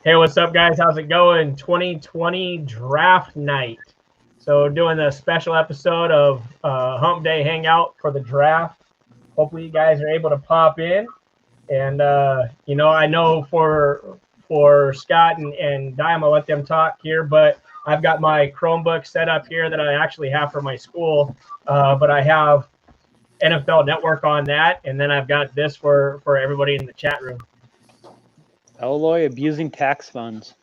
Hey, what's up, guys? How's it going? 2020 draft night. So, doing a special episode of Hump Day Hangout for the draft. Hopefully, you guys are able to pop in. And I know for Scott and Dime, I'll let them talk here. But I've got my Chromebook set up here that I actually have for my school. But I have NFL Network on that, and then I've got this for everybody in the chat room. Alloy abusing tax funds.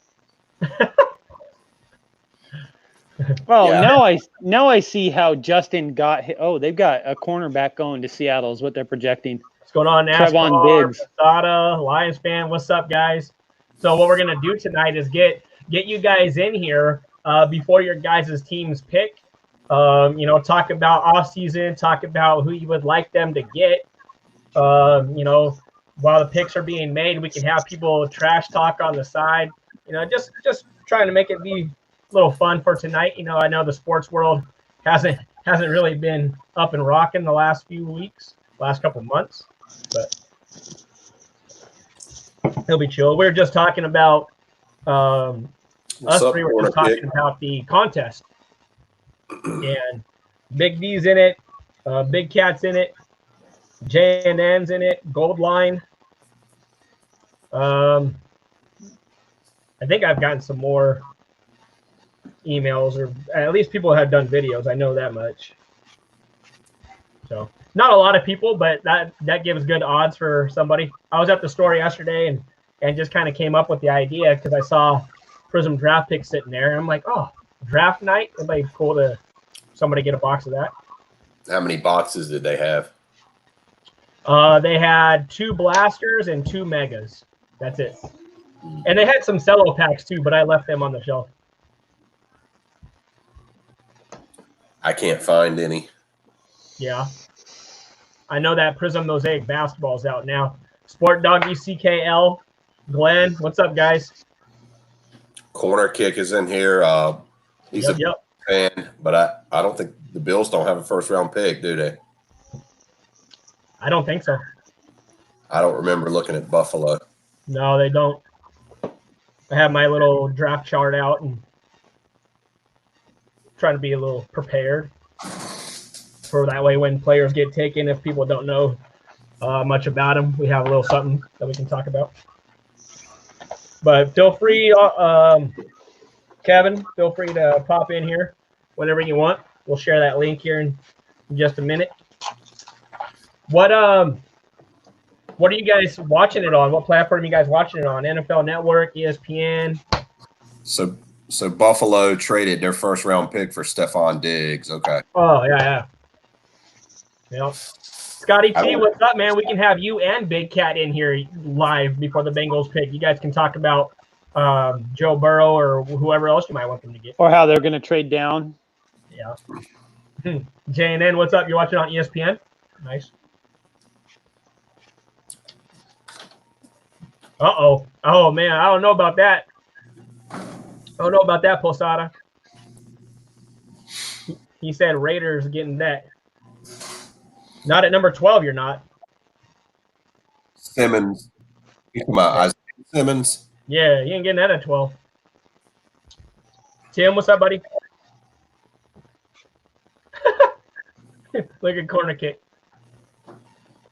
Well, yeah. now I see how Justin got hit. Oh, they've got a cornerback going to Seattle is what they're projecting. What's going on, NASCAR, Trevon Diggs, Posada, Lions fan? What's up, guys? So what we're gonna do tonight is get you guys in here before your guys' teams pick. Talk about off season, talk about who you would like them to get. While the picks are being made, we can have people trash talk on the side. Just trying to make it be a little fun for tonight. I know the sports world hasn't really been up and rocking the last few weeks, last couple months, but it'll be chill. We were just talking about us three were just talking about the contest, and Big D's in it, Big Cat's in it, J&N's in it, Gold Line. I think I've gotten some more emails, or at least people have done videos. I know that much. So not a lot of people, but that gives good odds for somebody. I was at the store yesterday and just kind of came up with the idea because I saw Prism draft pick sitting there. I'm like, oh, draft night. It'd be cool to somebody get a box of that. How many boxes did they have? They had 2 blasters and 2 megas. That's it. And they had some cello packs too, but I left them on the shelf. I can't find any. Yeah. I know that Prism Mosaic basketball's out now. Sport Doggy CKL. Glenn, what's up, guys? Corner Kick is in here. He's a fan, but I don't think the Bills don't have a first-round pick, do they? I don't think so. I don't remember looking at Buffalo. No, they don't. I have my little draft chart out and trying to be a little prepared for that way when players get taken, if people don't know much about them, we have a little something that we can talk about. But feel free, Kevin, feel free to pop in here whenever you want. We'll share that link here in just a minute. What are you guys watching it on? What platform are you guys watching it on? NFL Network, ESPN? So Buffalo traded their first round pick for Stephon Diggs. Okay. Oh, yeah. Yep. Scotty T, what's up, man? We can have you and Big Cat in here live before the Bengals pick. You guys can talk about Joe Burrow or whoever else you might want them to get. Or how they're going to trade down. Yeah. J&N, what's up? You're watching on ESPN? Nice. Uh-oh. Oh, man, I don't know about that. Posada. He said Raiders getting that. Not at number 12, you're not. Simmons. Come on, Isaiah Simmons. Yeah, you ain't getting that at 12. Tim, what's up, buddy? Look at corner kick.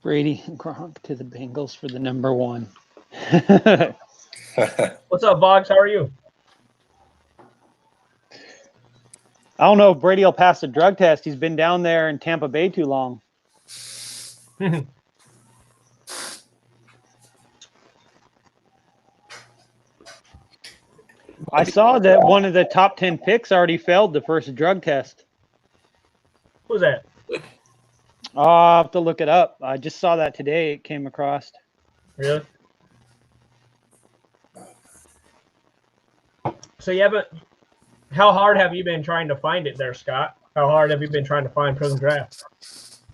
Brady and Gronk to the Bengals for the number 1. What's up, Boggs? How are you? I don't know if Brady will pass the drug test. He's been down there in Tampa Bay too long. I saw that one of the top 10 picks already failed the first drug test. Who's that? I'll have to look it up. I just saw that today. It came across. Really? So you haven't. How hard have you been trying to find it there, Scott? How hard have you been trying to find Prism Draft?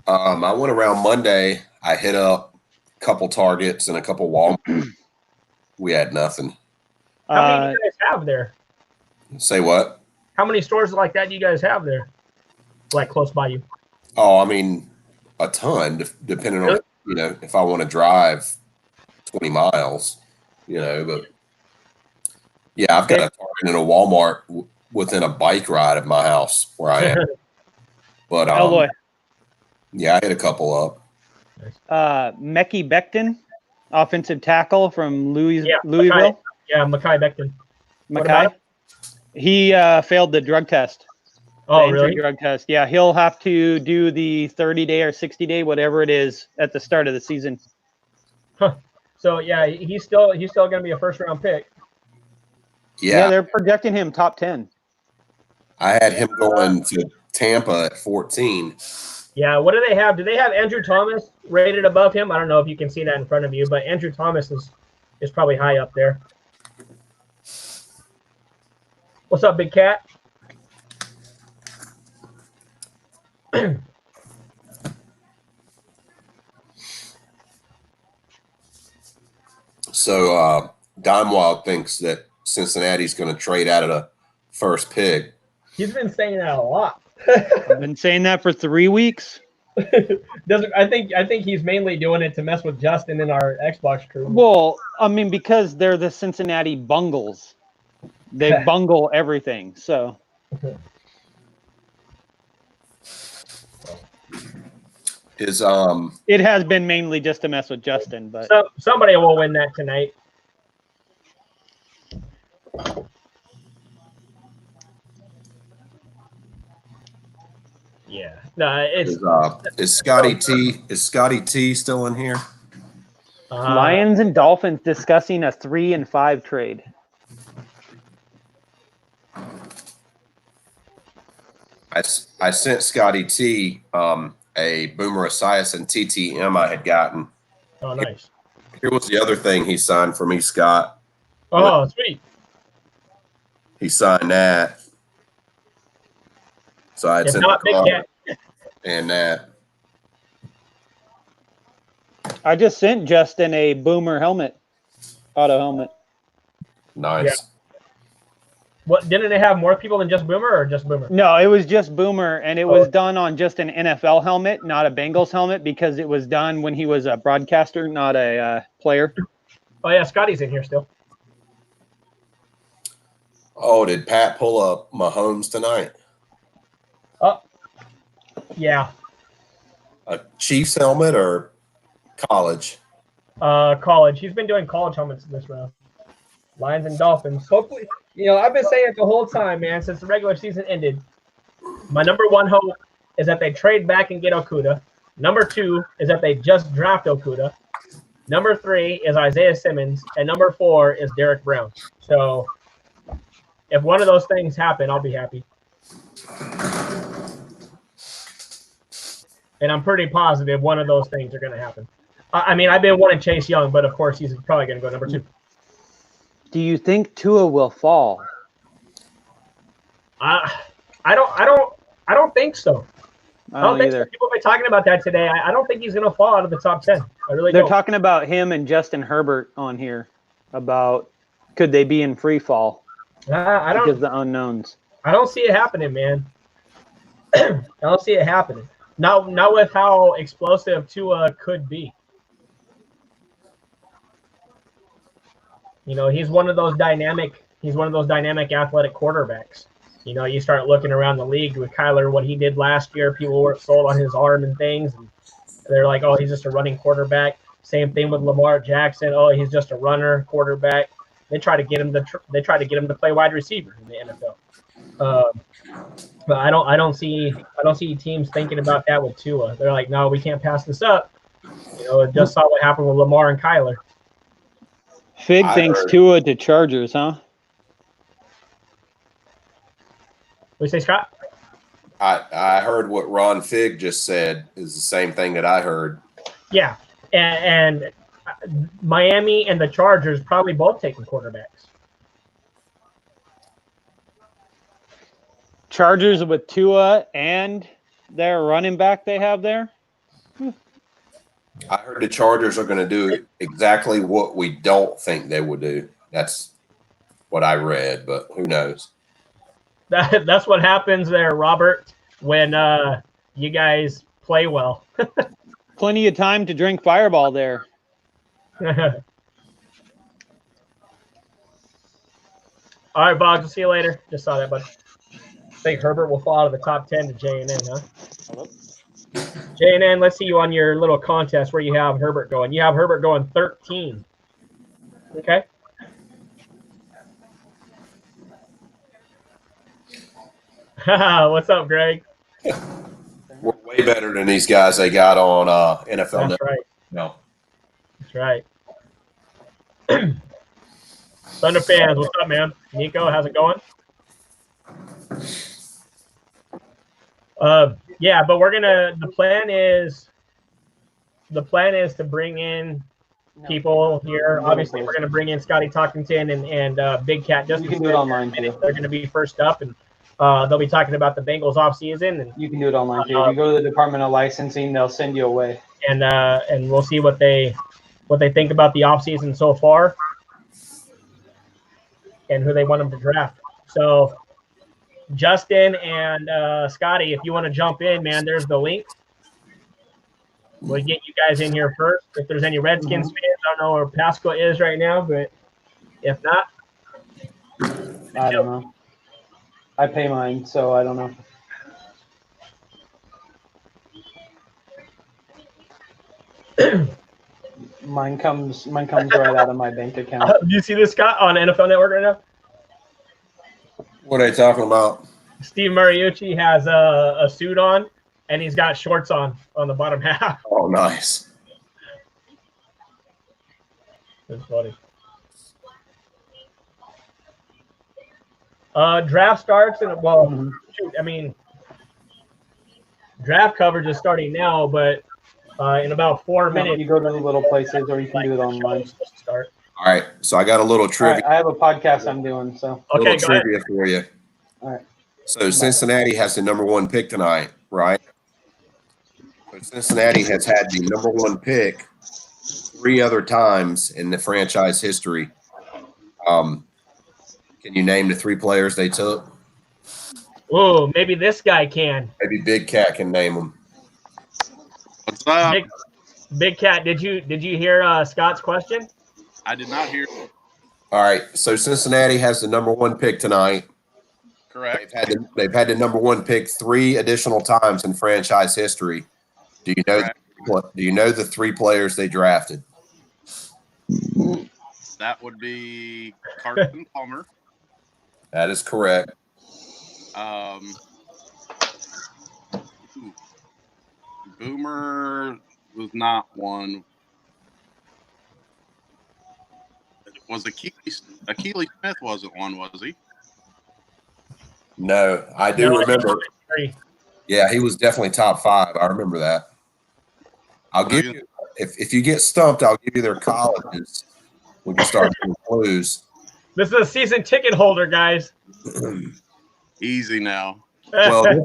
I went around Monday. I hit up a couple Targets and a couple Walmart. We had nothing. How many do you guys have there? Say what? How many stores like that do you guys have there? Like close by you? Oh, I mean, a ton, depending on, if I want to drive 20 miles, but Yeah, I've got a Target and a Walmart within a bike ride of my house where I am. But boy. Yeah, I hit a couple up. Mekhi Becton, offensive tackle from Louisville. Mekhi Becton. What about him? He failed the drug test. Oh, really? Drug test. Yeah, he'll have to do the 30-day or 60-day, whatever it is, at the start of the season. Huh. So yeah, he's still going to be a first-round pick. Yeah, they're projecting him top 10. I had him going to Tampa at 14. Yeah, what do they have? Do they have Andrew Thomas rated above him? I don't know if you can see that in front of you, but Andrew Thomas is probably high up there. What's up, Big Cat? So Wild thinks that Cincinnati's going to trade out of the first pick. He's been saying that a lot. I've been saying that for 3 weeks. I think he's mainly doing it to mess with Justin and our Xbox crew. Well, I mean, because they're the Cincinnati Bungles. They bungle everything. So it has been mainly just to mess with Justin, but somebody will win that tonight. Yeah. No, is Scotty T still in here? Lions and Dolphins discussing a 3 and 5 trade. I sent Scotty T a Boomer Esiason TTM I had gotten. Oh, nice. Here was the other thing he signed for me, Scott. Oh, sweet. He signed that. So I sent the card and that. I just sent Justin a Boomer helmet, auto helmet. Nice. Yeah. What, didn't they have more people than just Boomer or just Boomer? No, it was just Boomer, and it was done on just an NFL helmet, not a Bengals helmet, because it was done when he was a broadcaster, not a player. Oh, yeah, Scotty's in here still. Oh, did Pat pull up Mahomes tonight? Oh, yeah. A Chiefs helmet or college? College. He's been doing college helmets this round. Lions and Dolphins. Hopefully, I've been saying it the whole time, man, since the regular season ended. My number one hope is that they trade back and get Okudah. Number 2 is that they just draft Okudah. Number 3 is Isaiah Simmons. And number 4 is Derek Brown. So if one of those things happen, I'll be happy. And I'm pretty positive one of those things are going to happen. I mean, I've been wanting Chase Young, but of course he's probably going to go number 2. Do you think Tua will fall? I don't think so. I don't think either. So. People have been talking about that today. I don't think he's going to fall out of the top 10. I really They're don't. talking about him and Justin Herbert on here about could they be in free fall? I don't. Because the unknowns. I don't see it happening, man. I don't see it happening. Not with how explosive Tua could be. He's one of those dynamic athletic quarterbacks. You start looking around the league with Kyler, what he did last year, people weren't sold on his arm and things. And they're like, oh, he's just a running quarterback. Same thing with Lamar Jackson. Oh, he's just a runner quarterback. They try to get him to play wide receiver in the NFL. But I don't see teams thinking about that with Tua. They're like, no, we can't pass this up. Just saw what happened with Lamar and Kyler. Fig thinks Tua to Chargers, huh? What do you say, Scott? I heard what Ron Fig just said is the same thing that I heard. Yeah, and Miami and the Chargers probably both taking quarterbacks. Chargers with Tua and their running back they have there? I heard the Chargers are going to do exactly what we don't think they would do. That's what I read, but who knows? That's what happens there, Robert, when you guys play well. Plenty of time to drink Fireball there. All right, Boggs. I'll see you later. Just saw that, bud. I think Herbert will fall out of the top 10 to J&N, huh? Hello? J&N, let's see you on your little contest where you have Herbert going. You have Herbert going 13. Okay. What's up, Greg? We're way better than these guys they got on NFL That's Network. right. No. That's right. Thunder fans, what's up, man? Nico, how's it going? Yeah, but the plan is to bring in people here. Obviously, we're gonna bring in Scotty Talkington and Big Cat. You can do it online too. They're gonna be first up, and they'll be talking about the Bengals offseason. And you can do it online too. If you go to the Department of Licensing, they'll send you away. And we'll see what they think about the offseason so far and who they want them to draft. So Justin and Scotty, if you want to jump in, man, there's the link. We'll get you guys in here first. If there's any Redskins fans, I don't know where Pascal is right now, but if not, I don't know. I pay mine, so I don't know. Mine comes right out of my bank account. Do you see this, Scott, on NFL Network right now? What are they talking about? Steve Mariucci has a suit on, and he's got shorts on the bottom half. Oh, nice. That's funny. Draft starts, and shoot, I mean, draft coverage is starting now, but in about 4 minutes. You go to the little places, or you can do it online. Start. All right, so I got a little trivia. Right, I have a podcast I'm doing, so. Okay, little trivia for you. All right. So Cincinnati has the #1 pick tonight, right? So Cincinnati has had the #1 pick 3 other times in the franchise history. Can you name the 3 players they took? Oh, maybe this guy can. Maybe Big Cat can name them. What's up? Big Cat, did you hear Scott's question? I did not hear. All right, so Cincinnati has the #1 pick tonight. Correct. They've had the #1 pick 3 additional times in franchise history. Do you know? Do you know the 3 players they drafted? That would be Carson Palmer. That is correct. Boomer was not one. Was Achilles Smith wasn't one, was he? No, I do remember. Yeah, he was definitely top 5. I remember that. I'll give you if you get stumped, I'll give you their colleges. We can start doing clues. This is a season ticket holder, guys. Easy now. Well,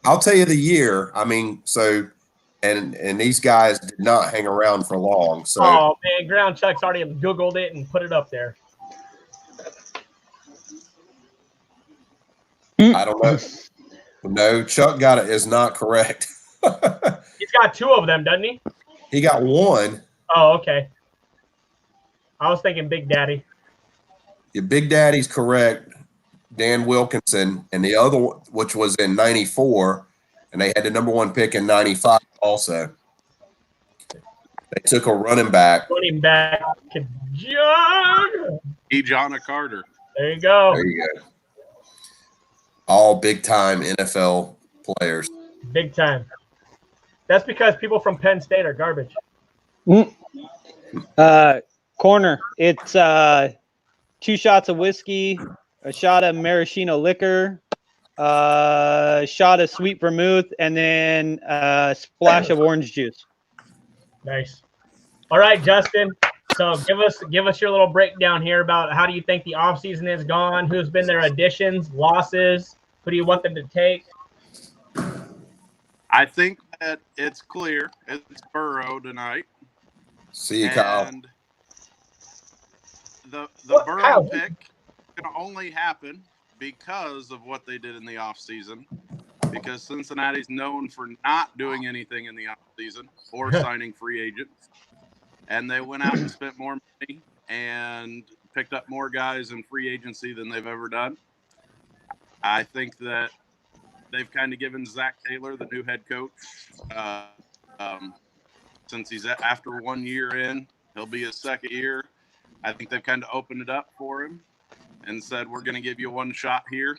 I'll tell you the year. I mean, so and these guys did not hang around for long. So oh man, Ground Chuck's already Googled it and put it up there. I don't know. No, Chuck got it is not correct. He's got 2 of them, doesn't he? He got 1. Oh, okay. I was thinking Big Daddy. Your Big Daddy's correct, Dan Wilkinson, and the other one, which was in '94, and they had the #1 pick in '95 also. They took a running back. Running back, John. Ejana Carter. There you go. There you go. All big-time NFL players. Big time. That's because people from Penn State are garbage. Corner. It's 2 shots of whiskey, a shot of maraschino liquor, a shot of sweet vermouth, and then a splash of orange juice. Nice. All right, Justin. So give us your little breakdown here about how do you think the offseason has gone, who's been their additions, losses, who do you want them to take? I think that it's clear. It's Burrow tonight. See you, Kyle. And the Burrow pick can only happen because of what they did in the offseason. Because Cincinnati's known for not doing anything in the offseason or signing free agents. And they went out and spent more money and picked up more guys in free agency than they've ever done. I think that they've kind of given Zach Taylor, the new head coach, since he's after 1 year in, he'll be his second year. I think they've kind of opened it up for him and said, we're going to give you one shot here.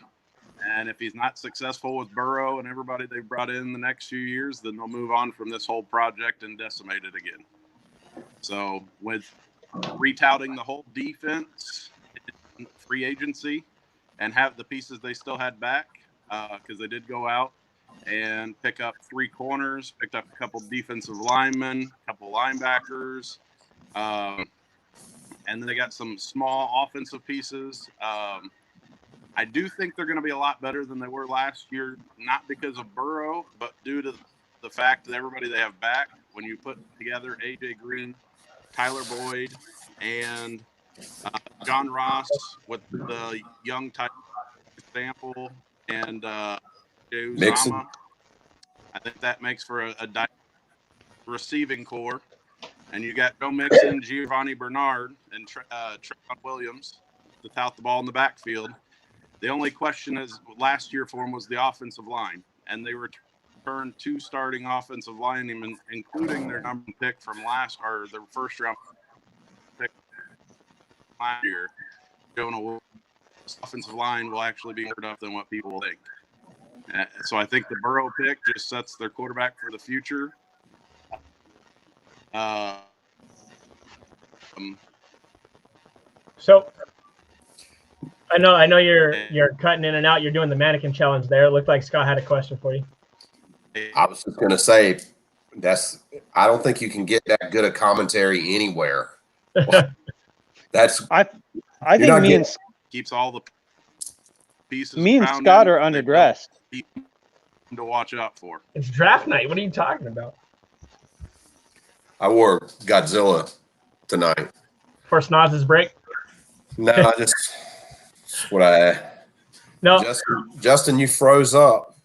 And if he's not successful with Burrow and everybody they've brought in the next few years, then they'll move on from this whole project and decimate it again. So with retouting the whole defense in free agency and have the pieces they still had back, because they did go out and pick up 3 corners, picked up a couple defensive linemen, a couple linebackers, and then they got some small offensive pieces. I do think they're going to be a lot better than they were last year, not because of Burrow, but due to the fact that everybody they have back, when you put together A.J. Green, Tyler Boyd, and John Ross with the young Tyler Sample and Uzama, I think that makes for a receiving core. And you got Joe Mixon, Giovanni Bernard, and Trevon Williams to tout the ball in the backfield. The only question is last year for them was the offensive line, and they returned 2 starting offensive linemen, including their number one pick from their first round pick last year. Jonah Williams' offensive line will actually be better than what people think. So I think the Burrow pick just sets their quarterback for the future. So I know you're cutting in and out. You're doing the mannequin challenge there. It looked like Scott had a question for you. I was just going to say I don't think you can get that good a commentary anywhere. I think me and keeps all the pieces. Me and Scott are underdressed. To watch out for. It's draft night. What are you talking about? I wore Godzilla tonight. For Snoz's break? No, I just what I. No, Justin, you froze up,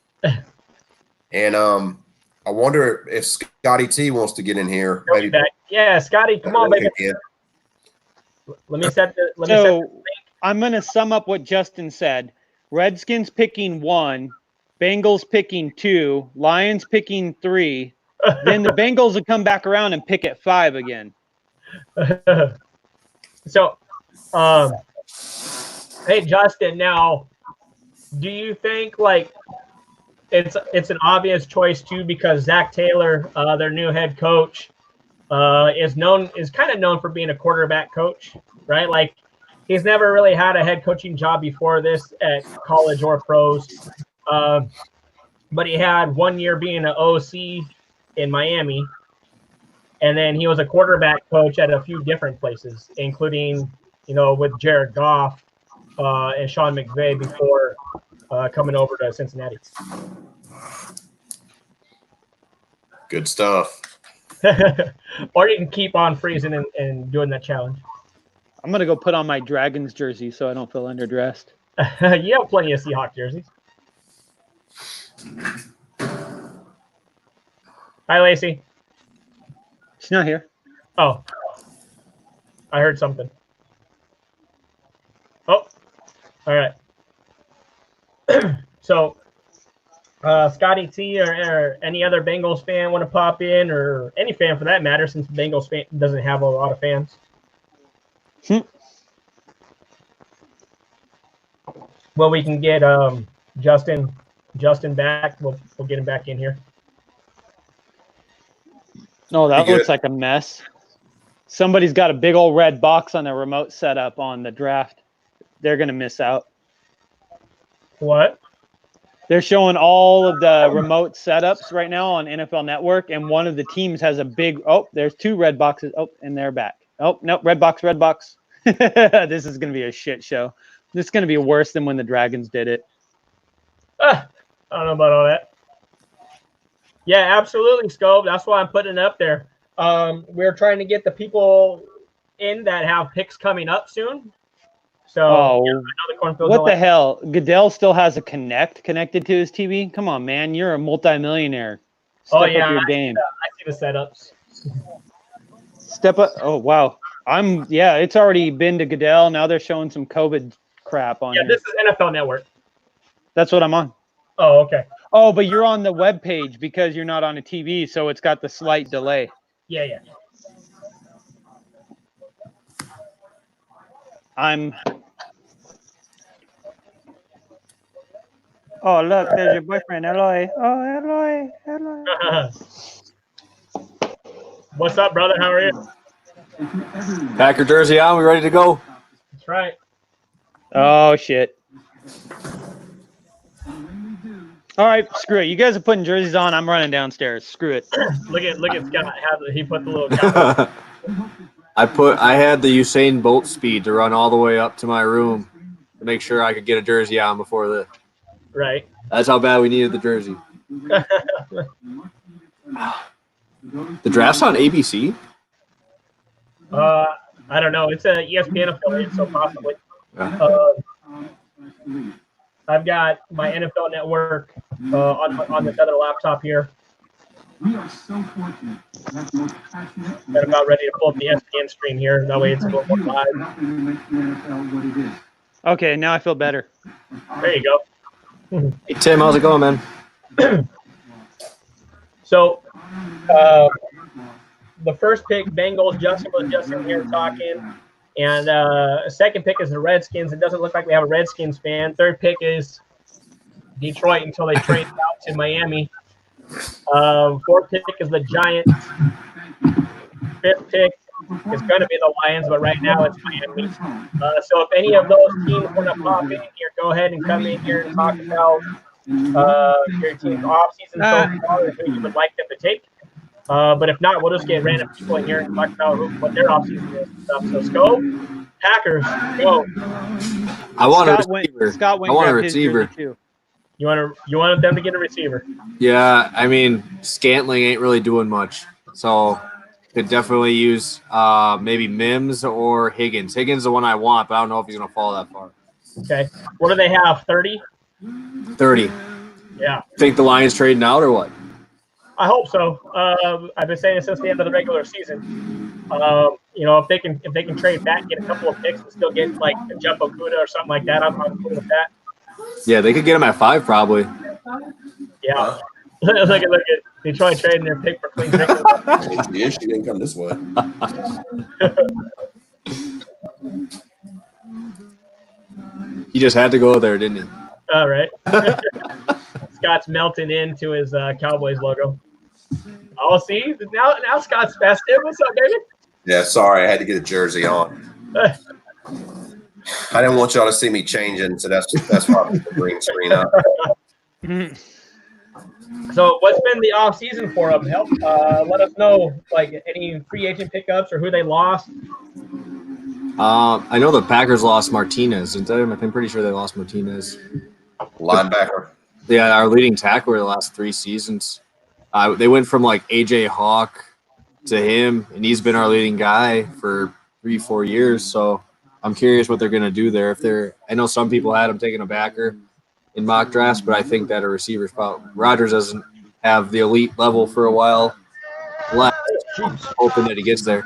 and I wonder if Scotty T wants to get in here. Maybe back. Yeah, Scotty, come on, baby. Let me set the. I'm going to sum up what Justin said. Redskins picking 1, Bengals picking 2, Lions picking 3. Then the Bengals will come back around and pick at 5 again. So, hey Justin, now, do you think like it's an obvious choice too because Zach Taylor, their new head coach, is kind of known for being a quarterback coach, right? Like he's never really had a head coaching job before this at college or pros, but he had 1 year being an OC in Miami, and then he was a quarterback coach at a few different places, including with Jared Goff and Sean McVay before coming over to Cincinnati. good stuff. Or you can keep on freezing and doing that challenge. I'm going to go put on my Dragons jersey so I don't feel underdressed. You have plenty of Seahawks jerseys. Hi, Lacey. She's not here. Oh. I heard something. Oh. All right. So, Scotty T or any other Bengals fan want to pop in, or any fan for that matter, since Bengals fan doesn't have a lot of fans? Well, we can get Justin back. We'll get him back in here. No, that looks like a mess. Somebody's got a big old red box on their remote setup on the draft. They're going to miss out. What? They're showing all of the remote setups right now on NFL Network, and one of the teams has a big – oh, there's 2 red boxes. Oh, and they're back. Oh, no, red box. This is going to be a shit show. This is going to be worse than when the Dragons did it. I don't know about all that. Yeah, absolutely, Scope. That's why I'm putting it up there. We're trying to get the people in that have picks coming up soon. So, what the hell? Goodell still has a connected to his TV? Come on, man. You're a multimillionaire. Step up your game. I see the setups. Step up. Oh, wow. It's already been to Goodell. Now they're showing some COVID crap on. Yeah, here. this is NFL Network. That's what I'm on. Oh, okay. Oh, but you're on the web page because you're not on a TV, so it's got the slight delay. Yeah. Oh, look, there's your boyfriend, Eloy. Oh, Eloy. What's up, brother? How are you? Packer jersey on. We ready to go? That's right. Oh, shit. All right, screw it. You guys are putting jerseys on. I'm running downstairs. Screw it. Look at Scott. He put the little cowboy. I had the Usain Bolt speed to run all the way up to my room to make sure I could get a jersey on before the. Right. That's how bad we needed the jersey. The draft's on ABC? I don't know. It's a ESPN affiliate, so possibly. Yeah. I've got my NFL Network on this other laptop here. We are so fortunate to have the most passionate. I'm about ready to pull up the ESPN stream here. That way it's a little more live. Okay, now I feel better. There you go. Hey, Tim, how's it going, man? So, the first pick, Bengals. Justin was just in here talking. And second pick is the Redskins. It doesn't look like we have a Redskins fan. Third pick is Detroit until they trade out to Miami. Fourth pick is the Giants. Fifth pick is going to be the Lions, but right now it's Miami. So if any of those teams want to pop in here, go ahead and come in here and talk about your team's offseason so far and who you would like them to take. But if not, we'll just get random people in here and talk about what their offseason is and stuff. So, go Packers, go. I want Scott a receiver. Scott I want a grabbed his jersey receiver. too. You want them to get a receiver? Yeah, I mean, Scantling ain't really doing much. So, could definitely use maybe Mims or Higgins. Higgins is the one I want, but I don't know if he's going to fall that far. Okay. What do they have, 30? 30. Yeah. Think the Lions trading out or what? I hope so. I've been saying it since the end of the regular season. If they can trade back, get a couple of picks, and still get like a Jumbo Kuda or something like that, I'm cool with that. Yeah, they could get him at 5 probably. Yeah. Look at Detroit trading their pick for clean pick. The issue didn't come this way. He just had to go there, didn't he? All right. Scott's melting into his Cowboys logo. Oh, see? Now Scott's festive. What's up, baby? Yeah, sorry, I had to get a jersey on. I didn't want y'all to see me changing, so that's why I put the green screen up. So what's been the off season for them? Help let us know, like any free agent pickups or who they lost. I know the Packers lost Martinez, didn't they? I'm pretty sure they lost Martinez. Linebacker. Yeah, our leading tackler the last 3 seasons. They went from like A.J. Hawk to him, and he's been our leading guy for 3-4 years. So I'm curious what they're going to do there. I know some people had him taking a backer in mock drafts, but I think that a receiver spot. Rodgers doesn't have the elite level for a while left. Hoping that he gets there.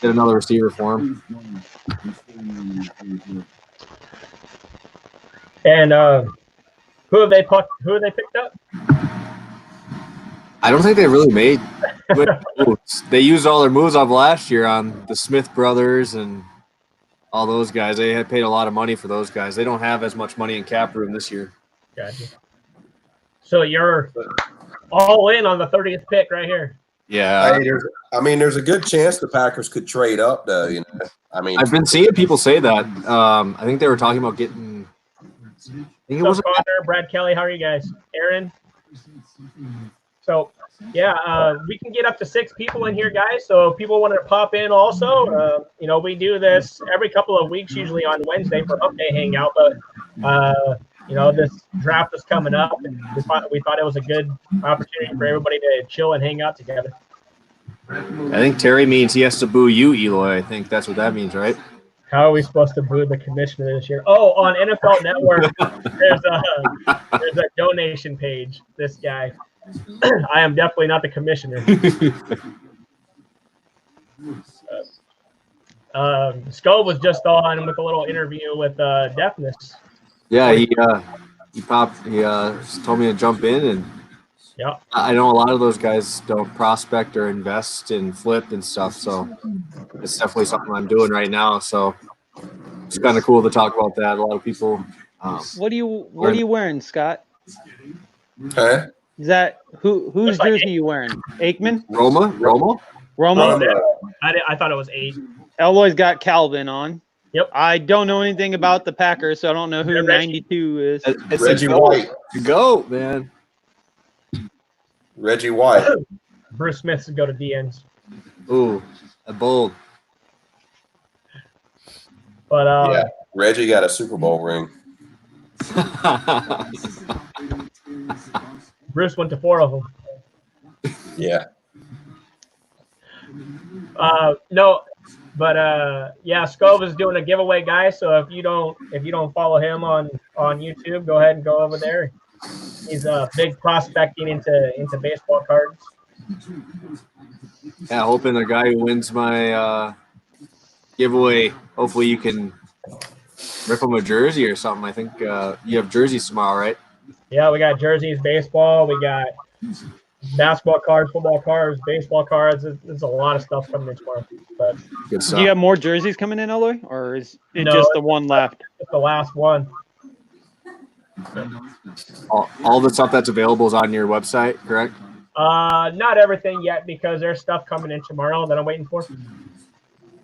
Get another receiver for him. And who have they picked up? I don't think they really made good moves. They used all their moves off last year on the Smith brothers and all those guys. They had paid a lot of money for those guys. They don't have as much money in cap room this year. Gotcha. So you're all in on the 30th pick right here. Yeah. There's a good chance the Packers could trade up, though. I've been seeing people say that. I think they were talking about getting. What's up, Connor, Brad Kelly? How are you guys? Aaron. So, yeah, we can get up to 6 people in here, guys. So if people want to pop in also, we do this every couple of weeks, usually on Wednesday for Hump Day Hangout. But, this draft is coming up, and we thought it was a good opportunity for everybody to chill and hang out together. I think Terry means he has to boo you, Eloy. I think that's what that means, right? How are we supposed to boo the commissioner this year? Oh, on NFL Network, there's a donation page. This guy. I am definitely not the commissioner. Scope was just on with a little interview with Deafness. Yeah, he popped. He told me to jump in, and Yeah. I know a lot of those guys don't prospect or invest in flip and stuff. So it's definitely something I'm doing right now. So it's kind of cool to talk about that. A lot of people. What are you wearing, Scott? Huh? Is that whose Looks like jersey you wearing? Aikman? Romo? Romo? I thought it was 8. Eloy's got Calvin on. Yep. I don't know anything about the Packers, so I don't know who Yeah, Reggie. 92 is. It's Reggie a goat. White. The goat, man. Reggie White. Bruce Smith should go to DNs. Ooh, a bold. But Yeah, Reggie got a Super Bowl ring. Bruce went to 4 of them. Yeah. No, but yeah, Scove is doing a giveaway, guys. So if you don't follow him on YouTube, go ahead and go over there. He's big prospecting into baseball cards. Yeah, hoping the guy who wins my giveaway, hopefully you can rip him a jersey or something. I think you have jerseys tomorrow, right? Yeah, we got jerseys, baseball, we got basketball cards, football cards, baseball cards. There's a lot of stuff coming in tomorrow. But Good stuff. Do you have more jerseys coming in, Eloy? Or is it No, just the one left? it's the last one. All the stuff that's available is on your website, correct? Not everything yet because there's stuff coming in tomorrow that I'm waiting for.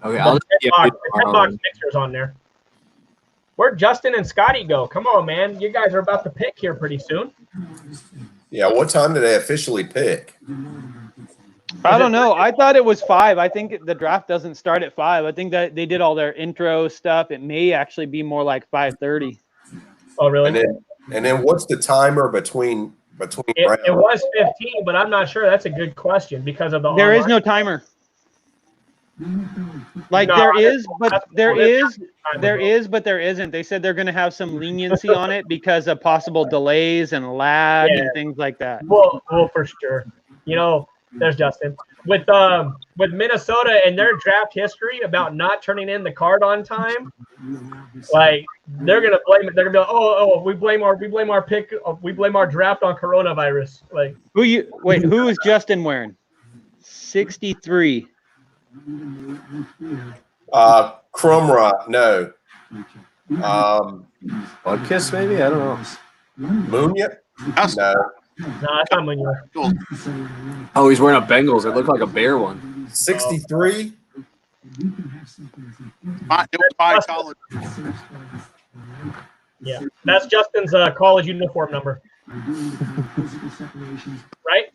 Okay, I'll The 10 box mixers on there. Where'd Justin and Scotty go? Come on, man. You guys are about to pick here pretty soon. Yeah. What time did they officially pick? I don't know. I thought it was 5. I think the draft doesn't start at 5. I think that they did all their intro stuff. It may actually be more like 5:30. Oh, really? And then what's the timer between rounds? It was 15, but I'm not sure. That's a good question because of the There is online. no timer. Like No, there is, but that's- there that's- is, but there isn't. They said they're going to have some leniency on it because of possible delays and lag Yeah. and things like that. Well, for sure. You know, there's Justin with Minnesota and their draft history about not turning in the card on time. Like they're gonna blame it. They're gonna be like, oh, we blame our pick. We blame our draft on coronavirus. Like Who is Justin wearing? 63. Crumrock, no. Bud Kiss, maybe? I don't know. Munya? No. no, that's not Munoz. Oh, he's wearing a Bengals. It looked like a bear one. 63? It was my college. Yeah, that's Justin's college uniform number. Right?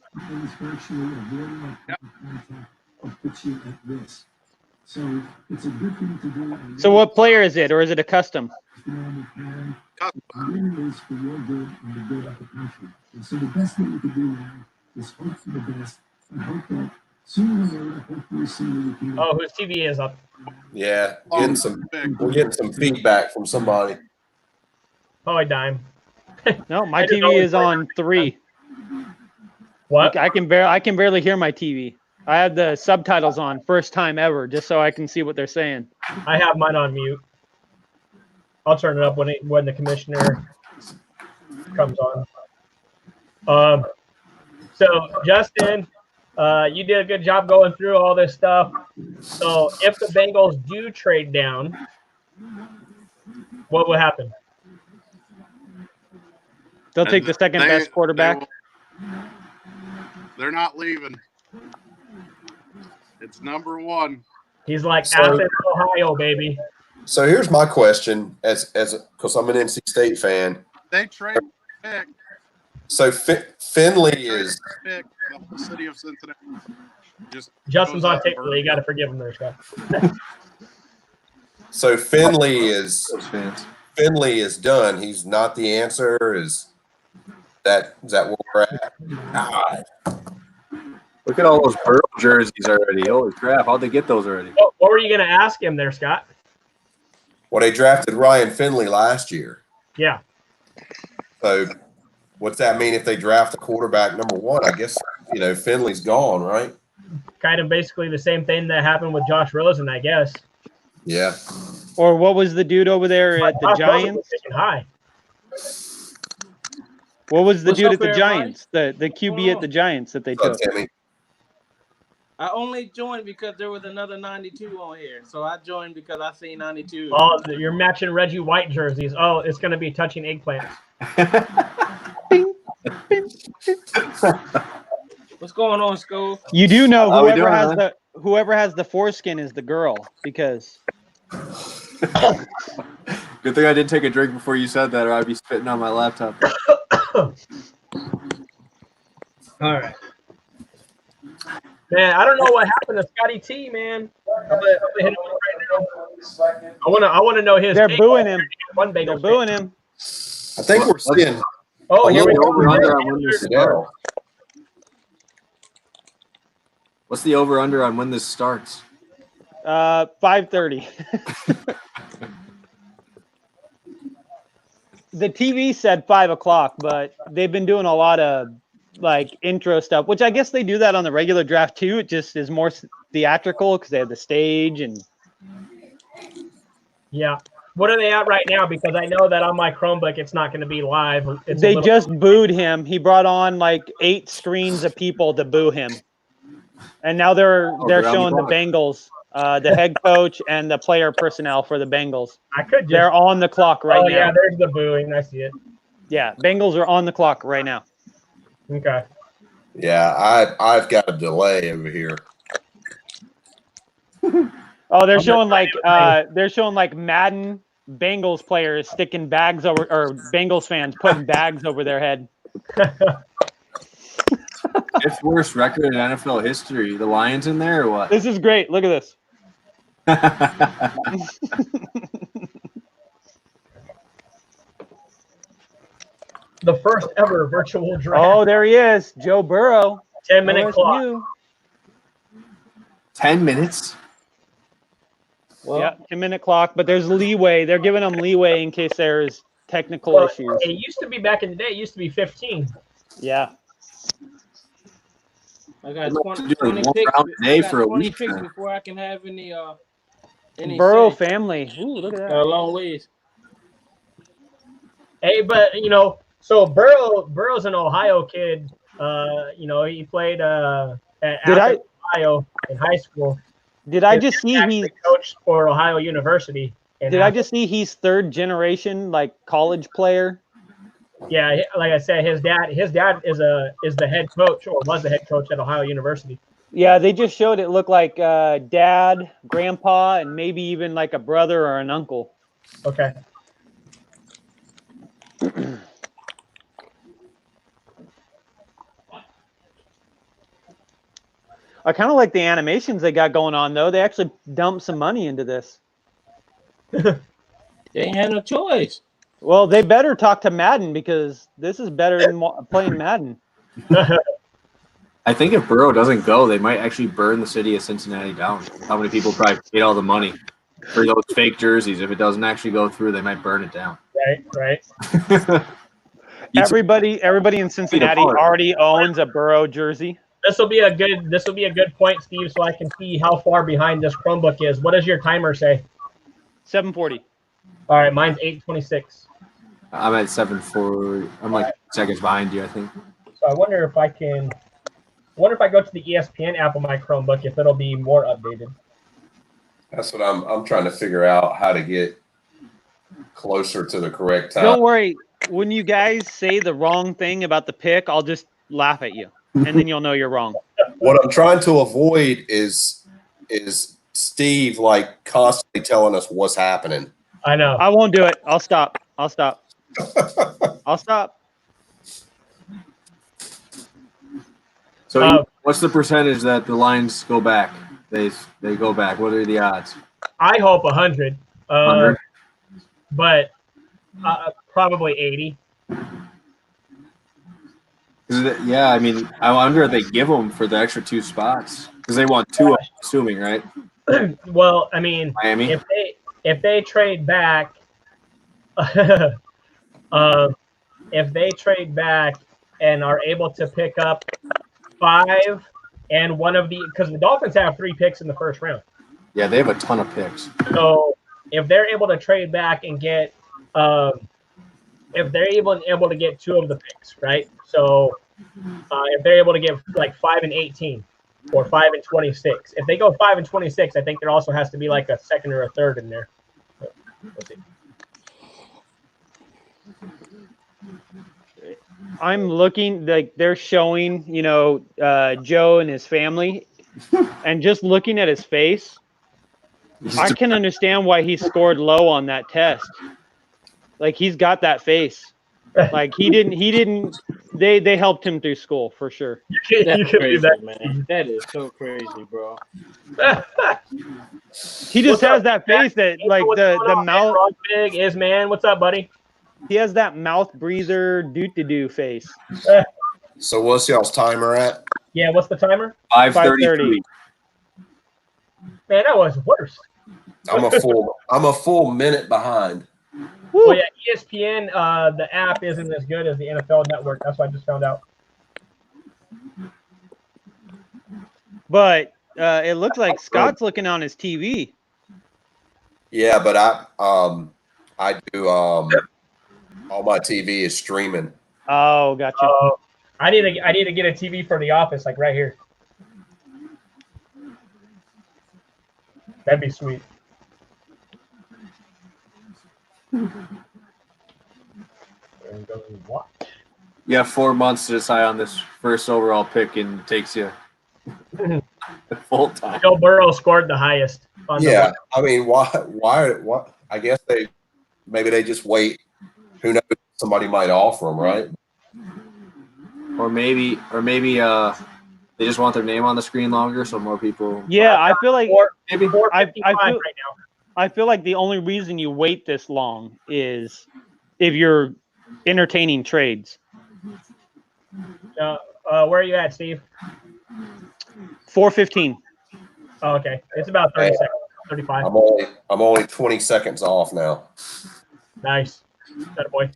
So what player is it, or is it a custom? So the best thing you can do now is hope for the best and hope that sooner or later, hopefully sooner we can. Oh, whose TV is up? Yeah. We're getting some feedback from somebody. Oh, dime. No, my I didn't TV know is on 3. What? I can barely hear my TV. I have the subtitles on, first time ever, just so I can see what they're saying. I have mine on mute. I'll turn it up when the commissioner comes on. So Justin, you did a good job going through all this stuff. So if the Bengals do trade down, what will happen? They'll take the second best quarterback. They're not leaving. It's number 1. He's like So- Athens, Ohio, baby. So here's my question, as because I'm an NC State fan. They trade pick. So Finley is Pick the whole city of Cincinnati. Just Justin's goes on out tape. for- You got to forgive him there, Scott. so Finley is Those fans. done. He's not the answer. Is that where we're at? God. Look at all those Burrow jerseys already. Holy crap. How'd they get those already? What were you going to ask him there, Scott? Well, they drafted Ryan Finley last year. Yeah. So what's that mean if they draft a quarterback number 1? I guess, Finley's gone, right? Kind of basically the same thing that happened with Josh Rosen, I guess. Yeah. Or what was the dude over there at the Josh Rosen was Giants? taken high. What was the What's dude up, at the everybody? Giants? The QB at the Giants that they What's took. up, Timmy? I only joined because there was another 92 on here. So I joined because I seen 92. Oh, you're matching Reggie White jerseys. Oh, it's going to be touching eggplants. Bing, bing. What's going on, School? You do know How we whoever doing, has man? whoever has the foreskin is the girl, because Good thing I didn't take a drink before you said that, or I'd be spitting on my laptop. All right. Man, I don't know what happened to Scotty T, man. I'm gonna hit him up right now. I wanna know his they're take. booing him. One They're Bengals booing fan. him. I think we're seeing Oh, a here we little go. over-under on when this Yeah. starts. What's the over-under on when this starts? 5:30. The TV said 5 o'clock, but they've been doing a lot of like intro stuff, which I guess they do that on the regular draft too. It just is more theatrical because they have the stage and. Yeah. What are they at right now? Because I know that on my Chromebook it's not going to be live. It's They just booed him. He brought on like 8 screens of people to boo him, and now they're they're on showing the the clock. Bengals, the head coach and the player personnel for the Bengals. I could just. They're on the clock right Oh now. yeah, there's the booing. I see it. Yeah, Bengals are on the clock right now. Okay. Yeah, I've got a delay over here. Oh, they're I'm showing just like Madden Bengals players sticking bags over, or Bengals fans putting bags over their head. Fifth worst record in NFL history. The Lions in there or what? This is great. Look at this. The first ever virtual draft. Oh, there he is, Joe Burrow. 10-minute clock. OSU. 10 minutes? Well, Yeah, 10-minute clock, but there's leeway. They're giving them leeway in case there's technical Well, issues. it used to be back in the day. It used to be 15. Yeah. I got They 20, must do 20 one picks. round a day I got for a 20 week, picks then. before I can have any Burrow say. family. Ooh, look at Got that. a long ways. Hey, but so Burrow's an Ohio kid. He played at Ohio in high school. Did I just see He coached for Ohio University. Did I just see he's 3rd generation like college player? Yeah, like I said, his dad is the head coach, or was the head coach at Ohio University. Yeah, they just showed it looked like dad, grandpa, and maybe even like a brother or an uncle. Okay. I kind of like the animations they got going on, though. They actually dumped some money into this. They ain't had no choice. Well, they better talk to Madden, because this is better than playing Madden. I think if Burrow doesn't go, they might actually burn the city of Cincinnati down. How many people probably paid all the money for those fake jerseys? If it doesn't actually go through, they might burn it down. Right. Everybody in Cincinnati already owns a Burrow jersey. This will be a good point, Steve, so I can see how far behind this Chromebook is. What does your timer say? 7:40. All right, mine's 8:26. I'm at 7:40. I'm like seconds behind you, I think. So I wonder if I go to the ESPN app on my Chromebook, if it'll be more updated. That's what I'm trying to figure out, how to get closer to the correct time. Don't worry. When you guys say the wrong thing about the pick, I'll just laugh at you, and then you'll know you're wrong. What I'm trying to avoid is Steve like constantly telling us what's happening. I know. I won't do it. I'll stop. I'll stop. So, what's the percentage that the Lions go back? They go back. What are the odds? I hope 100. 100? But probably 80. Yeah, I mean, I wonder if they give them for the extra 2 spots, because they want 2, I'm assuming, right? Well, I mean, Miami. if they trade back, if they trade back and are able to pick up 5 and one of because the Dolphins have 3 picks in the first round. Yeah, they have a ton of picks. So if they're able to trade back and get, if they're able to get 2 of the picks, right? So if they're able to get like 5 and 18 or 5 and 26, if they go 5 and 26, I think there also has to be like a second or a third in there. So, let's see. I'm looking, like they're showing, Joe and his family, and just looking at his face, I can understand why he scored low on that test. Like he's got that face. Like he didn't. They helped him through school for sure. You That's can crazy, do that, man. That is so crazy, bro. He just What's has up, that face that like What's the going on, man? mouth. Ron Big is man. What's up, buddy? He has that mouth breather do face. So what's y'all's timer at? Yeah, what's the timer? 5:33. Man, that was worse. I'm a full minute behind. Woo. Well, yeah, ESPN, the app isn't as good as the NFL Network. That's what I just found out. But it looks like Scott's looking on his TV. Yeah, but I do all my TV is streaming. Oh, gotcha. I need to get a TV for the office, like right here. That'd be sweet. What? You have 4 months to decide on this first overall pick, and it takes you full time. Joe Burrow scored the highest. Yeah, I mean, why? I guess maybe they just wait. Who knows? Somebody might offer them, right? Or maybe they just want their name on the screen longer, so more people. Yeah, I feel like Maybe 455 I feel- right now. I feel like the only reason you wait this long is if you're entertaining trades. Where are you at, Steve? 4:15. Oh, okay. It's about 30 seconds. 35. I'm only 20 seconds off now. Nice. That boy.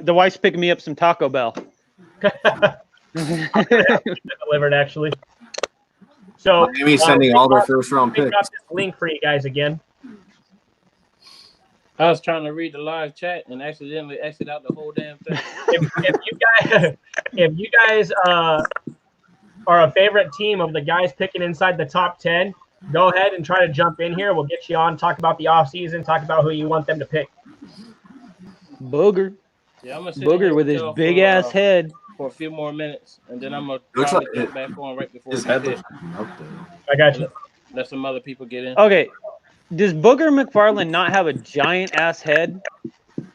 The wife's picking me up some Taco Bell. Delivered, actually. So Miami's sending all their first round we picks. got this link for you guys again. I was trying to read the live chat and accidentally exit out the whole damn thing. If you guys are a favorite team of the guys picking inside the top 10, go ahead and try to jump in here. We'll get you on, talk about the offseason, talk about who you want them to pick. Booger. Yeah, I'm gonna sit Booger here with his y'all big for, ass head. for a few more minutes, and then I'm gonna Looks probably like get back on right before His we head pick. looks up there. I got you. Let some other people get in. Okay. Does Booger McFarland not have a giant ass head?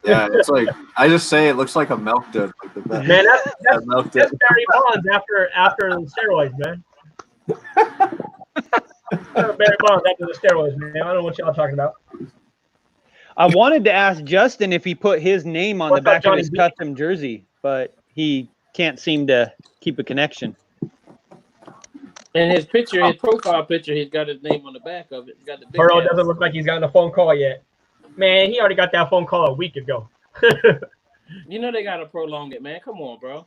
Yeah, it's like I just say it looks like a milk dud. Like the best. Man, that's milk That's dud. Barry Bonds after the steroids, man. Barry Bonds after the steroids, man. I don't know what y'all talking about. I wanted to ask Justin if he put his name on What's the up, back of Johnny his B? custom jersey, but he can't seem to keep a connection. In his picture, his profile picture, he's got his name on the back of it. He's got the big Burrow hat. doesn't look like he's gotten a phone call yet. Man, he already got that phone call a week ago. You know they gotta prolong it, man. Come on, bro.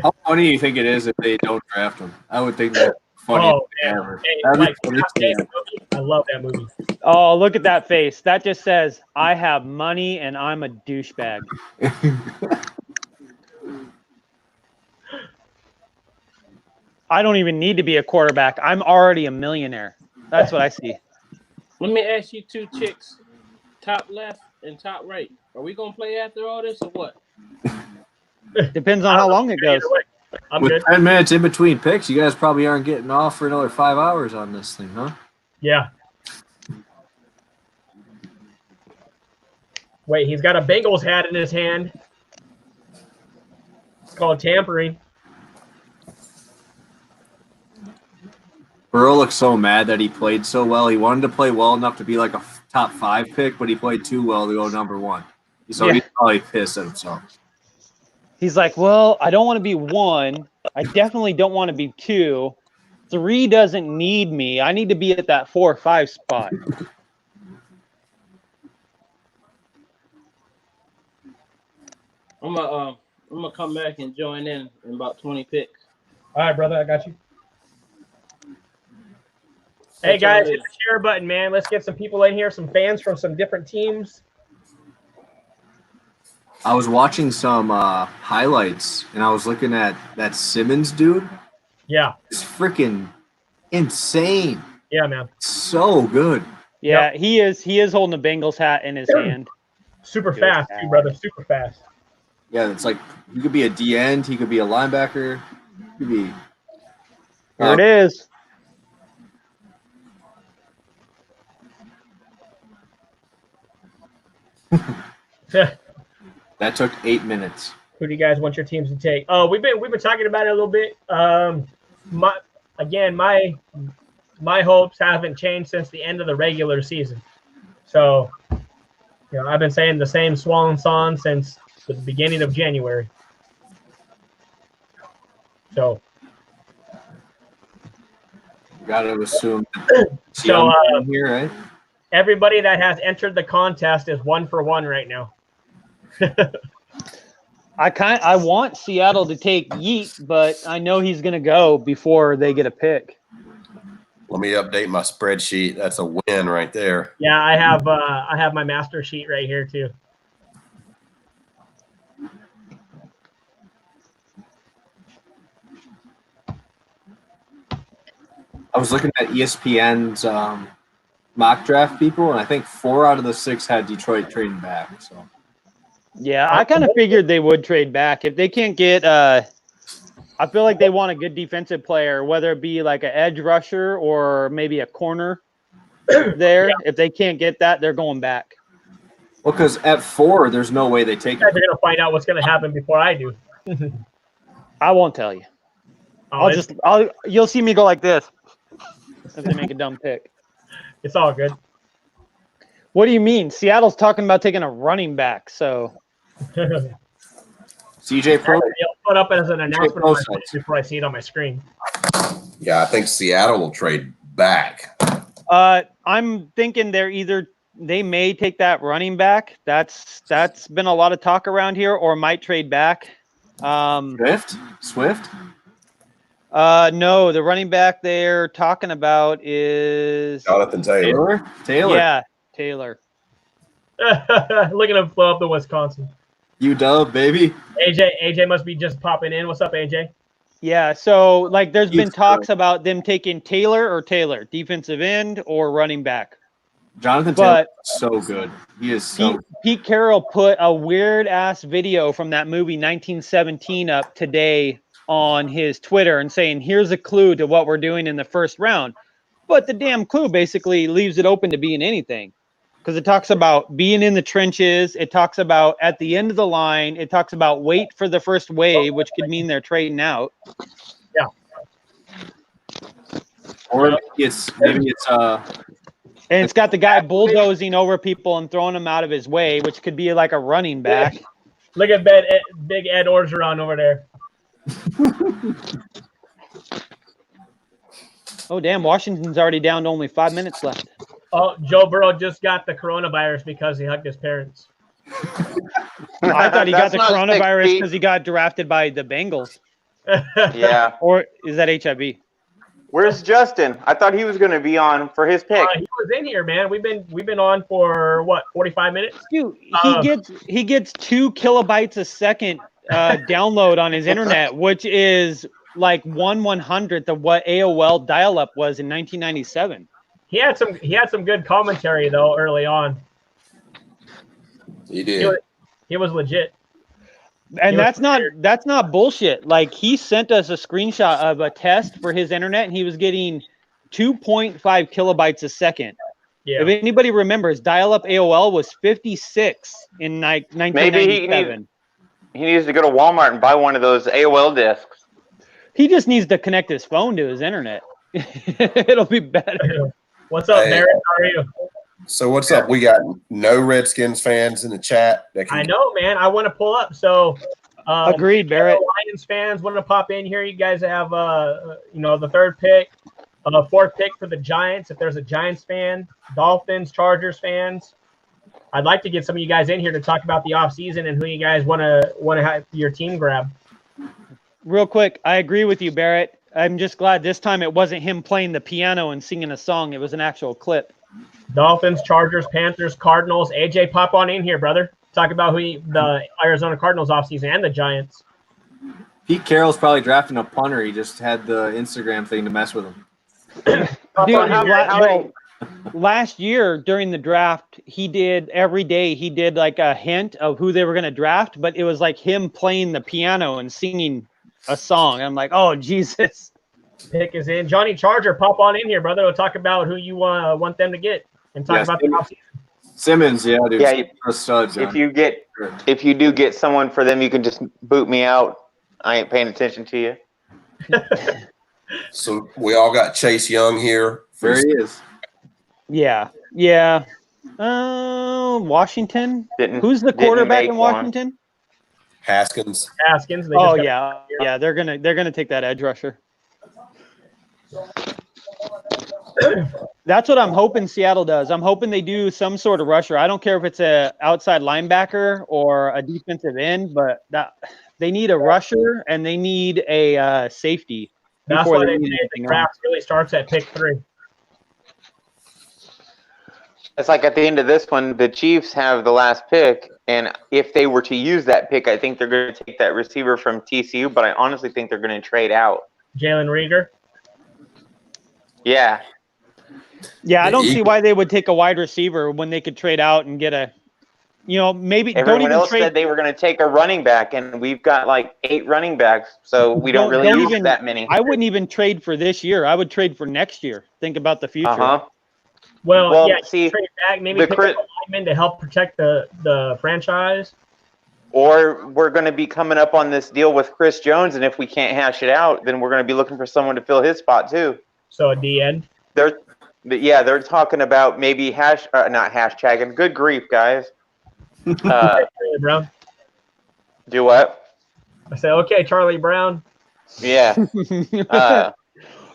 How funny do you think it is if they don't draft him? I would think that's funny. Oh, man. Hey, like, I love that movie. Oh, look at that face. That just says, I have money and I'm a douchebag. I don't even need to be a quarterback. I'm already a millionaire. That's what I see. Let me ask you two chicks, top left and top right. Are we gonna play after all this or what? Depends on how long it goes. I'm With good. 10 minutes in between picks, you guys probably aren't getting off for another 5 hours on this thing, huh? Yeah. Wait, he's got a Bengals hat in his hand. It's called tampering. Burrow looks so mad that he played so well. He wanted to play well enough to be like a top 5 pick, but he played too well to go number 1. So he's probably pissed at himself. He's like, well, I don't want to be 1. I definitely don't want to be 2. 3 doesn't need me. I need to be at that 4 or 5 spot. I'm gonna come back and join in about 20 picks. All right, brother, I got you. Hey That's guys, what it hit is. the share button, man. Let's get some people in here, some fans from some different teams. I was watching some highlights, and I was looking at that Simmons dude. Yeah, It's freaking insane. yeah, man. So good. Yeah, he is holding the Bengals hat in his hand. Super Good fast, guy. too, brother. Super fast. Yeah, it's like he could be a D end, he could be a linebacker, he could be. Here it is. That took 8 minutes. Who do you guys want your teams to take? Oh, we've been talking about it a little bit. My hopes haven't changed since the end of the regular season. So, I've been saying the same swan song since the beginning of January. So, Got to assume. So, here, right? everybody that has entered the contest is 1 for 1 right now. I want Seattle to take Yeet, but I know he's going to go before they get a pick. Let me update my spreadsheet. That's a win right there. Yeah, I have my master sheet right here too. I was looking at ESPN's mock draft people, and I think 4 out of the 6 had Detroit trading back. So Yeah, I kind of figured they would trade back if they can't get. I feel like they want a good defensive player, whether it be like an edge rusher or maybe a corner. There, if they can't get that, they're going back. well, because at 4, there's no way they take You guys it. are gonna find out what's gonna happen before I do. I won't tell you. Oh, You'll see me go like this if they make a dumb pick. it's all good. What do you mean? Seattle's talking about taking a running back, so CJ Pro. I'll put up as an announcement on my phone Sites. before I see it on my screen. Yeah, I think Seattle will trade back. I'm thinking they may take that running back. That's been a lot of talk around here, or might trade back. Swift. No, the running back they're talking about is Jonathan Taylor. Taylor. Yeah, Taylor. Look at him flow up to Wisconsin. UW, baby. AJ must be just popping in. What's up, AJ? Yeah, so like there's been He's talks about them taking Taylor, defensive end or running back. Jonathan Taylor But is so good. He is so Pete Carroll put a weird ass video from that movie 1917 up today on his Twitter and saying, here's a clue to what we're doing in the first round. But the damn clue basically leaves it open to being anything. Because it talks about being in the trenches. It talks about at the end of the line. It talks about wait for the first wave, which could mean they're trading out. Yeah. or maybe it's And it's got the guy bulldozing over people and throwing them out of his way, which could be like a running back. Look at Big Ed Orgeron over there. Oh, damn. Washington's already down to only 5 minutes left. Oh, Joe Burrow just got the coronavirus because he hugged his parents. I thought he got That's the not coronavirus 6 feet. because he got drafted by the Bengals. Yeah. Or is that HIV? Where's Justin? I thought he was going to be on for his pick. He was in here, man. We've been on for what, 45 minutes? Dude, he gets 2 kilobytes a second download on his internet, which is like 1/100th of what AOL dial-up was in 1997. He had some good commentary though early on. He did. He was legit. And that's not bullshit. Like he sent us a screenshot of a test for his internet, and he was getting 2.5 kilobytes a second. Yeah. If anybody remembers, dial-up AOL was 56 in like 1997. He needs to go to Walmart and buy one of those AOL discs. He just needs to connect his phone to his internet. It'll be better. What's up, Hey. Barrett? How are you? So what's up? We got no Redskins fans in the chat. I know, man. I want to pull up. So, Agreed, Barrett. Lions fans want to pop in here. You guys have, the third pick, fourth pick for the Giants. If there's a Giants fan, Dolphins, Chargers fans, I'd like to get some of you guys in here to talk about the offseason and who you guys want to have your team grab. Real quick, I agree with you, Barrett. I'm just glad this time it wasn't him playing the piano and singing a song. It was an actual clip. Dolphins, Chargers, Panthers, Cardinals. AJ, pop on in here, brother. Talk about the Arizona Cardinals offseason and the Giants. Pete Carroll's probably drafting a punter. He just had the Instagram thing to mess with him. Dude, last year during the draft, he did every day. He did like a hint of who they were going to draft, but it was like him playing the piano and singing a song. I'm like, oh, Jesus. Pick is in. Johnny Charger, pop on in here, brother. We'll talk about who you want them to get and talk about the offseason. Simmons, yeah, dude. Yeah, studs, if you do get someone for them, you can just boot me out. I ain't paying attention to you. So we all got Chase Young here. There he is. Yeah. Washington. Who's the didn't quarterback make in Washington? Haskins. Haskins. Oh yeah. They're gonna take that edge rusher. That's what I'm hoping Seattle does. I'm hoping they do some sort of rusher. I don't care if it's a outside linebacker or a defensive end, but they need a rusher and they need a safety. That's why they say the draft really starts at pick 3. It's like at the end of this one, the Chiefs have the last pick, and if they were to use that pick, I think they're going to take that receiver from TCU, but I honestly think they're going to trade out. Jalen Reagor? Yeah. Yeah, I don't see why they would take a wide receiver when they could trade out and get a, maybe everyone else said they were going to take a running back, and we've got like 8 running backs, so we don't really use that many. I wouldn't even trade for this year. I would trade for next year. Think about the future. Uh-huh. Well, yeah, see, trade back, maybe pick up a lineman to help protect the franchise. Or we're going to be coming up on this deal with Chris Jones, and if we can't hash it out, then we're going to be looking for someone to fill his spot too. So at the end? They're talking about maybe not hashtagging. Good grief, guys. Charlie Brown. Do what? I say, okay, Charlie Brown. Yeah.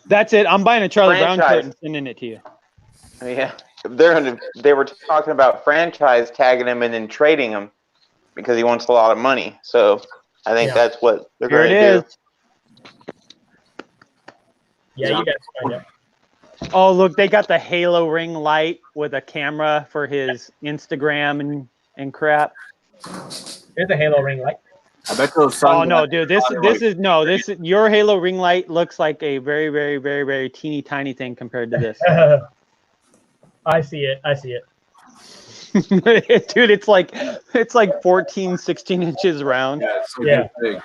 That's it. I'm buying a Charlie Brown shirt and sending it to you. Yeah. They were talking about franchise tagging him and then trading him because he wants a lot of money. So I think that's what they're going to do. Yeah, you guys find out. Oh, look, they got the Halo ring light with a camera for his Instagram and crap. There's a Halo ring light. I bet those. Oh no, dude! This is your Halo ring light looks like a very, very, very, very teeny tiny thing compared to this. I see it. Dude, it's like 14, 16 inches round. Yeah. Big.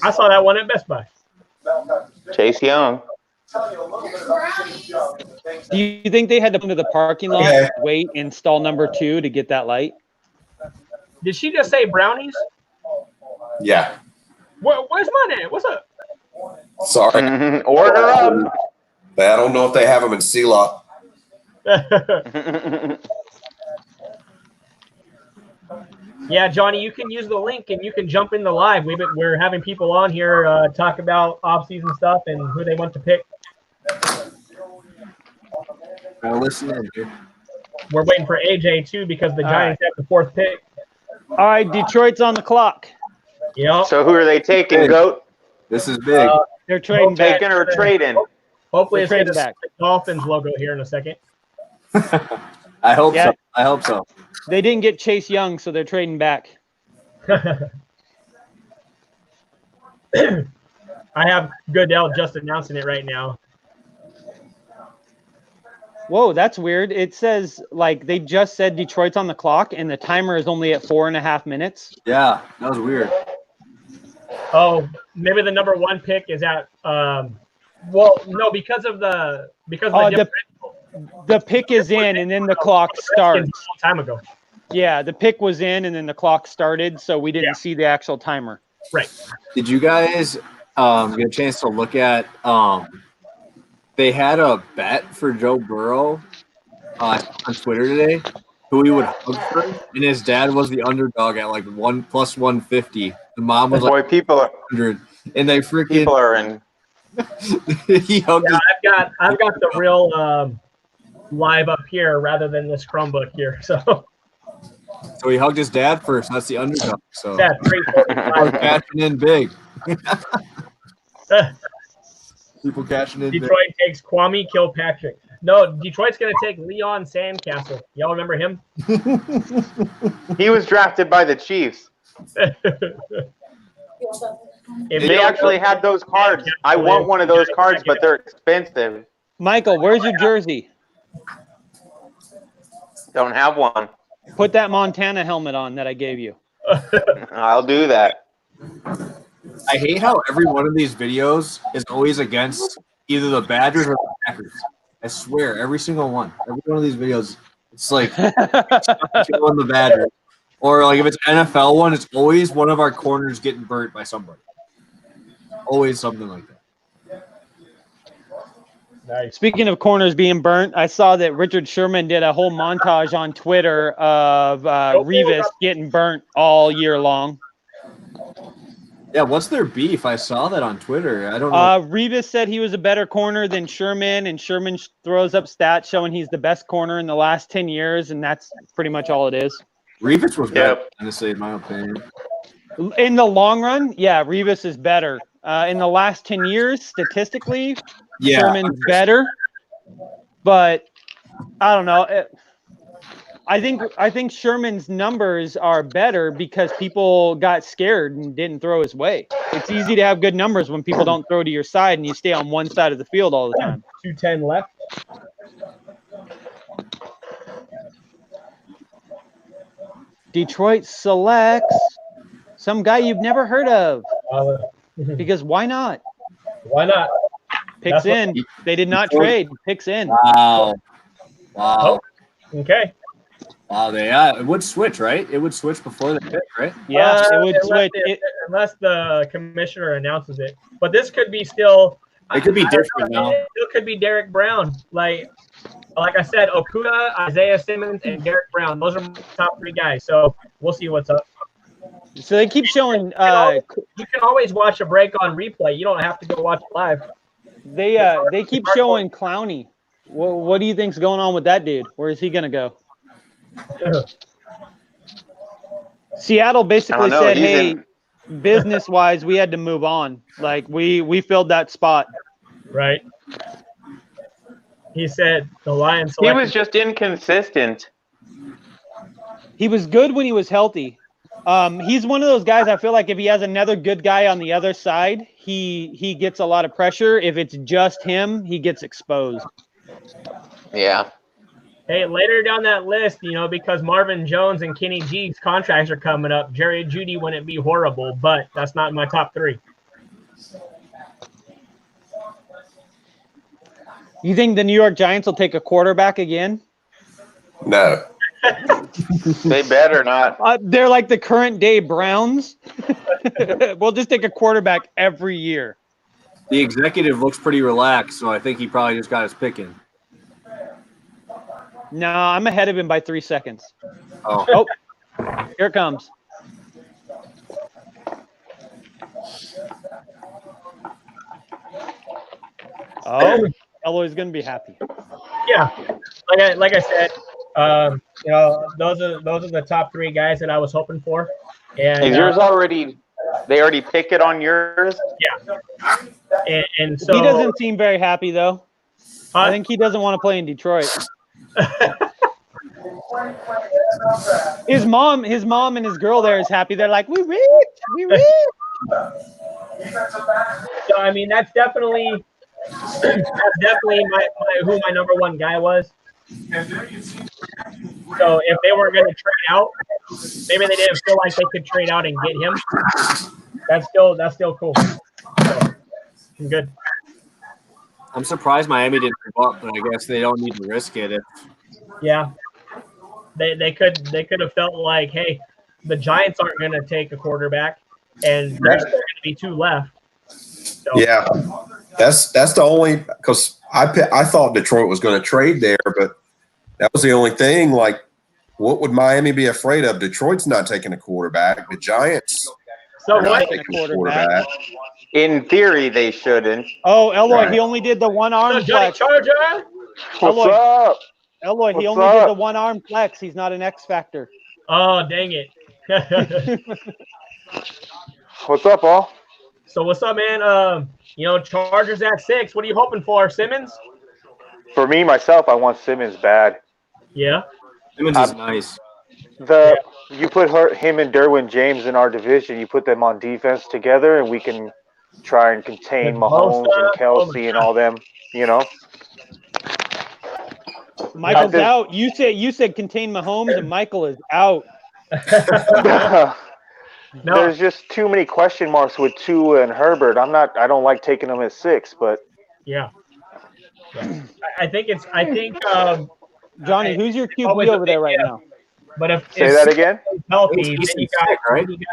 I saw that one at Best Buy. Chase Young. Do you think they had to come to the parking lot, wait, install number 2 to get that light? Did she just say brownies? Yeah. Where's mine at? What's up? Sorry. Order up. I don't know if they have them in C-Lock. Yeah, Johnny, you can use the link and you can jump in the live. We're having people on here talk about off-season stuff and who they want to pick. Listen in, dude. We're waiting for AJ too because the Giants have the 4th pick. All right, Detroit's on the clock. Yep. So who are they taking, Goat? This is big. They're trading back. Taking or trading? Hopefully it's the Dolphins logo here in a second. I hope so. I hope so. They didn't get Chase Young, so they're trading back. I have Goodell just announcing it right now. Whoa, that's weird. It says, like, they just said Detroit's on the clock, and the timer is only at 4.5 minutes. Yeah, that was weird. Oh, maybe the number 1 pick is at well, no, because of the the pick is in, and then the clock starts. A long time ago. Yeah, the pick was in, and then the clock started, so we didn't see the actual timer. Right. Did you guys get a chance to look at they had a bet for Joe Burrow on Twitter today, who he would hug for, and his dad was the underdog at like 1 plus 150. The mom was like people are 100, and they freaking people are in. He hugged. Yeah, I've got the real live up here rather than this Chromebook here. So he hugged his dad first. That's the underdog. So that's great. cashing in big. People cashing in. Detroit takes Kwame Kilpatrick. No, Detroit's going to take Leon Sandcastle. Y'all remember him? He was drafted by the Chiefs. They actually had those cards. I want one of those cards, but they're expensive. Michael, where's your jersey? Don't have one. Put that Montana helmet on that I gave you. I'll do that. I hate how every one of these videos is always against either the Badgers or the Packers. I swear, every single one. Every one of these videos, it's like killing the Badgers. Or like if it's NFL one, it's always one of our corners getting burnt by somebody. Always something like that. Nice. Speaking of corners being burnt, I saw that Richard Sherman did a whole montage on Twitter of Revis getting burnt all year long. Yeah, what's their beef? I saw that on Twitter. I don't know. Revis said he was a better corner than Sherman, and Sherman throws up stats showing he's the best corner in the last 10 years, and that's pretty much all it is. Revis was better, honestly, in my opinion. In the long run, yeah, Revis is better. In the last 10 years, statistically, Sherman's better. But I don't know. I think Sherman's numbers are better because people got scared and didn't throw his way. It's easy to have good numbers when people don't throw to your side and you stay on one side of the field all the time. 210 left. Detroit selects some guy you've never heard of. Because why not? Why not? Picks in. They did not trade. Picks in. Wow. Oh, okay. Wow, it would switch, right? It would switch before the pick, right? Yeah, it would switch. Unless the commissioner announces it. But this could be still. It could be different now. It still could be Derek Brown. Like I said, Okuda, Isaiah Simmons, and Derek Brown. Those are my top three guys. So we'll see what's up. So they keep showing. You can always watch a break on replay. You don't have to go watch it live. They keep showing Clowney. What do you think's going on with that dude? Where is he gonna go? Seattle basically said, "Hey, business-wise, we had to move on. Like we filled that spot." Right. He said the Lions. He was just inconsistent. He was good when he was healthy. He's one of those guys. I feel like if he has another good guy on the other side, he gets a lot of pressure. If it's just him, he gets exposed. Yeah. Hey, later down that list, because Marvin Jones and Kenny G's contracts are coming up, Jerry Jeudy wouldn't be horrible, but that's not in my top three. You think the New York Giants will take a quarterback again? No. They better not. They're like the current day Browns. We'll just take a quarterback every year. The executive looks pretty relaxed, so I think he probably just got his pick in. No, I'm ahead of him by 3 seconds. Oh, here it comes. Oh, Eloy's gonna be happy. Yeah, like I said, those are the top three guys that I was hoping for. And is yours already? They already pick it on yours. Yeah, and so he doesn't seem very happy though. I think he doesn't want to play in Detroit. His mom and his girl there is happy. They're like, we rich. So I mean, that's definitely who my number one guy was. So if they weren't going to trade out, maybe they didn't feel like they could trade out and get him. That's still cool. So, good. I'm surprised Miami didn't move up, but I guess they don't need to risk it. Yeah, they could have felt like, hey, the Giants aren't going to take a quarterback, and there's going to be two left. So. Yeah, that's the only, because I thought Detroit was going to trade there, but that was the only thing. Like, what would Miami be afraid of? Detroit's not taking a quarterback. The Giants. So what? Quarterback. In theory, they shouldn't. Oh, Eloy, he only did the one arm flex. Charger. What's up? Eloy, he only did the one arm flex. He's not an X factor. Oh, dang it. What's up, all? So what's up, man? Chargers at 6. What are you hoping for, Simmons? For me, myself, I want Simmons bad. Yeah. Simmons is nice. You put him and Derwin James in our division. You put them on defense together, and we can try and contain Mahomes and Kelsey and all them. Michael's out. You said contain Mahomes, and Michael is out. There's just too many question marks with Tua and Herbert. I don't like taking them at 6, but yeah. I think Johnny, who's your QB over there right now? But if that again, healthy, then you got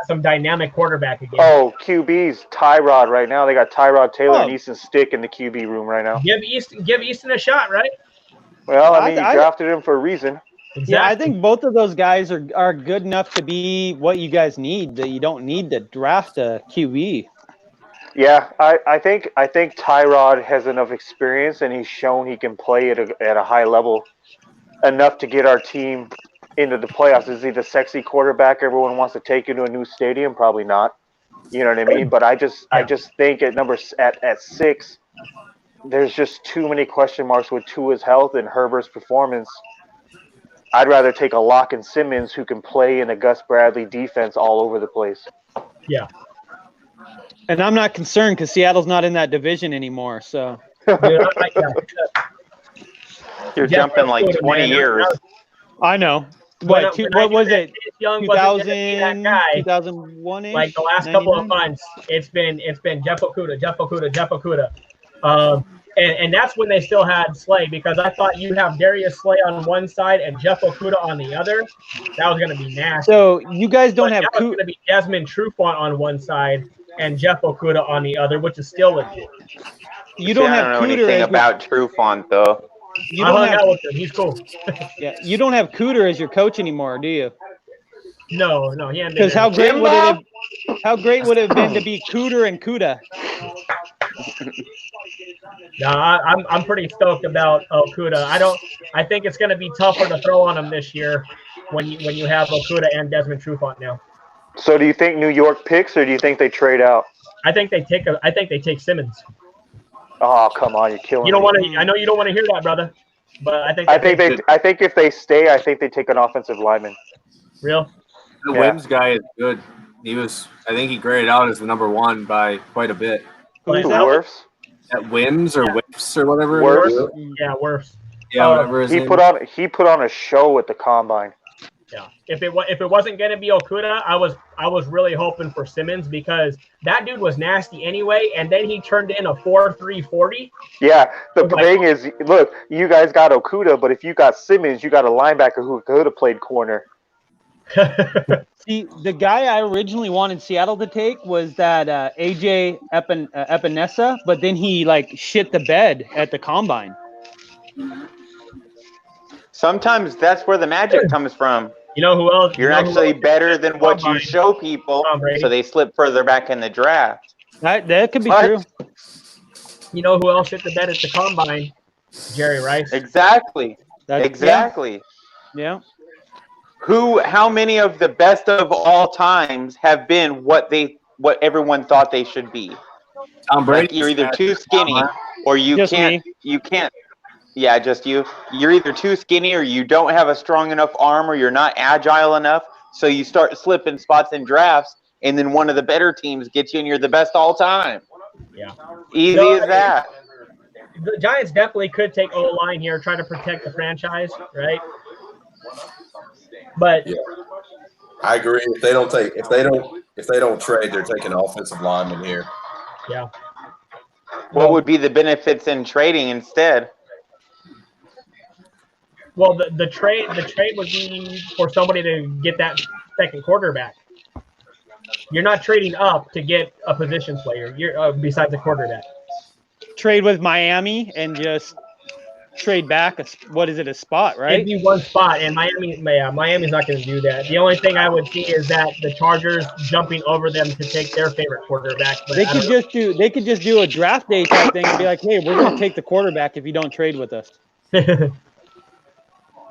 some dynamic quarterback again. Oh, QB's Tyrod right now. They got Tyrod Taylor and Easton Stick in the QB room right now. Give Easton a shot, right? Well, I mean, you drafted him for a reason. Exactly. Yeah, I think both of those guys are good enough to be what you guys need. That you don't need to draft a QB. Yeah, I think Tyrod has enough experience, and he's shown he can play at a high level enough to get our team into the playoffs. Is he the sexy quarterback everyone wants to take into a new stadium? Probably not. You know what I mean? But I just think at 6, there's just too many question marks with Tua's health and Herbert's performance. I'd rather take a Locke and Simmons who can play in a Gus Bradley defense all over the place. Yeah. And I'm not concerned because Seattle's not in that division anymore. So you're jumping like 20 years. I know. What was it? 2000, 2001-ish? Like the last couple of months, it's been Jeff Okudah. And that's when they still had Slay, because I thought you have Darius Slay on one side and Jeff Okudah on the other. That was going to be nasty. So you guys don't have Okudah. Going to be Desmond Trufant on one side and Jeff Okudah on the other, which is still legit. I don't know anything about Trufant though. I hung out with him. He's cool. Yeah, you don't have Cooter as your coach anymore, do you? No, he hadn't. Because how great would it have been to be Cooter and Kuda? No, I'm pretty stoked about Okudah. I think it's going to be tougher to throw on him this year when you have Okudah and Desmond Trufant now. So do you think New York picks, or do you think they trade out? I think they take Simmons. Oh, come on, you're killing me. I know you don't want to hear that, brother, but I think if they stay, I think they take an offensive lineman. Real? The Wims guy is good. I think he graded out as the number 1 by quite a bit. Wirfs? At Wims or Whips or whatever. Wirfs? Yeah, Wirfs. Yeah, whatever his name. He put on a show at the combine. Yeah. If it wasn't going to be Okudah, I was really hoping for Simmons, because that dude was nasty anyway, and then he turned in a 4.340. Yeah, the thing is, look, you guys got Okudah, but if you got Simmons, you got a linebacker who could have played corner. See, the guy I originally wanted Seattle to take was that AJ Epinesa, but then he shit the bed at the combine. Sometimes that's where the magic comes from. You know who else? You're actually better than what you show people, so they slip further back in the draft. That could be true. You know who else shit the bed at the combine? Jerry Rice. Exactly. Yeah. How many of the best of all times have been what everyone thought they should be? Tom Brady. You're either too skinny or you can't. Yeah, just you. You're either too skinny or you don't have a strong enough arm or you're not agile enough. So you start slipping spots in drafts, and then one of the better teams gets you, and you're the best all time. Yeah. Easy as that. The Giants definitely could take O-line here, try to protect the franchise, right? But yeah, I agree. If they don't trade, they're taking an offensive lineman here. Yeah. What would be the benefits in trading instead? Well, the trade would be for somebody to get that second quarterback. You're not trading up to get a position player. You're besides a quarterback. Trade with Miami and just trade back. A spot, right? It'd be one spot, and Miami's not going to do that. The only thing I would see is that the Chargers jumping over them to take their favorite quarterback. They could just do a draft day type thing and be like, "Hey, we're going to take the quarterback if you don't trade with us."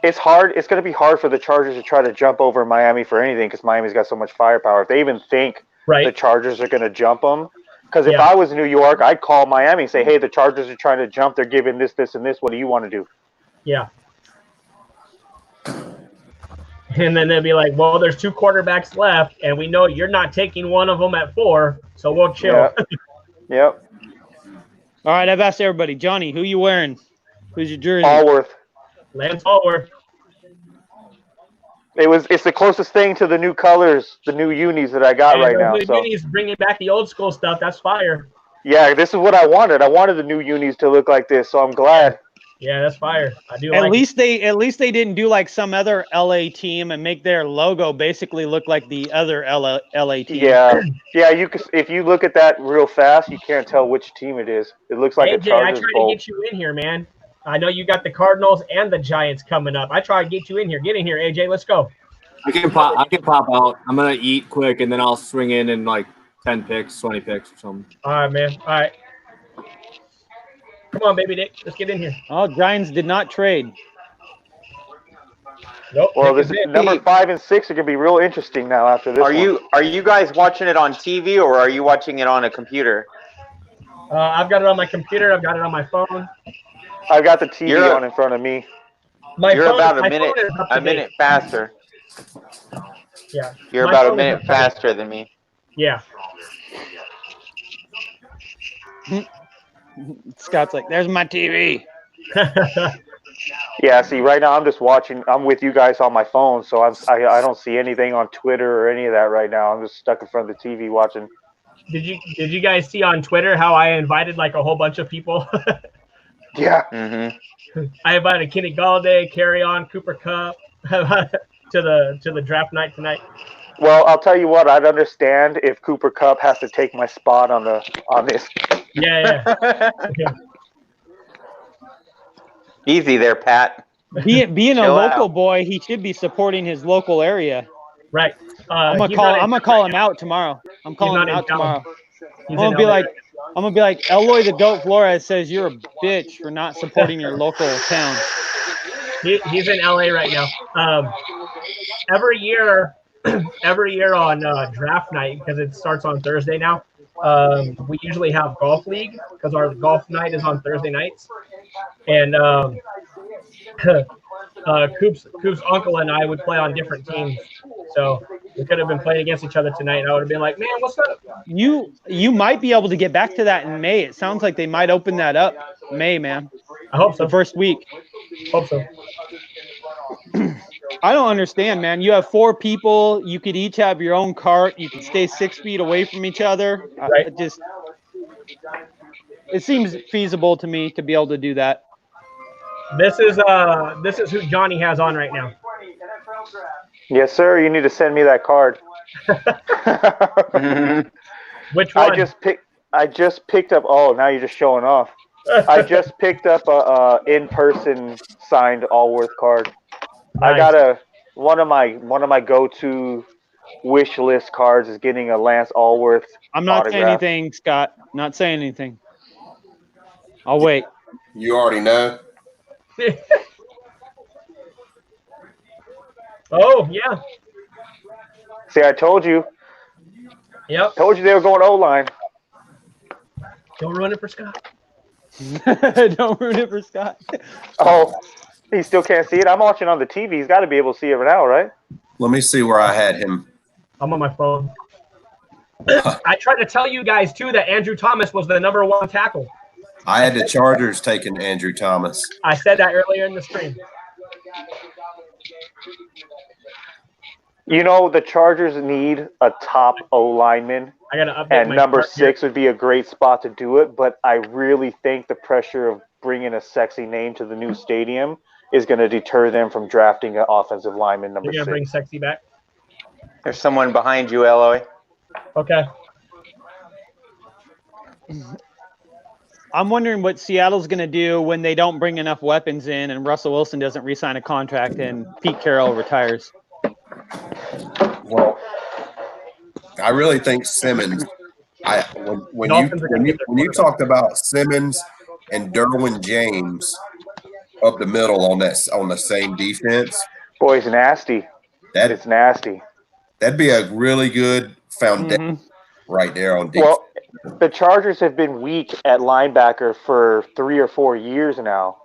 It's hard. It's going to be hard for the Chargers to try to jump over Miami for anything because Miami's got so much firepower. If they even think the Chargers are going to jump them, Because if I was New York, I'd call Miami and say, hey, the Chargers are trying to jump. They're giving this, this, and this. What do you want to do? Yeah. And then they'll be like, well, there's 2 quarterbacks left, and we know you're not taking one of them at 4, so we'll chill. Yep. All right, I've asked everybody. Johnny, who you wearing? Who's your jersey? Allworth. Lance Allworth. It's the closest thing to the new colors, the new unis that I got right now. So unis bringing back the old school stuff. That's fire. Yeah, this is what I wanted. I wanted the new unis to look like this, so I'm glad. Yeah, that's fire. I do. At least they didn't do like some other LA team and make their logo basically look like the other LA team. Yeah. You can, if you look at that real fast, you can't tell which team it is. It looks like AJ, a Chargers I tried bowl. to get you in here, man. I know you got the Cardinals and the Giants coming up. I try to get you in here. Get in here, AJ. Let's go. I can pop out. I'm gonna eat quick and then I'll swing in like 10 picks, 20 picks or something. All right, man. All right. Come on, baby Dick. Let's get in here. Oh, Giants did not trade. Nope. Well, this number 5 and 6 are gonna be real interesting now after this. Are you guys watching it on TV or are you watching it on a computer? I've got it on my computer. I've got it on my phone. I've got the TV on in front of me. You're about a minute faster. Yeah. You're about a minute faster than me. Yeah. Scott's like, there's my TV. Yeah, see, right now I'm just watching. I'm with you guys on my phone, so I don't see anything on Twitter or any of that right now. I'm just stuck in front of the TV watching. Did you guys see on Twitter how I invited like a whole bunch of people? Yeah. Mm-hmm. I invited Kenny Galladay, Carry On, Cooper Kupp to the draft night tonight. Well, I'll tell you what. I'd understand if Cooper Kupp has to take my spot on this. Yeah. Easy there, Pat. Being a local boy, he should be supporting his local area. Right. I'm gonna call him out tomorrow. I'm calling him out tomorrow. I'm gonna be like Eloy the Goat Flores says you're a bitch for not supporting your local town. He's in LA right now. Every year on draft night, because it starts on Thursday now, we usually have golf league because our golf night is on Thursday nights, and Coop's uncle and I would play on different teams, so we could have been playing against each other tonight. And I would have been like, "Man, what's up?" You might be able to get back to that in May. It sounds like they might open that up May, man. I hope so. The first week. Hope so. I don't understand, man. You have 4 people. You could each have your own cart. You can stay 6 feet away from each other. Right. It seems feasible to me to be able to do that. This is who Johnny has on right now. Yes, sir. You need to send me that card. Which one? I just picked up. Oh, now you're just showing off. I just picked up a in-person signed Allworth card. Nice. I got one of my go-to wish list cards is getting a Lance Allworth. I'm not autograph. saying anything, Scott. Not saying anything. I'll wait. You already know. Oh yeah. See, I told you. Yep. Told you they were going O-line. Don't ruin it for Scott. Don't ruin it for Scott. Oh, he still can't see it. I'm watching on the TV. He's got to be able to see it now, right? Let me see where I had him. I'm on my phone. I tried to tell you guys too that Andrew Thomas was the #1 tackle. I had the Chargers taking Andrew Thomas. I said that earlier in the stream. You know, the Chargers need a top O-lineman. I gotta update And my number chart here. 6 would be a great spot to do it, but I really think the pressure of bringing a sexy name to the new stadium is going to deter them from drafting an offensive lineman number You're 6. gonna bring Sexy back. There's someone behind you, Eloy. Okay. I'm wondering what Seattle's going to do when they don't bring enough weapons in and Russell Wilson doesn't re-sign a contract and Pete Carroll retires. Well, I really think Simmons. When you talked about Simmons and Derwin James up the middle on the same defense, boy, it's nasty. It's nasty. That'd be a really good foundation. Mm-hmm. right there on deep. Well, the Chargers have been weak at linebacker for 3 or 4 years now,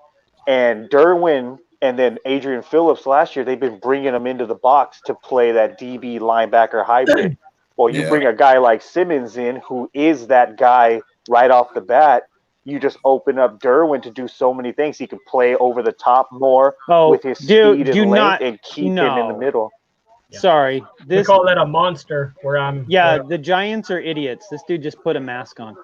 and Derwin and then Adrian Phillips last year, they've been bringing them into the box to play that DB linebacker hybrid. Well, you Yeah. bring a guy like Simmons in, who is that guy right off the bat. You just open up Derwin to do so many things. He can play over the top more with his speed and length and keep him in the middle. Yeah. Sorry. We call that a monster where I'm. Yeah, the Giants are idiots. This dude just put a mask on.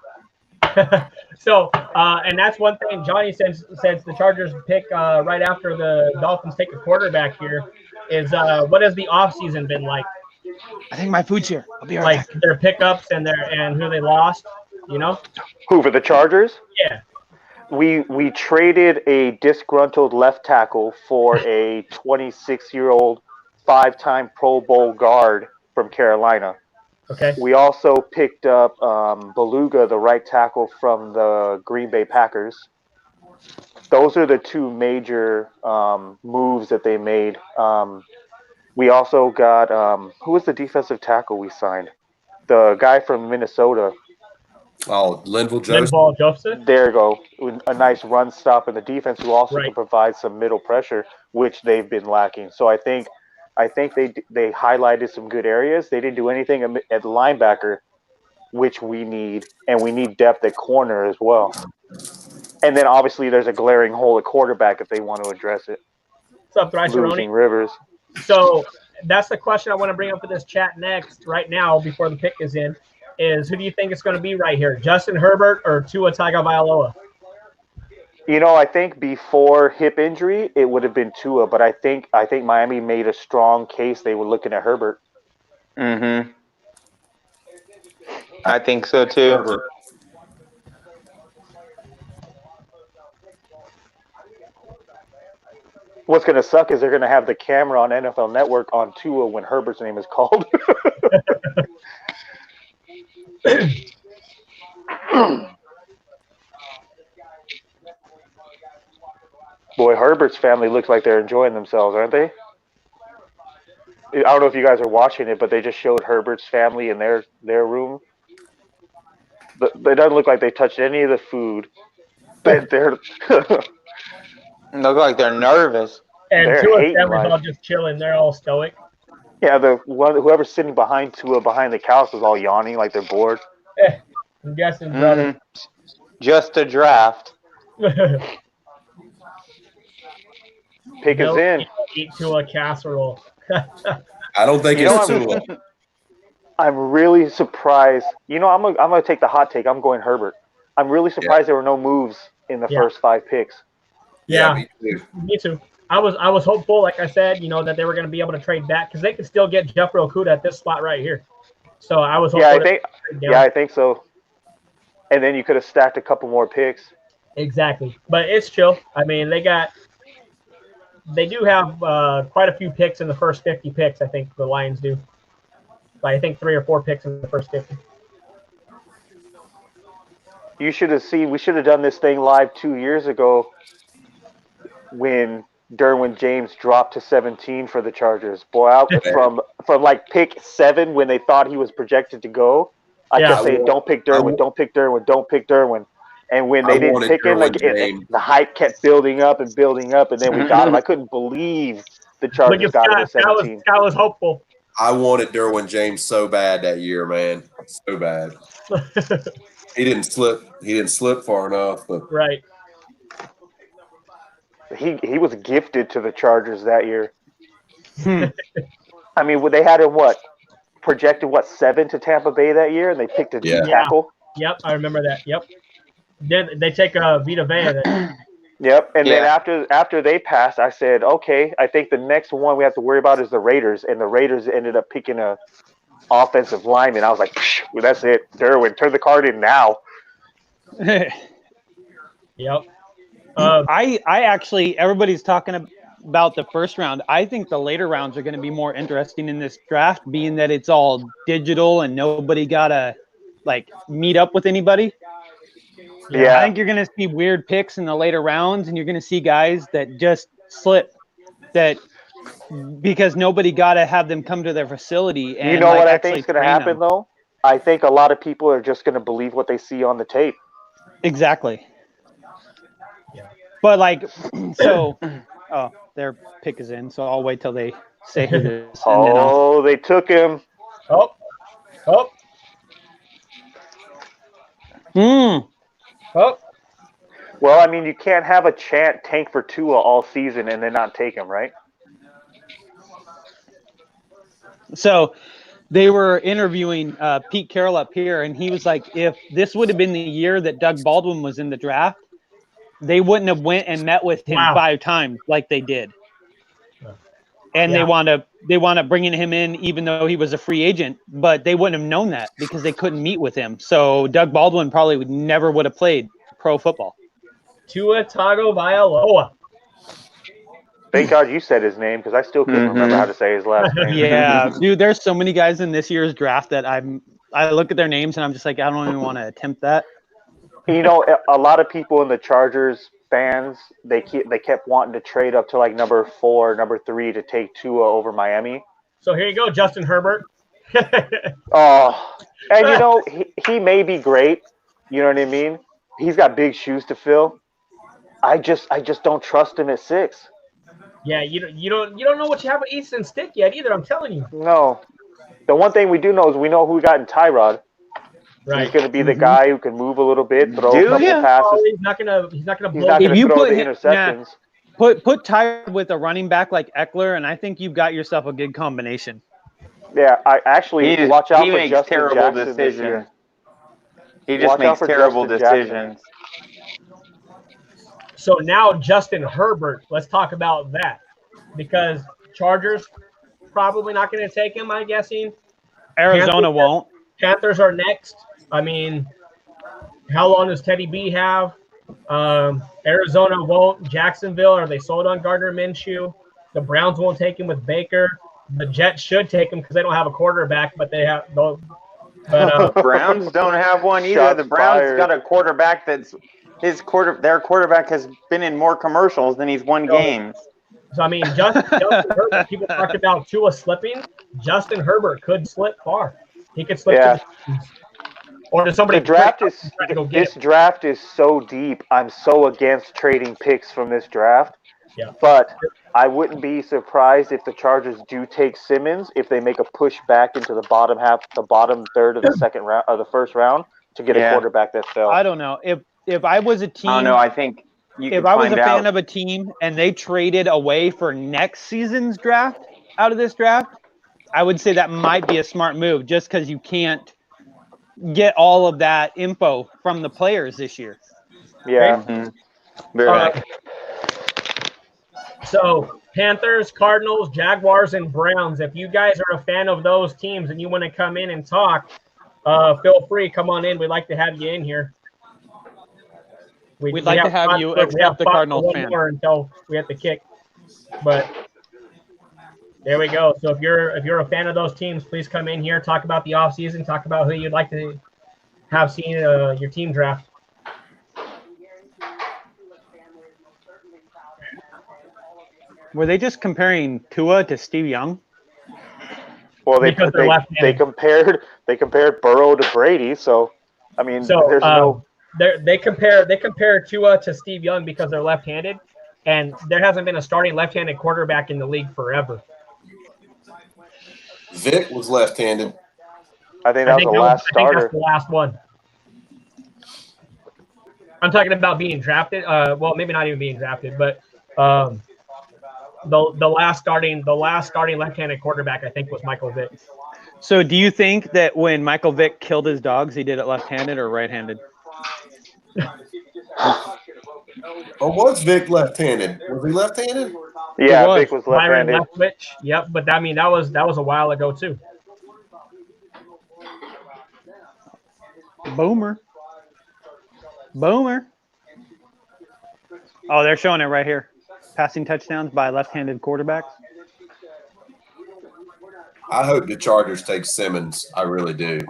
So, and that's one thing, Johnny, since the Chargers pick right after the Dolphins take a quarterback here, is what has the offseason been like? I think my food's here. I'll be right back. Their pickups and who they lost, you know? Who, for the Chargers? Yeah. We traded a disgruntled left tackle for a 26-year-old 5-time Pro Bowl guard from Carolina. Okay. We also picked up Beluga, the right tackle from the Green Bay Packers. Those are the two major moves that they made. We also got who was the defensive tackle we signed? The guy from Minnesota. Oh, Linval Joseph. There you go. A nice run stop in the defense who also can provide some middle pressure, which they've been lacking. So I think they highlighted some good areas. They didn't do anything at linebacker, which we need, and we need depth at corner as well. And then obviously there's a glaring hole at quarterback if they want to address it. What's up, Thriceroni? Losing Rivers. So that's the question I want to bring up for this chat next, right now, before the pick is in, is who do you think it's going to be right here, Justin Herbert or Tua Tagovailoa? You know, I think before hip injury, it would have been Tua, but I think Miami made a strong case. They were looking at Herbert. Mm-hmm. I think so too. Herbert. What's going to suck is they're going to have the camera on NFL Network on Tua when Herbert's name is called. Boy, Herbert's family looks like they're enjoying themselves, aren't they? I don't know if you guys are watching it, but they just showed Herbert's family in their room. But it doesn't look like they touched any of the food. They're look like they're nervous. And Tua's family's all just chilling. They're all stoic. Yeah, whoever's sitting behind Tua behind the couch is all yawning like they're bored. I'm guessing, brother. Just a draft. Pick is in. Eat Tua casserole. I don't think it's Tua. I'm really surprised. You know, I'm gonna take the hot take. I'm going Herbert. I'm really surprised there were no moves in the first 5 picks. Yeah, me too. I was hopeful, like I said, you know, that they were going to be able to trade back because they could still get Jeffrey Okudah at this spot right here. So I was hopeful. I think so. And then you could have stacked a couple more picks. Exactly, but it's chill. I mean, they do have quite a few picks in the first 50 picks. I think the Lions do. Like, I think 3 or 4 picks in the first 50. You should have seen. We should have done this thing live 2 years ago when Derwin James dropped to 17 for the Chargers. Boy, from like pick 7 when they thought he was projected to go, I kept saying, "Don't pick Derwin, don't pick Derwin, don't pick Derwin." And when they didn't pick him, the hype kept building up, and then we got him. I couldn't believe the Chargers got him at 17. Scott was hopeful. I wanted Derwin James so bad that year, man, so bad. He didn't slip far enough, but right. He was gifted to the Chargers that year. I mean, they had him projected 7 to Tampa Bay that year, and they picked a tackle. Yep, I remember that. Yep. Then they take Vita Vea. Yep, and then after they passed, I said, okay, I think the next one we have to worry about is the Raiders, and the Raiders ended up picking a offensive lineman. I was like, well, that's it, Derwin, turn the card in now. Yep. I actually, everybody's talking about the first round. I think the later rounds are going to be more interesting in this draft, being that it's all digital and nobody got to meet up with anybody. Yeah. I think you're going to see weird picks in the later rounds, and you're going to see guys that just slip because nobody got to have them come to their facility. And you know what I think is going to happen, though? I think a lot of people are just going to believe what they see on the tape. Exactly. Yeah. But like, so, oh, their pick is in. So I'll wait till they say who this, and then I'll. Oh, they took him. Oh, oh, oh. Well, I mean, you can't have a chant tank for Tua all season and then not take him, right? So they were interviewing Pete Carroll up here, and he was like, if this would have been the year that Doug Baldwin was in the draft, they wouldn't have went and met with him 5 times like they did. And they wound up bringing him in even though he was a free agent, but they wouldn't have known that because they couldn't meet with him. So Doug Baldwin probably never would have played pro football. Tua Tagovailoa. Thank God you said his name because I still couldn't remember how to say his last name. Yeah, dude, there's so many guys in this year's draft that I look at their names and I'm just like, I don't even want to attempt that. You know, a lot of people in the Chargers fans, they kept wanting to trade up to like number 4, number 3 to take Tua over Miami. So here you go, Justin Herbert. Oh, and you know, he may be great. You know what I mean? He's got big shoes to fill. I just don't trust him at 6. Yeah, you don't know what you have at Easton Stick yet either. I'm telling you. No, the one thing we do know is we know who we got in Tyrod. Right. He's going to be the guy who can move a little bit, throw a couple passes. Oh, he's not gonna He's blow. not going to throw the him, interceptions. Put Tyrod with a running back like Eckler, and I think you've got yourself a good combination. Yeah, I actually watch out for makes Justin terrible Jackson this decisions. year. He just Watch out makes for terrible Justin decisions. So now Justin Herbert, let's talk about that. Because Chargers probably not going to take him, I'm guessing. Arizona won't. Panthers are next. I mean, how long does Teddy B have? Arizona won't. Jacksonville, are they sold on Gardner Minshew? The Browns won't take him with Baker. The Jets should take him because they don't have a quarterback, but they have. But Browns don't have one either. Shots The Browns fired. got a quarterback that's their quarterback has been in more commercials than he's won games. So I mean, Justin Herbert. People talked about Tua slipping. Justin Herbert could slip far. He could slip. Yeah. Or does somebody? This draft is so deep. I'm so against trading picks from this draft. Yeah. But I wouldn't be surprised if the Chargers do take Simmons if they make a push back into the bottom third of the second round or the first round to get a quarterback that fell. I don't know if I was a team. I don't know. I think if I was a fan of a team and they traded away for next season's draft out of this draft, I would say that might be a smart move just because you can't get all of that info from the players this year. Yeah. Right? So Panthers, Cardinals, Jaguars, and Browns. If you guys are a fan of those teams and you want to come in and talk, feel free. Come on in. We'd like to have you in here. We'd like to have you, except the Cardinals fan. Until we have to kick. But there we go. So if you're a fan of those teams, please come in here, talk about the offseason, talk about who you'd like to have seen your team draft. Were they just comparing Tua to Steve Young? Well, they compared Burrow to Brady, so I mean, there's no. They compare Tua to Steve Young because they're left-handed, and there hasn't been a starting left-handed quarterback in the league forever. Vic was left-handed. I think that was the last starter. I think that's the last one. I'm talking about being drafted. Well, maybe not even being drafted, but the last starting left-handed quarterback I think was Michael Vick. So, do you think that when Michael Vick killed his dogs, he did it left-handed or right-handed? Or was Vic left-handed? Was he left-handed? Yeah, Vic was left-handed. Byron Leftwich. Yep, but I mean that was a while ago too. Boomer. Oh, they're showing it right here. Passing touchdowns by left-handed quarterbacks. I hope the Chargers take Simmons. I really do.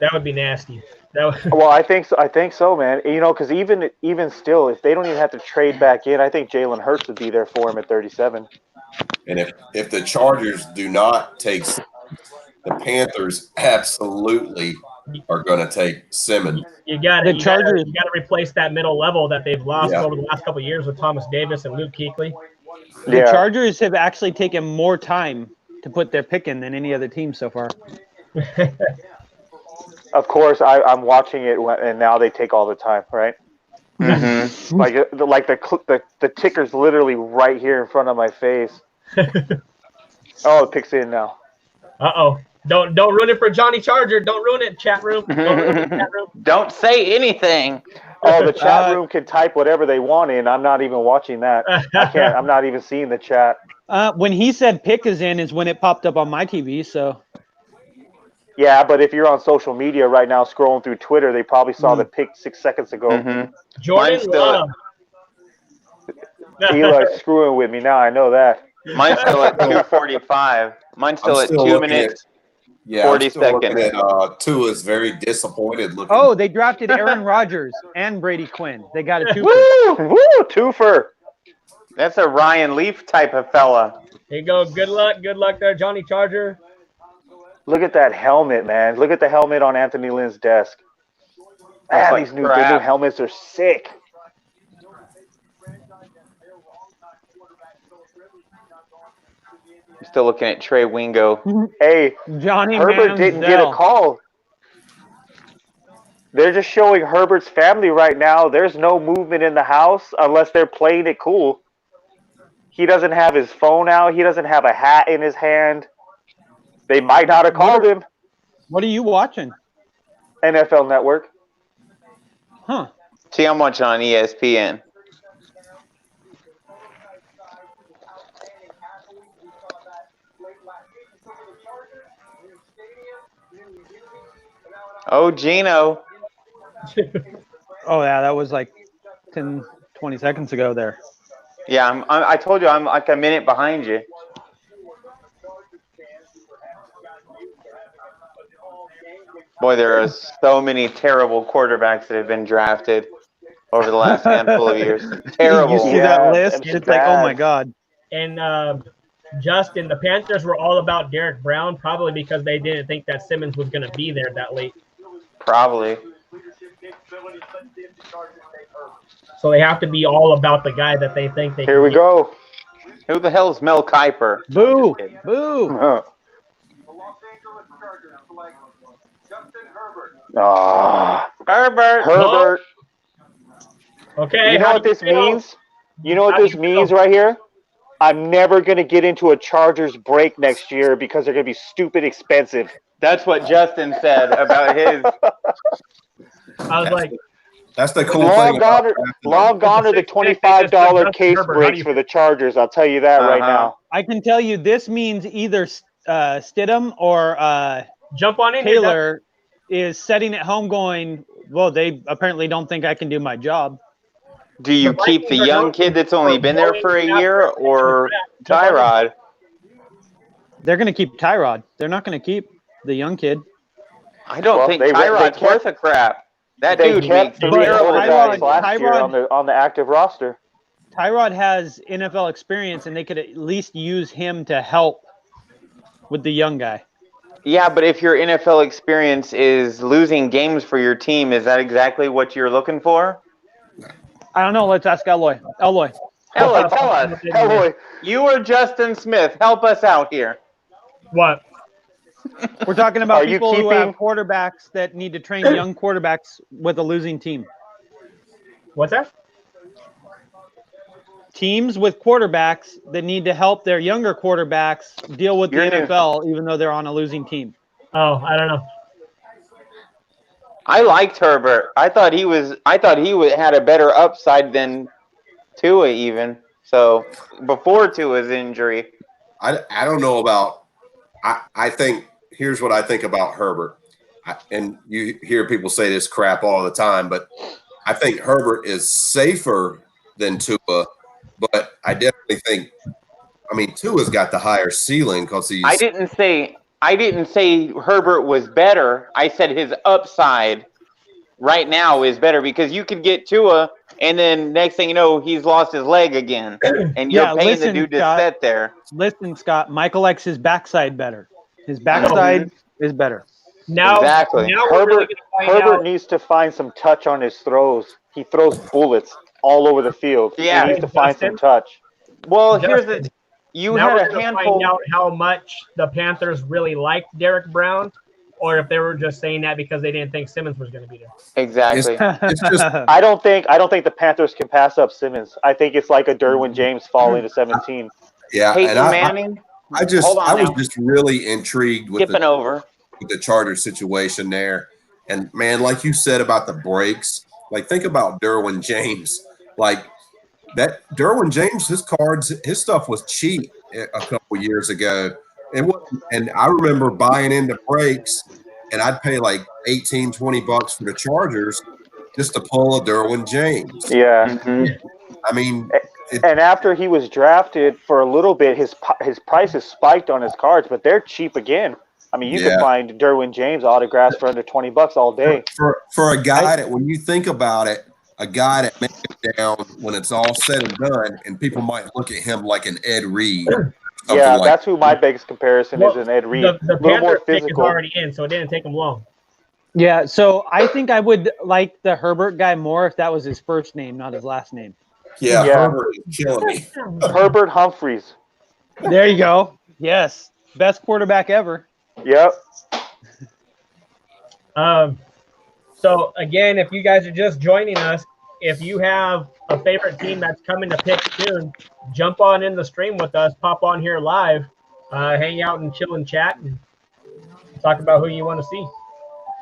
That would be nasty. Well, I think so, man. You know, because even still, if they don't even have to trade back in, I think Jalen Hurts would be there for him at 37. And if the Chargers do not take, the Panthers absolutely are going to take Simmons. You got The to Chargers- you got to replace that middle level that they've lost Yeah. over the last couple of years with Thomas Davis and Luke Kuechly. The Yeah. Chargers have actually taken more time to put their pick in than any other team so far. Of course, I'm watching it, and now they take all the time, right? Mm-hmm. Like the ticker's literally right here in front of my face. Oh, it picks in now. Uh-oh. Don't ruin it for Johnny Charger. Don't ruin it, chat room. Don't ruin it, chat room. Don't say anything. Oh, the chat room can type whatever they want in. I'm not even watching that. I can't. I'm not even seeing the chat. When he said pick is in is when it popped up on my TV. So Yeah, but if you're on social media right now scrolling through Twitter, they probably saw the pick 6 seconds ago. Mm-hmm. Jordan Mine's still Love. Eli's screwing with me now. I know that. Mine's still at 2:45. Mine's still at 2 looking minutes. Yeah, 40 I'm still looking seconds. at Tua is very disappointed looking. oh, they drafted Aaron Rodgers and Brady Quinn. They got a two. Woo! Twofer. That's a Ryan Leaf type of fella. Here you go. Good luck there, Johnny Charger. Look at that helmet, man. Look at the helmet on Anthony Lynn's desk. Man, like these new crap. helmets are sick. I'm still looking at Trey Wingo. Hey, Johnny Herbert didn't get a Manziel. call. They're just showing Herbert's family right now. There's no movement in the house unless they're playing it cool. He doesn't have his phone out. He doesn't have a hat in his hand. They might not have called him. What are you watching? NFL Network. Huh? See, I'm watching on ESPN. Oh, Gino. Oh yeah, that was like 10, 20 seconds ago there. Yeah, I told you I'm like a minute behind you. Boy, there are so many terrible quarterbacks that have been drafted over the last handful of years. Terrible. You see Yeah, that list? it's It's like, oh my bad. god. And Justin, the Panthers were all about Derek Brown, probably because they didn't think that Simmons was going to be there that late. Probably. So they have to be all about the guy that they think they Here can we get. go. Who the hell is Mel Kiper? Boo! Boo! Ah, Herbert. Herbert. Okay. You know how what do this feel? means? You know what How do this you means feel? right here? I'm never going to get into a Chargers break next year because they're going to be stupid expensive. That's what Justin said about his. I was like, That's the cool Long thing about gone are the $25 case breaks for the Chargers. I'll tell you that right now. I can tell you this means either Stidham or jump on in here, Taylor is sitting at home going, well, they apparently don't think I can do my job. Do you keep the young kid that's only been there for a year or Tyrod? They're going to keep Tyrod. They're not going to keep the young kid. I don't Well, think they Tyrod's kept- worth a crap. That They dude kept makes three But terrible quarterbacks Tyrod- last year Tyrod- on the active roster. Tyrod has NFL experience, and they could at least use him to help with the young guy. Yeah, but if your NFL experience is losing games for your team, is that exactly what you're looking for? I don't know. Let's ask Eloy. Eloy. Ella, tell us. Elway, You or Justin Smith, help us out here. What? We're talking about Are you people who have keeping- quarterbacks that need to train young quarterbacks with a losing team. What's that? Teams with quarterbacks that need to help their younger quarterbacks deal with the You're new. NFL, even though they're on a losing team. Oh, I don't know. I liked Herbert. I thought he had a better upside than Tua even. So before Tua's injury. I don't know about I think here's what I think about Herbert. And you hear people say this crap all the time, but I think Herbert is safer than Tua, but I definitely think Tua's got the higher ceiling because he's I didn't say Herbert was better. I said his upside right now is better because you could get Tua and then next thing you know, he's lost his leg again. And you're paying the dude to Scott, sit there. Listen, Scott, Michael likes his backside better. His backside is better. Now, Exactly. now we're really going to find Herbert out. needs to find some touch on his throws. He throws bullets all over the field. Yeah. He needs to find some Justin? touch. Well, here's Justin, the. You now had we're a going to handful. find out how much the Panthers really liked Derek Brown, or if they were just saying that because they didn't think Simmons was going to be there. Exactly. It's just I don't think the Panthers can pass up Simmons. I think it's like a Derwin James falling to 17. yeah, Peyton and Manning. I Hold on was now. just really intrigued with Skipping over. the Chargers situation there. And man, like you said about the breaks, like think about Derwin James. Like that Derwin James, his stuff was cheap a couple years ago. And I remember buying into breaks and I'd pay like $18-20 for the Chargers just to pull a Derwin James. Yeah. Mm-hmm. I mean, And after he was drafted for a little bit, his prices spiked on his cards, but they're cheap again. I mean, you can find Derwin James autographs for under $20 all day. For a guy that, when you think about it, a guy that makes it down when it's all said and done, and people might look at him like an Ed Reed. Yeah, that's who my biggest comparison is, an Ed Reed. The a little more Panthers pick is physical. already in, so it didn't take them long. Yeah, so I think I would like the Herbert guy more if that was his first name, not his last name. Yeah, Yeah. Herbert is killing me. Herbert Humphreys. There you go. Yes, best quarterback ever. Yep. So again, if you guys are just joining us, if you have a favorite team that's coming to pick soon, jump on in the stream with us, pop on here live, hang out and chill and chat and talk about who you want to see.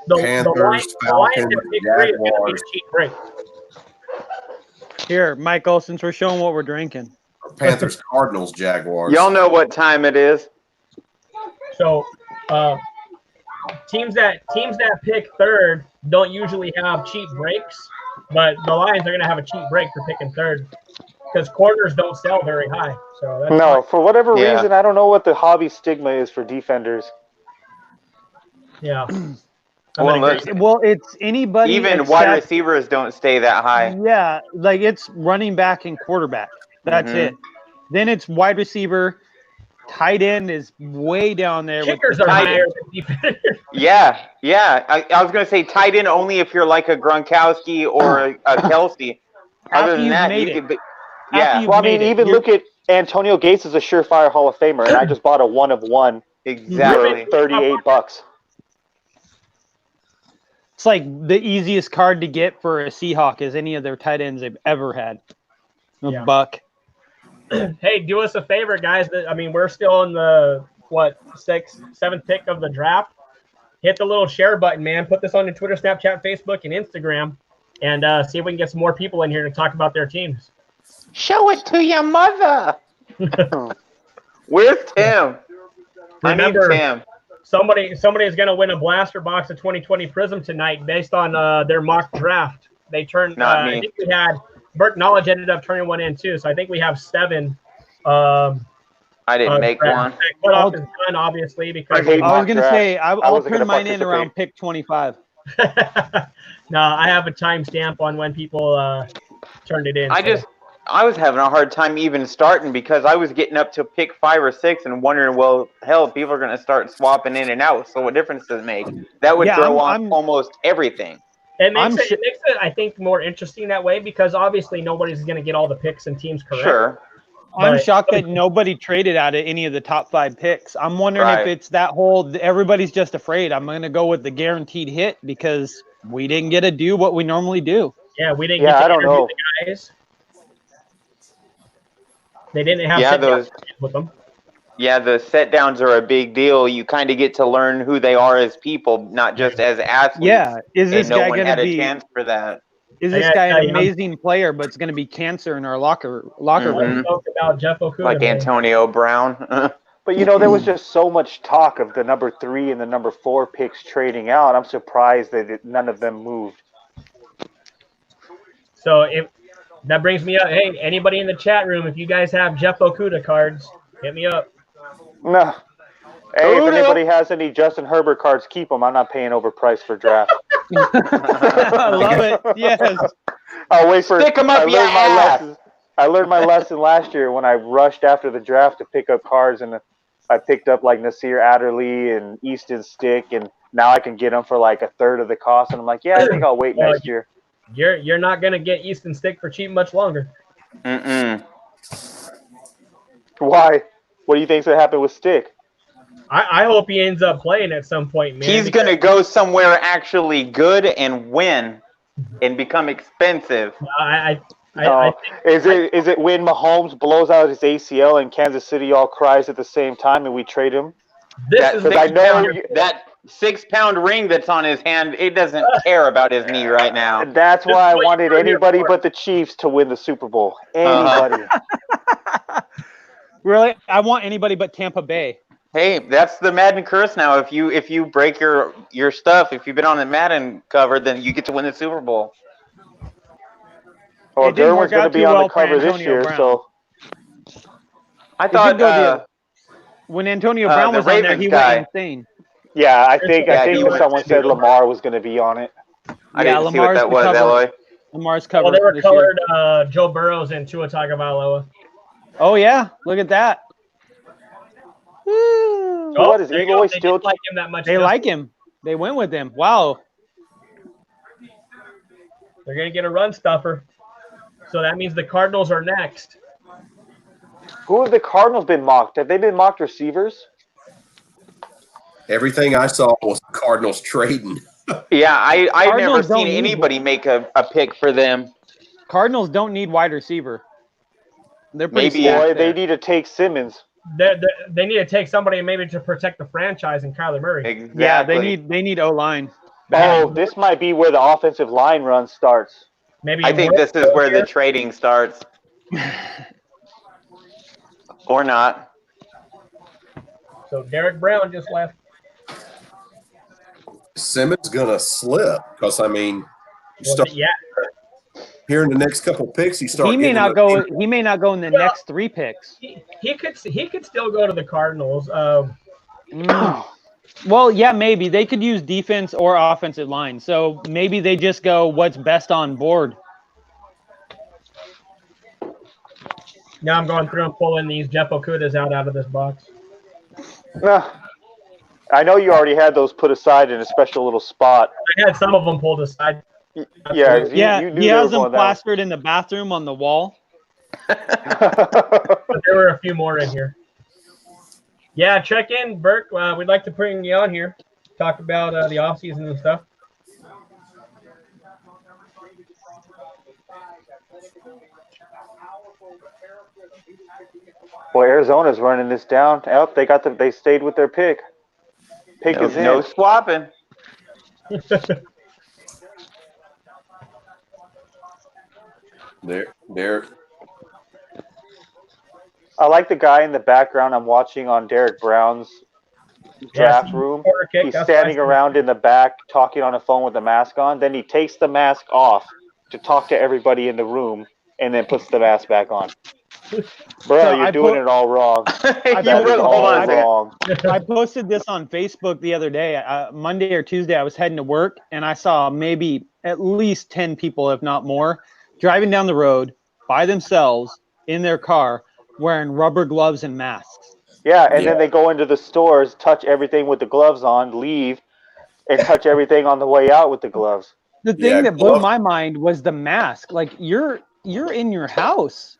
Panthers, Falcons, Jaguars. Cheap break. Here, Michael, since we're showing what we're drinking. Panthers, Cardinals, Jaguars. Y'all know what time it is. So teams that pick third don't usually have cheap breaks, but the Lions are going to have a cheap break for picking third because corners don't sell very high. So that's No, fine. for whatever reason, I don't know what the hobby stigma is for defenders. Yeah. Well, it's anybody. Even wide receivers don't stay that high. Yeah, like it's running back and quarterback. That's it. Then it's wide receiver. Tight end is way down there. Kickers are higher than defenders. Yeah. I was going to say tight end only if you're like a Gronkowski or a Kelsey. Other than that, you could be. Yeah. Well, I mean, even look at Antonio Gates is a surefire Hall of Famer, and I just bought a 1 of 1. Exactly. $38. It's like the easiest card to get for a Seahawk is any of their tight ends they've ever had. A buck. Hey, do us a favor, guys. I mean, we're still in the, 7th pick of the draft. Hit the little share button, man. Put this on your Twitter, Snapchat, Facebook, and Instagram, and see if we can get some more people in here to talk about their teams. Show it to your mother. Where's Tim? Remember, Tim. Somebody is going to win a blaster box of 2020 Prism tonight based on their mock draft. They turned. Not me. I think we had Burt Knowledge ended up turning one in too. So I think we have 7. I didn't make one. Cut off his gun, obviously, because I was going to say I'll turn mine in around pick 25. No, I have a timestamp on when people turned it in. I was having a hard time even starting because I was getting up to pick 5 or 6 and wondering, well, hell, people are going to start swapping in and out. So what difference does it make? That would throw off almost everything. It makes it, I think, more interesting that way because obviously nobody's going to get all the picks and teams correct. Sure. I'm shocked that nobody traded out of any of the top 5 picks. I'm wondering if it's that whole everybody's just afraid. I'm going to go with the guaranteed hit because we didn't get to do what we normally do. Yeah, we didn't get to interview the guys. They didn't have those with them. Yeah, the set downs are a big deal. You kind of get to learn who they are as people, not just as athletes. Yeah, is this guy going to be? A chance for that. Is this guy an amazing player, but it's going to be cancer in our locker room? Talk about Jeff Okuda, like Antonio Brown. But there was just so much talk of the number 3 and the number 4 picks trading out. I'm surprised that none of them moved. So that brings me up. Hey, anybody in the chat room, if you guys have Jeff Okuda cards, hit me up. No. Hey, if anybody has any Justin Herbert cards, keep them. I'm not paying overpriced for draft. I love it. Yes. I'll wait for. Stick them up your ass. I learned my lesson last year when I rushed after the draft to pick up cards, and I picked up like Nasir Adderley and Easton Stick, and now I can get them for like a third of the cost. And I'm like, yeah, I think I'll wait next year. You're not gonna get Easton Stick for cheap much longer. Why? What do you think's gonna happen with Stick? I hope he ends up playing at some point, man. He's going to go somewhere actually good and win and become expensive. Is it when Mahomes blows out his ACL and Kansas City all cries at the same time and we trade him? That 6-pound ring that's on his hand, it doesn't care about his knee right now. That's why I wanted anybody but the Chiefs to win the Super Bowl. Anybody. Really? I want anybody but Tampa Bay. Hey, that's the Madden curse now. If you break your stuff, if you've been on the Madden cover, then you get to win the Super Bowl. Well, Derwin's going to be on the cover this year, so. I thought when Antonio Brown was on there, he went insane. Yeah, I think someone said Lamar was going to be on it. I didn't see what that was, Eloy. Lamar's cover. Well, they were colored Joe Burrows and Tua Tagovailoa. Oh yeah, look at that. Woo. What is Eloy still like him that much? They like him. They went with him. Wow. They're gonna get a run stuffer. So that means the Cardinals are next. Who have the Cardinals been mocked? Have they been mocked receivers? Everything I saw was Cardinals trading. Yeah, I've never seen anybody make a pick for them. Cardinals don't need wide receiver. They're pretty they need to take Simmons. They need to take somebody maybe to protect the franchise and Kyler Murray. Exactly. Yeah, they need O-line. Oh, this might be where the offensive line run starts. Maybe I think this is where the trading starts. Or not. So Derek Brown just left. Simmons gonna slip because here in the next couple picks he may not go. He may not go in the next 3 picks. He could still go to the Cardinals. Well, yeah, maybe they could use defense or offensive line. So maybe they just go what's best on board. Now I'm going through and pulling these Jeff Okudas out of this box. I know you already had those put aside in a special little spot. I had some of them pulled aside. Yeah, he has them plastered in the bathroom on the wall. But there were a few more in here. Yeah, check in, Burke. We'd like to bring you on here. Talk about the offseason and stuff. Well, Arizona's running this down. They stayed with their pick. Pick is in. No swapping. There. I like the guy in the background I'm watching on Derek Brown's draft room. He's standing around in the back talking on a phone with a mask on. Then he takes the mask off to talk to everybody in the room and then puts the mask back on. Bro, you're doing it all wrong. I posted this on Facebook the other day. Monday or Tuesday, I was heading to work, and I saw maybe at least 10 people, if not more, driving down the road by themselves in their car wearing rubber gloves and masks. Yeah, and then they go into the stores, touch everything with the gloves on, leave, and touch everything on the way out with the gloves. The thing that blew my mind was the mask. Like, you're in your house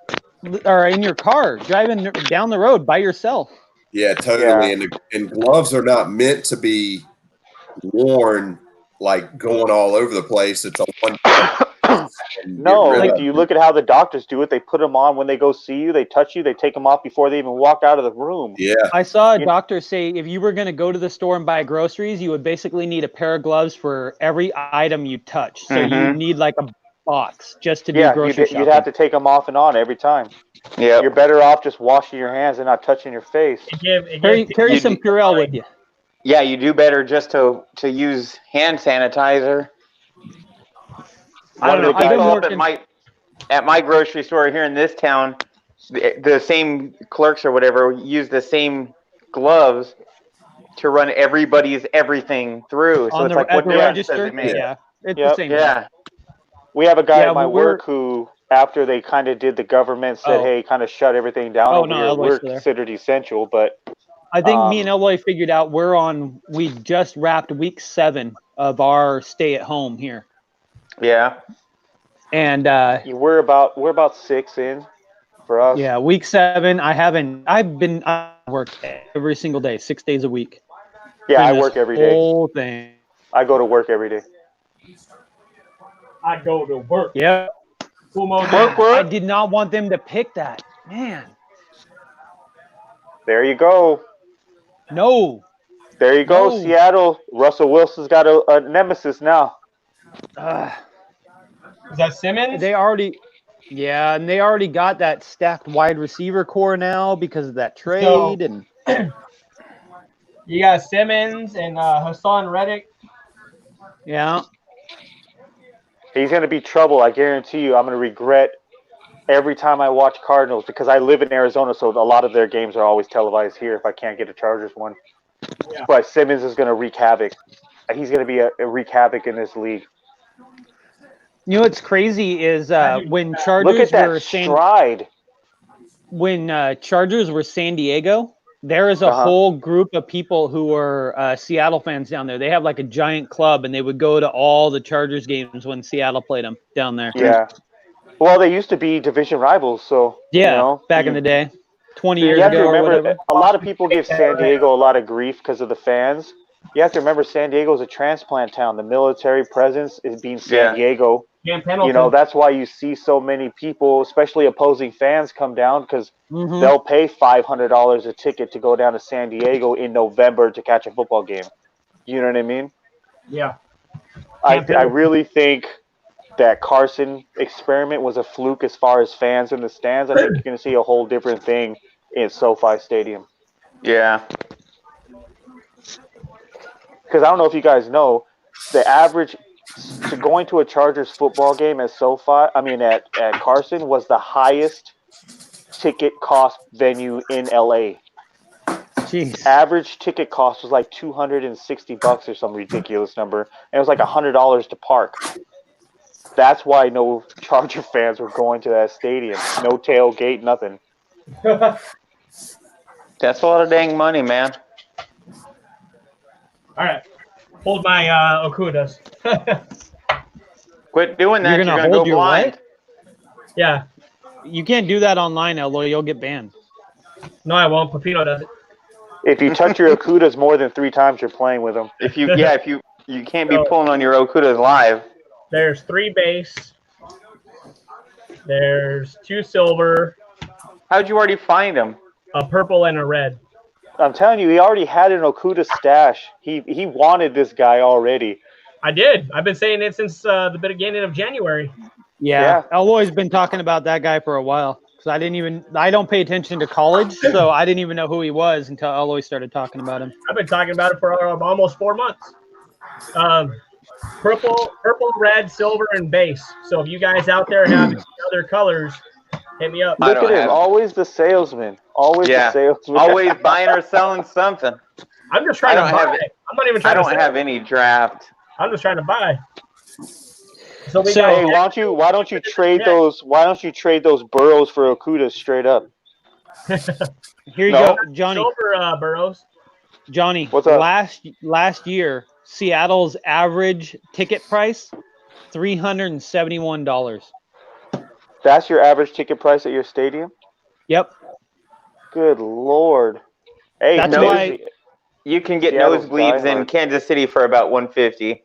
or in your car driving down the road by yourself. Yeah, totally. Yeah. And gloves are not meant to be worn like going all over the place. It's a one. No, like, do you look at how the doctors do it? They put them on when they go see you. They touch you. They take them off before they even walk out of the room. Yeah. I saw a doctor say if you were going to go to the store and buy groceries, you would basically need a pair of gloves for every item you touch. So you need like a box just to do grocery shopping. You'd have to take them off and on every time. Yeah. You're better off just washing your hands and not touching your face. Carry some Purell with you. Yeah, you do better just to use hand sanitizer. I don't know. At my grocery store here in this town, the same clerks or whatever use the same gloves to run everybody's everything through. So it's like, what difference does it make? Yeah, it's the same. Yeah. We have a guy at my work who, after they kind of did the government said, hey, kind of shut everything down over here. We're considered essential, but I think me and Eloy figured out we just wrapped week 7 of our stay at home here. Yeah. And we're about 6 in for us. yeah, week 7. I work every single day, 6 days a week. Yeah, I work every day. Whole thing. I go to work every day. I go to work. Yeah. God, I did not want them to pick that. Man. There you go. No. There you go, Seattle. Russell Wilson's got a nemesis now. Is that Simmons? They already got that stacked wide receiver core now because of that trade. And you got Simmons and Hassan Reddick. Yeah. He's going to be trouble. I guarantee you. I'm going to regret every time I watch Cardinals because I live in Arizona, so a lot of their games are always televised here if I can't get a Chargers one. Yeah. But Simmons is going to wreak havoc. He's going to be a wreak havoc in this league. You know what's crazy is when Chargers look at that were stride. When Chargers were San Diego, there is a whole group of people who are Seattle fans down there. They have like a giant club, and they would go to all the Chargers games when Seattle played them down there. Yeah. Well, they used to be division rivals, so back in the day, 20 years you have ago. To remember, or whatever. A lot of people give San Diego a lot of grief because of the fans. You have to remember, San Diego is a transplant town. The military presence is being San Diego. That's why you see so many people, especially opposing fans, come down because they'll pay $500 a ticket to go down to San Diego in November to catch a football game. You know what I mean? Yeah. I really think that Carson experiment was a fluke as far as fans in the stands. I think you're going to see a whole different thing in SoFi Stadium. Yeah. Because I don't know if you guys know, the average to going to a Chargers football game at at Carson was the highest ticket cost venue in LA. Jeez. Average ticket cost was like $260 or some ridiculous number, and it was like $100 to park. That's why no Charger fans were going to that stadium. No tailgate, nothing. That's a lot of dang money, man. All right. Hold my Okudas. Quit doing that. You're gonna hold go your blind. what? Yeah. You can't do that online, Eloy. You'll get banned. No, I won't. Pepino does it. If you touch your Okudas more than 3 times, you're playing with them. If you can't be pulling on your Okudas live. There's 3 base. There's 2 silver. How'd you already find them? A purple and a red. I'm telling you, he already had an Okuda stash. He wanted this guy already. I did. I've been saying it since the beginning of January. Yeah. Eloy's been talking about that guy for a while. Because I don't pay attention to college, so I didn't even know who he was until Eloy started talking about him. I've been talking about it for almost 4 months. Purple, red, silver, and base. So if you guys out there have other colors, hit me up. Look at him. Always the salesman. Always the salesman. Always buying or selling something. I'm just trying to buy. I'm not even trying to sell. I don't have any draft. I'm just trying to buy. So why don't you trade those? Why don't you trade those Burrows for Okudas straight up? Here you go, Johnny. Silver Burrows. Johnny, what's up? Last year, Seattle's average ticket price, $371. That's your average ticket price at your stadium? Yep. Good Lord. Hey, that's why you can get nosebleeds in Kansas City for about $150.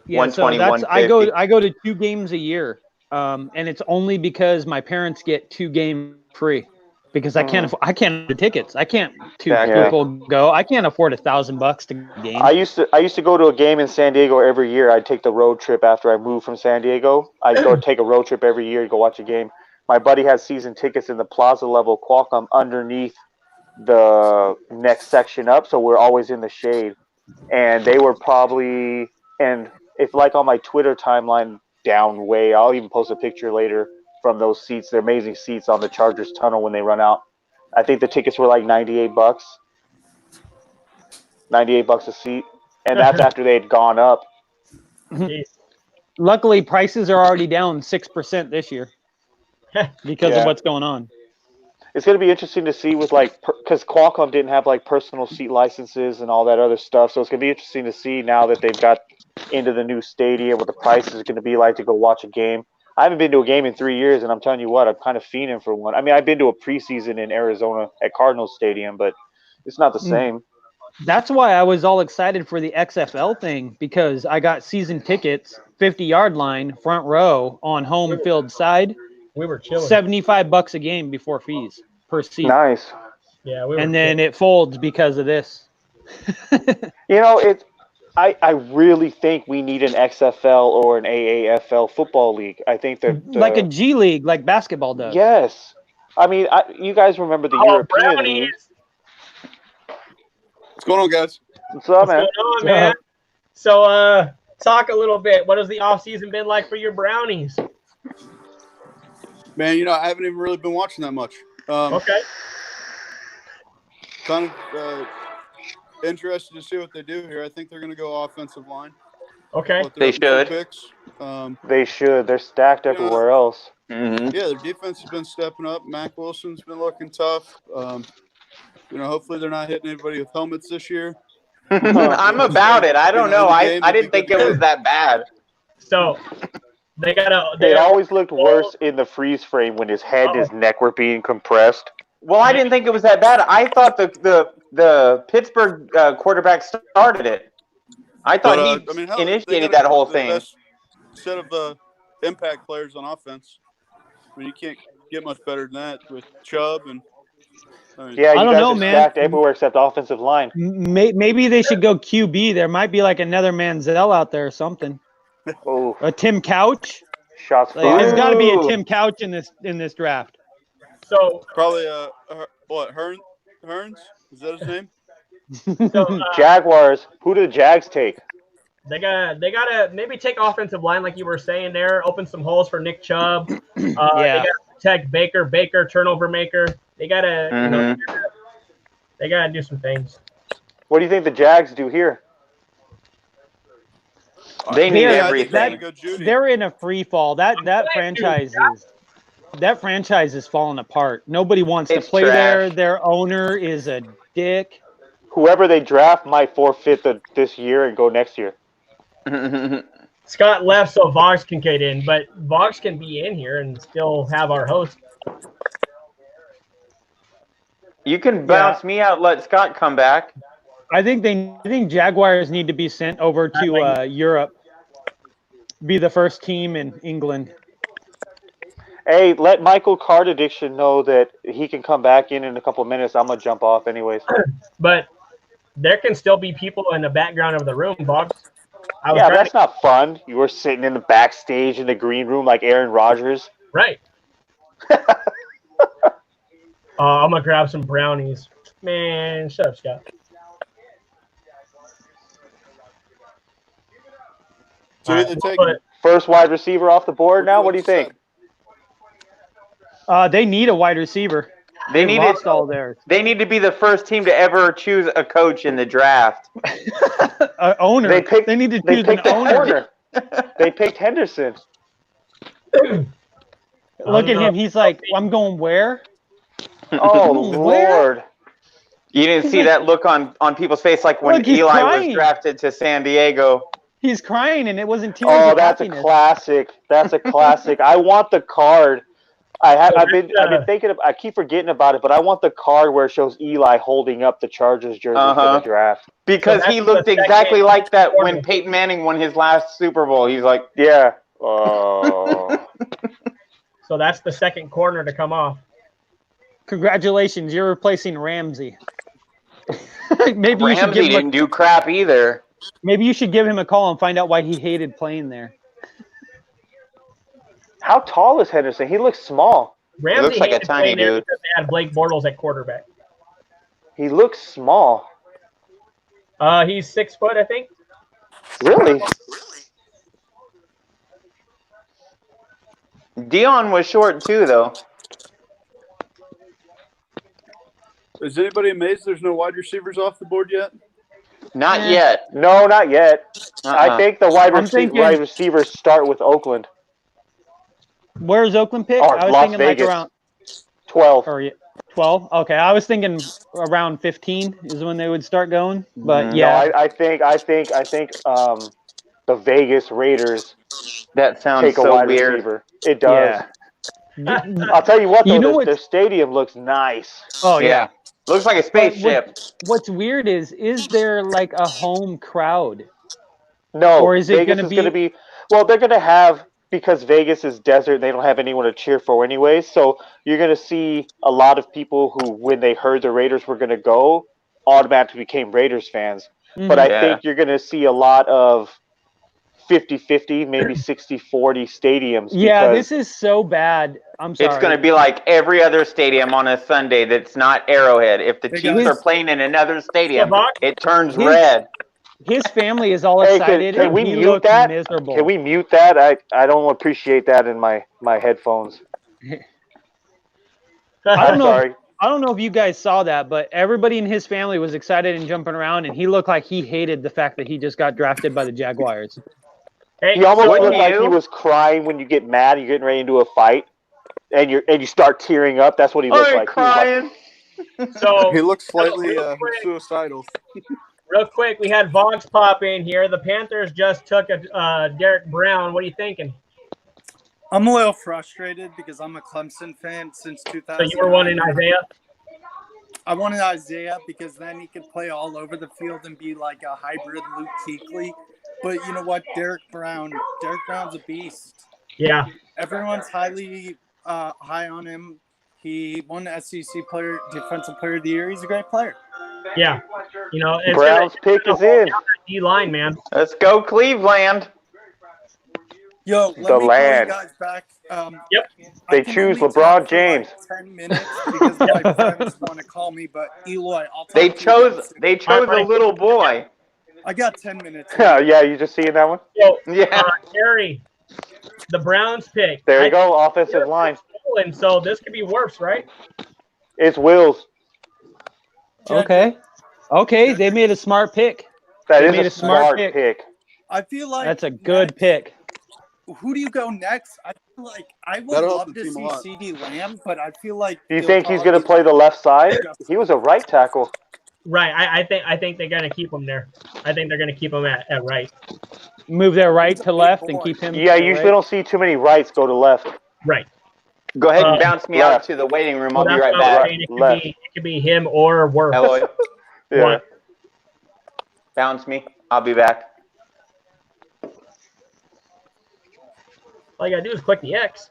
Yeah, 120, so that's, I go to 2 games a year, and it's only because my parents get 2 games free because I can't afford the tickets. I can't people go. I can't afford $1,000 to game. I used to go to a game in San Diego every year. I'd take the road trip after I moved from San Diego. I'd go take a road trip every year to go watch a game. My buddy had season tickets in the Plaza level Qualcomm underneath the next section up, so we're always in the shade. And they were probably if like on my Twitter timeline down way, I'll even post a picture later from those seats. They're amazing seats on the Chargers tunnel when they run out. I think the tickets were like $98. $98 a seat. And that's after they had gone up. Luckily, prices are already down 6% this year because of what's going on. It's going to be interesting to see with because Qualcomm didn't have like personal seat licenses and all that other stuff. So it's going to be interesting to see now that they've got into the new stadium what the price is going to be like to go watch a game. I haven't been to a game in 3 years, and I'm telling you what, I'm kind of fiending for one. I mean, I've been to a preseason in Arizona at Cardinals Stadium, but it's not the same. That's why I was all excited for the XFL thing, because I got season tickets, 50-yard line, front row on home field side. We were chilling. $75 a game before fees per seat. Nice. Yeah, we were. And then it folds because of this. You know, I really think we need an XFL or an AAFL football league. I think that like a G League, like basketball does. Yes. I mean, you guys remember the European Brownies. League. What's going on, guys? What's up, What's man? going on, man? So, talk a little bit. What has the off season been like for your Brownies? Man, you know, I haven't even really been watching that much. Okay. Kind of interested to see what they do here. I think they're going to go offensive line. Okay. They should. Picks. They should. They're stacked everywhere else. Mm-hmm. Yeah, their defense has been stepping up. Mac Wilson's been looking tough. You know, hopefully they're not hitting anybody with helmets this year. I'm about it. I don't know. I didn't think it was that bad. So they got a. It always looked worse in the freeze frame when his head and his neck were being compressed. Well, I didn't think it was that bad. I thought the Pittsburgh quarterback started it. I thought he initiated that whole thing. Best set of impact players on offense. I mean, you can't get much better than that with Chubb and. Yeah, I don't guys know, are man. stacked everywhere except offensive line. Maybe they should go QB. There might be like another Manziel out there or something. Oh, A Tim Couch. shots Like, there's fired. got to be a Tim Couch in this draft. So Probably Hearns? Is that his name? Jaguars. Who do the Jags take? they gotta maybe take offensive line like you were saying there. Open some holes for Nick Chubb. They gotta protect Baker, turnover maker. They gotta they gotta do some things. What do you think the Jags do here? They need everything. They're in a free fall. That franchise is falling apart. Nobody wants to play there. Their owner is a dick. Whoever they draft might forfeit this year and go next year. Scott left so Vox can get in, but Vox can be in here and still have our host. You can bounce me out. Let Scott come back. I think Jaguars need to be sent over to Europe. Be the first team in England. Hey, let Michael Card Addiction know that he can come back in a couple of minutes. I'm gonna jump off anyways. But there can still be people in the background of the room, Vox. Yeah, that's not fun. You were sitting in the backstage in the green room like Aaron Rodgers. Right. I'm going to grab some brownies. Man, shut up, Scott. So they take first wide receiver off the board now? What do you think? They need a wide receiver. They need all theirs. They need to be the first team to ever choose a coach in the draft. Owner. They need to choose an owner. They picked Henderson. Look at him. He's like, I'm going where? Oh, Lord. You didn't see that look on people's face like when Eli was drafted to San Diego. He's crying, and it wasn't tears. Oh, that's a classic. That's a classic. I want the card. I've been thinking of. I keep forgetting about it, but I want the card where it shows Eli holding up the Chargers jersey for the draft because he looked exactly like that when Peyton Manning won his last Super Bowl. He's like, yeah. Oh. So that's the second corner to come off. Congratulations, you're replacing Ramsey. Maybe Ramsey didn't do crap either. Maybe you should give him a call and find out why he hated playing there. How tall is Henderson? He looks small. Ramsey looks like a tiny dude. Because they had Blake Bortles at quarterback. He looks small. He's 6 foot, I think. Really? Dion was short too, though. Is anybody amazed there's no wide receivers off the board yet? Not yet. No, not yet. I think the wide receivers start with Oakland. Where's Oakland picked? Oh, I was Las thinking Vegas. like around 12. Or 12. Okay, I was thinking around 15 is when they would start going. But Mhm. No, yeah, I think the Vegas Raiders That sounds take a so wide weird. receiver. It does. yeah. I'll tell you what, You though, know their what's stadium looks nice. oh Yeah. yeah. Looks like a But spaceship. what's weird is there like a home crowd, No, or is it going Vegas to is going to be? be, well, they're going to have, because Vegas is desert, they don't have anyone to cheer for anyway. So you're going to see a lot of people who, when they heard the Raiders were going to go, automatically became Raiders fans. But I Mhm. Yeah. think you're going to see a lot of 50-50, maybe 60-40 stadiums Yeah, this because, is so bad. I'm It's going sorry. to be like every other stadium on a Sunday that's not Arrowhead. If the Hey, Chiefs guys. are playing in another stadium, Fox? it turns His red. his family is all hey, excited, can and we he mute looks that? miserable. Can we mute that? I don't appreciate that in my headphones. I don't I'm know. sorry. I don't know if you guys saw that, but everybody in his family was excited and jumping around, and he looked like he hated the fact that he just got drafted by the Jaguars. Hey, He almost Wouldn't looked like he you? was crying when you get mad, you're getting ready into a fight, and you start tearing up. That's what he looked I'm like. He was like, crying. so He looks slightly real quick, suicidal. real quick, we had Vox pop in here. The Panthers just took a Derek Brown. What are you thinking? I'm a little frustrated because I'm a Clemson fan since So 2009. you were wanting Isaiah? I wanted Isaiah because then he could play all over the field and be like a hybrid Luke Kuechly. But you know what? Derek Brown's a beast. Yeah. Everyone's high on him. He won the SEC Defensive Player of the Year. He's a great player. Yeah. You know, it's Brown's pick is in. D line, man. Let's go, Cleveland. Yo, The let me call you land. guys back. Yep. I They can choose only LeBron talk for James. like 10 minutes because my friends want to call me. But Eloy, I'll talk They to you guys soon. chose a little boy. I got 10 minutes. Yeah, you just seeing that one? So, Yeah. Gary, the Browns pick. There you go, offensive line. And so this could be worse, right? It's Wills. Okay, they made a smart pick. That They is made a smart pick. I feel like That's a good pick. Who do you go next? I feel like I would That'll help love the to team a see lot. CD Lamb, but I feel like Do you he'll think he's going to probably play the left side? He was a right tackle. Right. I think they're gonna keep him there. I think they're gonna keep him at right. Move their right He's a to big left and boy. keep him. Yeah, to usually right. don't see too many rights go to left. Right. Go ahead and bounce me left. out to the waiting room. Well, I'll be that's right what I'm back. saying. It Left. could be him or Worth. Eloy, Yeah. What? bounce me. I'll be back. All you gotta do is click the X.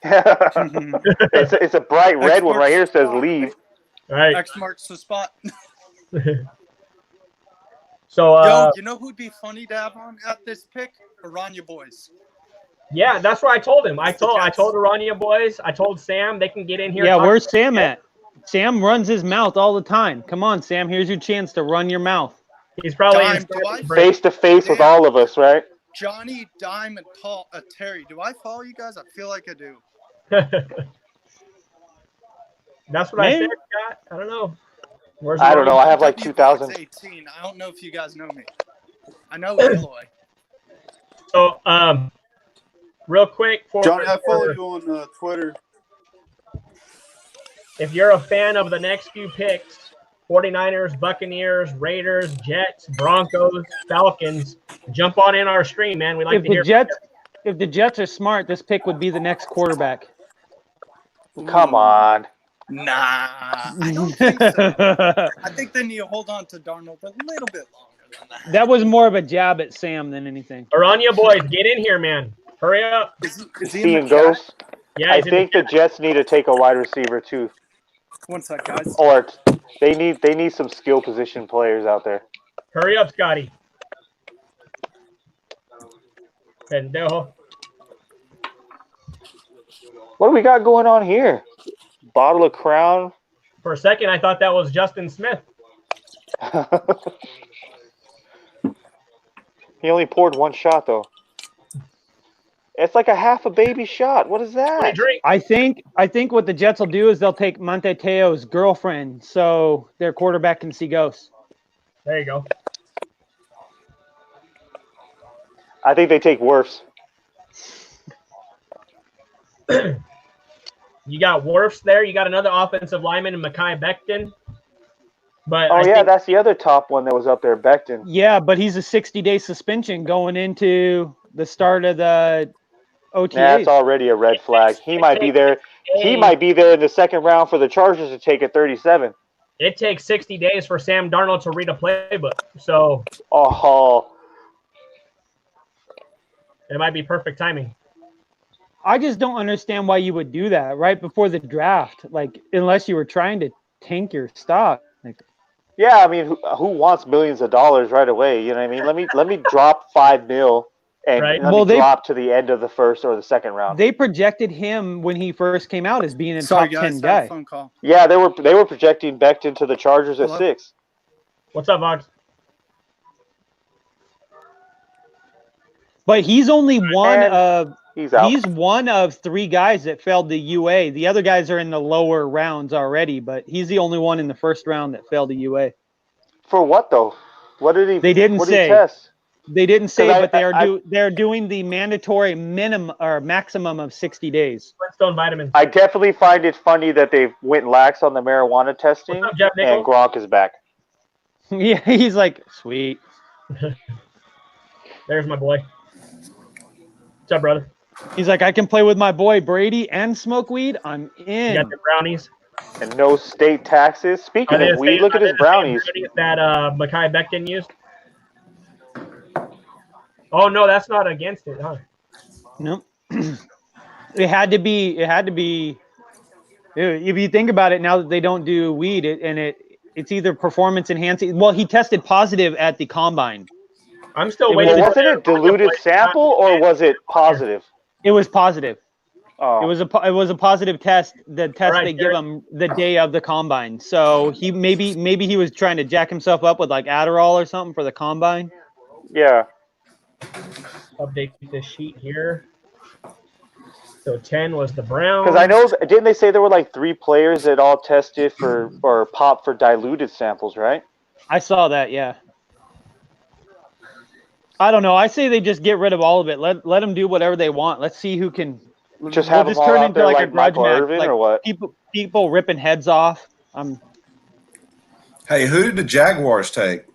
it's a bright red one right here. It says leave. Right. X marks the spot. So Yo, you know who'd be funny to have on at this pick? Aranya boys. yeah, that's what I told him. I told Aranya boys. I told Sam they can get in here. Yeah, talk where's about Sam it. at? Sam runs his mouth all the time. Come on, Sam. Here's your chance to run your mouth. He's probably Dime, in do I Face to face with all of us, right? Johnny, Dime, and Terry. Do I follow you guys? I feel like I do. That's what Maybe. I said, Scott. I don't know. Where's I don't know. I have like W 2,000. 18. I don't know if you guys know me. I know Eloy. So real quick for Johnny, I follow you on Twitter. if you're a fan of the next few picks, 49ers, Buccaneers, Raiders, Jets, Broncos, Falcons, jump on in our stream, man. We like to hear If the Jets are smart, this pick would be the next quarterback. Come on. Nah, I don't think so. I think they need to hold on to Darnold a little bit longer than that. That was more of a jab at Sam than anything. Aranya boys, get in here, man. Hurry up. Is he in the Seeing chat? ghosts. Yeah, I he's in think the Jets need to take a wide receiver too, One sec, guys. or they need some skill position players out there. Hurry up, Scotty. Pendejo. What do we got going on here? Bottle of Crown. For a second, I thought that was Justin Smith. He only poured one shot though. It's like a half a baby shot. What is that? Drink. I think what the Jets will do is they'll take Monte Teo's girlfriend so their quarterback can see ghosts. There you go. I think they take Wirfs. You got Wirfs there. You got another offensive lineman in Mekhi Becton. But Oh I yeah, think that's the other top one that was up there, Becton. Yeah, but he's a 60-day suspension going into the start of the OTAs. That's already a red flag. He might be there. He might be there in the second round for the Chargers to take at 37. It takes 60 days for Sam Darnold to read a playbook. So it might be perfect timing. I just don't understand why you would do that right before the draft, like unless you were trying to tank your stock. Like, yeah, I mean, who wants millions of dollars right away? You know what I mean? Let me drop $5 million and Right. let me drop to the end of the first or the second round. They projected him when he first came out as being a Sorry, top guys, 10 I had a guy. phone call. Yeah, they were projecting Becton to the Chargers at 6. What's up, Vox? But he's only one of he's out. He's one of 3 guys that failed the UA. The other guys are in the lower rounds already, but he's the only one in the first round that failed the UA. For what though? What did he? They didn't what say. Did he test? They didn't say, but they're they're doing the mandatory minimum or maximum of 60 days. Flintstone vitamins. I definitely find it funny that they went lax on the marijuana testing, What's up, Jeff and Nichols? Gronk is back. Yeah, he's like, sweet. There's my boy. What's up, brother? He's like, I can play with my boy Brady and smoke weed. I'm in. You got the brownies. And no state taxes. Speaking of weed, look at his brownies. That Mekhi Becton used. Oh no, that's not against it, huh? Nope. It had to be. If you think about it, now that they don't do weed, it's either performance enhancing. Well, he tested positive at the combine. I'm still waiting. Well, wasn't it diluted sample or was it positive? It was positive. Oh. It was a positive test. The test they give him the day of the combine. So he maybe he was trying to jack himself up with like Adderall or something for the combine. Yeah. Update this sheet here. So 10 was the Browns. Because I know, didn't they say there were like 3 players that all tested for or popped for diluted samples, right? I saw that. Yeah. I don't know. I say they just get rid of all of it. Let them do whatever they want. Let's see who can. Just have them all turn out into there like a like grudge Michael match, Irvin like or what? People ripping heads off. Hey, who did the Jaguars take?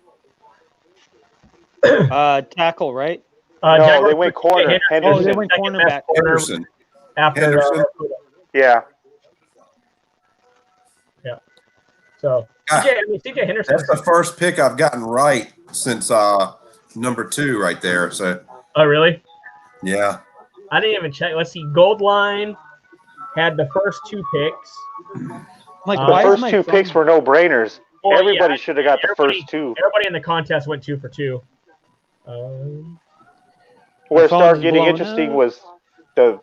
Tackle, right? No, they went corner. Henderson. Oh, they went cornerback. Henderson. After Henderson. Yeah. Yeah. So CJ Henderson. That's the first pick I've gotten right since number 2 right there. So. Oh really? Yeah. I didn't even check. Let's see. Goldline had the first 2 picks. Like the first 2 picks were no brainers. Well, everybody should have got the first 2. Everybody in the contest went 2 for 2. Where it started getting interesting was the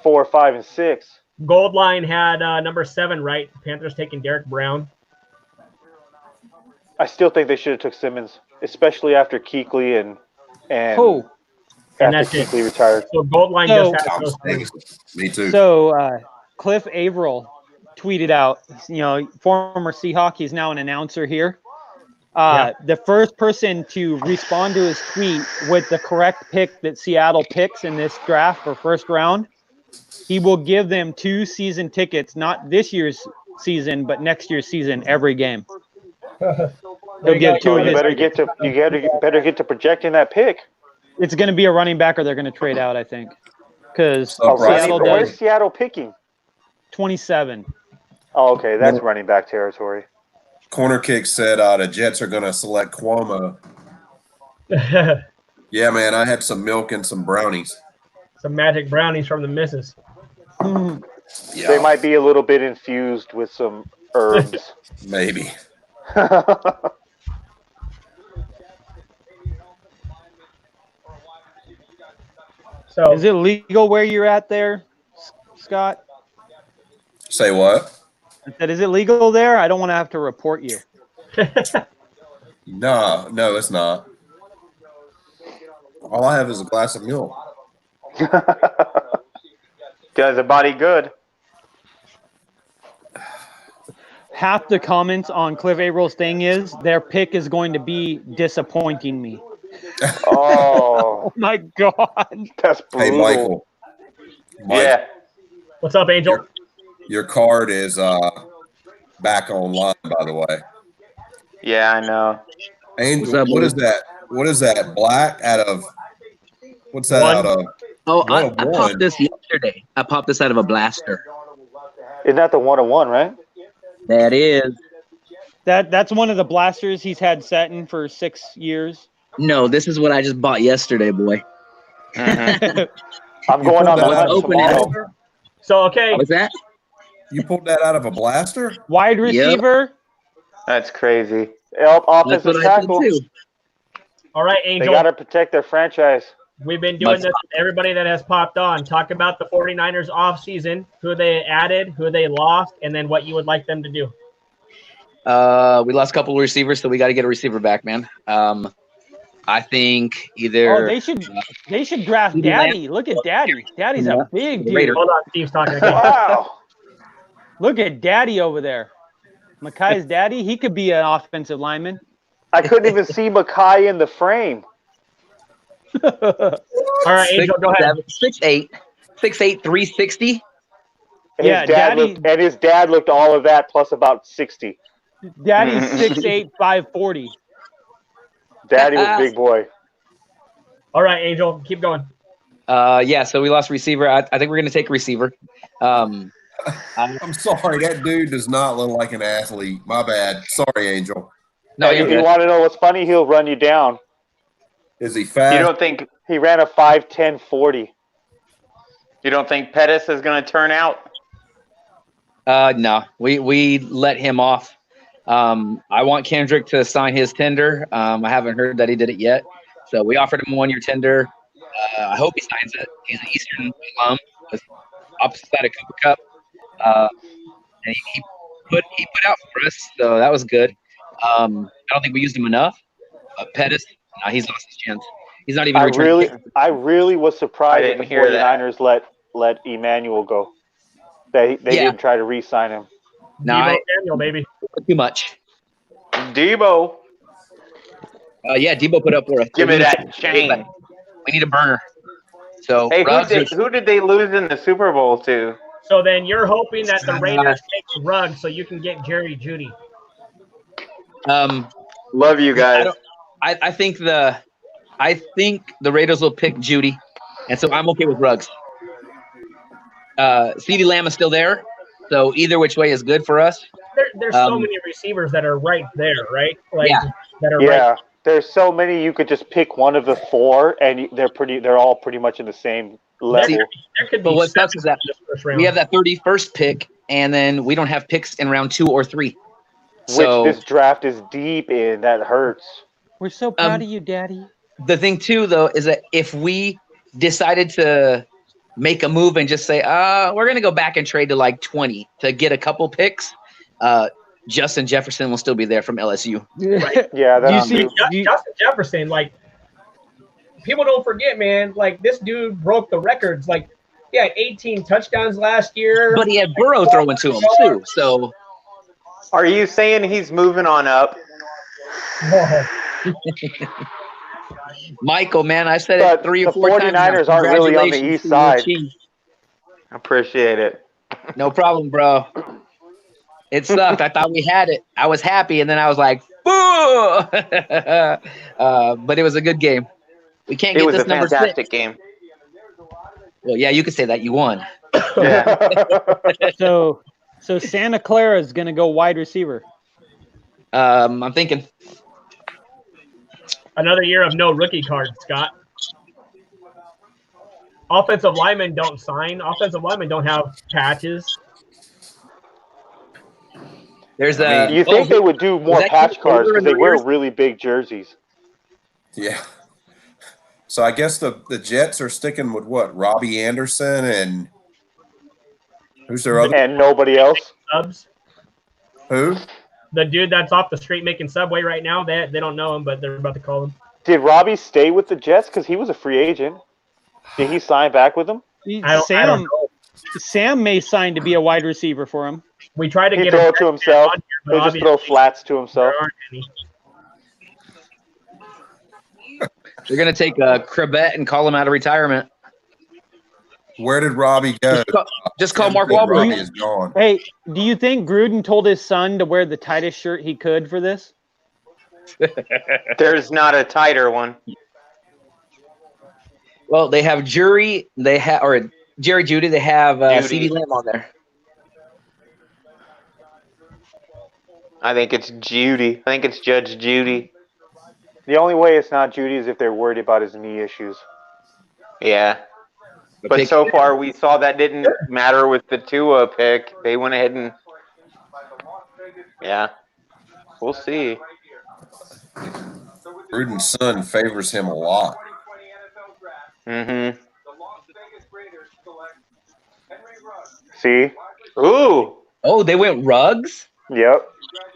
4, 5, and 6. Goldline had number 7 right. Panthers taking Derek Brown. I still think they should have took Simmons, especially after Kuechly and after Kuechly retired. So Goldline just had those 3. Me too. So Cliff Averill tweeted out, former Seahawk, he's now an announcer here. The first person to respond to his tweet with the correct pick that Seattle picks in this draft for first round, he will give them 2 season tickets, not this year's season, but next year's season, every game. He'll give 2 of his tickets. better get to projecting that pick. It's going to be a running back, or they're going to trade out, I think, because where's Seattle picking? 27. Oh, okay, that's running back territory. Corner Kick said the Jets are going to select Cuomo. Yeah, man, I had some milk and some brownies. Some magic brownies from the missus. Yeah. They might be a little bit infused with some herbs. Maybe. So, is it legal where you're at there, Scott? Say what? I said, is it legal there? I don't want to have to report you. No, it's not. All I have is a glass of milk. Does the body good? Half the comments on Cliff Avrill's thing is their pick is going to be disappointing me. Oh, my God. That's brutal. Hey, Michael. Yeah. What's up, Angel? Your card is back online, by the way. Yeah, I know. Angel, up, what boys? is that? What is that? Black out of what's that One. out of? Oh, I 101. popped this yesterday. I popped this out of a blaster. Isn't that the 101, right? That is. That's one of the blasters he's had setting for 6 years. No, this is what I just bought yesterday, boy. Mhm. I'm You going pulled on the that out hunt of a Open it. tomorrow. So okay, What was that? You pulled that out of a blaster? Wide receiver. That's crazy. Yep, That's offensive what I did tackle. too. all right, They Angel. got to protect their franchise. We've been doing this with everybody that has popped on. Talk about the 49ers off season, who they added, who they lost, and then what you would like them to do. We lost a couple of receivers, so we got to get a receiver back, man. I think either. Oh, they should draft CeeDee Lamb. Daddy. Look at Daddy. Daddy's a big dude. Raider. Hold on, Steve's talking again. Wow. Look at Daddy over there. Makai's daddy. He could be an offensive lineman. I couldn't even see Makai in the frame. All right, Angel, go ahead. 6'8", 360. And Yeah, his dad Daddy- looked, and his dad looked all of that plus about 60. Daddy's 6'8", 540. Daddy was big boy. All right, Angel, keep going. Yeah, so we lost receiver. I think we're going to take a receiver. I'm sorry, that dude does not look like an athlete. My bad. Sorry, Angel. No, And you're if you good. want to know what's funny, he'll run you down. Is he fat? You don't think He ran a 5'10", 40. Pettis is going to turn out? No, we let him off. I want Kendrick to sign his tender. I haven't heard that he did it yet. So we offered him a 1-year tender. I hope he signs it. He's an Eastern alum, opposite side of Cooper Cup. And he put out for us, so that was good. I don't think we used him enough. Pettis, no, he's lost his chance. He's not even returning. I really was I surprised that didn't the hear that. 49ers let Emmanuel go. They didn't try to re-sign him. No, Deebo Samuel, baby. too much. Debo, Yeah, Debo put up for us. give me that chain. We need a burner. So Hey, Ruggs is- who did they lose in the Super Bowl to? So then you're hoping that the Raiders take Ruggs so you can get Jerry Judy. Love you guys. I think the Raiders will pick Judy, and so I'm okay with Ruggs. CeeDee Lamb is still there, so either which way is good for us. There's so many receivers that are right there, right? Like Yeah. that are Yeah, right. there's so many you could just pick one of the four, and they're all pretty much in the same level. There could But be what seven sucks is that in this first round. we have that 31st pick, and then we don't have picks in round 2 or 3. Which So this draft is deep in. That hurts. We're so proud of you, Daddy. the thing too, though, is that if we decided to make a move and just say, we're going to go back and trade to like 20 to get a couple picks, Justin Jefferson will still be there from LSU. Yeah, Do you that's see? true. do you- Justin Jefferson, like people don't forget, man. Like this dude broke the records. Like he had 18 touchdowns last year. But he had Burrow throwing to him too. So Are you saying he's moving on up? Michael, man, I said But it 3 or the 4 times. now. 49ers aren't really on the Congratulations east to your side. team. Appreciate it. No problem, bro. It sucked. I thought we had it. I was happy, and then I was like, "Boo!" But it was a good game. We can't It get was this a number fantastic 6. game. Well, yeah, you could say that. You won. Yeah. So Santa Clara is going to go wide receiver. I'm thinking. Another year of no rookie cards, Scott. Offensive linemen don't sign. Offensive linemen don't have patches. There's You think they would do more that patch kid cards older because in they the wear years? really big jerseys. Yeah. So I guess the Jets are sticking with what? Robbie Anderson and who's their other? And nobody else. Subs. Who? The dude that's off the street making Subway right now, they don't know him, but they're about to call him. Did Robbie stay with the Jets? Because he was a free agent. Did he sign back with them? I don't know. Sam may sign to be a wide receiver for him. We tried to He get throw him it to himself. on here, but He'll just throw obviously flats to himself. there aren't any. They're gonna take Crabette and call him out of retirement. Where did Robbie go? Just call Mark Robbie Wahlberg. is gone. Hey, do you think Gruden told his son to wear the tightest shirt he could for this? There's not a tighter one. Well, they have Jerry Judy. They have Judy. CeeDee Lamb on there. I think it's Judy. I think it's Judge Judy. The only way it's not Judy is if they're worried about his knee issues. Yeah. But so far, we saw that didn't matter with the Tua pick. They went ahead and, yeah, we'll see. Gruden's son favors him a lot. Mm-hmm. See? Ooh. Oh, they went Ruggs? Yep.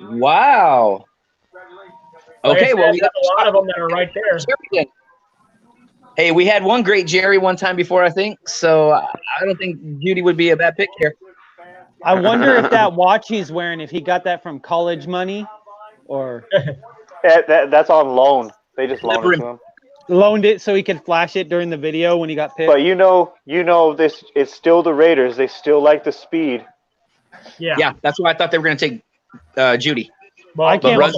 Wow. Okay, well, we got a lot of them that are right there. Hey, we had one great Jerry one time before, I think. So I don't think Judy would be a bad pick here. I wonder if that watch he's wearing, if he got that from college money or That's on loan. They just loaned it to him. Loaned it so he could flash it during the video when he got picked. But you know this. It's still the Raiders. They still like the speed. Yeah, that's why I thought they were going to take Judy. Well, I can't. both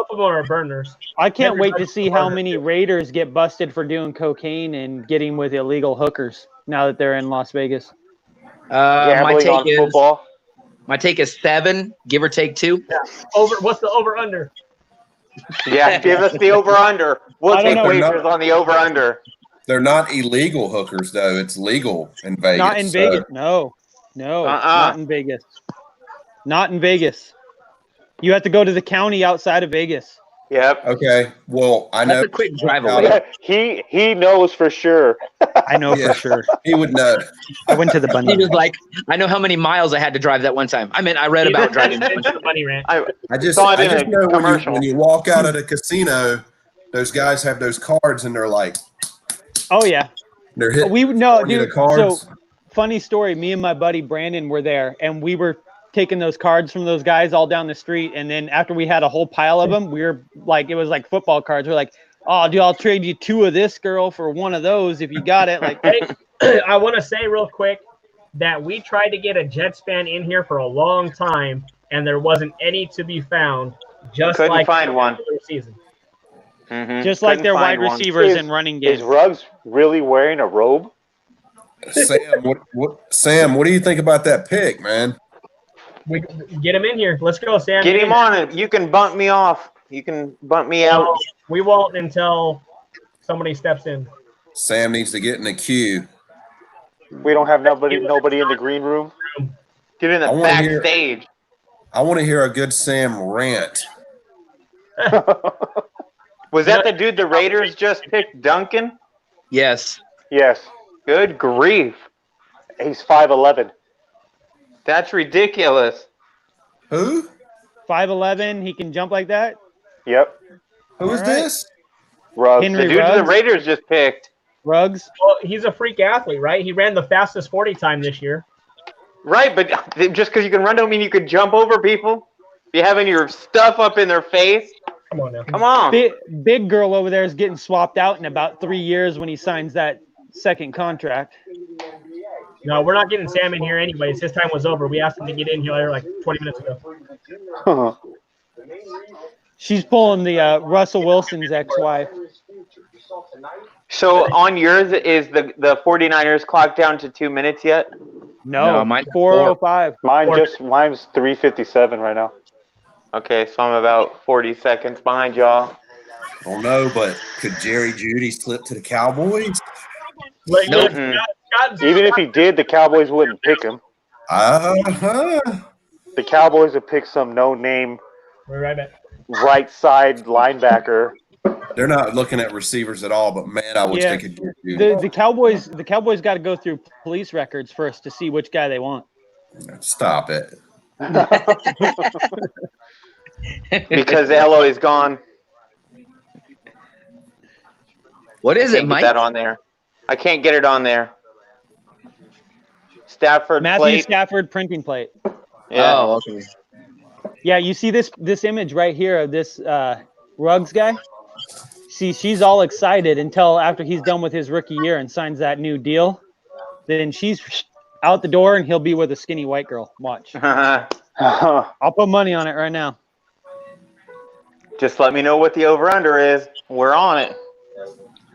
of them are burners. I can't wait to see how many Raiders get busted for doing cocaine and getting with illegal hookers now that they're in Las Vegas. My take on is football. My take is 7, give or take 2. Yeah. What's the over under? Yeah, give us the over under. We'll take wagers on the over under. They're not illegal hookers though. It's legal in Vegas. Not in Vegas. No. Not in Vegas. Not in Vegas. You have to go to the county outside of Vegas. Yep. Okay. Well, I know. That's a quick drive away. He knows for sure. I know for sure. He would know. I went to the bunny. He was like, I know how many miles I had to drive that one time. I mean, I read about driving that one time. Bunny rant. I just saw it in a know commercial. when you walk out at a casino, those guys have those cards and they're like, Oh yeah. they're hitting. Dude. Cards. So funny story. Me and my buddy Brandon were there, and we were taking those cards from those guys all down the street. And then after we had a whole pile of them, we were like, it was like football cards. We're like, oh, dude, I'll trade you 2 of this girl for 1 of those if you got it. Like, I want to say real quick that we tried to get a Jets fan in here for a long time, and there wasn't any to be found. Just Couldn't like find one. Season. Mm-hmm. just like Couldn't their wide find one. receivers and running game. Is Ruggs really wearing a robe? Sam, what do you think about that pick, man? We get him in here. Let's go, Sam. Get him on it. You can bump me off. You can bump me out. We won't until somebody steps in. Sam needs to get in the queue. We don't have nobody in the green room. Get in the backstage. I want to hear a good Sam rant. Was that the dude the Raiders just picked, Duncan? Yes. Yes. Good grief. He's 5'11". That's ridiculous. Who? 5'11". He can jump like that. Yep. Who is this? Ruggs. Henry The dude Ruggs. the Raiders just picked. Ruggs. Well, he's a freak athlete, right? He ran the fastest 40 time this year. Right, but just because you can run don't mean you could jump over people. You having your stuff up in their face. Come on now. Come on. Big girl over there is getting swapped out in about 3 years when he signs that second contract. No, we're not getting Sam in here anyways. His time was over. We asked him to get in here like 20 minutes ago. She's pulling the Russell Wilson's ex-wife. So on yours, is the 49ers clock down to 2 minutes yet? No, mine's 4:05. Mine's 3:57 right now. Okay, so I'm about 40 seconds behind y'all. I don't know, but could Jerry Judy slip to the Cowboys? Like, Nope. Even if he did, the Cowboys wouldn't pick him. The Cowboys would pick some no-name we're right back. right side linebacker. They're not looking at receivers at all, but man, I wish Yeah. they could get Judy. The Cowboys got to go through police records first to see which guy they want. Stop it. Because Elo is gone. What is Can't it, get Mike? that on there. I can't get it on there. Stafford Matthew plate. Stafford printing plate. Yeah. Oh, okay. Yeah, you see this image right here of this Ruggs guy? See, she's all excited until after he's done with his rookie year and signs that new deal. then she's out the door and he'll be with a skinny white girl. Watch. I'll put money on it right now. Just let me know what the over-under is. We're on it.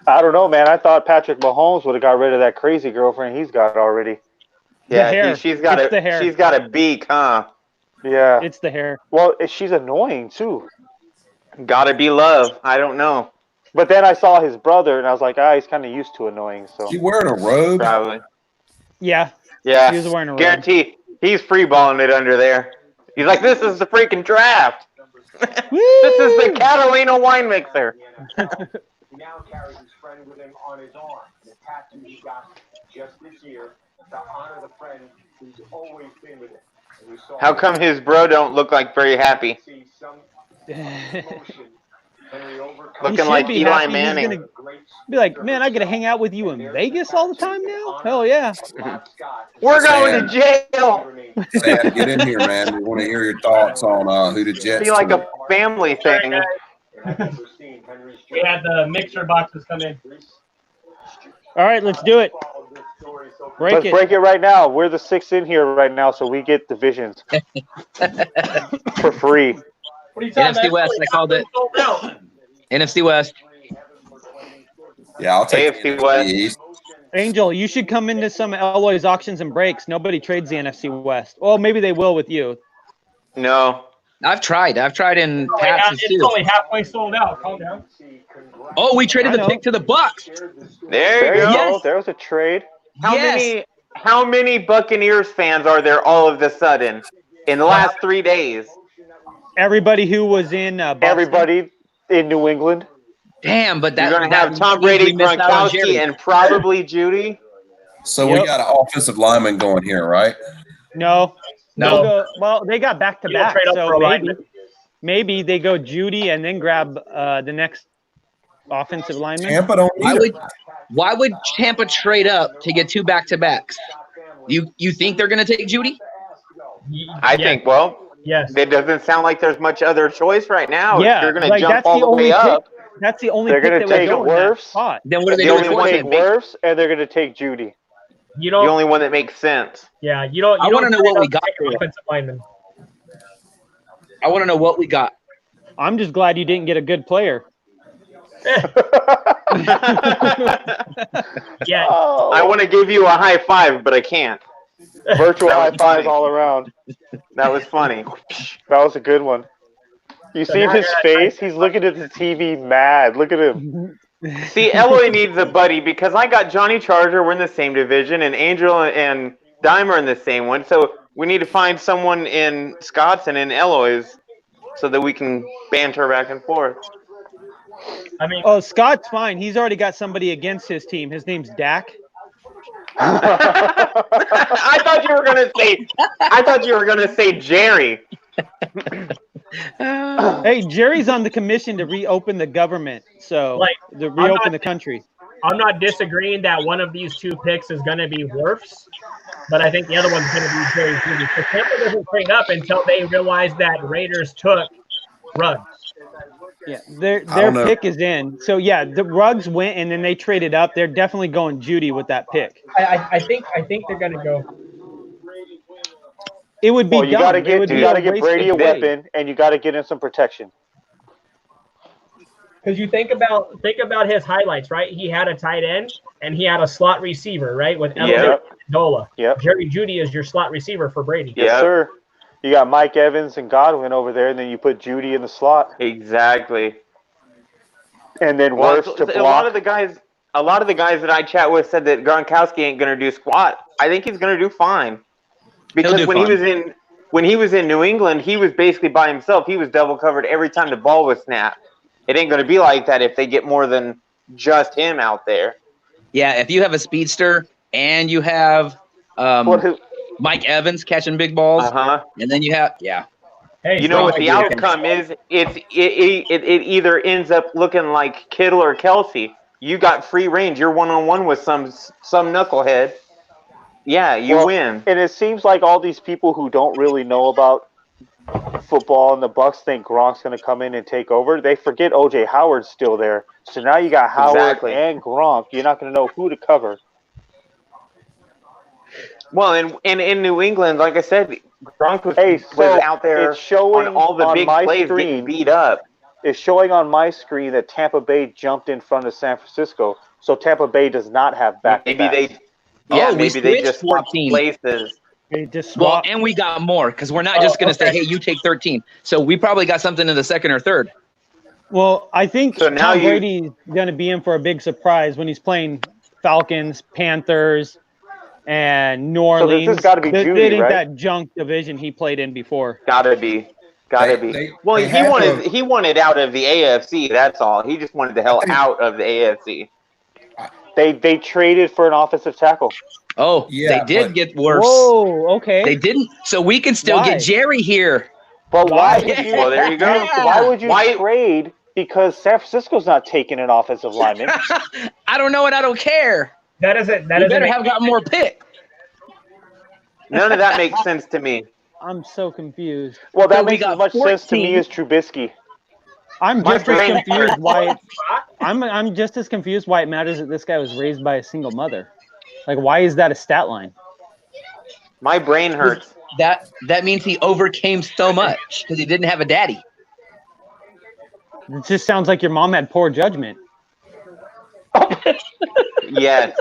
I don't know, man. I thought Patrick Mahomes would have got rid of that crazy girlfriend he's got already. Yeah, she's got a beak, huh? Yeah. It's the hair. Well, she's annoying, too. Gotta be love. I don't know. But then I saw his brother, and I was like, he's kind of used to annoying. So. She wearing a robe? Probably. Yeah. Yeah. He was wearing a robe. Guarantee he's free-balling it under there. He's like, this is the freaking draft. This is the Catalina wine mixer. He now carries his friend with him on his arm. The tattoo he got just this year to honor the friend who's always been with him. How come his bro don't look like very happy? Looking like Eli happy. Manning. He's gonna be like, man, I get to hang out with you in Vegas all the time now? Hell yeah. We're going to jail. Sam, get in here, man. We want to hear your thoughts on who the Jets Be like a family thing. We had the mixer boxes come in. All right, let's do it. Let's break it right now. We're the 6th in here right now, so we get divisions for free. What are you talking NFC West, I called it. NFC West. Yeah, I'll take AFC West. Angel, you should come into some Eloy's auctions and breaks. Nobody trades the NFC West. Well, maybe they will with you. No. I've tried in Pat's It's only halfway sold out. Calm down. Oh, we traded the pick to the Bucks. There you go. Yes. There was a trade. How many Buccaneers fans are there all of a sudden in the last 3 days? Everybody who was in Boston. Everybody in New England. Damn, but You're going to have Tom Brady, Gronkowski, and probably Judy. So we got an offensive lineman going here, right? No. No. Well, they got back-to-back, trade up so for a lineman. maybe they go Judy and then grab the next offensive lineman. Tampa don't need Why would Tampa trade up to get 2 back-to-backs? You think they're going to take Judy? I think, yes. It doesn't sound like there's much other choice right now. Yeah, You're going to jump that's all the way up. That's the only They're pick going to that take would go in that Wirfs. spot. Then what are they The doing? only one Take Wirfs, and they're going to take Judy. You The don't. only one that makes sense. Yeah, you don't. I want to know what we got. Offensive lineman. I want to know what we got. I'm just glad you didn't get a good player. Yeah. I want to give you a high five, but I can't. Virtual high fives all around. That was funny. That was a good one. You So see now his you're at- face? He's looking at the TV mad. Look at him. See, Eloy needs a buddy because I got Johnny Charger. We're in the same division, and Angel and Dime are in the same one. So we need to find someone in Scott's and in Eloy's so that we can banter back and forth. I mean, Oh, Scott's fine. He's already got somebody against his team. His name's Dak. I thought you were gonna say. I thought you were gonna say Jerry. Hey, Jerry's on the commission to reopen the government, so to reopen the country. I'm not disagreeing that one of these 2 picks is going to be Wirfs, but I think the other one's going to be Jerry Judy. Because Tampa doesn't trade up until they realize that Raiders took Ruggs. Yeah, their pick is in. So yeah, the Ruggs went and then they traded up. They're definitely going Judy with that pick. I think they're going to go. It would be Well, you dumb. got to It would get be Brady a wasted trade. weapon, and you got to get in some protection. Because you think about his highlights, right? He had a tight end and he had a slot receiver, right? With Edelman and Dola. Yep. Jerry Judy is your slot receiver for Brady. Yes, sir. You got Mike Evans and Godwin over there, and then you put Judy in the slot. Exactly. And then Wirfs to block. A lot of the guys that I chat with said that Gronkowski ain't gonna do squat. I think he's gonna do fine. Because when he was in New England, he was basically by himself. He was double covered every time the ball was snapped. It ain't gonna be like that if they get more than just him out there. Yeah, if you have a speedster and you have Mike Evans catching big balls, and then you have Hey, you know what the outcome is? It either ends up looking like Kittle or Kelsey. You got free range. You're one-on-one with some knucklehead. Yeah, you win. And it seems like all these people who don't really know about football and the Bucks think Gronk's going to come in and take over. They forget O.J. Howard's still there. So now you got Howard and Gronk. You're not going to know who to cover. Well, and in New England, like I said, Gronk was out there it's showing on all the on big my plays screen, getting beat up. It's showing on my screen that Tampa Bay jumped in front of San Francisco, so Tampa Bay does not have back-to-backs. Maybe they, yeah, we maybe they switched just swapped 14. places. They just Well, swapped. and we got more because we're not just going to say, hey, you take 13. So we probably got something in the second or third. Well, I think So now Tom Brady's going to be in for a big surprise when he's playing Falcons, Panthers, and New Orleans. So this has got to be Judy, It ain't right? that junk division he played in before. Gotta be. Well, he wanted out of the AFC. That's all. He just wanted the hell out of the AFC. They traded for an offensive tackle. Oh, Yeah, they did get worse. Whoa, okay. They didn't. So we can still Why? get Jerry here. But why would you? Well, there you go. Why would you trade? Because San Francisco's not taking an offensive lineman. I don't know and I don't care. That isn't. You better have gotten more pick. None of that makes sense to me. I'm so confused. Well, that So we makes got as much sense to me 14. as Trubisky. I'm My just as brain confused hurts. why I'm just as confused why it matters that this guy was raised by a single mother. Like, why is that a stat line? My brain hurts. That means he overcame so much because he didn't have a daddy. It just sounds like your mom had poor judgment. Yes.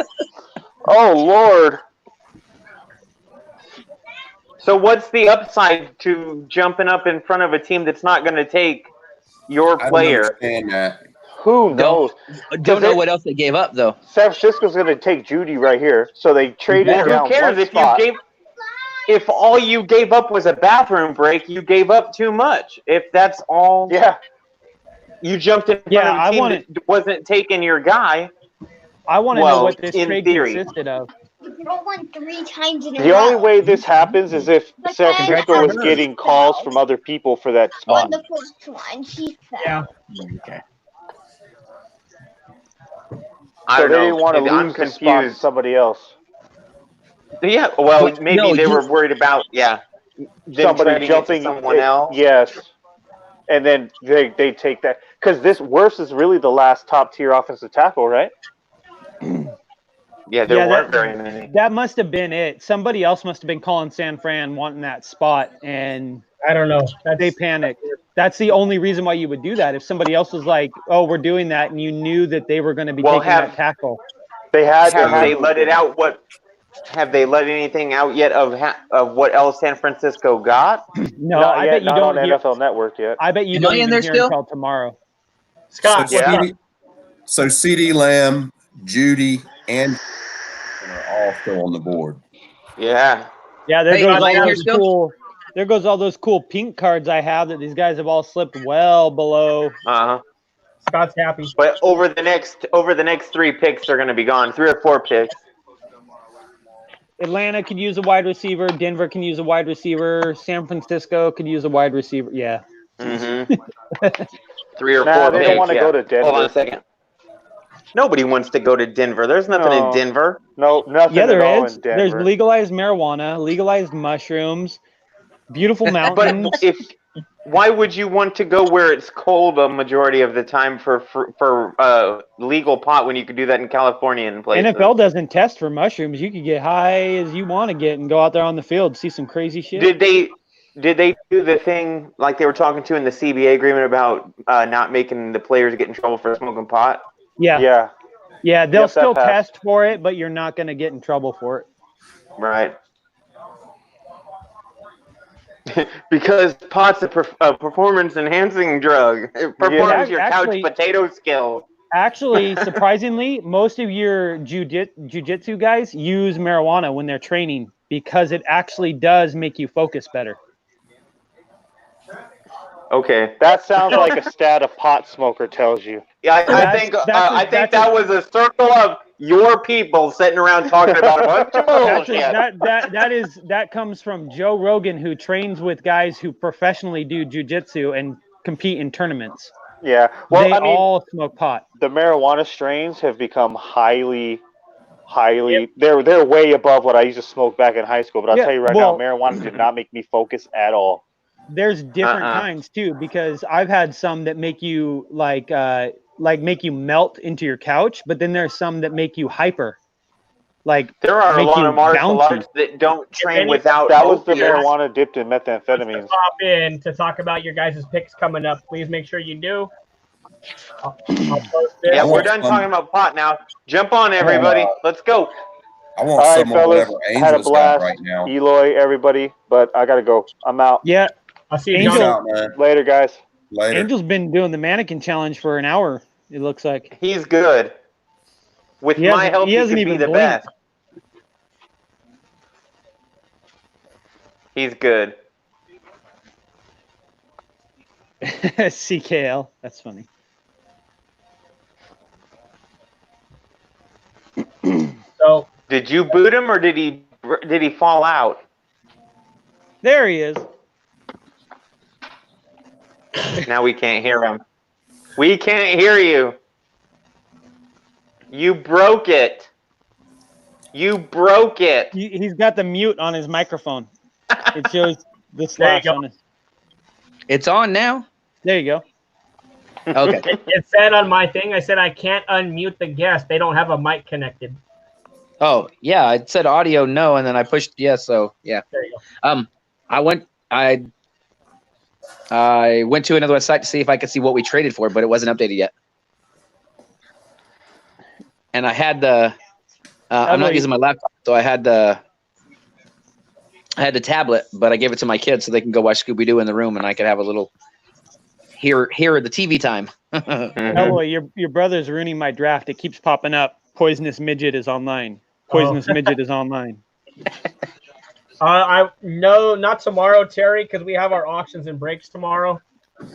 Oh Lord. So what's the upside to jumping up in front of a team that's not going to take your I don't player? understand that. Who knows? Don't know what else they gave up though. San Francisco's going to take Judy right here, so they traded Well, down who cares one if spot. if all you gave up was a bathroom break, you gave up too much. If that's all, Yeah. you jumped in front of a team that wasn't taking your guy. I want to know what this in trade theory. consisted of. Won 3 times in a The row. only way this happens is if San Francisco was getting calls from other people for that spot. On the first one, she fell. Yeah. Okay. I So don't they know. didn't want to Maybe I'm lose the spot to confused. somebody else. Yeah, well, But, maybe no, they you- were worried about them Somebody trading it jumping to someone else. Yes. And then they take that. Because this Wirfs is really the last top tier offensive tackle, right? Yeah, there weren't very many. That must have been it. Somebody else must have been calling San Fran wanting that spot, and I don't know. They panicked. That's the only reason why you would do that. If somebody else was like, "Oh, we're doing that," and you knew that they were going to be taking that tackle, Have they let it out? Have they let anything out yet of what else San Francisco got? No, Not I yet, bet you not don't on hear. NFL Network yet. I bet you Am don't I in even there hear still? until tomorrow. Scott, So CD Lamb, Judy, and are all still on the board. Yeah. Yeah, there Hey, goes am I all in here those still? cool. There goes all those cool pink cards I have that these guys have all slipped well below. Uh huh. Scott's happy. But over the next 3 picks, they're going to be gone. 3 or 4 picks. Atlanta could use a wide receiver. Denver can use a wide receiver. San Francisco could use a wide receiver. Yeah. Mm-hmm. 3 or 4 Nah, they picks. don't want to go to Denver. Hold on a second. Nobody wants to go to Denver. There's nothing in Denver. No, nothing Yeah, at there all is. in There's Denver. legalized marijuana, legalized mushrooms, beautiful mountains. But why would you want to go where it's cold a majority of the time for legal pot when you could do that in California and places? NFL doesn't test for mushrooms. You could get high as you want to get and go out there on the field, see some crazy shit. Did they do the thing like they were talking to in the CBA agreement about not making the players get in trouble for smoking pot? Yeah. Yeah. Yeah, they'll Yep, that still passed. test for it, but you're not going to get in trouble for it. Right. Because pot's a performance-enhancing drug. It performs your Actually- couch potato skill. Actually, surprisingly, most of your jiu-jitsu guys use marijuana when they're training because it actually does make you focus better. Okay. That sounds like a stat a pot smoker tells you. Yeah, I That's- think that's that was a circle of your people sitting around talking about a bunch of bullshit. That comes from Joe Rogan, who trains with guys who professionally do jiu-jitsu and compete in tournaments. Yeah. Well, They I mean, all smoke pot. the marijuana strains have become highly. They're way above what I used to smoke back in high school. But I'll Yeah, tell you right well- now, marijuana did not make me focus at all. There's different kinds too, because I've had some that make you like make you melt into your couch, but then there's some that make you hyper. like There are a make lot you of martial bouncy. arts that don't train without That was the opiates. marijuana dipped in methamphetamines. Pop in to talk about your guys' picks coming up. Please make sure you do. I'll post this. Yeah, we're done talking about pot now. Jump on, I everybody. want, Let's go. I want All right, some of fellas. whatever Had a Angel's got blast. right now. Eloy, everybody. But I got to go. I'm out. Yeah. I'll see you, Peace John. out, man. Later, guys. Later. Angel's been doing the mannequin challenge for an hour, it looks like. He's good. With He my hasn't- help, he he hasn't could be even the blinked. best. He's good. CKL. That's funny. So Did you boot him or did he fall out? There he is. Now we can't hear him. We can't hear you. You broke it. You broke it. He's got the mute on his microphone. It shows the There you slash go. on it. It's on now. There you go. Okay. It said on my thing, I said I can't unmute the guest. They don't have a mic connected. Oh yeah, it said audio no, and then I pushed yes. So yeah. There you go. I went to another website to see if I could see what we traded for, but it wasn't updated yet. And I had the I'm not using my laptop, so I had the tablet, but I gave it to my kids so they can go watch Scooby Doo in the room, and I could have a little here the TV time. Eloy, your brother's ruining my draft. It keeps popping up. Poisonous midget is online. Poisonous midget is online. No, not tomorrow, Terry, because we have our auctions and breaks tomorrow.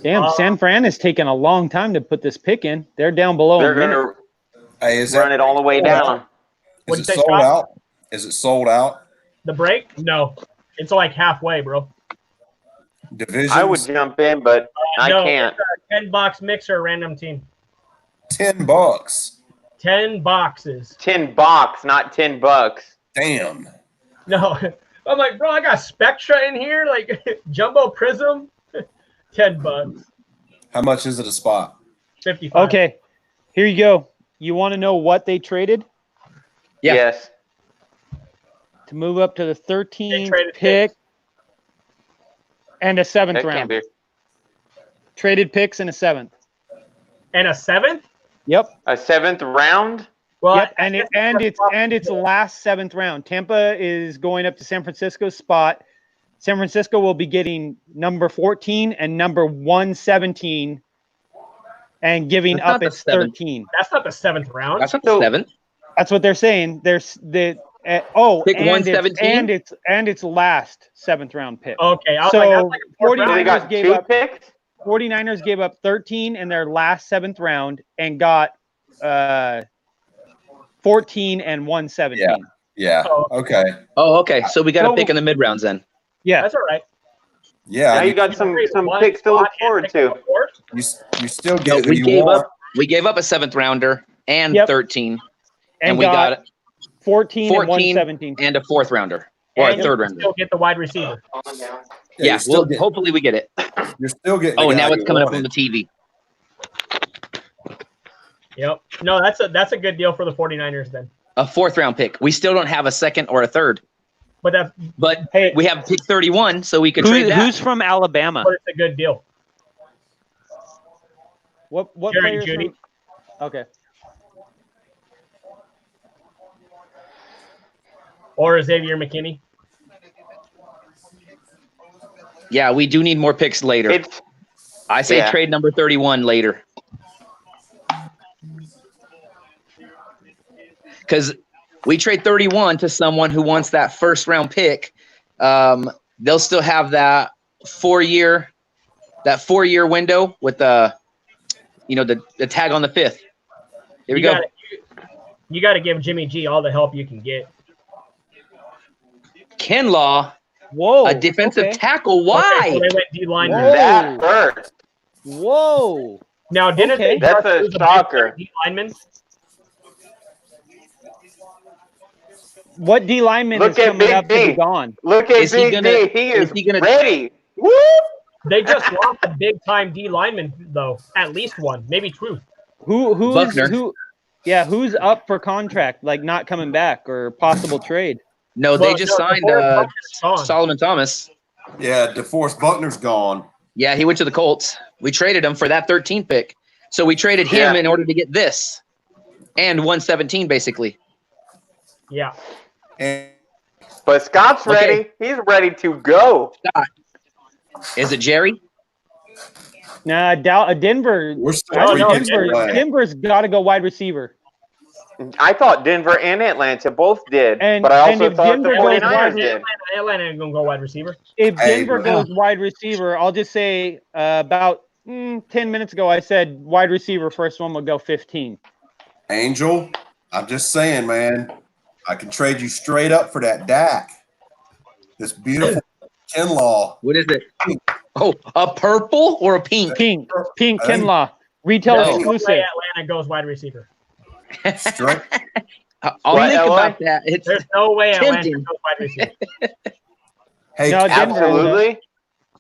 Damn, San Fran has taken a long time to put this pick in. They're down below They're a minute. Hey, is Run it all the way down. Is it sold out? Is it sold out? The break? No. It's like halfway, bro. Divisions? I would jump in, but I no, can't. It's a 10-box mixer, random team. $10. 10 boxes. 10 box, not $10. Damn. No. I'm like, bro, I got Spectra in here, like Jumbo Prism. $10. How much is it a spot? 55. Okay, here you go. You want to know what they traded? Yeah. Yes. To move up to the 13th pick and a 7th That round. can't be. Traded picks and a 7th. And a 7th? Yep. A 7th round? Well, Yep, and it's the last 7th round. Tampa is going up to San Francisco's spot. San Francisco will be getting number 14 and number 117 and giving That's not up the its 7th. 13. That's not the 7th round. That's not the 7th. That's what they're saying. There's the Pick and 117? it's last 7th round pick. Okay, I was So like, that's like a fourth round. They 49ers got gave 2 up picks? 49ers gave up 13 in their last 7th round and got 14 and 117. Yeah. Yeah. Okay. Oh, okay. So we got a pick in the mid rounds then. Yeah. That's all right. Yeah. Now you got some picks to look forward to. You still No, get who we you gave want. up a 7th rounder and Yep. 13, And we got 14 and 14 117. and a 4th rounder or And a 3rd you rounder. still get the wide receiver. Yeah, you're still well, hopefully we get it. You're still getting. Oh, the now guy it's you coming up wanted. on the TV. Yep. No, that's a good deal for the 49ers then. A 4th round pick. We still don't have a 2nd or a 3rd, But Hey, we have pick 31, so we could trade that. who's from Alabama? it's a good deal. What Jerry players Jeudy. from? Okay. Or Xavier McKinney. Yeah, we do need more picks later. I say yeah. trade number 31 later. Because we trade 31 to someone who wants that 1st round pick. They'll still have that 4-year window with the tag on the 5th. Here we go. You got to give Jimmy G all the help you can get. Kinlaw. Whoa. A defensive okay. tackle. Why? Okay, so they went D lineman. Whoa. That hurts. Whoa. Now, didn't Okay. they That's just a lose shocker. D lineman? What D lineman Look is at coming Big up to be D. gone? Look at Is he Big gonna- D. He is is he gonna- ready. Woo! They just lost a big time D lineman though. At least one, maybe two. Who Yeah, who's up for contract, like not coming back or possible trade? No, they just signed Solomon Thomas. Yeah, DeForest Buckner's gone. Yeah, he went to the Colts. We traded him for that 13 pick. So we traded him in order to get this and 117 basically. Yeah. But Scott's ready. He's ready to go. Scott. Is it Jerry? Nah, Denver. Denver's got to go wide receiver. I thought Denver and Atlanta both did, And- but I and also if thought the Denver goes 49ers wide- did. Atlanta ain't gonna go wide receiver. If Denver goes wide receiver, I'll just say about 10 minutes ago, I said wide receiver, first one will go 15. Angel, I'm just saying, man, I can trade you straight up for that Dak. This beautiful Kinlaw. What is it? Oh, a purple or a pink? Pink Kinlaw. Retail There's no exclusive. way Atlanta goes wide receiver. Straight. I'll What, think LA? about that. It's There's no way Atlanta tempting. goes wide receiver. Hey, No, Denver will. Absolutely.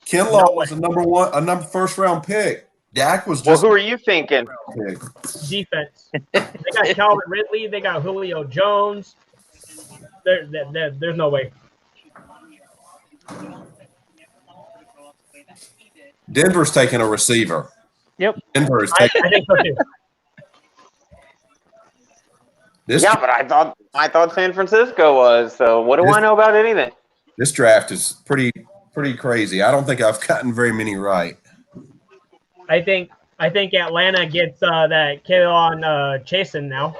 Kinlaw was a first round pick. Dak was Well, just who are you thinking? a pick. Defense. They got Calvin Ridley. They got Julio Jones. There's no way. Denver's taking a receiver. Yep. Denver is I taking think so too. this. Yeah, but I thought San Francisco was. So what do I know about anything? This draft is pretty crazy. I don't think I've gotten very many right. I think Atlanta gets that kid on Chasen now.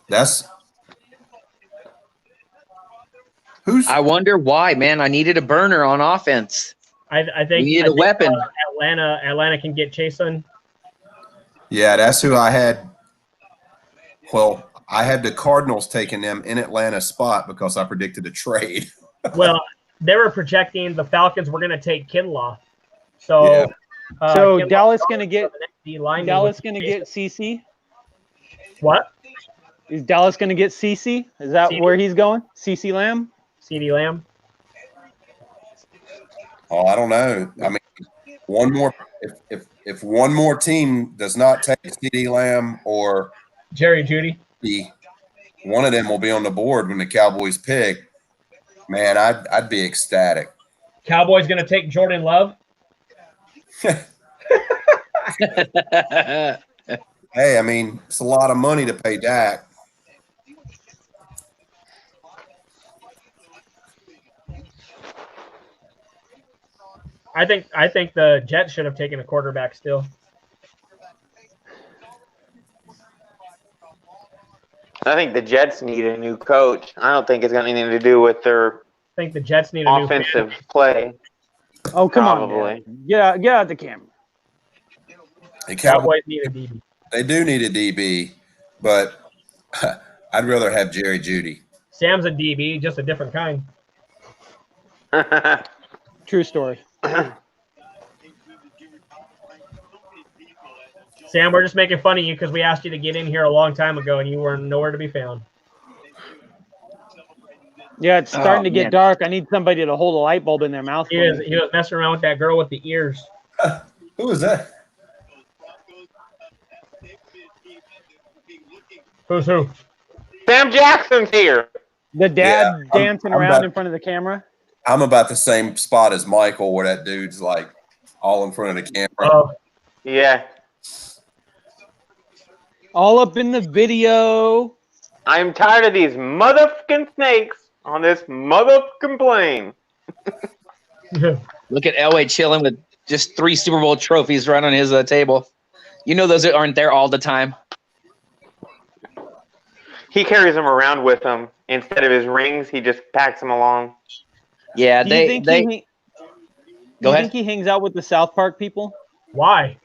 That's who's. I wonder why, man. I needed a burner on offense. I think We need a weapon. Atlanta can get Chasen. Yeah, that's who I had. Well, I had the Cardinals taking them in Atlanta's spot because I predicted a trade. Well, they were projecting the Falcons were going to take Kinlaw. So, Yeah. So Kinlaw Dallas going to get D-lineman Dallas with going to Chasen. get CC. What? Is Dallas going to get CC? Is that CD. where he's going? CC Lamb? CeeDee Lamb. Oh, I don't know. I mean, one more. If one more team does not take CD Lamb or Jerry Jeudy. one of them will be on the board when the Cowboys pick. Man, I'd be ecstatic. Cowboys going to take Jordan Love. Hey, I mean, it's a lot of money to pay Dak. I think the Jets should have taken a quarterback still. I think the Jets need a new coach. I don't think it's got anything to do with their I think the Jets need a new offensive play. Oh, come Probably. on, man. Get out the camera. The Cowboys need a DB. They do need a DB, but I'd rather have Jerry Jeudy. Sam's a DB, just a different kind. True story. Sam, we're just making fun of you because we asked you to get in here a long time ago and you were nowhere to be found. Yeah, it's starting to get man. dark. I need somebody to hold a light bulb in their mouth. He was messing around with that girl with the ears. Who was that? Who's who? Sam Jackson's here. The dad Yeah, dancing I'm around about- in front of the camera. I'm about the same spot as Michael, where that dude's like all in front of the camera. Oh, Yeah. All up in the video. I'm tired of these motherfucking snakes on this motherfucking plane. Look at Elway chilling with just 3 Super Bowl trophies right on his table. You know those aren't there all the time. He carries them around with him. Instead of his rings, he just packs them along. Yeah, Do you think they he, go you ahead. think he hangs out with the South Park people? why?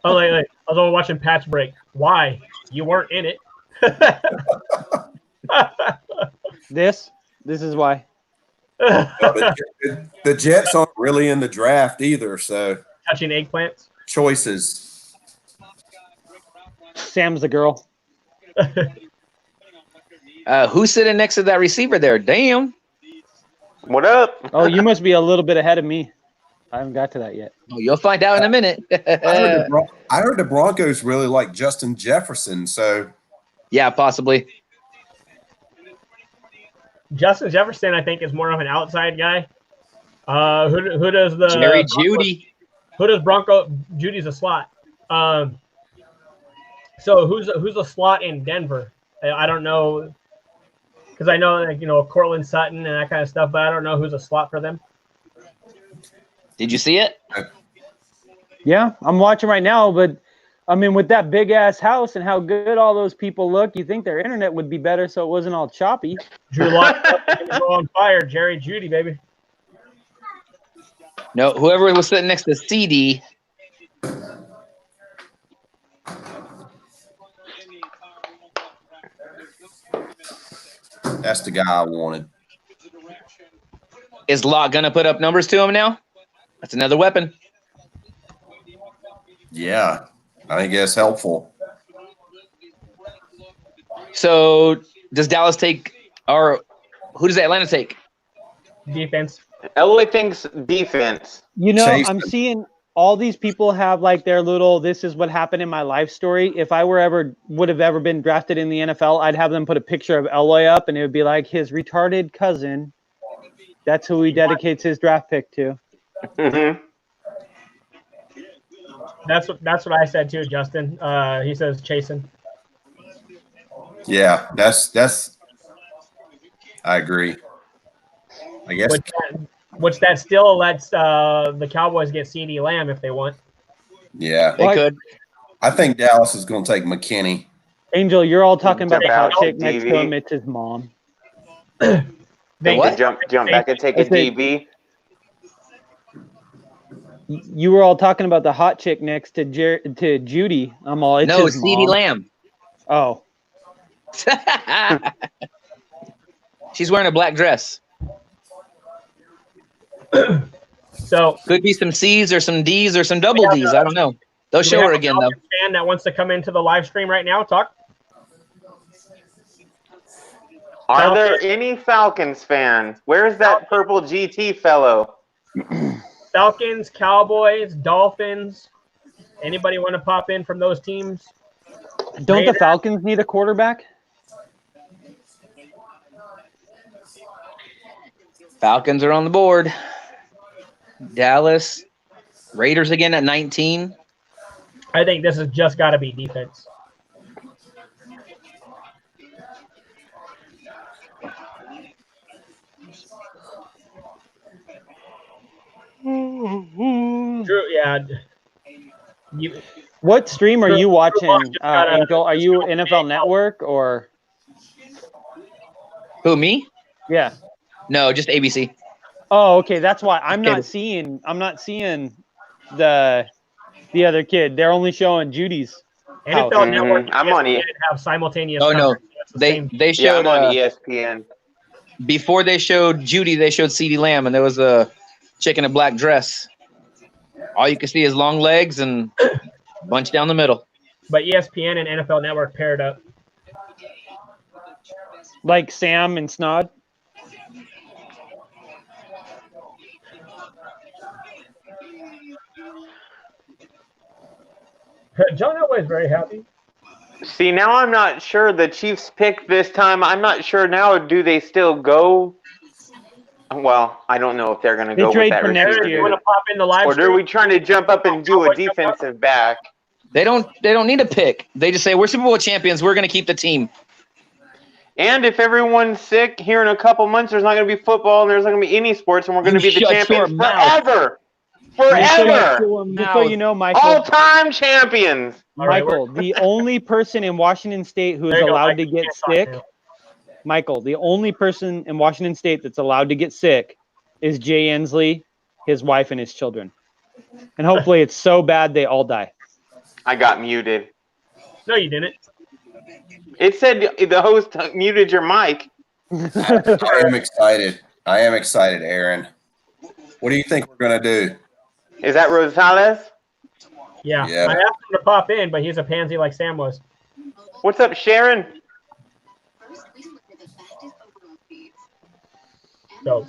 Oh, like, I was only watching Pat's break. Why? You weren't in it. This is why. The Jets aren't really in the draft either, so Touching eggplants. choices. Sam's the girl. Who's sitting next to that receiver there? Damn. What up? Oh, you must be a little bit ahead of me. I haven't got to that yet. Well, you'll find out in a minute. I heard the Broncos really like Justin Jefferson. So yeah, possibly. Justin Jefferson, I think, is more of an outside guy. Who does the Jerry Jeudy? Who does Bronco? Judy's a slot. So who's a slot in Denver? I don't know, because I know, like, Cortland Sutton and that kind of stuff, but I don't know who's a slot for them. Did you see it? Yeah, I'm watching right now, but I mean, with that big ass house and how good all those people look, you think their internet would be better so it wasn't all choppy. Drew Lock on fire. Jerry Jeudy, baby. No, whoever was sitting next to CD. that's the guy I wanted. Is Locke gonna put up numbers to him now? That's another weapon. Yeah, I think that's helpful. So does Dallas take, or who does Atlanta take? Defense. LA thinks defense. I'm seeing all these people have like their little, this is what happened in my life story. If I would have ever been drafted in the NFL, I'd have them put a picture of Eloy up, and it would be like his retarded cousin. That's who he dedicates his draft pick to. Mm-hmm. That's what I said too, Justin. He says Chasen. Yeah, that's. I agree. I guess. Which that still lets the Cowboys get CeeDee Lamb if they want. Yeah, they could. I think Dallas is going to take McKinney. Angel, you're all talking about the hot out chick next to DV. him. It's his mom. They could jump back and take a DB. You were all talking about the hot chick next to Judy. I'm all. It's no, his CeeDee mom. Lamb. Oh. She's wearing a black dress. So could be some C's or some D's or some double D's. I don't know. They'll show her again though. Fan that wants to come into the live stream right now, talk. Are there any Falcons fans? Where's that purple GT fellow? Falcons, Cowboys, Dolphins. Anybody want to pop in from those teams? Don't the Falcons need a quarterback? Falcons are on the board. Dallas, Raiders again at 19. I think this has just got to be defense. Drew, yeah. What stream are you watching, Angel? Are you NFL Network or? Who, me? Yeah. No, just ABC. Oh, okay. That's why I'm not seeing the other kid. They're only showing Judy's. NFL Network. I'm on ESPN have simultaneous. Oh no, coverage. they showed I'm on ESPN. Before they showed Judy, they showed CeeDee Lamb, and there was a chick in a black dress. All you can see is long legs and bunch down the middle. But ESPN and NFL Network paired up. Like Sam and Snod. John Elway is very happy. See, now I'm not sure the Chiefs pick this time. I'm not sure now. Do they still go? Well, I don't know if they're going to go with that receiver. You want to pop in the live or stream? are we trying to jump up and do a defensive back? They don't need a pick. They just say, we're Super Bowl champions. We're going to keep the team. And if everyone's sick here in a couple months, there's not going to be football and there's not going to be any sports, and we're going to be the champions forever. Forever. Just so you know, Michael. All-time champions. Michael, the only person in Washington State who is allowed to get sick, Michael, the only person in Washington State that's allowed to get sick is Jay Inslee, his wife, and his children. And hopefully it's so bad they all die. I got muted. No, you didn't. It said the host muted your mic. I am excited. Aaron. What do you think we're going to do? Is that Rosales? Yeah. I asked him to pop in, but he's a pansy like Sam was. What's up, Sharon? So,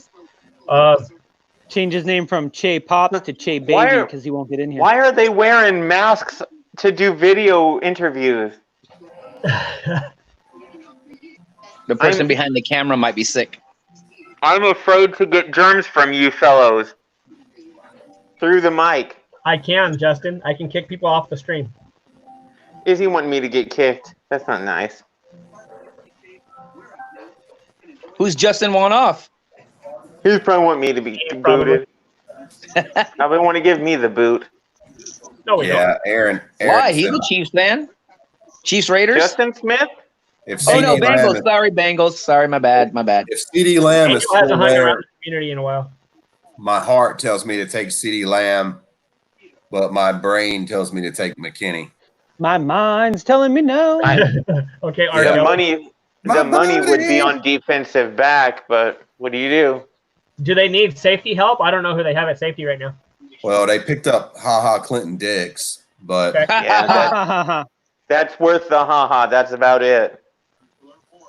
Change his name from Che Pops to Che Baby because he won't get in here. Why are they wearing masks to do video interviews? The person behind the camera might be sick. I'm afraid to get germs from you fellows. Through the mic. I can, Justin. I can kick people off the stream. Is he wanting me to get kicked? That's not nice. Who's Justin want off? He's probably want me to be booted. Probably want to give me the boot. No, we Yeah, Aaron. Why? He's a Chiefs fan. Chiefs Raiders. Justin Smith. If Oh no, CD Bengals. Lamb, Sorry, Bengals. Sorry, my bad. My bad. if CD Lamb is Daniel hasn't still hung around there, the community in a while. my heart tells me to take CD Lamb, but my brain tells me to take McKinney. My mind's telling me no. Okay, Yeah. The Art. money would be on defensive back, but what do you do? Do they need safety help? I don't know who they have at safety right now. Well, they picked up Clinton Dix, but Okay. Yeah, that's worth the haha. That's about it.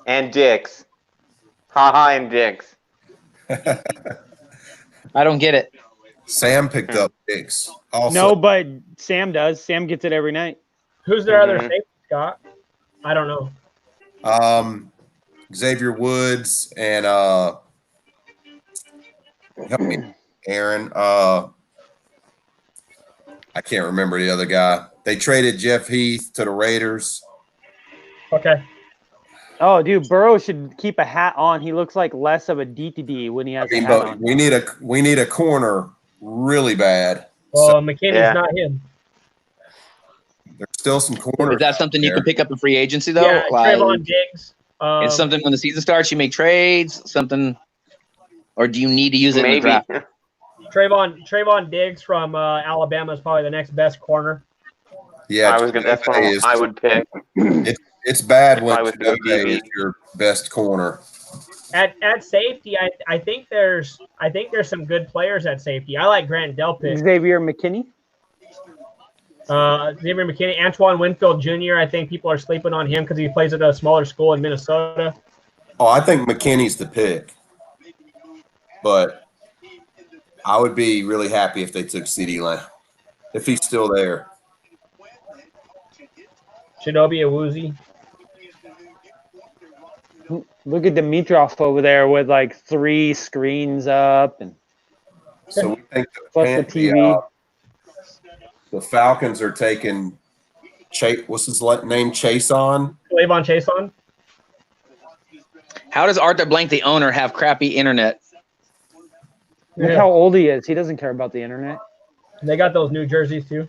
And dicks. Haha and dicks. I don't get it. Sam picked up Dix. Also, No, but Sam does. Sam gets it every night. Who's their other safety, Scott? I don't know. Xavier Woods and help me, Aaron. I can't remember the other guy. They traded Jeff Heath to the Raiders. Okay. Oh, dude, Burrow should keep a hat on. He looks like less of a DTD when he has a hat But on. we need a corner really bad. Well, McKinney's not him. There's still some corners. Is that something you there. can pick up in free agency though? Yeah, Like, Trayvon Diggs. it's something when the season starts, you make trades. Something, or do you need to use it in the draft? Trayvon Diggs from Alabama is probably the next best corner. Yeah, That's what I would pick. It's bad If when I was doing Chidobe DB. is your best corner. At safety, I think there's some good players at safety. I like Grant Delpit. Xavier McKinney. Xavier McKinney, Antoine Winfield Jr. I think people are sleeping on him because he plays at a smaller school in Minnesota. Oh, I think McKinney's the pick. But I would be really happy if they took CeeDee Lamb, if he's still there. Chidobe Awuzie. Look at Dimitroff over there with like 3 screens up and So we think plus the TV. The Falcons are taking what's his name? Chason? La'Von Chason. How does Arthur Blank, the owner, have crappy internet? Look how old he is. He doesn't care about the internet. They got those new jerseys too.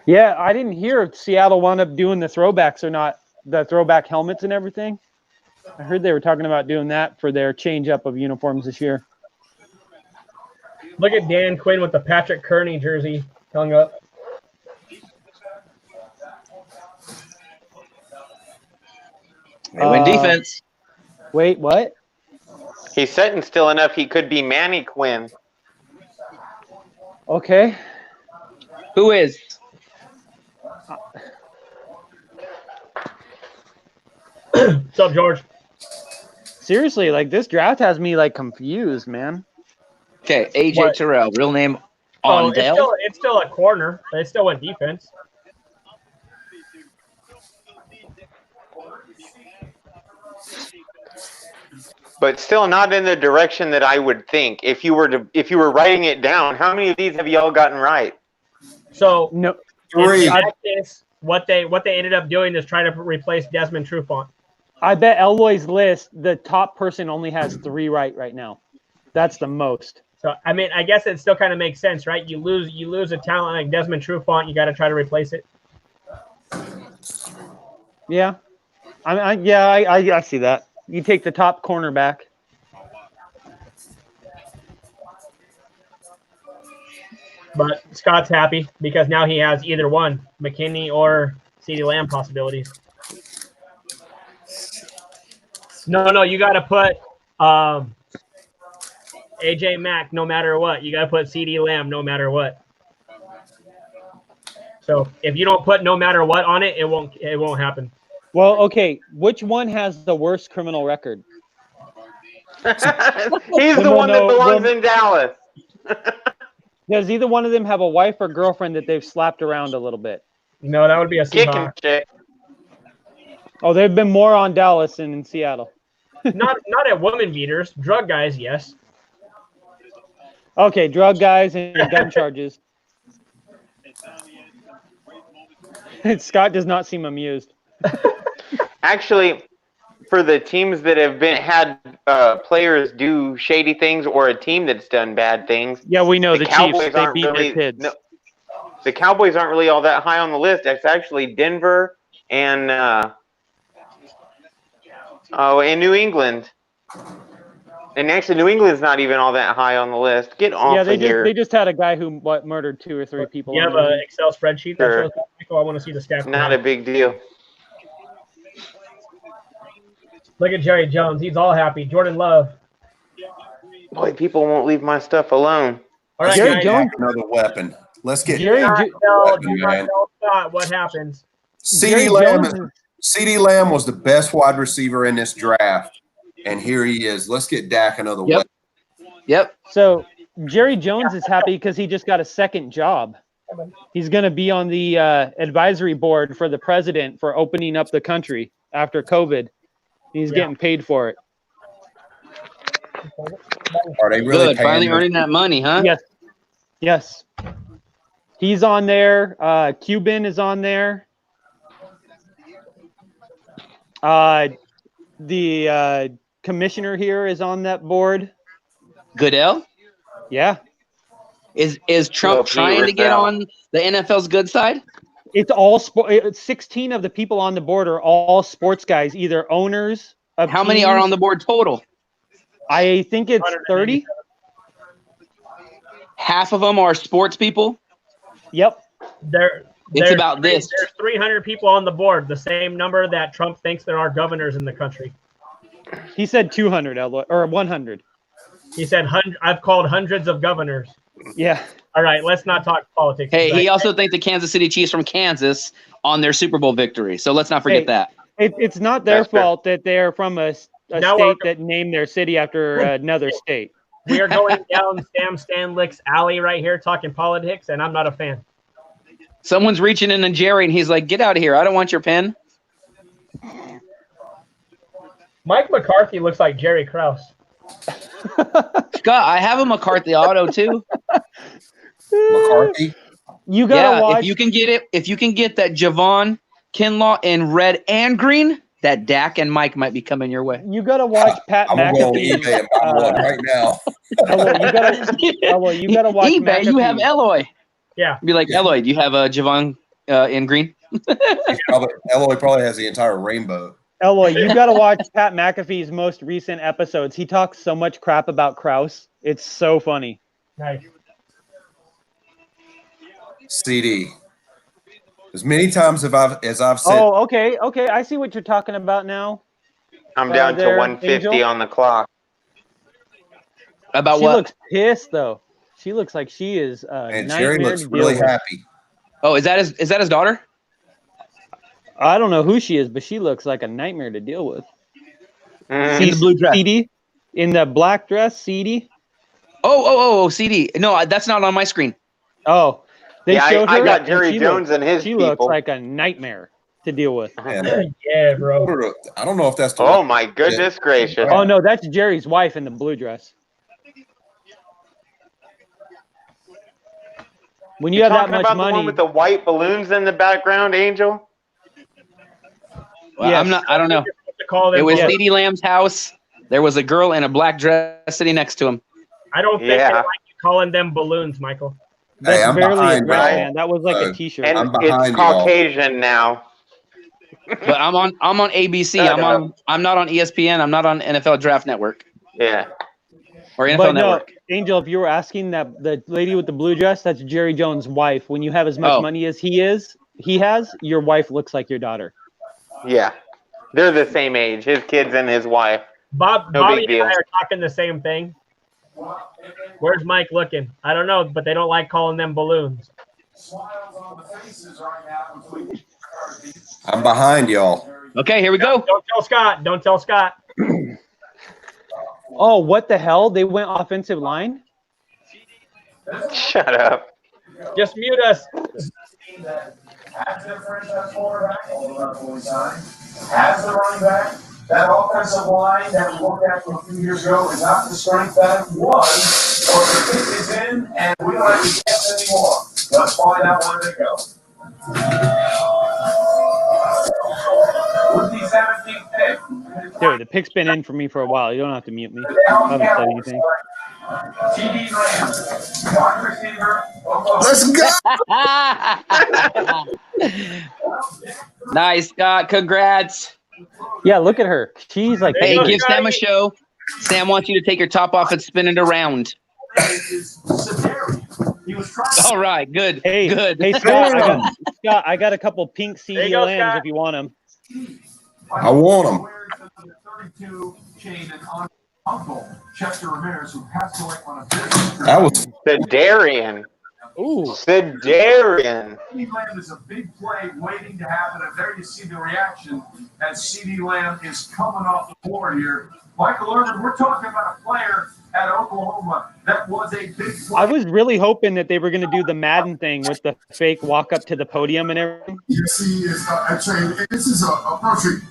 Yeah, I didn't hear if Seattle wound up doing the throwbacks or not, the throwback helmets and everything. I heard they were talking about doing that for their change up of uniforms this year. Look at Dan Quinn with the Patrick Kearney jersey hung up. They win defense. Wait, what? He's sitting still enough. He could be Manny Quinn. Okay. Who is? What's up, George? Seriously, like this draft has me like confused, man. Okay, AJ What? Terrell, real name Oh, Ondale. it's still a corner, but it still went defense. But still not in the direction that I would think. If you were writing it down, how many of these have y'all gotten right? So No, Three. in practice, what they ended up doing is try to replace Desmond Trufant. I bet Eloy's list, the top person only has 3 right now. That's the most. So I mean, I guess it still kind of makes sense, right? You lose a talent like Desmond Trufant, you got to try to replace it. Yeah. I see that. You take the top cornerback. But Scott's happy because now he has either one, McKinney or CeeDee Lamb possibilities. No, you got to put AJ Mack no matter what. You got to put CeeDee Lamb no matter what. So if you don't put no matter what on it, it won't happen. Well, okay. Which one has the worst criminal record? He's the one that belongs in Dallas. Does either one of them have a wife or girlfriend that they've slapped around a little bit? No, that would be a Seahawk. Oh, they've been more on Dallas than in Seattle. not at woman beaters. Drug guys, yes. Okay, drug guys and gun charges. Scott does not seem amused. Actually, for the teams that have had players do shady things, or a team that's done bad things. Yeah, we know the Cowboys Chiefs. They aren't beat really, their kids. No, the Cowboys aren't really all that high on the list. It's actually Denver and New England. And actually, New England's not even all that high on the list. Get off of here. They just had a guy who murdered 2 or 3 people. You have an Excel spreadsheet that shows that, Michael? I want to see the stats. Not a big deal. Look at Jerry Jones. He's all happy. Jordan Love. Boy, people won't leave my stuff alone. All right, Jerry Jones, another weapon. Let's get what happens. CeeDee Lamb was the best wide receiver in this draft, and here he is. Let's get Dak another weapon. Yep. So Jerry Jones is happy because he just got a second job. He's going to be on the advisory board for the president for opening up the country after COVID. He's getting paid for it. Are they really good? Finally earning that money, huh? Yes. Yes. He's on there. Cuban is on there. The commissioner here is on that board. Goodell? Yeah. Is Trump trying to get on the NFL's good side? It's all 16 of the people on the board are all sports guys, either owners of How many are on the board total? I think it's 30. Half of them are sports people? Yep. It's about this. There's 300 people on the board, the same number that Trump thinks there are governors in the country. He said 200, or 100. He said, I've called hundreds of governors. Yeah. All right, let's not talk politics. Hey, he also thanked the Kansas City Chiefs from Kansas on their Super Bowl victory. So let's not forget that. It's not their fault that they're from a state that named their city after another state. We are going down Sam Stanlick's alley right here talking politics, and I'm not a fan. Someone's reaching in to Jerry, and he's like, get out of here. I don't want your pen. Mike McCarthy looks like Jerry Krause. Scott, I have a McCarthy auto, too. McCarthy? You gotta watch. If you can get that Javon Kinlaw in red and green, that Dak and Mike might be coming your way. You gotta watch Pat McAfee. eBay and buy one right now. You gotta watch eBay. McAfee. You have Eloy. Yeah. Be like, Eloy, do you have a Javon in green? Eloy probably has the entire rainbow. Eloy, you gotta watch Pat McAfee's most recent episodes. He talks so much crap about Krause. It's so funny. Nice. CD. As many times as I've said. Oh, okay. I see what you're talking about now. I'm down to 150 Angel? on the clock. About she what? She looks pissed though. She looks like she is. And Jerry looks really happy. Oh, is that his daughter? I don't know who she is, but she looks like a nightmare to deal with. In the blue dress. CD? In the black dress, CD? Oh, CD. No, that's not on my screen. Oh. They showed her, I got Jerry Jones and his She people. looks like a nightmare to deal with. Yeah, bro. I don't know if that's the Oh, my goodness gracious. Oh, no, that's Jerry's wife in the blue dress. When you have that much about money. The one with the white balloons in the background, Angel? Well, Yes. I don't know. It was CeeDee Lamb's house. There was a girl in a black dress sitting next to him. I don't think they like you calling them balloons, Michael. That's I'm barely a behind dress, y'all. man. That was like a t-shirt. And I'm it's behind y'all. Caucasian now. But I'm on ABC. I'm not on ESPN. I'm not on NFL Draft Network. Yeah. Or NFL But no, Network. Angel, if you were asking that the lady with the blue dress, that's Jerry Jones' wife. When you have as much money as he has, your wife looks like your daughter. Yeah. They're the same age. His kids and his wife. Bobby big and deal. I are talking the same thing. Where's Mike looking? I don't know, but they don't like calling them balloons. I'm behind y'all. Okay, here we go. Don't tell Scott. Don't tell Scott. Oh, what the hell? They went offensive line? Shut up. Just mute us. Has their franchise quarterback, has the running back. That offensive line that we looked at from a few years ago is not the strength that it was. But the pick is in, and we don't have to guess anymore. Let's find out where they go. With the 17th pick. Dude, the pick's been in for me for a while. You don't have to mute me. I haven't said anything. TD Lamb, wide receiver. Let's go. Nice. Congrats. Yeah, look at her. She's like, Hey, give Sam a show. Sam wants you to take your top off and spin it around. All right, good. Hey, good. Hey, Scott, I got a couple pink CD lambs if you want them. I want them. 32 chain and uncle Chester Ramirez, who passed away on a visit. That was Sedarian. Ooh. Sedarian. CD Lamb is a big play waiting to happen, and there you see the reaction as CD Lamb is coming off the board here. Michael Irvin, we're talking about a player at Oklahoma that was a big play. I was really hoping that they were going to do the Madden thing with the fake walk up to the podium and everything. You see, is a trade. This is a perfect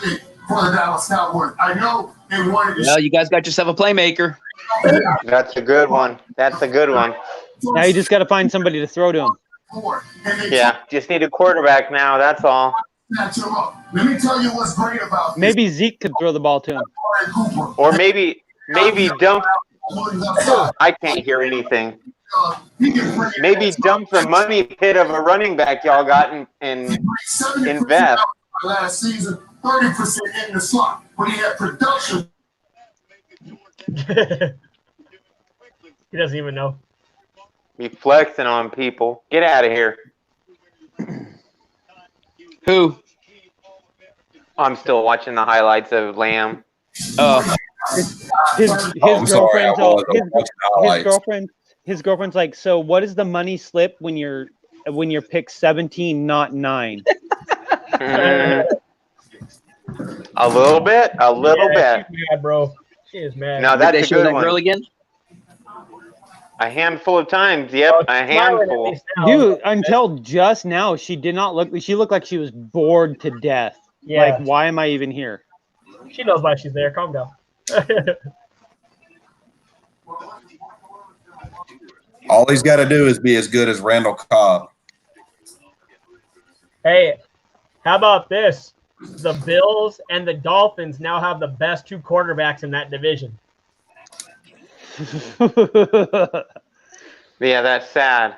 pick for the Dallas Cowboys. I know they wanted to. Well, you guys got yourself a playmaker. That's a good one. That's a good one. Now you just got to find somebody to throw to him. Yeah, just need a quarterback now. That's all. Let me tell you what's great about this. Maybe Zeke could throw the ball to him. Or maybe dump. I can't hear anything. Maybe dump the money pit of a running back y'all got and invest. Last season, 30% in the slot, but he had production. He doesn't even know. Be flexing on people. Get out of here. Who? I'm still watching the highlights of Lamb. Oh. His sorry, his girlfriend's like, so what is the money slip when you're picked 17, not 9? A little bit. She's mad, bro. She is mad. No, that's Did they a show good that one. girl again? A handful of times. Yep, a handful. Dude, until just now, she did not look. She looked like she was bored to death. Yeah. Like, why am I even here? She knows why she's there. Calm down. all he's got to do is be as good as Randall Cobb. Hey, how about this? The Bills and the Dolphins now have the best 2 quarterbacks in that division. Yeah, that's sad.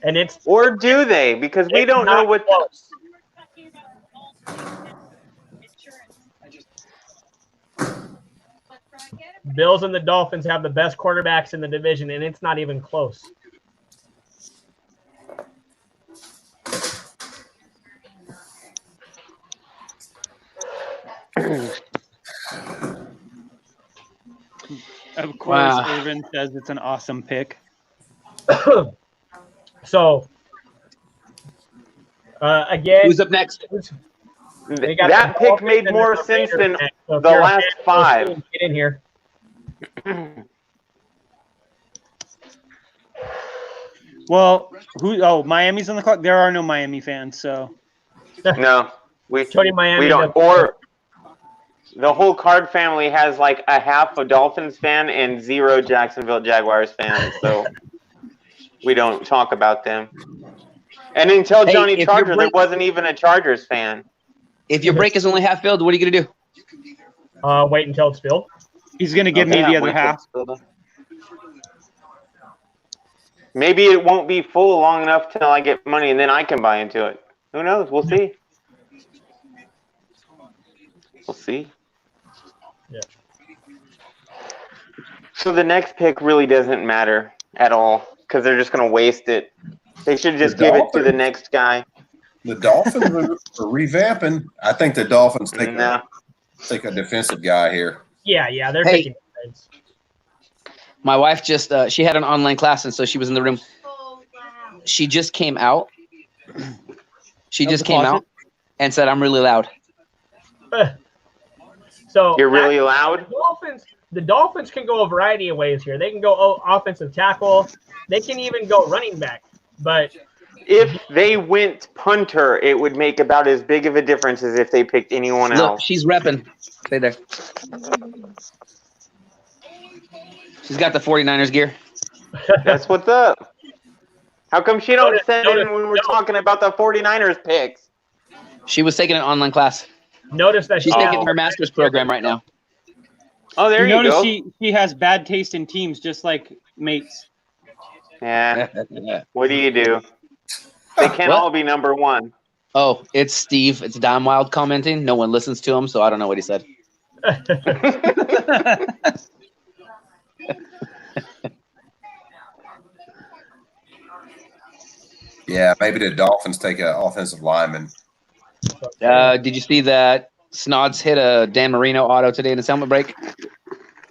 And it's Or do they? Because we don't know what. Close. Bills and the Dolphins have the best quarterbacks in the division, and it's not even close. Of course, Wow. Irvin says it's an awesome pick. So, again, Who's up next? they got That the pick Dolphins made and more the sense Raiders than next. So if the you're a last fan of those 5. teams, get in here. Well, Miami's on the clock. There are no Miami fans, so No, Tony Miami we don't. doesn't- Or the whole Card family has like a half a Dolphins fan and 0 Jacksonville Jaguars fans, so we don't talk about them. And until Hey, Johnny if your Chargers, break- it wasn't even a Chargers fan. If your break is only half filled, what are you gonna do? Wait until it's filled. he's gonna give me Yeah, the other wait till half. it's filled up. Maybe it won't be full long enough till I get money and then I can buy into it. Who knows? We'll see. We'll see. Yeah. So the next pick really doesn't matter at all because they're just going to waste it. They should just give it to the next guy. The Dolphins are revamping. I think the Dolphins take No. a defensive guy here. Yeah, they're Hey. taking defense. My wife just she had an online class, and so she was in the room. She just came out. She Of just the came closet? out and said, "I'm really loud." So You're really loud? The Dolphins can go a variety of ways here. They can go offensive tackle. They can even go running back. But if they went punter, it would make about as big of a difference as if they picked anyone Look, else. she's repping. Stay there. She's got the 49ers gear. That's what's up. How come she don't send in when we're talking about the 49ers picks? She was taking an online class. Notice that she's taking her master's program right now. Oh, there you notice go. She has bad taste in teams, just like mates. Yeah. What do you do? They can't all be number one. Oh, it's Steve. It's Don Wild commenting. No one listens to him, so I don't know what he said. Yeah, maybe the Dolphins take an offensive lineman. Did you see that Snods hit a Dan Marino auto today in his helmet break?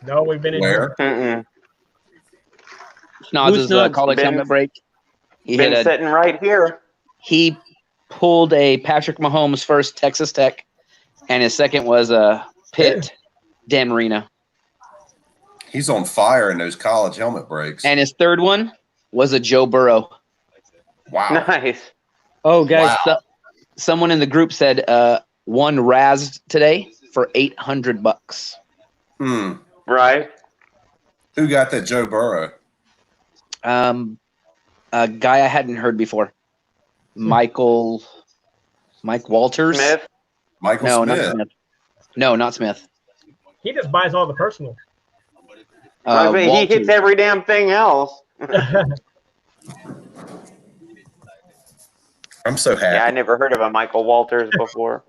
No, we've been in Where? Snods' college helmet break. He been hit sitting right here. He pulled a Patrick Mahomes first Texas Tech, and his second was a Pitt Dan Marino. He's on fire in those college helmet breaks. And his third one was a Joe Burrow. Wow. Nice. Oh, guys. Wow. Someone in the group said one razzed today for $800. Right. Who got that Joe Burrow? A guy I hadn't heard before. Mike Walters? Smith? Michael Smith. Not Smith. No, not Smith. He just buys all the personal. He hits every damn thing else. I'm so happy. Yeah, I never heard of a Michael Walters before.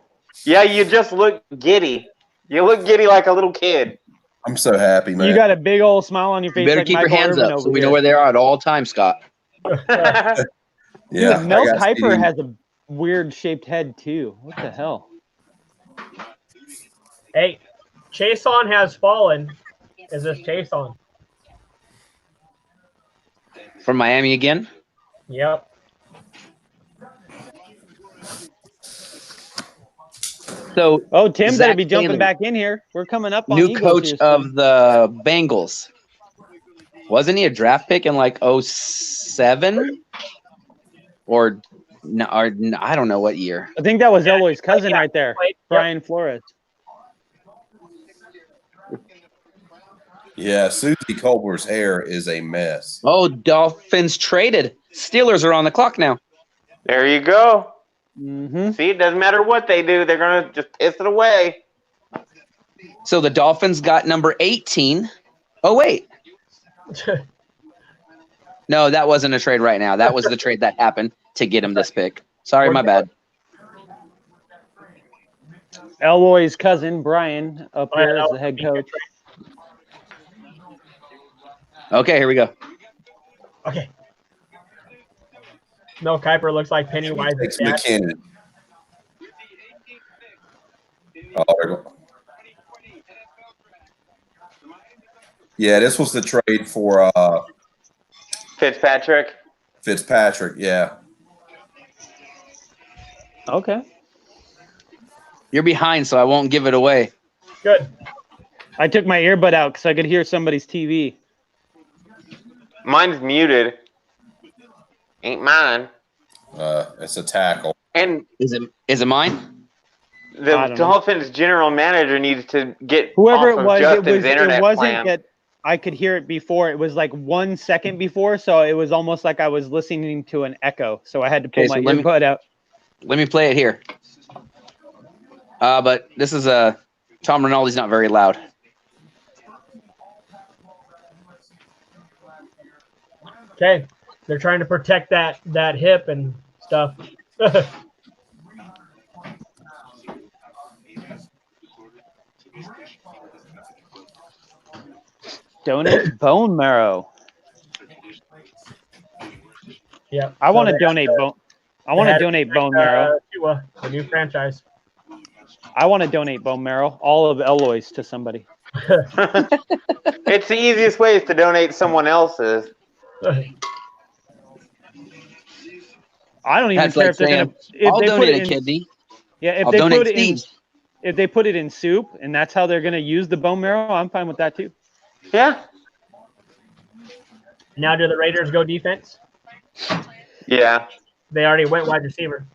Yeah, you just look giddy. You look giddy like a little kid. I'm so happy, man. You got a big old smile on your face. You better like keep your Michael hands Irvin up so over we here. know where they are at all times, Scott. Yeah. Dude, Mel I got Kiper Steve. has a weird shaped head too. What the hell? Hey, Chason has fallen. Is this Chason? From Miami again? Yep. So, Tim Zach better be jumping Taylor, back in here. We're coming up on new egos coach here of soon. the Bengals. Wasn't he a draft pick in like 07? Or I don't know what year. I think that was Eloy's cousin right there, Brian Flores. Yeah, Susie Colbert's hair is a mess. Oh, Dolphins traded. Steelers are on the clock now. There you go. Mm-hmm. See, it doesn't matter what they do. They're going to just piss it away. So the Dolphins got number 18. Oh, wait. No, that wasn't a trade right now. That was the trade that happened to get him this pick. Sorry, my bad. Eloy's cousin, Brian, up here as the head coach. Okay, here we go. Okay. Mel Kiper looks like Pennywise. Takes McKinnon. Oh, there we go. Yeah, this was the trade for Fitzpatrick. Yeah. Okay. You're behind, so I won't give it away. Good. I took my earbud out because I could hear somebody's TV. Mine's muted. Ain't mine. It's a tackle. And is it mine? The Dolphins general manager needs to get Whoever off it of was, Justin's it internet wasn't plan. that I could hear it before. It was like 1 second before, so it was almost like I was listening to an echo. So I had to pull Okay, my so earbud out. Let me play it here. But this is Tom Rinaldi's not very loud. Okay. They're trying to protect that hip and stuff. Donate bone marrow. Yeah. I want to donate bone. I want to donate bone marrow. A new franchise. I want to donate bone marrow. All of Eloy's to somebody. It's the easiest way is to donate someone else's. I don't even That's care like if they're saying, gonna. If I'll they donate put a it in, kidney. yeah, if I'll they donate put it in, Steve's. if they put it in soup and that's how they're going to use the bone marrow, I'm fine with that too. Yeah. Now, do the Raiders go defense? Yeah. They already went wide receiver.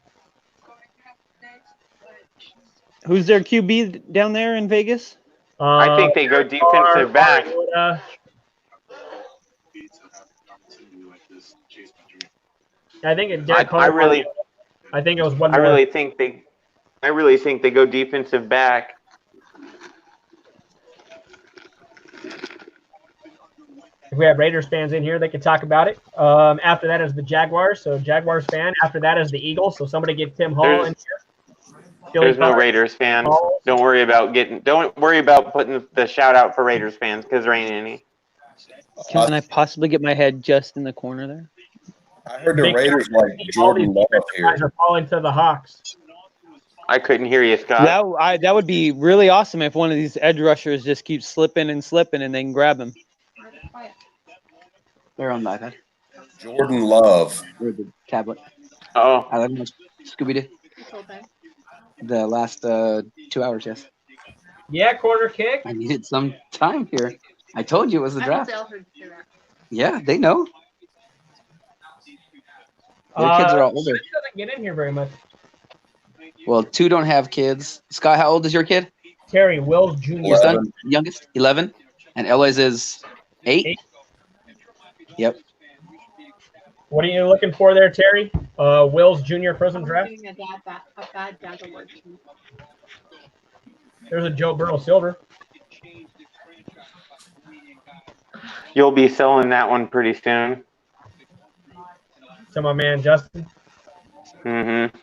Who's their QB down there in Vegas? I think they go defensive back. I think it. I think it was one I more. really think they go defensive back. If we have Raiders fans in here, they could talk about it. After that is the Jaguars. So Jaguars fan. After that is the Eagles. So somebody get Tim Hall in here. There's no Raiders fans. Don't worry about putting the shout out for Raiders fans because there ain't any. Can I possibly get my head just in the corner there? I heard the Raiders like Jordan Love here. Guys are falling to the Hawks. I couldn't hear you, Scott. That would be really awesome if one of these edge rushers just keeps slipping and slipping and they can grab him. They're on the iPad. Jordan Love. Or the tablet. Oh. I let him know. Scooby-Doo. The last 2 hours, yes. Yeah, quarter kick. I needed some time here. I told you it was the draft. Yeah, they know. Their kids are all older. He doesn't get in here very much. Well, 2 don't have kids. Scott, how old is your kid? Terry Wills Jr. Your son, youngest, 11, and Eloise is 8. Yep. What are you looking for there, Terry? Wills Jr. Prism draft. There's a Joe Burrow silver. You'll be selling that one pretty soon. To my man Justin. Mm-hmm.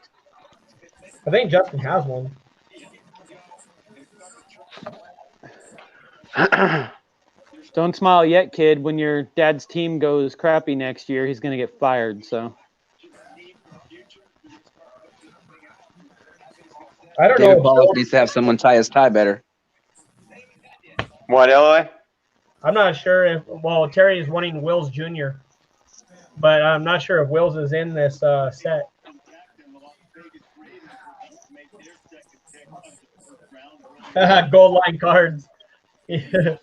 I think Justin has one. Don't smile yet, kid. When your dad's team goes crappy next year, he's going to get fired. So I don't David know. Wallace needs to have someone tie his tie better. What, Eloy? I'm not sure if Terry is wanting Wills Jr., but I'm not sure if Wills is in this set. Gold line cards. Mm-hmm.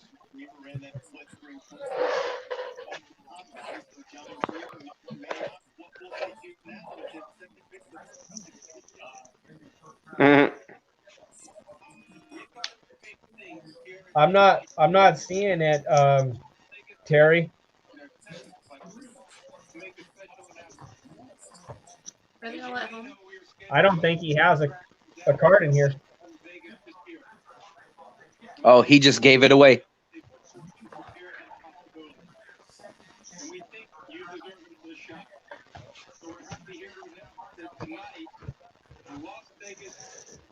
I'm not seeing it, Terry. I don't think he has a card in here. Oh, he just gave it away.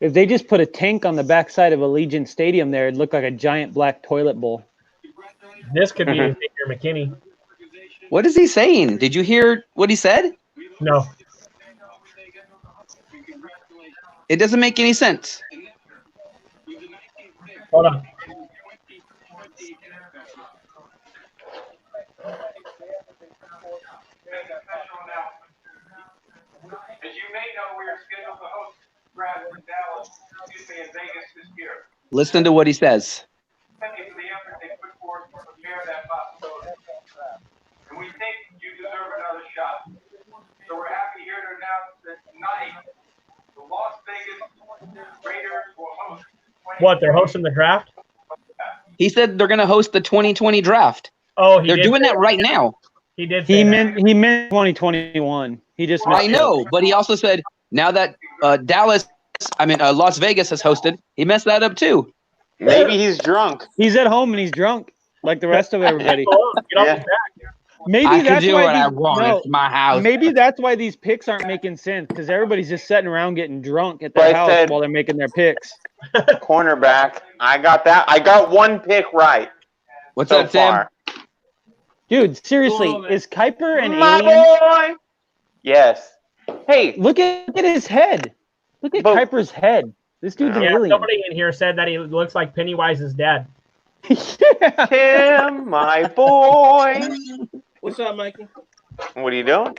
if they just put a tank on the backside of Allegiant Stadium there, it'd look like a giant black toilet bowl. This could be Victor McKinney. What is he saying? Did you hear what he said? No. It doesn't make any sense. Hold on. As you may know, we are scheduled to host draft in Dallas, in Vegas this year. Listen to what he says. Thank you for the effort they put forth to prepare that possibility. And we think you deserve another shot. So we're happy here to announce that tonight, the Las Vegas Raiders will host. What, they're hosting the draft? He said they're going to host the 2020 draft. Oh, they're doing that right now. He did. He meant 2021. He just. I know, but he also said now that Las Vegas has hosted, he messed that up too. Maybe he's drunk. He's at home and he's drunk like the rest of everybody. Yeah. Maybe I that's can do why what I want. It's my house. Maybe that's why these picks aren't making sense because everybody's just sitting around getting drunk at their house while they're making their picks. Cornerback. I got that. I got one pick right. What's so up, Tim? Dude, seriously, is Kuiper an My alien? boy. Yes. Hey, look at his head. Look at Kuiper's head. This dude's an alien. Somebody in here said that he looks like Pennywise's dad. Tim, my boy. What's up, Mikey? What are you doing?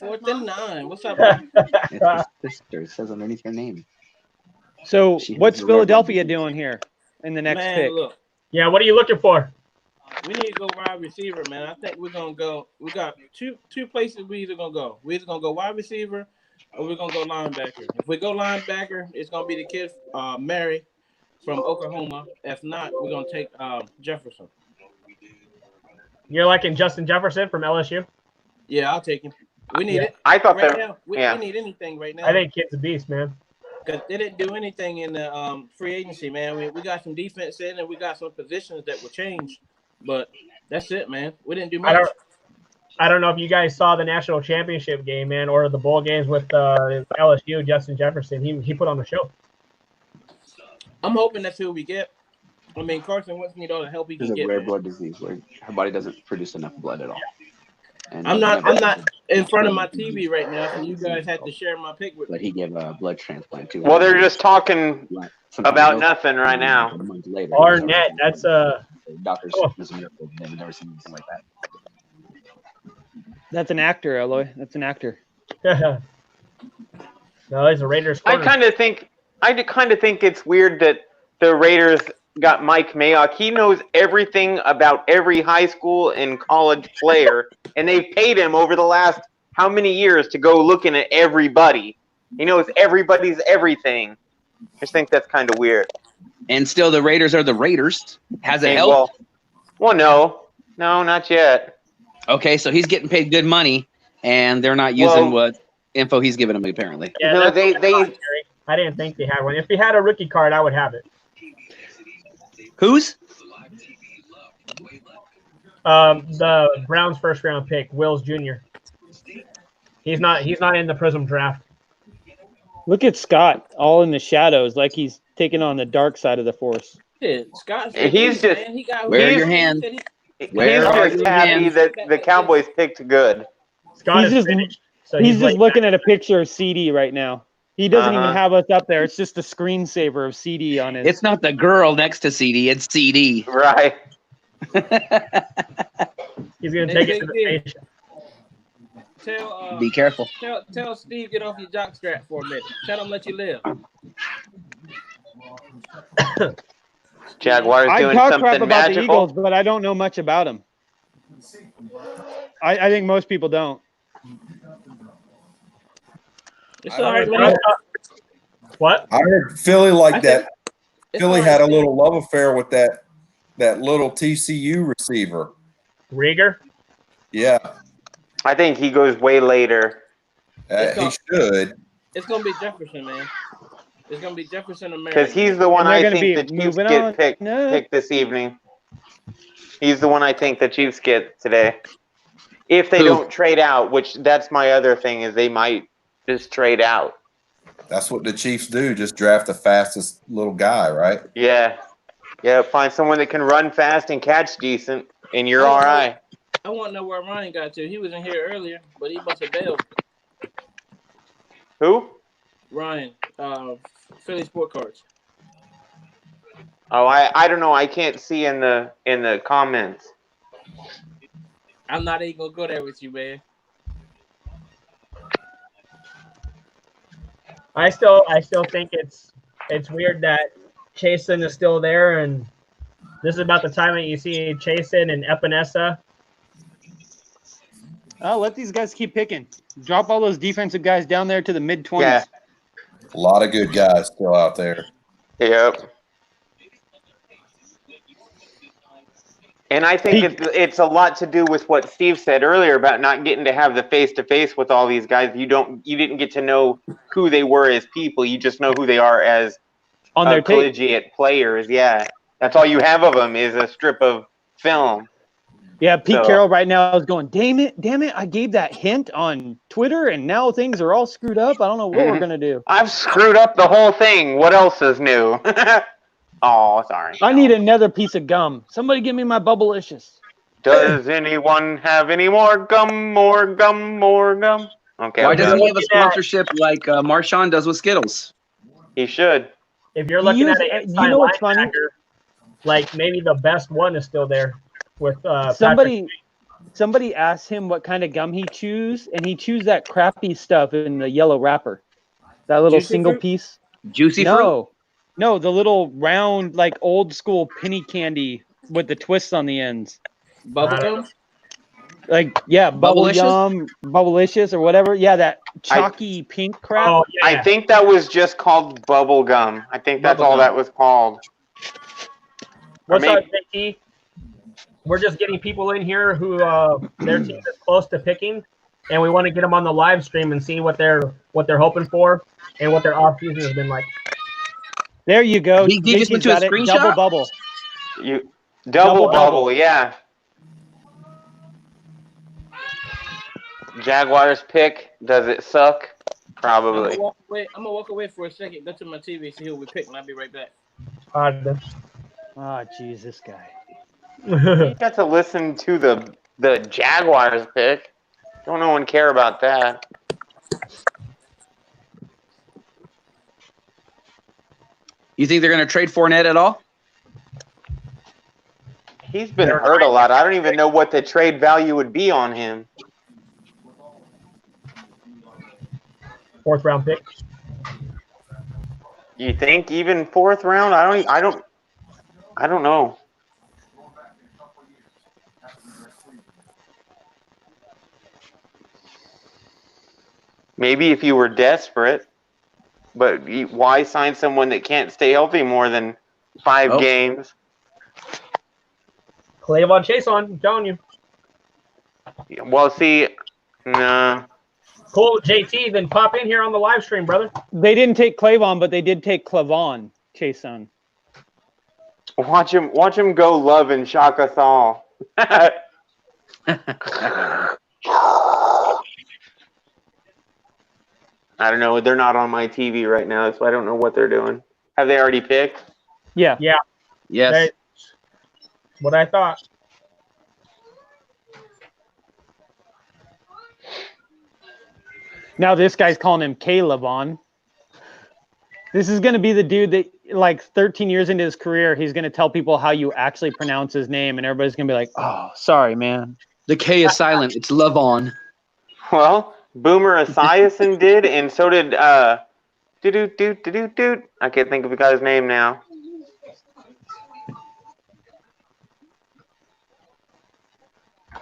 4th and 9. What's up, It's his sister. It says underneath her name. So what's Philadelphia doing here in the next pick? Look, Yeah, what are you looking for? we need to go wide receiver, man. I think we're gonna go. We got two places we either gonna go. We either gonna go wide receiver, or we're gonna go linebacker. If we go linebacker, it's gonna be the kid Mary from Oklahoma. If not, we're gonna take Jefferson. You're liking Justin Jefferson from LSU? Yeah, I'll take him. We need it. I thought right that. now. We need anything right now. I think kid's a beast, man. Because they didn't do anything in the free agency, man. We got some defense in, and we got some positions that will change. But that's it, man. We didn't do much. I don't know if you guys saw the national championship game, man, or the bowl games with LSU. Justin Jefferson, he put on the show. I'm hoping that's who we get. I mean, Carson Wentz need all the help he can It's a get. rare Man. blood disease where her body doesn't produce enough blood at all. And I'm not in front of my TV right now, so you guys have to share my pick with me. But he gave a blood transplant too. Well, they're just talking about nothing right now. A month later, Arnett, that's doctors. It's a miracle. They've never seen anything like that. That's an actor, Eloy. That's an actor. No, he's a Raiders corner. I kind of think it's weird that the Raiders got Mike Mayock. He knows everything about every high school and college player, and they've paid him over the last how many years to go looking at everybody. He knows everybody's everything. I just think that's kind of weird. And still, the Raiders are the Raiders. Has it helped? Well, no, not yet. Okay, so he's getting paid good money, and they're not using what info he's giving them, apparently. Yeah, No, they I didn't think they had one. If he had a rookie card, I would have it. Who's? The Browns' first round pick, Wills Jr. He's not in the Prism draft. Look at Scott, all in the shadows, like he's taking on the dark side of the force. Yeah, Scott. He's just Where are your hands? He's just happy that the Cowboys picked good. Scott He's is just, finished, so he's just like, looking at a picture of CD right now. He doesn't even have us up there. It's just a screensaver of CD on it. It's not the girl next to CD. It's CD. Right. He's gonna take it to the station. Be careful. Tell Steve get off your jock strap for a minute. Tell him let you live. Jaguars doing talk something crap about magical. the Eagles, but I don't know much about them. I think most people don't. It's all right, man. What? I heard Philly that. Philly had a little love affair with that little TCU receiver. Rieger? Yeah. I think he goes way later. He should. It's gonna be Jefferson, man. It's gonna be Jefferson and Mary. Because he's the one I think the Chiefs get picked this evening. He's the one I think the Chiefs get today. If they don't trade out, which that's my other thing, is they might just trade out. That's what the Chiefs do, just draft the fastest little guy, right? Yeah. Yeah, find someone that can run fast and catch decent, and you're all right. I want to know where Ryan got to. He was in here earlier, but he must have bailed. Who? Ryan, Philly Sport Cards. Oh, I don't know. I can't see in the comments. I'm not even gonna go there with you, man. I still think it's weird that Chasen is still there, and this is about the time that you see Chasen and Epinesa. Oh, let these guys keep picking. Drop all those defensive guys down there to the mid-20s. Yeah. A lot of good guys still out there. Yep. And I think it's a lot to do with what Steve said earlier about not getting to have the face-to-face with all these guys. You didn't get to know who they were as people. You just know who they are as on their collegiate players. Yeah, that's all you have of them is a strip of film. Yeah, Pete Carroll right now is going, damn it, I gave that hint on Twitter, and now things are all screwed up. I don't know what we're going to do. I've screwed up the whole thing. What else is new? Oh, sorry. I need another piece of gum. Somebody give me my Bubblicious. Does anyone have any more gum? More gum? More gum? Okay. Why doesn't he have a sponsorship like Marshawn does with Skittles? He should. If you're looking at it, you know what's funny? Like maybe the best one is still there with somebody asked him what kind of gum he chews, and he chews that crappy stuff in the yellow wrapper. That little Juicy single fruit? piece. Juicy fruit? No, the little round, like old school penny candy with the twists on the ends. Bubblegum? Like, yeah, bubble Bubblicious? yum, bubblicious or whatever. Yeah, that chalky pink crap. Oh, I think that was just called bubble gum. I think that's all Bubblegum. that was called. What's maybe- up, JT? We're just getting people in here who their team is close to picking, and we want to get them on the live stream and see what they're hoping for and what their off season has been like. There you go. Big D just went JT's to a got it. screenshot? Double bubble. You double bubble, yeah. Jaguars pick. Does it suck? Probably. I'm gonna walk away for a second. Go to my TV, see who we pick, and I'll be right back. Oh, jeez, this guy. You got to listen to the Jaguars pick. Don't no one care about that. You think they're going to trade Fournette at all? He's been hurt a lot. I don't even know what the trade value would be on him. 4th round pick. You think even 4th round? I don't know. Maybe if you were desperate, but why sign someone that can't stay healthy more than 5 games? Clayvon Chase on, I'm telling you. Well, see, nah. Cool, JT, then pop in here on the live stream, brother. They didn't take Clavon, but they did take Clavon Chason. Watch him go love and shock us all. I don't know. They're not on my TV right now, so I don't know what they're doing. Have they already picked? Yeah. Yeah. Yes. What I thought. Now this guy's calling him Calebon. This is going to be the dude that, like, 13 years into his career, he's going to tell people how you actually pronounce his name, and everybody's going to be like, oh, sorry, man. The K is silent. It's Levon. Well, Boomer Esiason did, and so did I can't think of the guy's name now.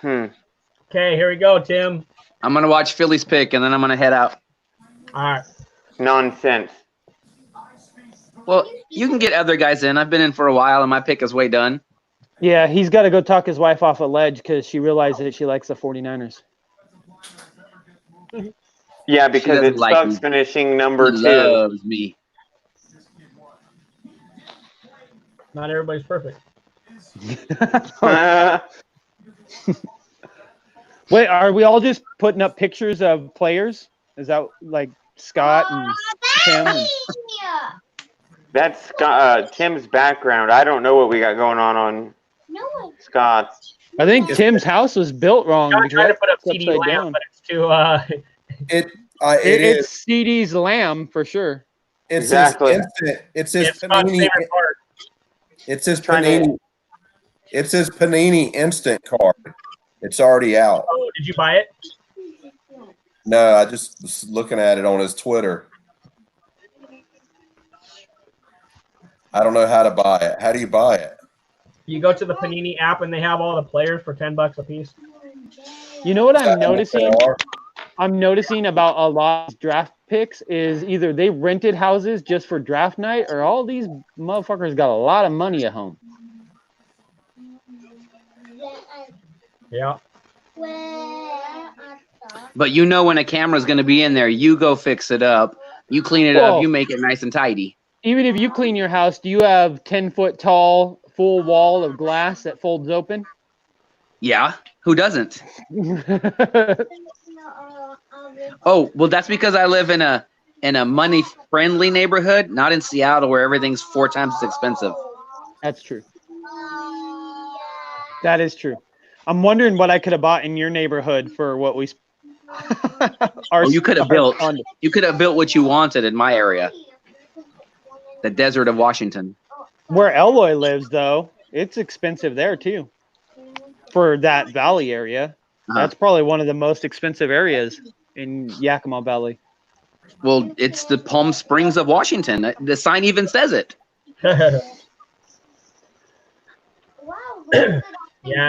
Okay, here we go, Tim. I'm going to watch Philly's pick, and then I'm going to head out. All right. Nonsense. Well, you can get other guys in. I've been in for a while, and my pick is way done. Yeah, he's got to go talk his wife off a ledge because she realized that she likes the 49ers. Yeah, because it like sucks me. finishing number He 2. loves me. Not everybody's perfect. Wait, are we all just putting up pictures of players? Is that like Scott and Tim? And... That's Tim's background. I don't know what we got going on Scott's. I think Tim's house was built wrong. I'm because trying to put up that's CD upside Lamb, down. but it's too. It's CD's Lamb for sure. It's Exactly. It's his It's Scott's Panini. favorite part. It's his Panini. It's his Panini Instant card. It's already out. Oh, did you buy it? No, I just was looking at it on his Twitter. I don't know how to buy it. How do you buy it? You go to the Panini app and they have all the players for $10 a piece. You know what I'm I know noticing? what they are. I'm noticing about a lot of draft picks is either they rented houses just for draft night or all these motherfuckers got a lot of money at home. Yeah. But you know when a camera's going to be in there, you go fix it up. You clean it Whoa. up. You make it nice and tidy. Even if you clean your house, do you have 10-foot tall full wall of glass that folds open? Yeah. Who doesn't? Oh, well, that's because I live in a money-friendly neighborhood, not in Seattle where everything's 4 times as expensive. That's true. That is true. I'm wondering what I could have bought in your neighborhood for what we. You could have built. You could have built what you wanted in my area, the desert of Washington. Where Eloy lives, though, it's expensive there too. For that valley area, that's probably one of the most expensive areas in Yakima Valley. Well, it's the Palm Springs of Washington. The sign even says it. Yeah,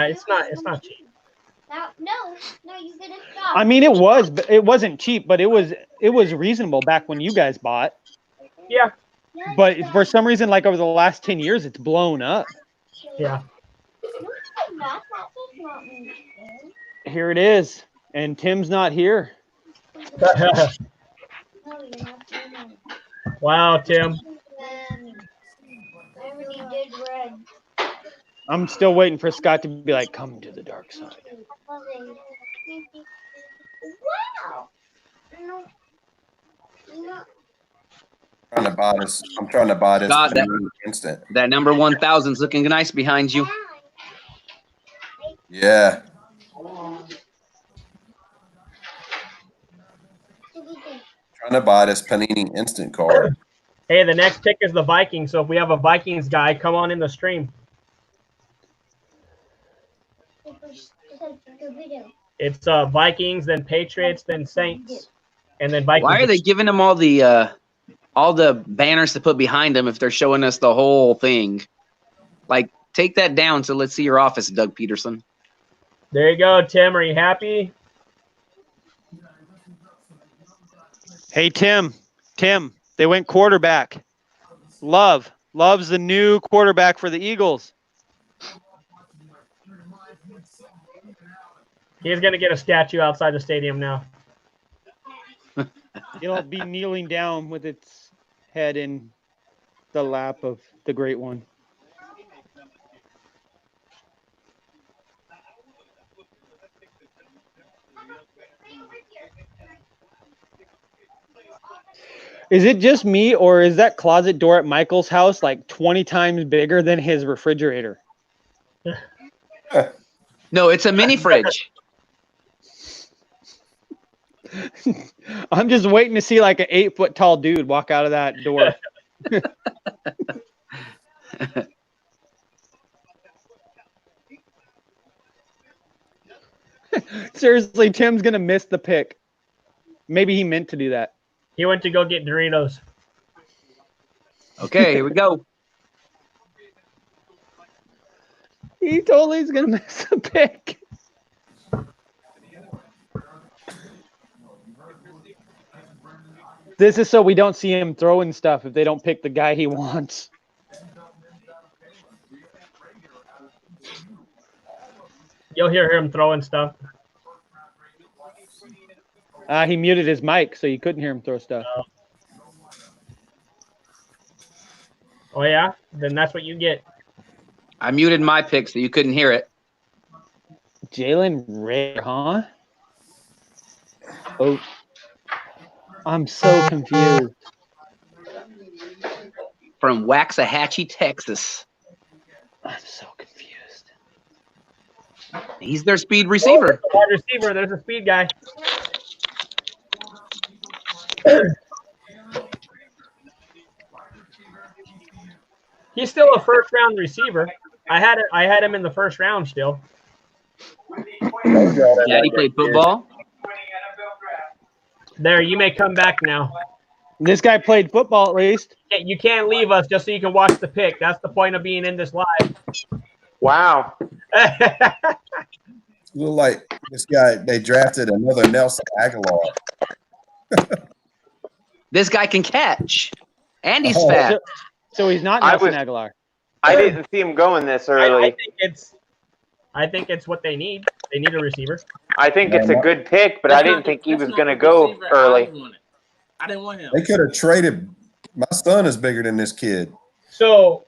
it's not cheap. No, you gotta stop. I mean, it wasn't cheap, but it was reasonable back when you guys bought. Yeah. But for some reason, like over the last 10 years, it's blown up. Yeah. Here it is, and Tim's not here. Wow, Tim. I already did red. I'm still waiting for Scott to be like, "Come to the dark side." Wow. No. I'm trying to buy this Scott, instant. that number 1,000's looking nice behind you. Yeah. Trying to buy this Panini instant card. Hey, the next pick is the Vikings. So if we have a Vikings guy, come on in the stream. It's Vikings, then Patriots, then Saints, and then Vikings. Why are they giving them all the banners to put behind them if they're showing us the whole thing? Like, take that down so let's see your office, Doug Peterson. There you go, Tim. Are you happy? Hey, Tim, they went quarterback. Love's the new quarterback for the Eagles. He's going to get a statue outside the stadium now. It'll be kneeling down with its head in the lap of the great one. Is it just me, or is that closet door at Michael's house like 20 times bigger than his refrigerator? No, it's a mini fridge. I'm just waiting to see like an 8-foot tall dude walk out of that door. Seriously, Tim's going to miss the pick. Maybe he meant to do that. He went to go get Doritos. Okay, here we go. He totally is going to miss the pick. This is so we don't see him throwing stuff if they don't pick the guy he wants. You'll hear him throwing stuff. He muted his mic, so you couldn't hear him throw stuff. Oh, yeah? Then that's what you get. I muted my pick so you couldn't hear it. Jalen Ray, huh? Oh, I'm so confused. From Waxahachie, Texas. I'm so confused. He's their speed receiver. Oh, wide receiver. There's a speed guy. He's still a first-round receiver. I had him in the first round still. Daddy played football. There, you may come back now. This guy played football at least. You can't leave us just so you can watch the pick. That's the point of being in this live. Wow. Look like this guy, they drafted another Nelson Aguilar. This guy can catch. And he's fat. So he's not Nelson Aguilar. I didn't see him going this early. I think it's what they need. They need a receiver. I think it's a good pick, but I didn't think he was going to go early. I didn't want him. They could have traded. My son is bigger than this kid. So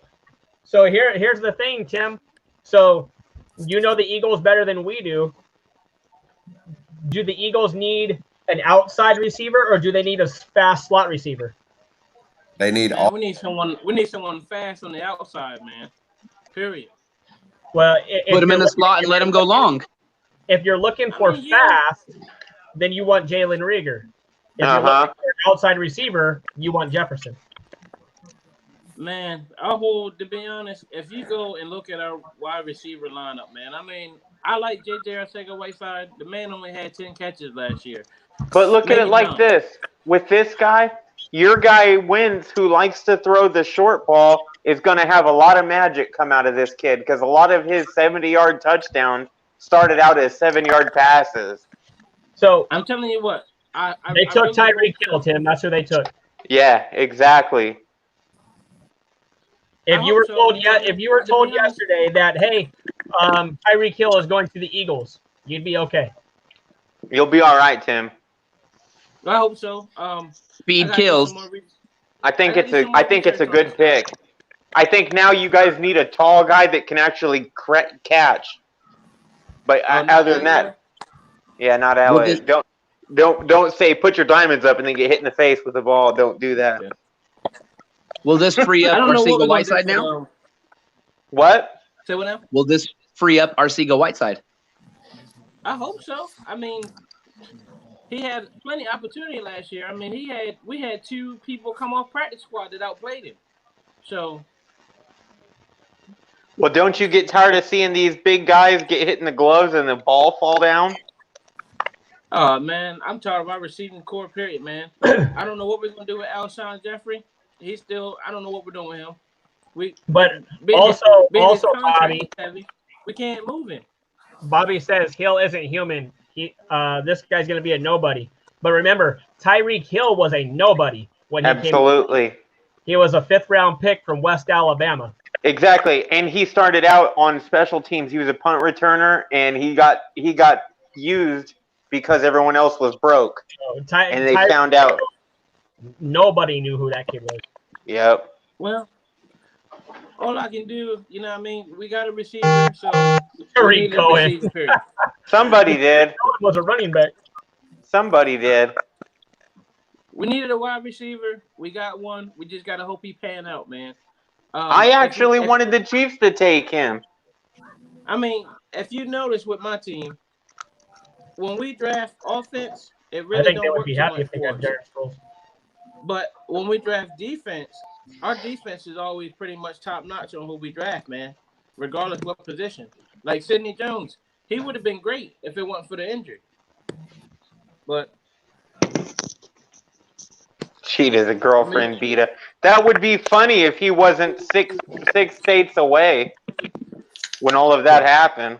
here's the thing, Tim. So you know the Eagles better than we do. Do the Eagles need an outside receiver, or do they need a fast slot receiver? They need all. We need someone fast on the outside, man. Period. Well, put him in the slot and let him go long. If you're looking for fast, then you want Jalen Rieger. If you're looking for an outside receiver, you want Jefferson. Man, to be honest, if you go and look at our wide receiver lineup, man, I mean, I like J.J. Arcega-Whiteside. The man only had 10 catches last year. But look at it like this. With this guy, your guy wins who likes to throw the short ball is going to have a lot of magic come out of this kid because a lot of his 70-yard touchdowns started out as 7-yard passes. So I'm telling you what, they took Tyreek Hill, Tim. That's who they took. Yeah, exactly. If you were told, yesterday that hey, Tyreek Hill is going to the Eagles, you'd be okay. You'll be all right, Tim. I hope so. Speed kills. I think it's a good pick. I think now you guys need a tall guy that can actually catch. But other than that, yeah, not LA. Don't say put your diamonds up and then get hit in the face with the ball. Don't do that. Yeah. Will this free up Arcega Whiteside now? What? Say what now? Will this free up Arcega Whiteside? I hope so. I mean, he had plenty of opportunity last year. I mean, we had 2 people come off practice squad that outplayed him. So. Well, don't you get tired of seeing these big guys get hit in the gloves and the ball fall down? Oh man, I'm tired of our receiving core. Period, man. I don't know what we're gonna do with Alshon Jeffrey. He's still. I don't know what we're doing with him. But Bobby, we can't move him. Bobby says Hill isn't human. This guy's going to be a nobody. But remember, Tyreek Hill was a nobody when he came. Absolutely. He was a 5th-round pick from West Alabama. Exactly, and he started out on special teams. He was a punt returner, and he got used because everyone else was broke, and they found out. Nobody knew who that kid was. Yep. Well, all I can do, you know what I mean? We got a receiver, so we need a receiver, period. Somebody did. Was a running back. Somebody did. We needed a wide receiver. We got one. We just got to hope he pan out, man. I actually wanted the Chiefs to take him. I mean, if you notice with my team, when we draft offense, it really don't work too much for us. But when we draft defense, our defense is always pretty much top notch on who we draft, man, regardless of what position. Like Sidney Jones, he would have been great if it wasn't for the injury. But cheated a girlfriend beater. That would be funny if he wasn't six states away when all of that happened.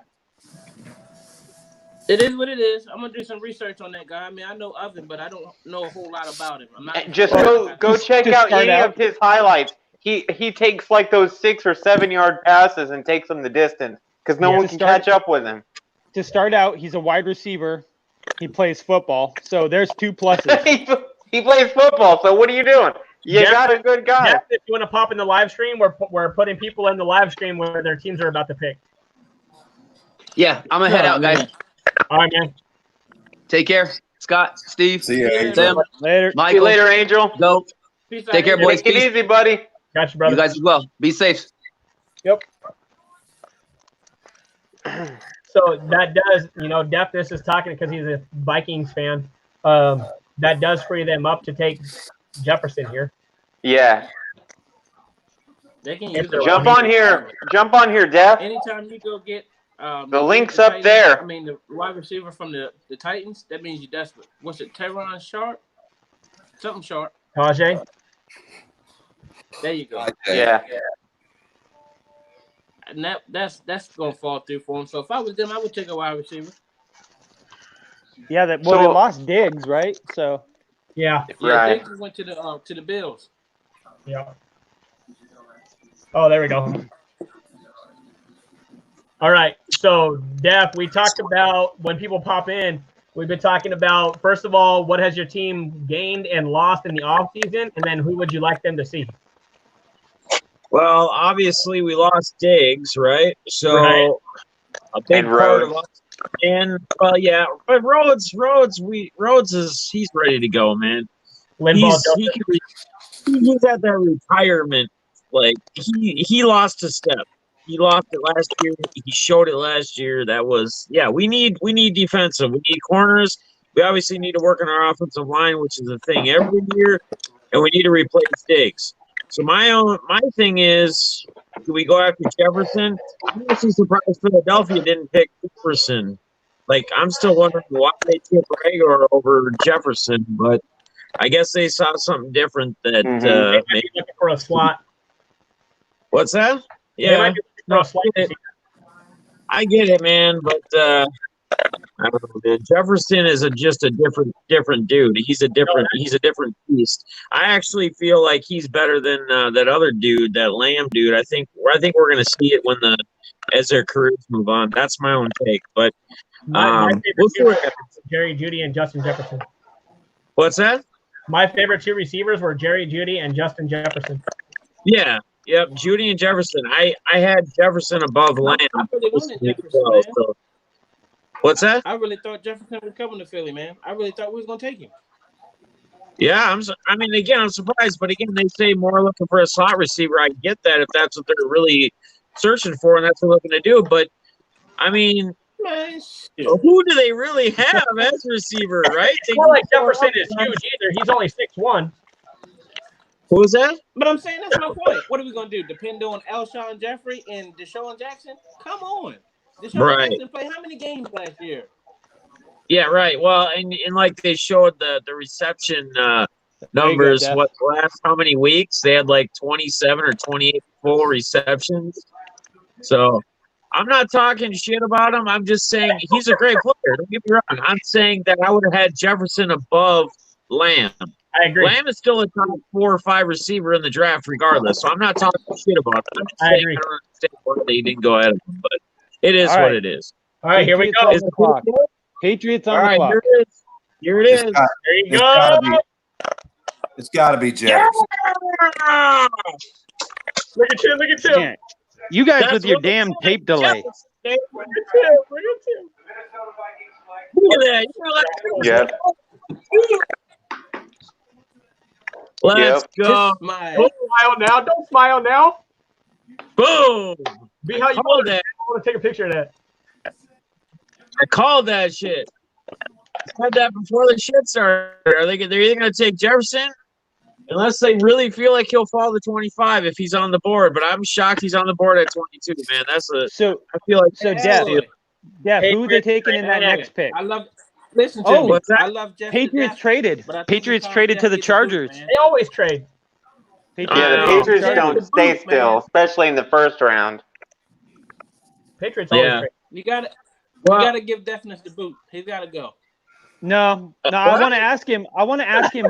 It is what it is. I'm gonna do some research on that guy. I mean, I know of him, but I don't know a whole lot about him. I'm not just go check out any of his highlights. He takes like those 6 or 7 yard passes and takes them the distance because no one can catch up with him. To start out, he's a wide receiver. He plays football, so there's 2 pluses. He plays football, so what are you doing? You got a good guy. Jeff, if you want to pop in the live stream, we're putting people in the live stream where their teams are about to pick. Yeah, I'm gonna head out, guys. All right, man. Take care, Scott, Steve. See you, Angel. Sam, later. Michael. See you later, Angel. Go. Take care, boys. Take it easy, buddy. Got you, brother. You guys as well. Be safe. Yep. So that does, Deafness is talking because he's a Vikings fan. That does free them up to take Jefferson here. Yeah. They can use Jump on here, Def. Anytime you go get the link's up there. I mean, the wide receiver from the Titans. That means you're desperate. What's it? Teron Sharp? Something Sharp. Tajay. There you go. Yeah. And that's gonna fall through for him. So if I was them, I would take a wide receiver. Yeah, they lost Diggs, right? So. Yeah. Right. Diggs went to the Bills. Yeah. Oh, there we go. All right. So, Def, we talked about when people pop in, we've been talking about, first of all, what has your team gained and lost in the offseason? And then who would you like them to see? Well, obviously, we lost Diggs, right? So, a big part of us. And, yeah, but Rhodes he's ready to go, man. He's at that retirement. Like, he lost a step. He lost it last year. He showed it last year. That was, we need defensive. We need corners. We obviously need to work on our offensive line, which is a thing every year, and we need to replace Diggs. So my thing is, do we go after Jefferson? I'm actually surprised Philadelphia didn't pick Jefferson. Like, I'm still wondering why they took Rager over Jefferson, but I guess they saw something different that maybe for a slot. What's that? They Yeah, might be no, a slot receiver. I get it, man. But I don't know, man. Jefferson is just a different dude. He's a different beast. I actually feel like he's better than that other dude, that Lamb dude. I think we're gonna see it as their careers move on. That's my own take. But My favorite we'll see two what were happens. Jerry Jeudy and Justin Jefferson. What's that? My favorite two receivers were Jerry Jeudy and Justin Jefferson. Yeah. Yep. Judy and Jefferson. I had Jefferson above Lamb. I really wanted Jefferson, man. So. What's that? I really thought Jefferson was coming to Philly, man. I really thought we was gonna take him. Yeah, I'm surprised, but again, they say more looking for a slot receiver. I get that if that's what they're really searching for, and that's what they're looking to do. But I mean, who do they really have as receiver, right? It's not like Jefferson is huge either. He's only 6'1". Who was that? But I'm saying that's my point. What are we gonna do? Depend on Alshon Jeffrey and Deshaun Jackson? Come on. Deshaun Jackson played how many games last year? Yeah, right. Well, and like they showed the reception numbers. What last how many weeks they had like 27 or 28 full receptions. So I'm not talking shit about him. I'm just saying he's a great player. Don't get me wrong. I'm saying that I would have had Jefferson above Lamb. I agree. Lamb is still a top 4 or 5 receiver in the draft, regardless. So I'm not talking shit about it. I'm just saying agree. I don't understand why they didn't go ahead of him, but it is All what right. it is. All right, here we go. Patriots on the clock. Patriots on the clock. Here it is. There you go. It's got to be Jefferson. Yeah! Look at you. Look at you. Yeah. You guys with your damn tape delay. Look at you. Look at you. Look at that. Let's go. Don't smile now. Don't smile now. Boom. Be how you want it. I want to take a picture of that. I called that shit. I said that before the shit started. They're either going to take Jefferson, unless they really feel like he'll fall to 25 if he's on the board. But I'm shocked he's on the board at 22, man. I feel like Jeff, who are they taking in that next pick? I love. Listen to me. I love Jeff. Patriots traded. Patriots traded to the Chargers. They always trade. The Patriots don't stay still, especially in the first round. Patriots always trade. You got to give Deafness the boot. He's got to go. No. I want to ask him.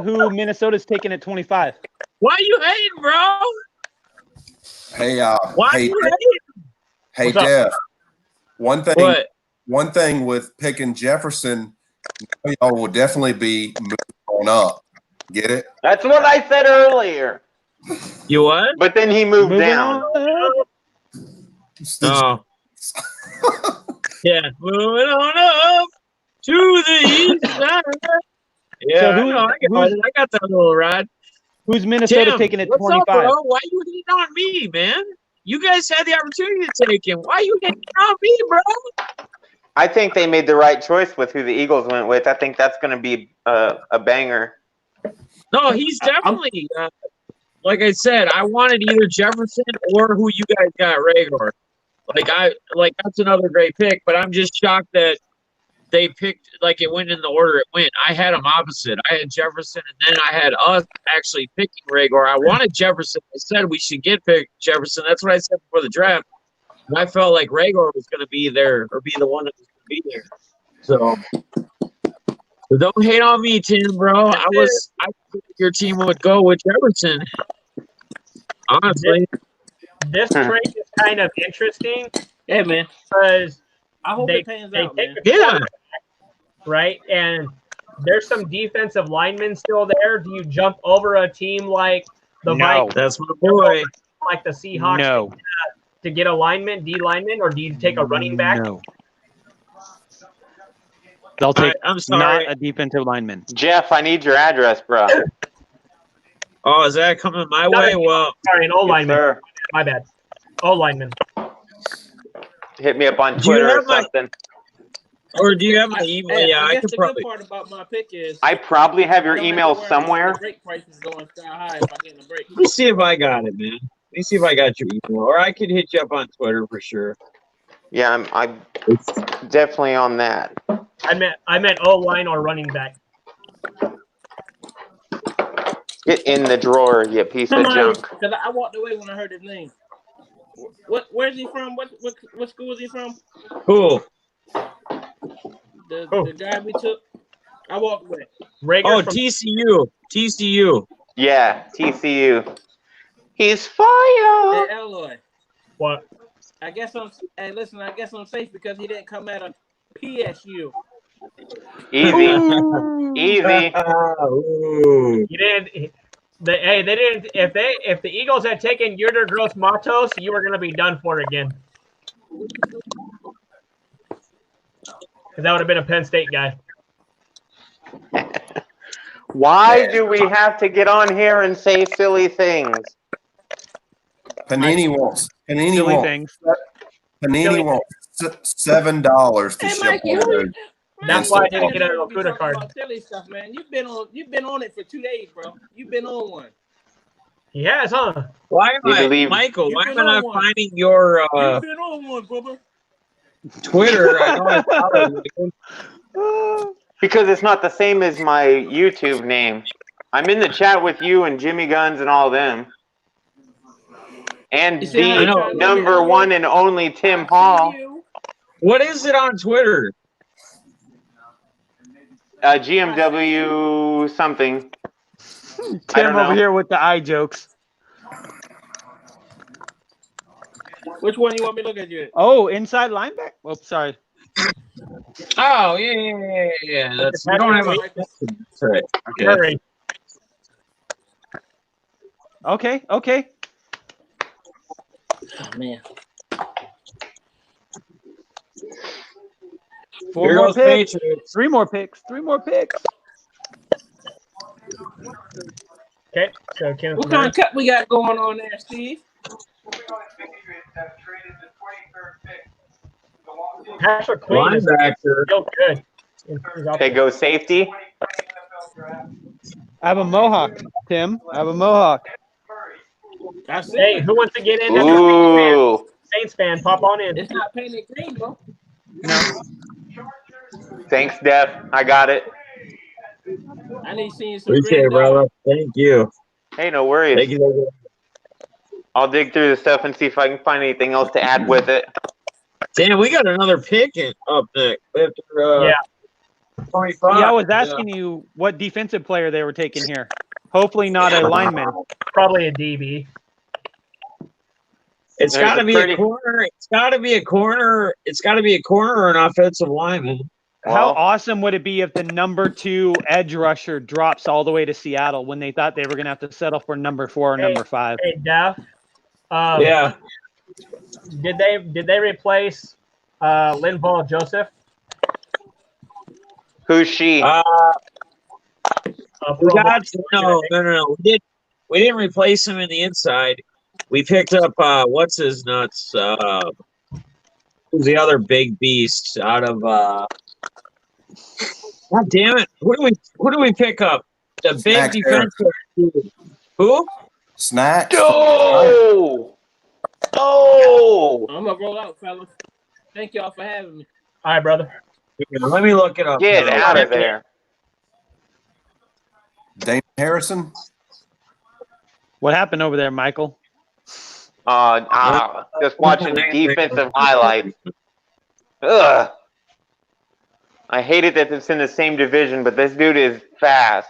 Who Minnesota's taking at 25. Why you hating, bro? Hey, Jeff. One thing with picking Jefferson, y'all will definitely be moving on up. Get it? That's what I said earlier. You what? But then he moved down. Oh. Yeah, moving on up to the east side. Yeah, So I got that little ride. Who's Minnesota taking at 25? Up, bro? Why you hating on me, man? You guys had the opportunity to take him. Why you hating on me, bro? I think they made the right choice with who the Eagles went with. I think that's going to be a banger. No, he's definitely, like I said, I wanted either Jefferson or who you guys got, Rager. That's another great pick, but I'm just shocked that they picked, it went in the order it went. I had them opposite. I had Jefferson, and then I had us actually picking Rager. I wanted Jefferson. I said we should pick Jefferson. That's what I said before the draft. And I felt like Rager was going to be there or be the one that was going to be there. So don't hate on me, Tim, bro. I think your team would go with Jefferson. Honestly. This trade is kind of interesting. Yeah, man. Because I hope it pans out, man. Right? And there's some defensive linemen still there. Do you jump over a team like the Vikings? That's my boy. Like the Seahawks to get a lineman, D lineman, or do you take a running back? No. They'll take I'm sorry. not a defensive lineman. Jeff, I need your address, bro. Oh, is that coming my way? Well, sorry, an O lineman. My bad. O lineman. Hit me up on Twitter or something. Or do you have my email? Yeah, I I guess could the probably. good part about my pick is I probably have your email somewhere. the break price is going sky high if I get in the break. Let me see if I got it, man. Let me see if I got your email, or I could hit you up on Twitter for sure. Yeah, I'm definitely on that. I meant O line or running back. Get in the drawer, you piece of junk. Because I walked away when I heard his name. Where's he from? What school is he from? Who? The guy we took. I walked with. Oh, TCU. TCU. Yeah, TCU. He's fire. Hey, Eloy. What? I guess I'm safe because he didn't come out of PSU. Easy. Easy. You didn't. They didn't. If the Eagles had taken Yurder Gross Matos, you were gonna be done for again. Because that would have been a Penn State guy. Why do we have to get on here and say silly things? Panini wants Silly things. Panini wants $7 to ship one. That's why I didn't get a Okuda card. Silly stuff, man. You've been on it for 2 days, bro. You've been on one. He has, huh? Why am I, Michael? Why am I not finding your You've been on one, brother. Twitter? I know I follow you. Because it's not the same as my YouTube name. I'm in the chat with you and Jimmy Guns and all them. And the number one and only Tim Hall. What is it on Twitter? GMW something. Tim over here with the eye jokes. Which one you want me to look at you? Oh, inside linebacker. Oh, sorry. Oh yeah. That's we don't have a. That's right. Okay. Okay. Oh man. Four more picks. Three more picks. Okay. So what kind of cut we got going on there, Steve? Patrick Queen is still good. Okay, go safety. I have a mohawk, Tim. I have a mohawk. Hey, who wants to get in? Ooh. Saints fan, pop on in. It's not painted green, bro. No. Thanks, Def. I got it. I need to see some Appreciate green it, brother. Thank you. Hey, no worries. Thank you. I'll dig through the stuff and see if I can find anything else to add with it. Damn, we got another pick up next. After, 25. Yeah, I was asking you what defensive player they were taking here. Hopefully not a lineman. Probably a DB. It's got to be a corner. It's got to be a corner. It's got to be a corner or an offensive lineman. How awesome would it be if the number 2 edge rusher drops all the way to Seattle when they thought they were going to have to settle for number 4 or number 5? Hey, Def. Yeah. Did they replace Linval Joseph? Who's she? No. We didn't replace him in the inside. We picked up what's his nuts? Who's the other big beast out of? God damn it! Who do we pick up? The big defensive. Who? Snack. Oh! I'm gonna roll out, fellas. Thank y'all for having me. All right, brother. Let me look it up. Get out of there. Dane Harrison. What happened over there, Michael? Just watching defensive highlights. Ugh. I hate it that it's in the same division, but this dude is fast.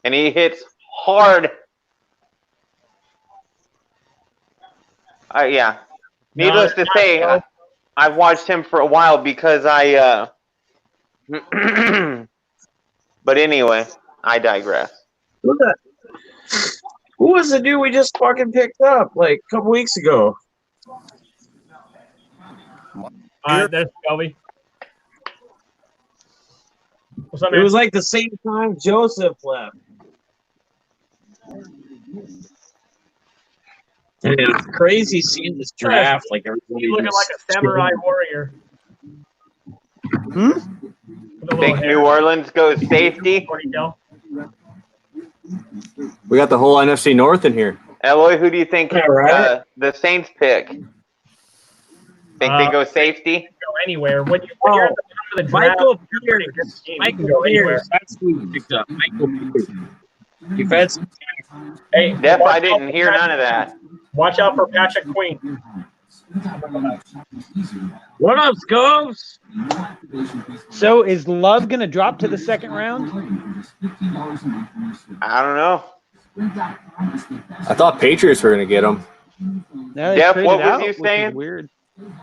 And he hits hard. Yeah. Needless to say, I've watched him for a while because but anyway, I digress. Who was the dude we just fucking picked up like a couple weeks ago? There's Shelby. What's up, man? It was like the same time Joseph left. And it's crazy seeing this draft. Like everybody He's looking like a samurai warrior. Think New Orleans goes safety? We got the whole NFC North in here. Eloy, who do you think the Saints pick? Think they go safety? Go anywhere. When you're at the top of the draft, Michael Pierce. Michael Pierce. That's who we picked up. Michael Pierce. Defensive. Hey, Def, I didn't hear none of that. Watch out for Patrick Queen. What up, Scopes? So is Love going to drop to the second round? I don't know. I thought Patriots were going to get him. No, they Jeff, traded what was out, you which is saying? weird.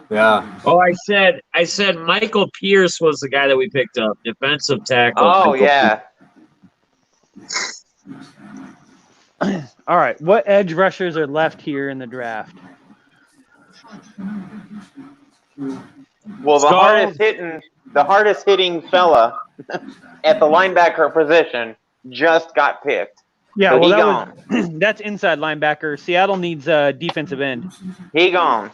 Yeah. Oh, I said Michael Pierce was the guy that we picked up, defensive tackle. Oh, Michael yeah. All right, what edge rushers are left here in the draft? Well, the hardest hitting fella at the linebacker position just got picked. Yeah, so well, he that gone. was that's inside linebacker. Seattle needs a defensive end. He gone.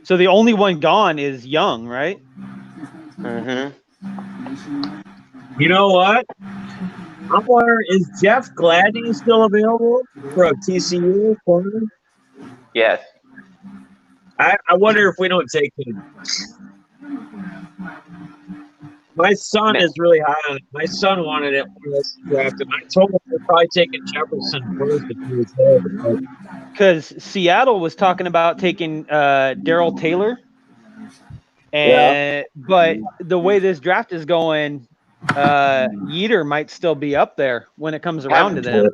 So the only one gone is Young, right? Mm-hmm. You know what? I'm wondering, is Jeff Gladney still available for a TCU corner? Yes. I wonder if we don't take him. My son is really high on it. My son wanted it when he was drafted. I told him we're probably taking Jefferson first if he was there. Because Seattle was talking about taking Darrell Taylor, and but the way this draft is going, Yeater might still be up there when it comes around to them.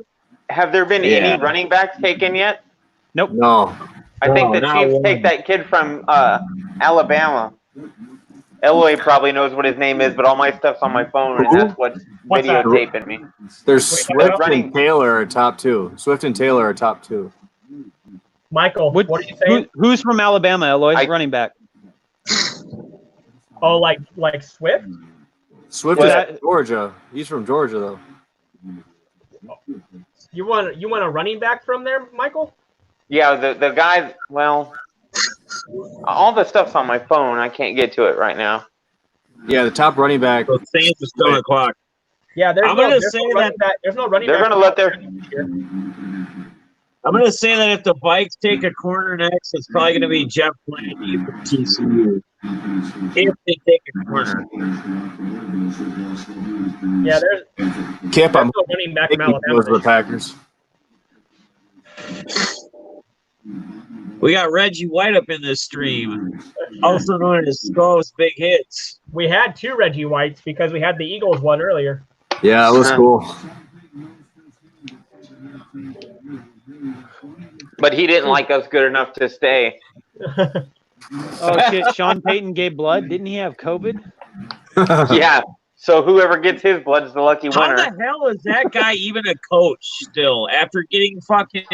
Have there been any running backs taken yet? Nope. No. I think the Chiefs take that kid from Alabama. Eloy probably knows what his name is, but all my stuff's on my phone, and that's what's videotaping me. There's Swift and Taylor are top two. Swift and Taylor are top two. Michael, what are you saying? Who's from Alabama, Eloy? Running back. Oh, like Swift? Swift is from Georgia. He's from Georgia, though. You want a running back from there, Michael? Yeah, the guy. Well, all the stuff's on my phone. I can't get to it right now. Yeah, the top running back. So Saints is still on the clock. Yeah, there's I'm no gonna say that there's no running They're back. going to let their. I'm going to say that if the Vikes take a corner next, it's probably going to be Jeff Gladney from TCU. If they take a corner. Yeah, there's Kip, I'm no running back from taking Alabama. those for the Packers. We got Reggie White up in this stream, also known as Skulls Big Hits. We had two Reggie Whites because we had the Eagles one earlier. Yeah, that was cool. But he didn't like us good enough to stay. Oh shit! Sean Payton gave blood. Didn't he have COVID? Yeah. So whoever gets his blood is the lucky How winner. the hell is that guy even a coach still after getting fucking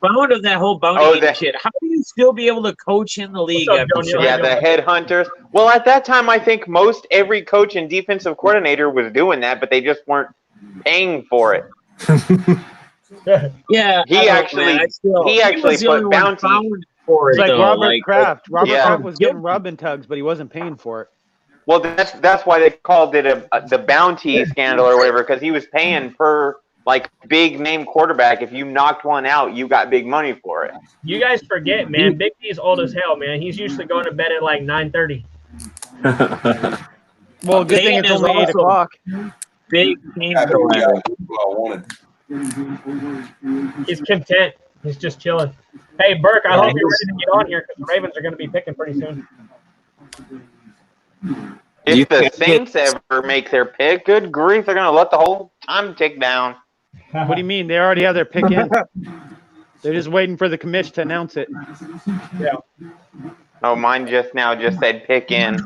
found of that whole bounty shit? How do you still be able to coach in the league? After shit? Yeah, the headhunters. Well, at that time, I think most every coach and defensive coordinator was doing that, but they just weren't paying for it. Yeah, He actually put bounty. It's like Robert Kraft. Robert Yeah. Kraft was getting rub and tugs, but he wasn't paying for it. Well, that's why they called it the bounty scandal or whatever, because he was paying per big name quarterback. If you knocked one out, you got big money for it. You guys forget, man. Big D's old as hell, man. He's usually going to bed at like 9:30. Well, good thing it's only 8 o'clock. Big game. He's content. He's just chilling. Hey, Burke, I hope you're ready to get on here because the Ravens are going to be picking pretty soon. If the Saints ever make their pick, good grief, they're going to let the whole time tick down. What do you mean? They already have their pick in. They're just waiting for the commish to announce it. Yeah. Oh, mine just said pick in.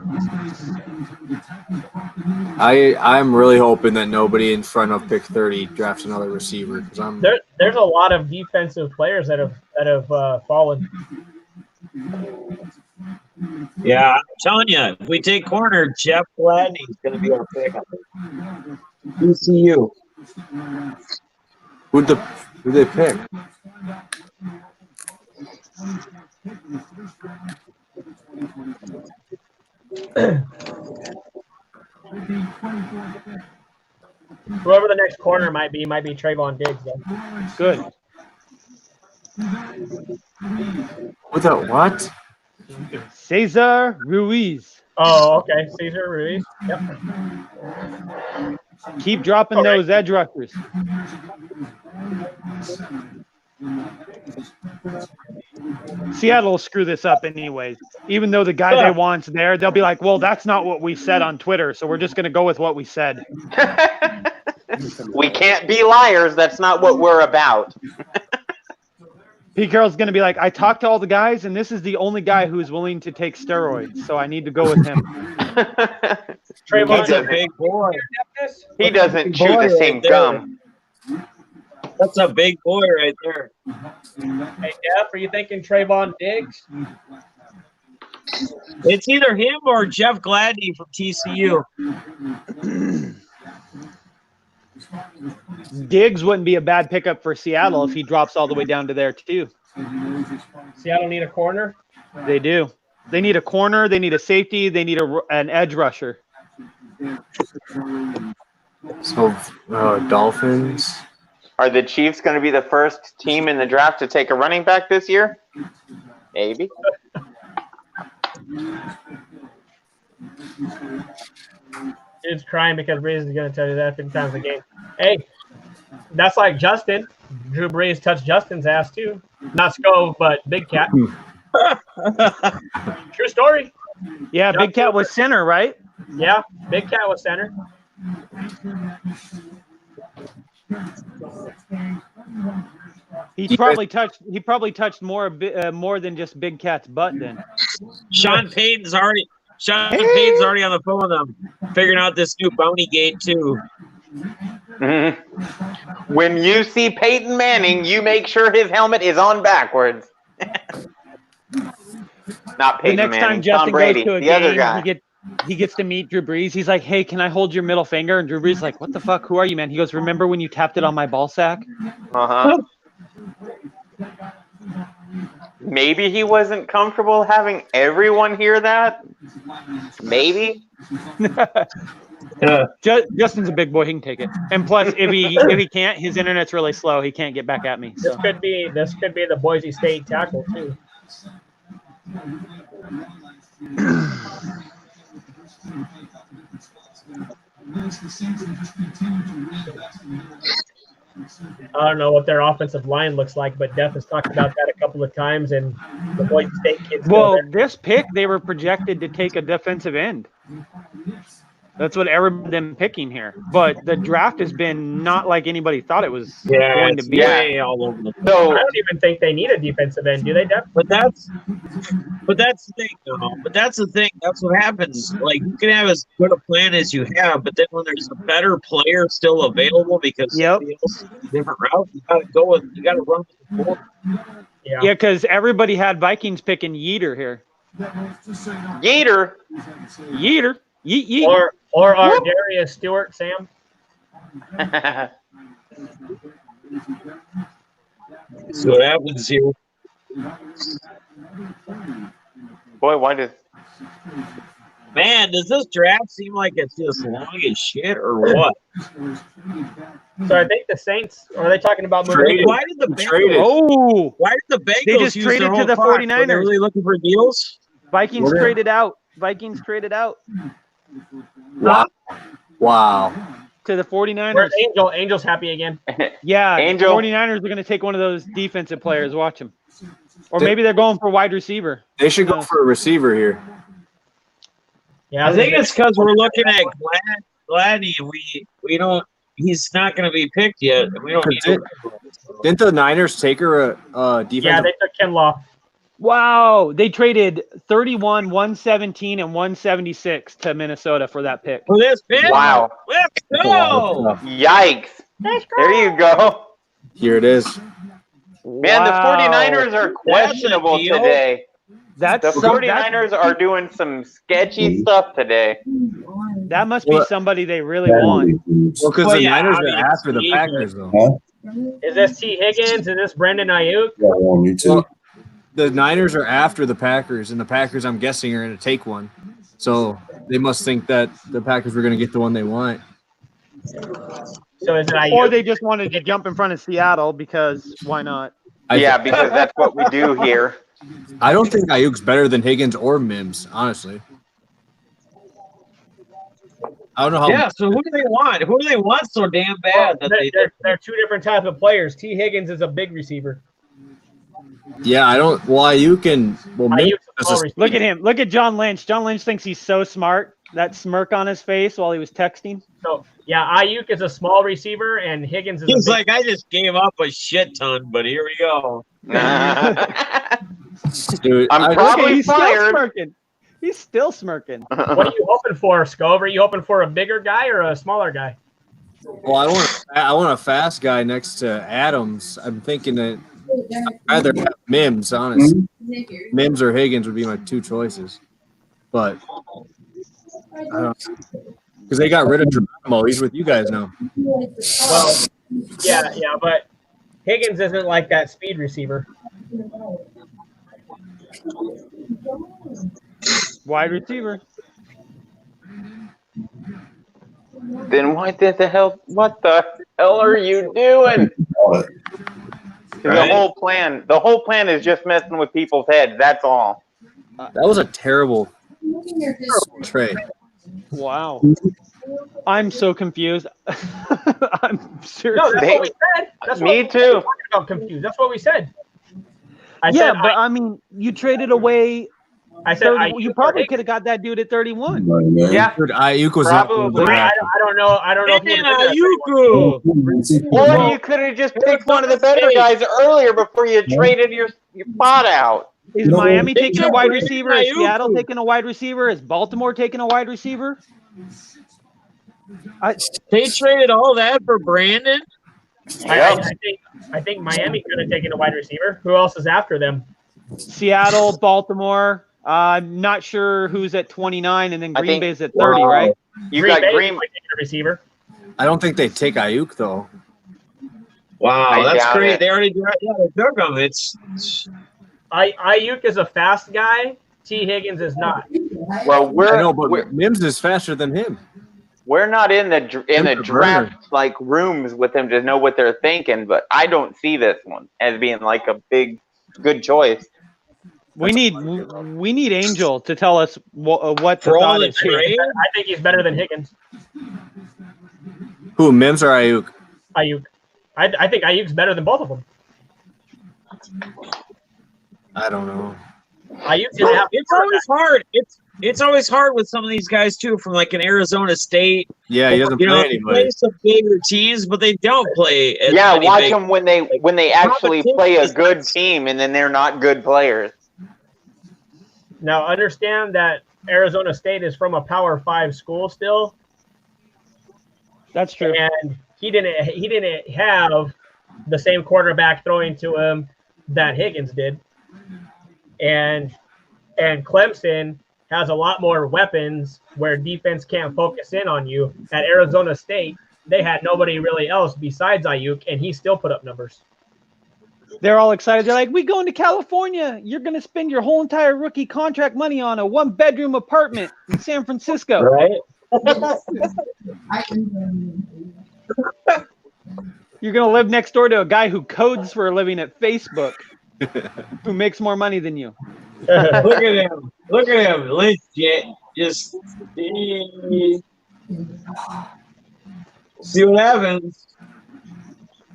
I'm really hoping that nobody in front of pick 30 drafts another receiver because There's a lot of defensive players that have fallen. Yeah, I'm telling you, if we take corner, Jeff Gladney is going to be our pick. ECU. Who'd they pick? Whoever the next corner might be Trayvon Diggs, though. Good. Without what? Cesar Ruiz. Oh, okay. Cesar Ruiz. Yep. Keep dropping those edge rushers. Seattle will screw this up anyways. Even though the guy they want's there, they'll be like, well, that's not what we said on Twitter, so we're just going to go with what we said. We can't be liars. That's not what we're about. Pete Carroll's going to be like, I talked to all the guys, and this is the only guy who is willing to take steroids, so I need to go with him. Trayvon's a big boy. He doesn't chew the same gum. That's a big boy right there. Hey, Jeff, are you thinking Trayvon Diggs? It's either him or Jeff Gladney from TCU. Diggs wouldn't be a bad pickup for Seattle if he drops all the way down to there, too. Seattle need a corner? They do. They need a corner. They need a safety. They need an edge rusher. So, Dolphins. Are the Chiefs going to be the first team in the draft to take a running back this year? Maybe. Dude's crying because Breeze is going to tell you that 50 times a game. Hey, that's like Justin. Drew Brees touched Justin's ass too. Not Scove, but Big Cat. True story. Yeah, Big Cat was center, right? Yeah, Big Cat was center. He probably touched more than just Big Cat's butt then. Sean Payton's already on the phone with them, figuring out this new bounty gate too. Mm-hmm. When you see Peyton Manning, you make sure his helmet is on backwards. Not Peyton The next Manning, time Justin Tom Brady, goes to a the other game, guy. he gets to meet Drew Brees. He's like, hey, can I hold your middle finger? And Drew Brees is like, what the fuck? Who are you, man? He goes, remember when you tapped it on my ball sack? Uh-huh. Maybe he wasn't comfortable having everyone hear that. Maybe. Justin's a big boy. He can take it. And plus, if he can't, his internet's really slow. He can't get back at me. So. This could be the Boise State tackle too. I don't know what their offensive line looks like, but Def has talked about that a couple of times, and the Boise State kids. Well, this pick, they were projected to take a defensive end. That's what everybody's been picking here. But the draft has been not like anybody thought it was going to be. Way all over the place. So I don't even think they need a defensive end, do they, Def? But that's the thing, though. But that's the thing. That's what happens. Like, you can have as good a plan as you have, but then when there's a better player still available because somebody else is a different route, you gotta run with the ball. Yeah, because everybody had Vikings picking Yeater here. Yeater. Yeet. Or our Darius Stewart, Sam. See what happens here. Boy, why does... Man, does this draft seem like it's just long as shit or what? So I think the Saints, or are they talking about moving? Why did the Bengals? Why did the Bengals They just use traded their to whole the clock? 49ers. Were they really looking for deals? Vikings traded out. Wow. To the 49ers. Where's Angel's happy again. Yeah, Angel. 49ers are going to take one of those defensive players. Watch them. Or maybe they're going for wide receiver. They should go for a receiver here. Yeah, I think it's because we're looking at Gladney. We don't. He's not going to be picked yet. We don't need him. Didn't the Niners take her a defensive? Yeah, they took Kinlaw. Wow, they traded 31, 117, and 176 to Minnesota for that pick. For this pick? Wow. Let's go! Yikes. There you go. Here it is. Man, the 49ers are questionable today. The 49ers are doing some sketchy stuff today. That must be somebody they really want. Well, because the Niners are after the Packers, though. Is this T. Higgins? Is this Brendan Ayuk? Well, the Niners are after the Packers, and the Packers, I'm guessing, are going to take one. So they must think that the Packers were going to get the one they want. So is it Ayuk? Or they just wanted to jump in front of Seattle because why not? Yeah, because that's what we do here. I don't think Ayuk's better than Higgins or Mims, honestly. I don't know how. Yeah. So who do they want? Who do they want so damn bad that They're two different types of players. T. Higgins is a big receiver. Yeah, I don't. Well, Ayuk and Look at him. Look at John Lynch. John Lynch thinks he's so smart. That smirk on his face while he was texting. So yeah, Ayuk is a small receiver, and Higgins is. He's like, I just gave up a shit ton, but here we go. Dude, I'm probably he's fired. still smirking. He's still smirking. What are you hoping for, Scove? Are you hoping for a bigger guy or a smaller guy? Well, I want a fast guy next to Adams. I'm thinking that I'd rather have Mims, honestly. Mims or Higgins would be my two choices. But I don't know. Because they got rid of Geronimo. He's with you guys now. Well, yeah, but Higgins isn't like that speed receiver. Wide receiver. Then what the hell? What the hell are you doing? The whole plan is just messing with people's heads. That's all. That was a terrible trade. Wow. I'm so confused. I'm seriously. No, that's what we said. That's Me what too. We're talking about confused. That's what we said. I mean, you traded away. I said you probably could have got that dude at 31. Yeah, Dude, Ayuk was probably. I don't know. If he Or you could have just picked one of the better guys earlier before you traded your spot out. Is Miami taking a wide receiver? Is Seattle taking a wide receiver? Is Baltimore taking a wide receiver? They traded all that for Brandon. I think Miami could have taken a wide receiver. Who else is after them? Seattle, Baltimore. I'm not sure who's at 29, and then Green Bay's at 30, right? You got Green Bay taking a receiver. I don't think they take Ayuk though. Wow, that's doubt great. it. They already they took him. Ayuk is a fast guy. T. Higgins is not. Well, I know, but Mims is faster than him. We're not in the draft like rooms with them to know what they're thinking, but I don't see this one as being like a good choice. We need Angel to tell us what the For all thought the is here. trade? I think he's better than Higgins. Who, Mims or Ayuk? Ayuk. I think Ayuk's better than both of them. I don't know. Ayuk didn't have. It's always hard. It's always hard with some of these guys too, from like an Arizona State. Yeah, he doesn't play They anybody. play some bigger teams, but they don't play. As Yeah, many watch big- them when they actually play a good team, and then they're not good players. Now understand that Arizona State is from a Power 5 school still. That's true. And he didn't have the same quarterback throwing to him that Higgins did. And Clemson has a lot more weapons where defense can't focus in on you. At Arizona State, they had nobody really else besides Ayuk, and he still put up numbers. They're all excited. They're like, we going to California. You're going to spend your whole entire rookie contract money on a 1-bedroom apartment in San Francisco. Right? You're going to live next door to a guy who codes for a living at Facebook who makes more money than you. Look at him. Look at him. Lynch just see what happens.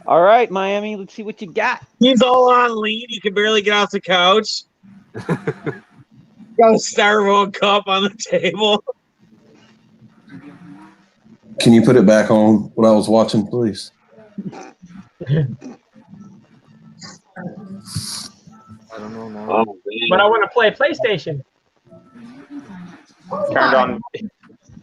All right, Miami, let's see what you got. He's all on lean. He can barely get off the couch. Got a styrofoam cup on the table. Can you put it back on what I was watching, please? I don't know now. Oh, But I want to play PlayStation.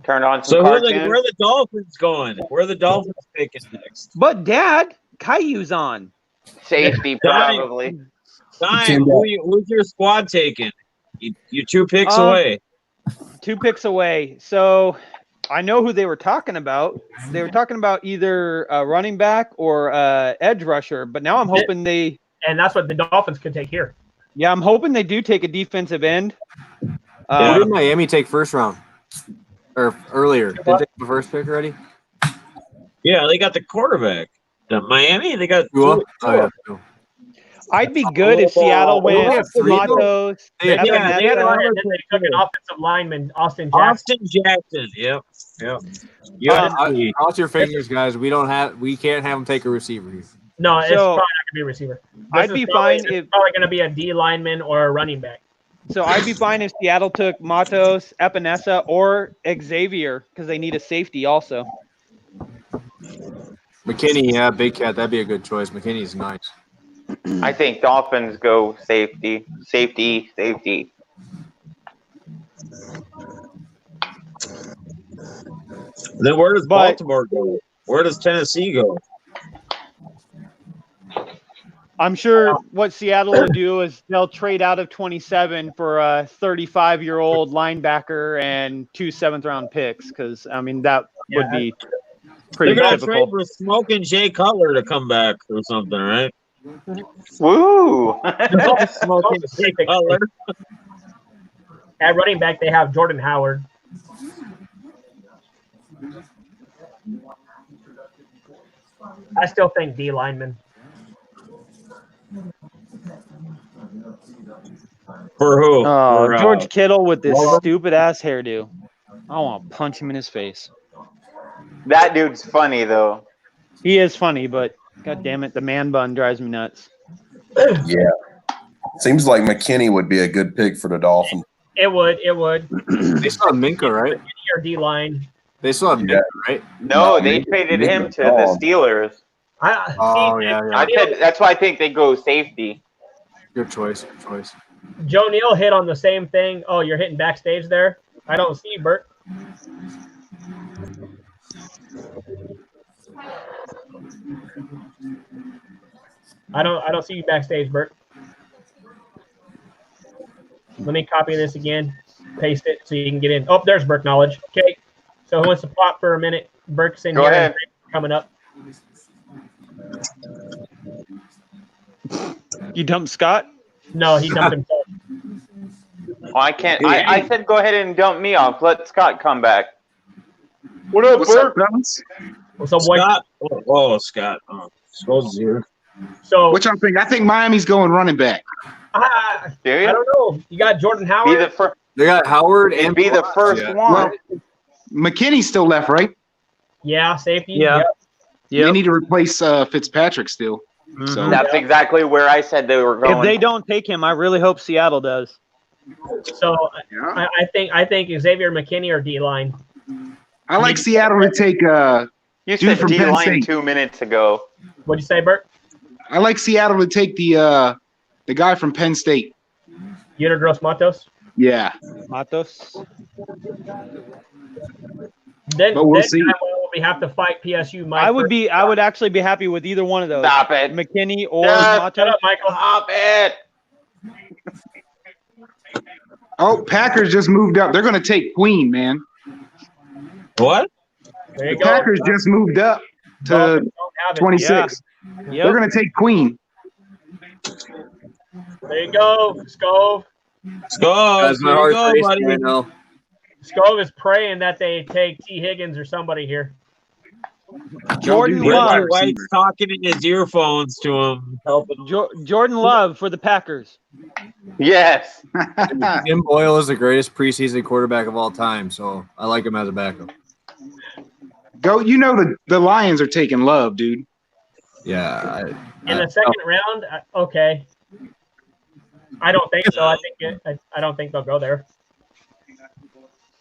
Turned on some So where cartoons. are the Dolphins going? Where are the Dolphins picking next? But, Dad, Caillou's on. Safety, probably. Time. Who's your squad taking? You 2 picks away. 2 picks away. So I know who they were talking about. They were talking about either a running back or edge rusher. But now I'm hoping they. And that's what the Dolphins could take here. Yeah, I'm hoping they do take a defensive end. Who did Miami take first round? Or earlier? Did they take the first pick already? Yeah, they got the quarterback. The Miami, they got Tua? Oh, yeah. Tua. I'd be good if Seattle went Matos. They took an offensive lineman, Austin Jackson. Austin Jackson, yep. Yeah. Cross your fingers, guys. We can't have him take a receiver here. No, it's So, probably not going to be a receiver. I'd be fine if it's probably going to be a D lineman or a running back. So I'd be fine if Seattle took Matos, Epinesa, or Xavier because they need a safety also. McKinney, yeah, Big Cat, that'd be a good choice. McKinney's nice. I think Dolphins go safety. Then where does Baltimore go? Where does Tennessee go? I'm sure what Seattle will do is they'll trade out of 27 for a 35-year-old linebacker and 2 7th-round picks because, I mean, that would be pretty They're gonna typical. trade for Smoking Jay Cutler to come back or something, right? Woo! Smoking Jay Cutler. At running back, they have Jordan Howard. I still think D lineman. For who? Oh, For, George Kittle with this Waller? stupid-ass hairdo. I want to punch him in his face. That dude's funny though. He is funny, but god damn it, the man bun drives me nuts. Yeah. Seems like McKinney would be a good pick for the Dolphins. It would. They still have Minka, right? Your D line. They still have Minka, right? No, they traded him to the Steelers. That's why I think they go safety. Good choice. Joe Neal hit on the same thing. Oh, you're hitting backstage there? I don't see you, Bert. I don't see you backstage, Bert. Let me copy this again, paste it so you can get in. Oh, there's Burke Knowledge. Okay, so who wants to pop for a minute? Burke's in Go here. ahead. Coming up. You dumped Scott? No, he dumped himself. Oh, I can't. I said go ahead and dump me off. Let Scott come back. What up, What's Bert? up, fellas? What's up, Scott? Oh, Scott. Oh, Scott's here. So what y'all think? I think Miami's going running back. I don't know. You got Jordan Howard. Be the first. They got Howard and Be the first one. Well, McKinney's still left, right? Yeah, safety. Yeah. They need to replace Fitzpatrick still. So That's exactly where I said they were going. If they don't take him, I really hope Seattle does. So I think Xavier McKinney or D line. I like Seattle to take You dude said from D Penn line State. 2 minutes ago. What'd you say, Bert? I like Seattle to take the guy from Penn State. Unigros Matos. Yeah. Matos. Then we'll see. we have to fight PSU. Mike I would actually be happy with either one of those. Stop it. McKinney or Shut Matos. up, Michael. Stop it. Oh, Packers just moved up. They're going to take Queen, man. What? There you The go. Packers just moved up to Don't have it. 26. Yep. They're going to take Queen. There you go, Scove. Scott, That's my there you heart go, racing buddy. right now. Scove is praying that they take T. Higgins or somebody here. Jordan Don't do Love. wide Reggie White's receiver. talking in his earphones to him, helping him. Jordan Love for the Packers. Yes. Jim Boyle is the greatest preseason quarterback of all time, so I like him as a backup. Go. You know the Lions are taking Love, dude. Yeah. In the second round, okay. I don't think so. I don't think they'll go there.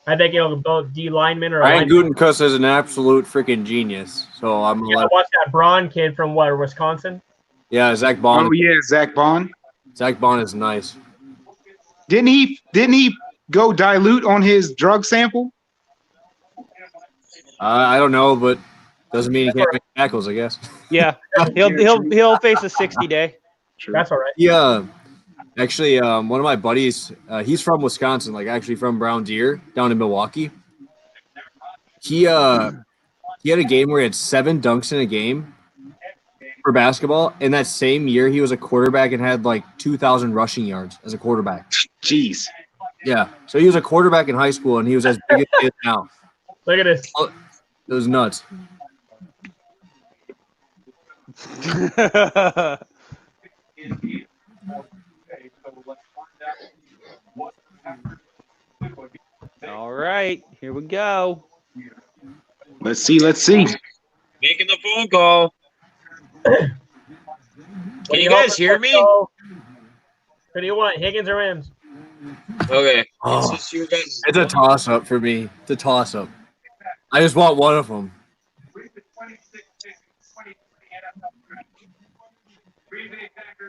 I think it'll go D lineman or. Ryan Gutekunst is an absolute freaking genius. So I'm gonna let. Watch that Braun kid from Wisconsin. Yeah, Zach Bond. Oh yeah, Zach Bond. Zach Bond is nice. Didn't he go dilute on his drug sample? I don't know, but doesn't mean he can't make tackles, I guess. Yeah, he'll face a 60-day. That's all right. Yeah. Actually, one of my buddies, he's from Wisconsin, like actually from Brown Deer down in Milwaukee. He had a game where he had 7 dunks in a game for basketball. And that same year, he was a quarterback and had like 2,000 rushing yards as a quarterback. Jeez. Yeah. So he was a quarterback in high school, and he was as big as he is now. Look at this. It was nuts. All right, here we go. Let's see. Making the phone call. Can you guys hear me? Who do you want, Higgins or Mims? Okay. Oh, It's just you guys. it's a toss-up for me. It's a toss-up. I just want one of them.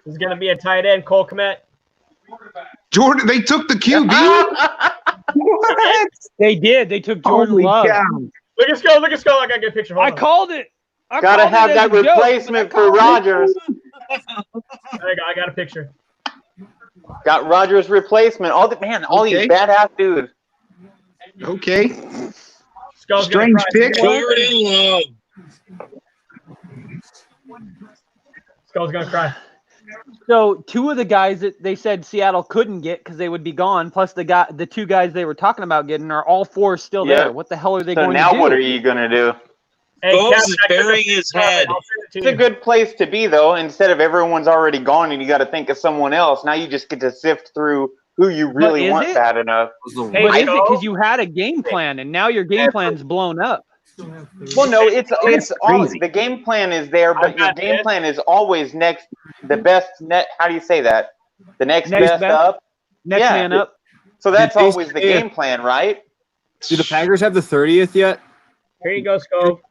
This is going to be a tight end, Cole Kmet. Jordan, they took the QB. What? They did. They took Jordan Holy Love. cow. Look at Skull. I got a good picture. Hold I on. called it. I Gotta called have it that as a joke, replacement but I for called it. Rodgers. There you go. I got a picture. Got Rodgers' replacement. All these badass dudes. Okay. Skull's Strange pick. Jordan Love. Skull's going to cry. So two of the guys that they said Seattle couldn't get because they would be gone, plus the two guys they were talking about getting are all four still there. What the hell are they going to do? So now what are you going to do? Hey, Gomes is burying his head. It's a good place to be, though. Instead of everyone's already gone and you got to think of someone else, now you just get to sift through who you really want bad enough. But is it because you had a game plan and now your game plan's blown up? Well, no, it's all the game plan is there, but your game plan is always the best net. How do you say that? The next best up. Next man up. So that's Did they always the say game plan, right? Do the Packers have the 30th yet? Here you go, Skull.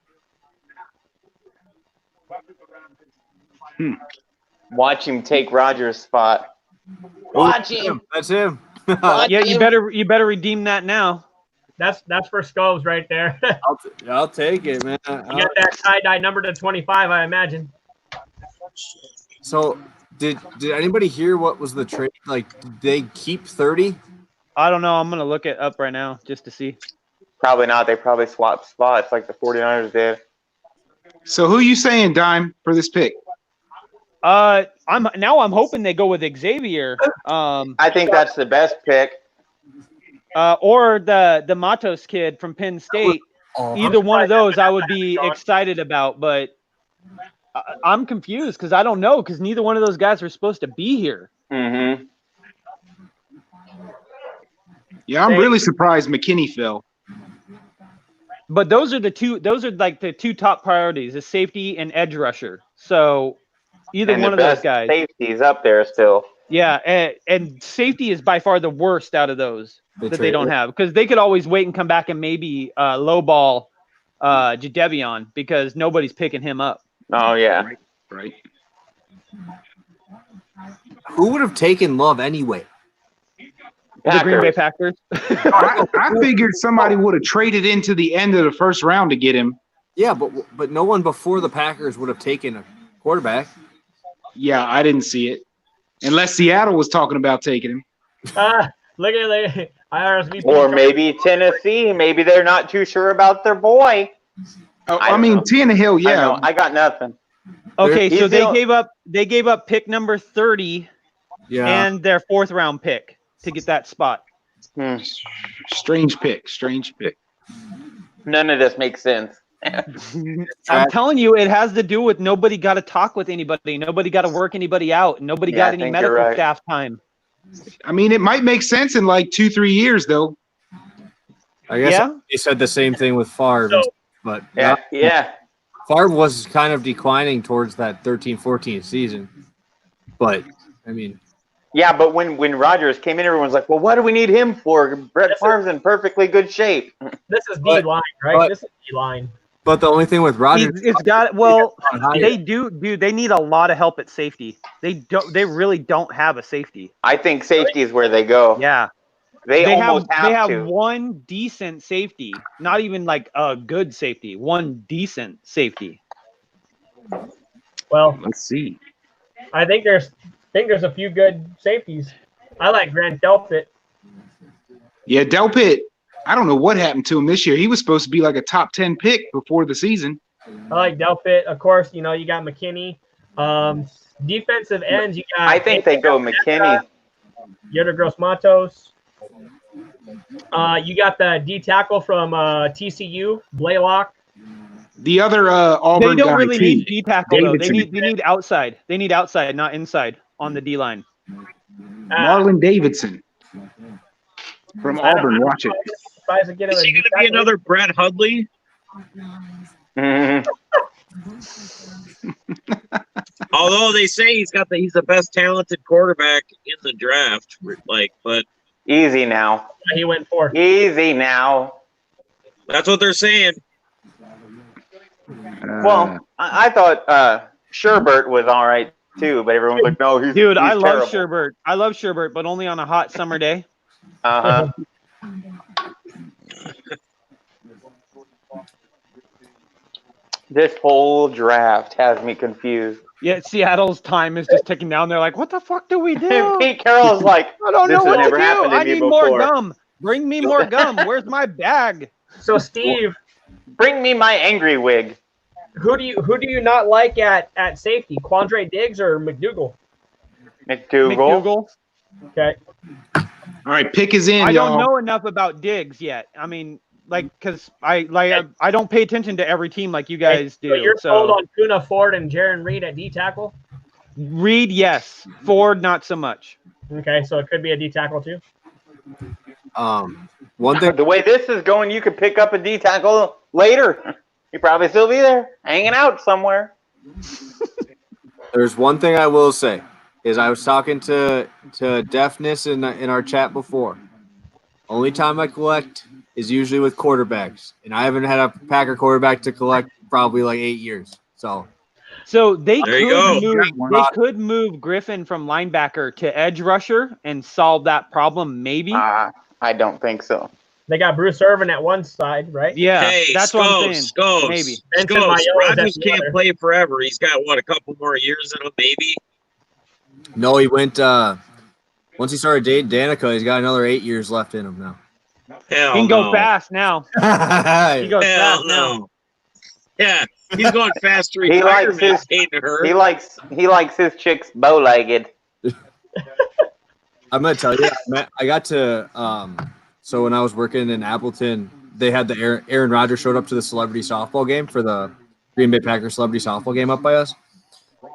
Watch him take Rodgers' spot. Watch him. That's him. Yeah, you better redeem that now. That's for Skulls right there. I'll take it, man. You got that tie-dye number to 25, I imagine. So, did anybody hear what was the trade? Like, did they keep 30? I don't know. I'm going to look it up right now just to see. Probably not. They probably swapped spots like the 49ers did. So who you saying, Dime, for this pick? I'm hoping they go with Xavier. I think that's the best pick. Or the Matos kid from Penn State. Either one of those I would be excited about, but I'm confused because I don't know because neither one of those guys are supposed to be here. Mm-hmm. Yeah, I'm really surprised McKinney fell. But those are like the two top priorities, the safety and edge rusher. So either one of those guys. Safety is up there still. Yeah, and safety is by far the worst out of those that they don't have because they could always wait and come back and maybe lowball Jadeveon because nobody's picking him up. Oh yeah, right. Who would have taken Love anyway? The Green Bay Packers. I figured somebody would have traded into the end of the first round to get him. Yeah, but no one before the Packers would have taken a quarterback. Yeah, I didn't see it. Unless Seattle was talking about taking him. Look at IRSVP. Or maybe Tennessee. Maybe they're not too sure about their boy. Oh, I mean, Tannehill, yeah. I got nothing. Okay, so they gave up pick number 30 and their 4th round pick to get that spot. Strange pick. None of this makes sense. I'm telling you, it has to do with nobody got to talk with anybody. Nobody got to work anybody out. Nobody got any medical staff time. I mean, it might make sense in like 2-3 years, though. I guess they said the same thing with Favre. But yeah. Favre was kind of declining towards that 13-14 season. But, I mean. Yeah, but when Rodgers came in, everyone's like, well, what do we need him for? Brett Favre's in perfectly good shape. This is D-line, right? This is D-line. But the only thing with Rodgers, they need a lot of help at safety. They really don't have a safety. I think safety is where they go. Yeah. They almost have to. one decent safety, not even like a good safety, one decent safety. Well, let's see. I think there's a few good safeties. I like Grant Delpit. Yeah, Delpit. I don't know what happened to him this year. He was supposed to be like a top 10 pick before the season. I like Delpit. Of course, you got McKinney. Defensive ends, you got. I think they go McKinney. Yoder Gross Matos. You got the D tackle from TCU, Blaylock. The other Auburn They don't guy really too. need D tackle though. They Davidson. need outside. They need outside, not inside on the D line. Marlon Davidson from Auburn. Watch it. Is he going to be another Brad Hudley? Although they say he's the best talented quarterback in the draft, but easy now. He went for easy now. That's what they're saying. Well, I thought Sherbert was all right too, but everyone's like, no, he's Dude, he's I love terrible. Sherbert. I love Sherbert, but only on a hot summer day. This whole draft has me confused. Yeah, Seattle's time is just ticking down. They're like, what the fuck do we do? Pete Carroll's like, I don't this know has what never to do. happened to I me need more before. gum. Bring me more gum. Where's my bag? So Steve, bring me my angry wig. Who do you not like at safety? Quandre Diggs or McDougal? McDougal. Okay. All right, pick is in, I y'all. don't know enough about Diggs yet. I mean, because I don't pay attention to every team like you guys do. So you're sold on Kuna Ford and Jaron Reed at D tackle? Reed, yes. Ford, not so much. Okay, so it could be a D tackle too. One thing. The way this is going, you could pick up a D tackle later. You'd probably still be there, hanging out somewhere. There's one thing I will say is I was talking to Deafness in our chat before. Only time I collect is usually with quarterbacks, and I haven't had a Packer quarterback to collect probably like 8 years. So they There you go. could move Griffin from linebacker to edge rusher and solve that problem, maybe. I don't think so. They got Bruce Irvin at one side, right? Yeah, Hey, that's what I'm saying. Scopes. Maybe. Rodgers can't play forever. He's got a couple more years in him, maybe. no, he went once he started dating Danica, he's got another 8 years left in him now. Hell He can no. go fast now. He goes Hell fast no. now. Yeah, he's going fast to He likes retirement. his he likes his chicks bow-legged. I'm gonna tell you, I got to so when I was working in Appleton, they had the Aaron Rodgers showed up to the celebrity softball game for the Green Bay Packers celebrity softball game up by us,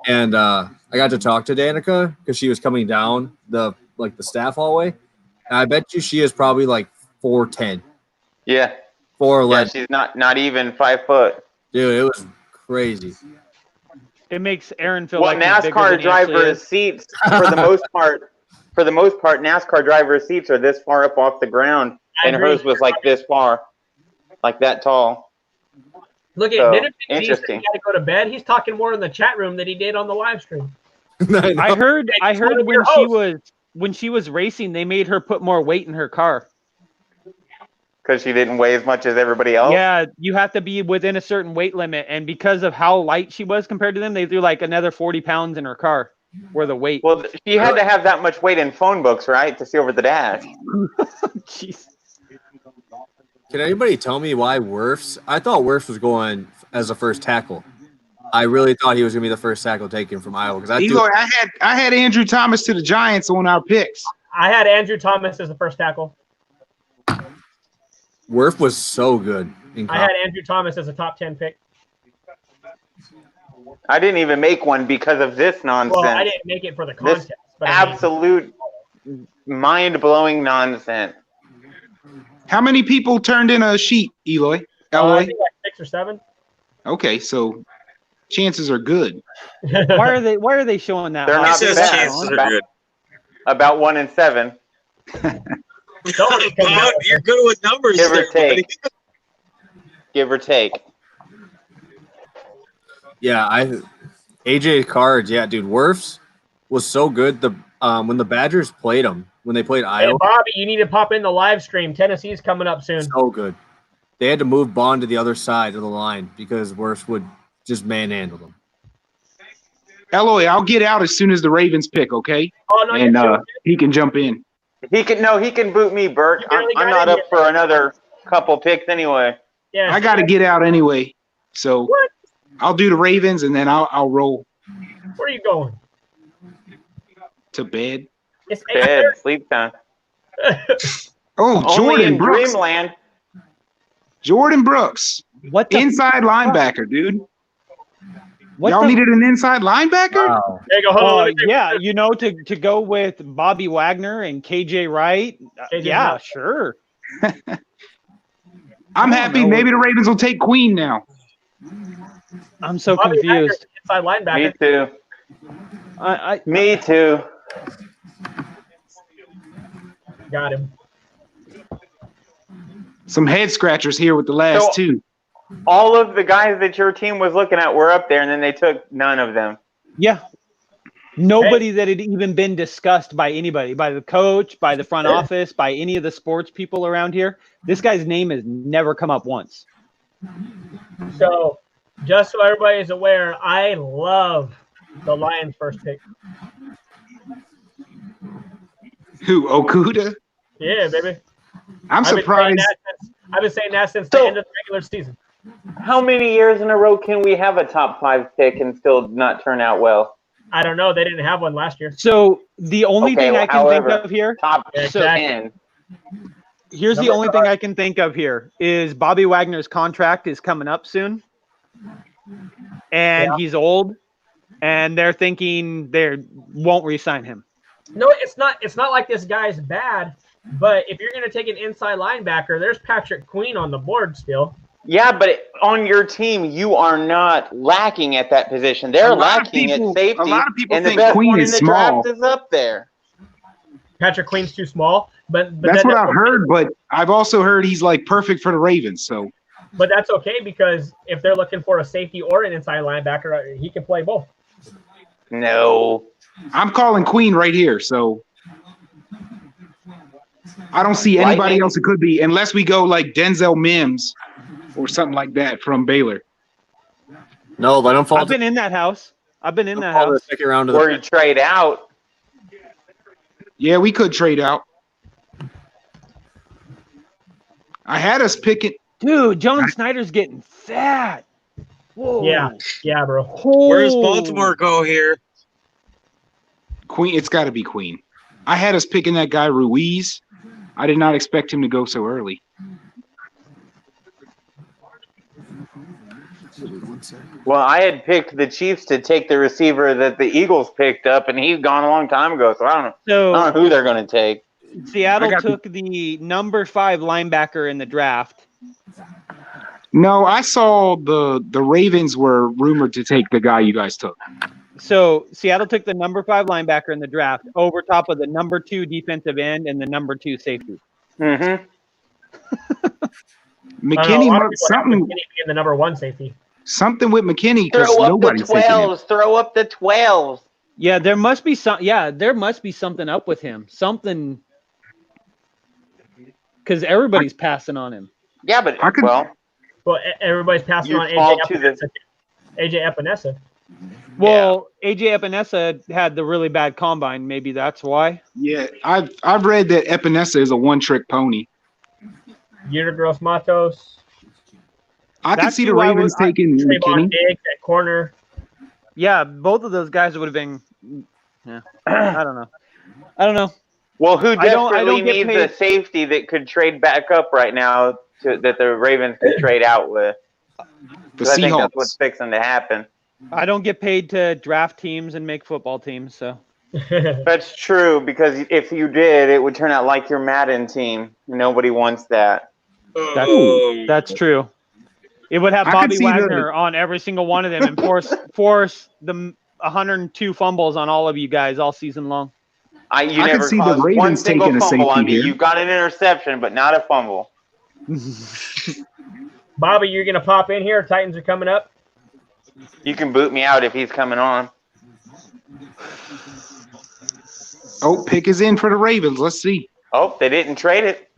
and I got to talk to Danica because she was coming down the staff hallway, and I bet you she is probably like 4'10". Yeah. 4'11". Yeah, she's not even 5 foot. Dude, it was crazy. It makes Aaron feel Well, like he's bigger than NASCAR he actually drivers' is. seats, for the most part, NASCAR drivers' seats are this far up off the ground, and hers was like this far, like that tall. Look So, at Dennis. He interesting. got to go to bed. He's talking more in the chat room than he did on the live stream. I heard one of your when she was racing, they made her put more weight in her car. Because she didn't weigh as much as everybody else? Yeah, you have to be within a certain weight limit, and because of how light she was compared to them, they threw like another 40 pounds in her car worth of weight. Well, she had to have that much weight in phone books, right, to see over the dash. Jeez. Can anybody tell me why Wirfs? I thought Wirfs was going as a first tackle. I really thought he was going to be the first tackle taken from Iowa because Eloy, I had Andrew Thomas to the Giants on our picks. I had Andrew Thomas as the first tackle. Wirf was so good. I had Andrew Thomas as a top 10 pick. I didn't even make one because of this nonsense. Well, I didn't make it for the contest. This but I mean, absolute mind-blowing nonsense. How many people turned in a sheet, Eloy? I Eloy? think like 6 or 7. Okay, so chances are good. Why are they showing that? They're high? not bad. About 1 in 7. You're good with numbers. Give or there, take. buddy. Give or take. Yeah, AJ Cards, yeah, dude, Wirfs was so good. When the Badgers played him, when they played Hey, Iowa, Bobby, you need to pop in the live stream. Tennessee's coming up soon. so good. They had to move Bond to the other side of the line because Wirfs would just manhandle them. Eloy, I'll get out as soon as the Ravens pick, okay? Oh, no, and he can jump in. He can boot me, Bert. I'm not up for another couple picks anyway. Yeah, I got to get out anyway, so I'll do the Ravens and then I'll roll Where are you going? to bed. It's Bed, sleep time. Oh, Only Jordan in Brooks. dreamland. Jordan Brooks, inside linebacker, dude. Y'all needed an inside linebacker? Wow. There you go. Hold on, Yeah, to go with Bobby Wagner and KJ Wright. KJ Yeah, Wright. sure. I'm happy. Maybe the Ravens will take Queen now. I'm so Bobby Wagner's confused. inside linebacker. Me too. Me too. Got him. Some head scratchers here with the last two. All of the guys that your team was looking at were up there, and then they took none of them. Yeah. Nobody that had even been discussed by anybody, by the coach, by the front office, by any of the sports people around here. This guy's name has never come up once. So, just so everybody is aware, I love the Lions' first pick. Who, Okuda? Yeah, baby. I'm surprised. I've been saying that since the end of the regular season. How many years in a row can we have a top 5 pick and still not turn out well? I don't know. They didn't have one last year. So the only thing I can think of here, top 10. Here's the only thing I can think of here is Bobby Wagner's contract is coming up soon, and he's old, and they're thinking they won't re-sign him. No, it's not. It's not like this guy's bad. But if you're going to take an inside linebacker, there's Patrick Queen on the board still. Yeah, but on your team, you are not lacking at that position. They're lacking at safety. A lot of people and the think best Queen one is in the small. draft is up there. Patrick Queen's too small, but That's then what I've heard, but I've also heard he's like perfect for the Ravens. So, but that's okay because if they're looking for a safety or an inside linebacker, he can play both. No, I'm calling Queen right here. So I don't see anybody else it could be unless we go like Denzel Mims or something like that from Baylor. No, but I'm I've been in that house. The second round of Or you trade out. Yeah, we could trade out. I had us picking. Dude, John Snyder's getting fat. Whoa. Yeah, bro. Where does Baltimore go here? Queen. It's got to be Queen. I had us picking that guy Ruiz. I did not expect him to go so early. Well, I had picked the Chiefs to take the receiver that the Eagles picked up, and he's gone a long time ago, so I don't know who they're going to take. Seattle took the number 5 linebacker in the draft. No, I saw the Ravens were rumored to take the guy you guys took. So Seattle took the number 5 linebacker in the draft over top of the number 2 defensive end and the number 2 safety. Mm-hmm. McKinney, something McKinney being the number 1 safety. Something with McKinney because Throw up the nobody's taking him. 12s. Throw up the 12s. Yeah, there must be something up with him. Something because everybody's passing on him. Yeah, but well, everybody's passing on AJ Epinesa. Well, AJ Epinesa had the really bad combine. Maybe that's why. Yeah, I've read that Epinesa is a one-trick pony. Yetur Gross-Matos. I can see the Ravens taking Trayvon McKinney. Diggs at corner. Yeah, both of those guys would have been. Yeah, I don't know. Well, who desperately get needs paid- a safety that could trade back up right now that the Ravens could trade out with? The I think Seahawks. that's what's fixing to happen. I don't get paid to draft teams and make football teams, so. That's true, because if you did, it would turn out like your Madden team. Nobody wants that. That's true. It would have I could Bobby see Wagner on every single one of them and force the 102 fumbles on all of you guys all season long. You I never could see the caused one Ravens single taking a fumble on safety me. here. You got an interception, but not a fumble. Bobby, you're going to pop in here. Titans are coming up. You can boot me out if he's coming on. Oh, pick is in for the Ravens. Let's see. Oh, they didn't trade it.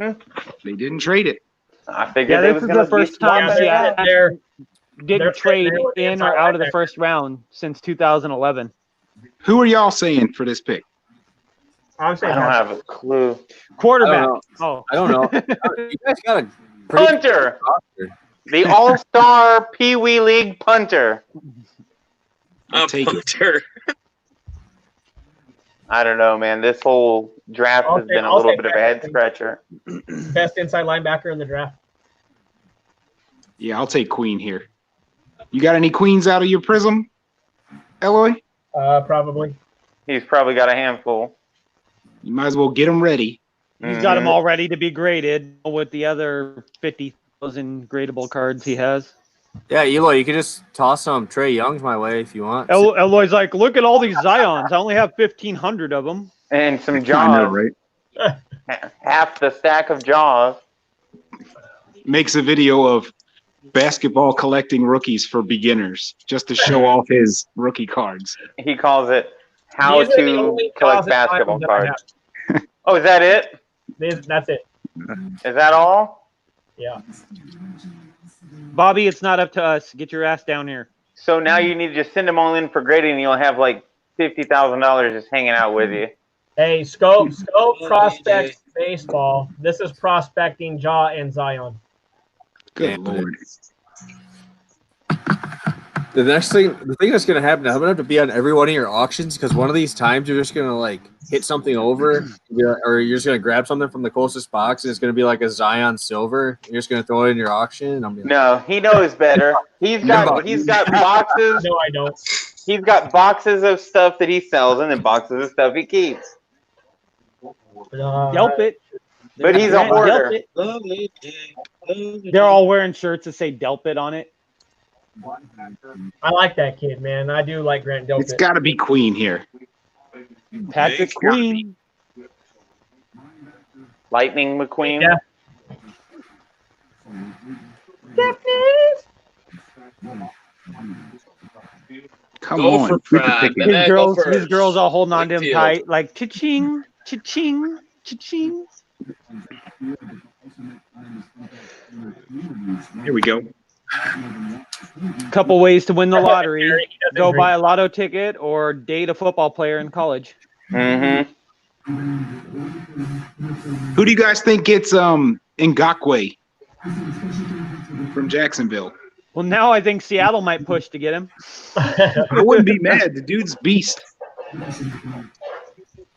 They didn't trade it. I figured it this was is going the to first be time Yeah, Seattle they're didn't trade sitting there with the in or inside out of the linebacker. first round since 2011. Who are y'all saying for this pick? I'm saying I don't have a clue. Quarterback. I don't know. You guys got a Punter. The All-Star Pee Wee League punter. I'll take it. I don't know, man. This whole draft has been a little bit of a head scratcher. Best inside linebacker in the draft. Yeah, I'll take Queen here. You got any Queens out of your prism, Eloy? Probably. He's probably got a handful. You might as well get them ready. He's got them all ready to be graded with the other 50 those ingradable cards he has. Yeah, Eloy, you could just toss some Trey Youngs my way if you want. Eloy's like, look at all these Zions. I only have 1,500 of them. And some I know, Jaws. right? Half the stack of Jaws. Makes a video of basketball collecting rookies for beginners just to show off his rookie cards. He calls it how These are the to only collect closet basketball items that I cards. Oh, is that it? That's it. Is that all? Yeah. Bobby, it's not up to us. Get your ass down here. So now you need to just send them all in for grading, and you'll have like $50,000 just hanging out with you. Hey, Scope prospects baseball. This is prospecting Jaw and Zion. Good Lord. The thing that's gonna happen, I'm gonna have to be on every one of your auctions because one of these times you're just gonna like hit something over, or you're just gonna grab something from the closest box, and it's gonna be like a Zion silver. You're just gonna throw it in your auction. And I'm gonna No, he knows better. He's got boxes. No, I don't. He's got boxes of stuff that he sells, and then boxes of stuff he keeps. Delp it. But he's a hoarder. They're all wearing shirts that say Delp it on it. I like that kid, man. I do like Grant Delpit. It's got to be Queen here. Patrick Queen. Lightning McQueen. Yeah. Come on. His girls all holding on to him tight, like cha-ching, cha-ching, cha-ching. Here we go. Couple ways to win the lottery: go buy a lotto ticket or date a football player in college. Mm-hmm. Who do you guys think gets Ngakwe from Jacksonville? Well, now I think Seattle might push to get him. I wouldn't be mad. The dude's beast.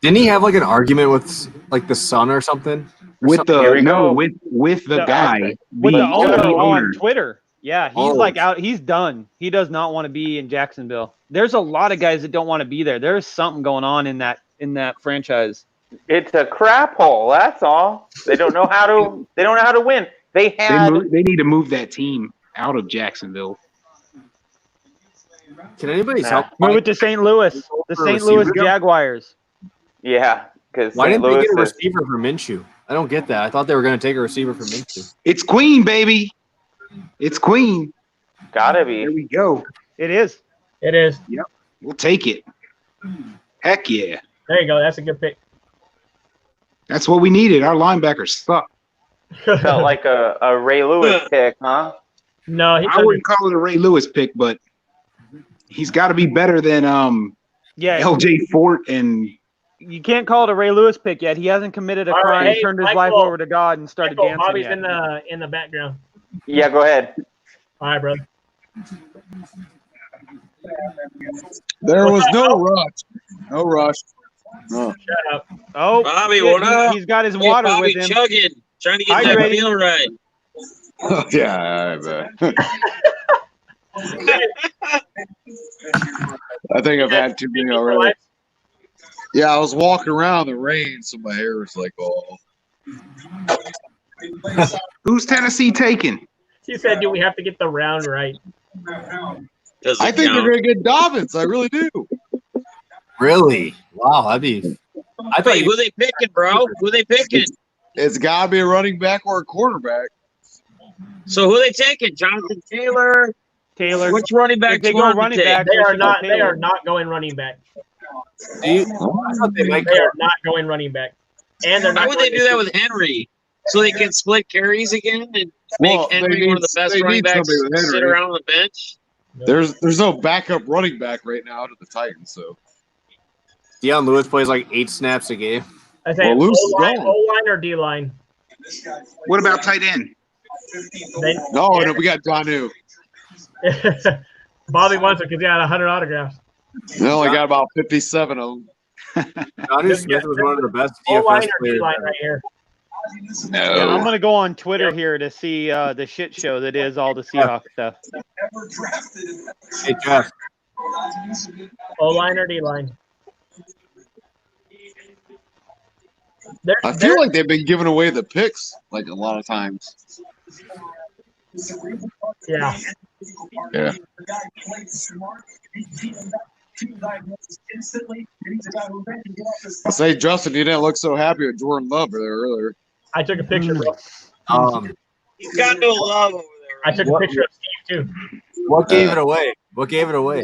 Didn't he have like an argument with like the son or something? With the guy, with the owner owner on Twitter. Yeah, he's Oh. like out. He's done. He does not want to be in Jacksonville. There's a lot of guys that don't want to be there. There's something going on in that franchise. It's a crap hole. That's all. They don't know how to. They don't know how to win. They need to move that team out of Jacksonville. Can anybody help? Move it to St. Louis. The St. Louis Jaguars. Yeah, because Why didn't they get a receiver for Minshew? I don't get that. I thought they were going to take a receiver for Minshew. It's Queen, baby. It's Queen. Gotta be. There we go. It is. It is. Yep. We'll take it. Heck yeah. There you go. That's a good pick. That's what we needed. Our linebackers suck. Felt like a Ray Lewis pick, huh? No, I wouldn't call it a Ray Lewis pick, but he's got to be better than LJ Fort and. You can't call it a Ray Lewis pick yet. He hasn't committed a All crime, right, hey, turned his Michael, life over to God, and started dancing Bobby's yet. in the background. Yeah, go ahead. All right, brother. There was no rush. No rush. No. Shut up. Oh, Bobby, what up? He's got his Hey, water Bobby with him. chugging, trying to get that Hydrating. feel right. Yeah, I bet. I think I've had too many already. Yeah, I was walking around in the rain, so my hair was like all. Who's Tennessee taking? She said, "Do we have to get the round right?" I think they're going to get Dobbins. I really do. Really? Wow, that'd be. I thought Who they picking, bro? Who they picking? It's got to be a running back or a quarterback. So who they taking? Jonathan Taylor. Which running back? If they you go want to running take? back, They are not. Taylor. They are not going running back. I thought they might They are not going running back, and they're not. Why would they going do that with Henry? So they can split carries again and make Well, Henry one of the best they running need backs somebody with to sit Henry. around on the bench? There's no backup running back right now to the Titans, so. Deion Lewis plays like 8 snaps a game. I say Well, Lewis is O-line, gone. O-line or D-line. What about tight end? No, we got Danu. Bobby wants it because he had 100 autographs. They only got about 57 of them. Johnny Smith was one of the best O-line DFS or players. D-line ever. right here. No. Yeah, I'm gonna go on Twitter here to see the shit show that is all the Seahawks stuff. Hey, Jeff. O-line or D-line. I feel like they've been giving away the picks like a lot of times. Yeah. Yeah. I say, Justin, you didn't look so happy with Jordan Love there earlier. I took a picture, bro. He's got no love over there. I took a picture of Steve too. What gave it away? What gave it away?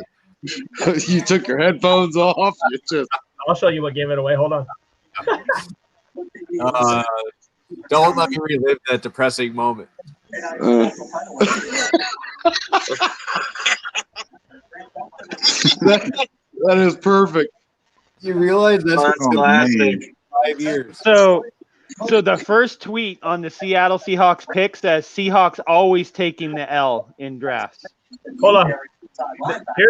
You took your headphones off. You just. I'll show you what gave it away. Hold on. Don't let me relive that depressing moment. That is perfect. You realize that's classic. 5 years. So the first tweet on the Seattle Seahawks pick says Seahawks always taking the L in drafts. Hold on.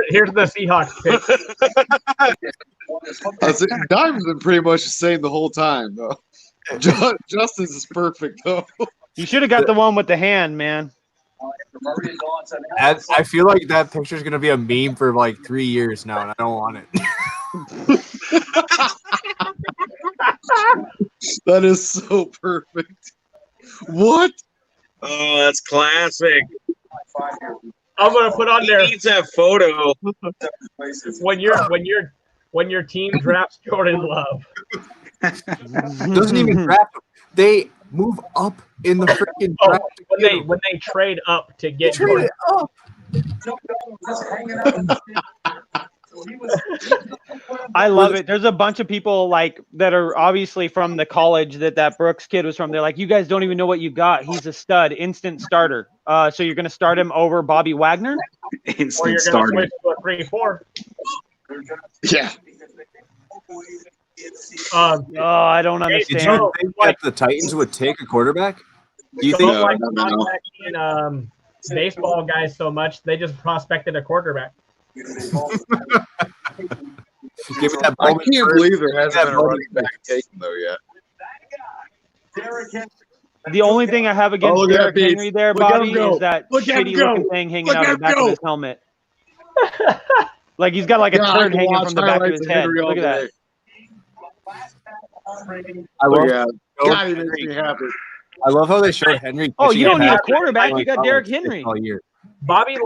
Here's the Seahawks pick. Diamond's been pretty much the same the whole time, though. Justin's is perfect, though. You should have got the one with the hand, man. I feel like that picture is going to be a meme for like 3 years now, and I don't want it. That is so perfect. What? Oh, that's classic. I'm gonna put on there. He needs that photo. when your team drafts Jordan Love. Doesn't even draft him. They move up in the freaking draft. When they trade up to get Jordan. Up. I love it. There's a bunch of people like that are obviously from the college that Brooks kid was from. They're like, you guys don't even know what you got. He's a stud, instant starter. So you're going to start him over Bobby Wagner? Instant starter. Switch to a 3-4. Yeah. I don't understand. Did you think that the Titans would take a quarterback? Do you think? Prospecting baseball guys so much they just prospected a quarterback. Give it that I can't believe there hasn't been a running back taken though yet. The only thing I have against Derrick Henry there, Bobby, is that shitty looking thing hanging out of the back of his helmet. Like he's got like a turd hanging from the back of his head. Look at that. I love God, he makes me happy. I love how they showed Henry. Oh, you don't need a quarterback. You got Derrick Henry. All year. Bobby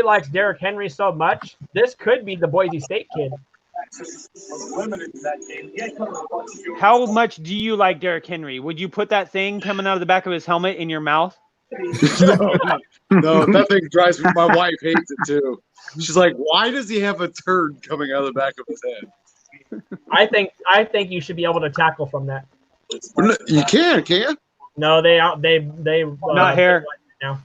likes Derrick Henry so much. This could be the Boise State kid. How much do you like Derrick Henry? Would you put that thing coming out of the back of his helmet in your mouth? No, that thing drives me. My wife hates it too. She's like, "Why does he have a turd coming out of the back of his head?" I think you should be able to tackle from that. You can't you? No, they not hair. Now.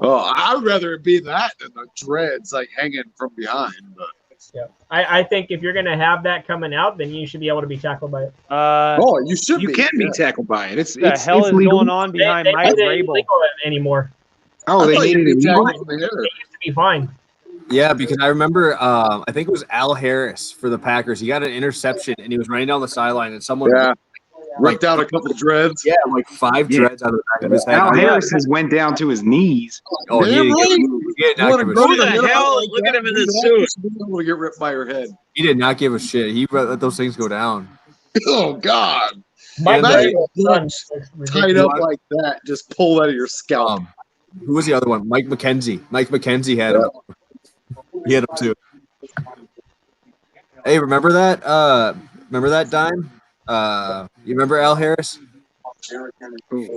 Oh, I'd rather it be that than the dreads like hanging from behind. But yeah, I think if you're gonna have that coming out, then you should be able to be tackled by it. You should. You can be tackled by it. What the hell is legal. going on behind they Mike made it Vrabel? illegal anymore. Oh, they made it illegal. It used to be fine. Yeah, because I remember, I think it was Al Harris for the Packers. He got an interception, and he was running down the sideline, and someone ripped out a couple dreads. Yeah, like 5 dreads out of the back of his head. Al Harris has went down to his knees. Oh, he did not give a Who shit. the hell? Look at him in the suit. Able to get ripped by your head. He did not give a shit. He let those things go down. Oh God! Mike Imagine Vrabel's tied up like that, just pulled out of your scalp. Who was the other one? Mike McKenzie. Mike McKenzie had him. He had him too. Hey, remember that? Remember that dime? You remember Al Harris? We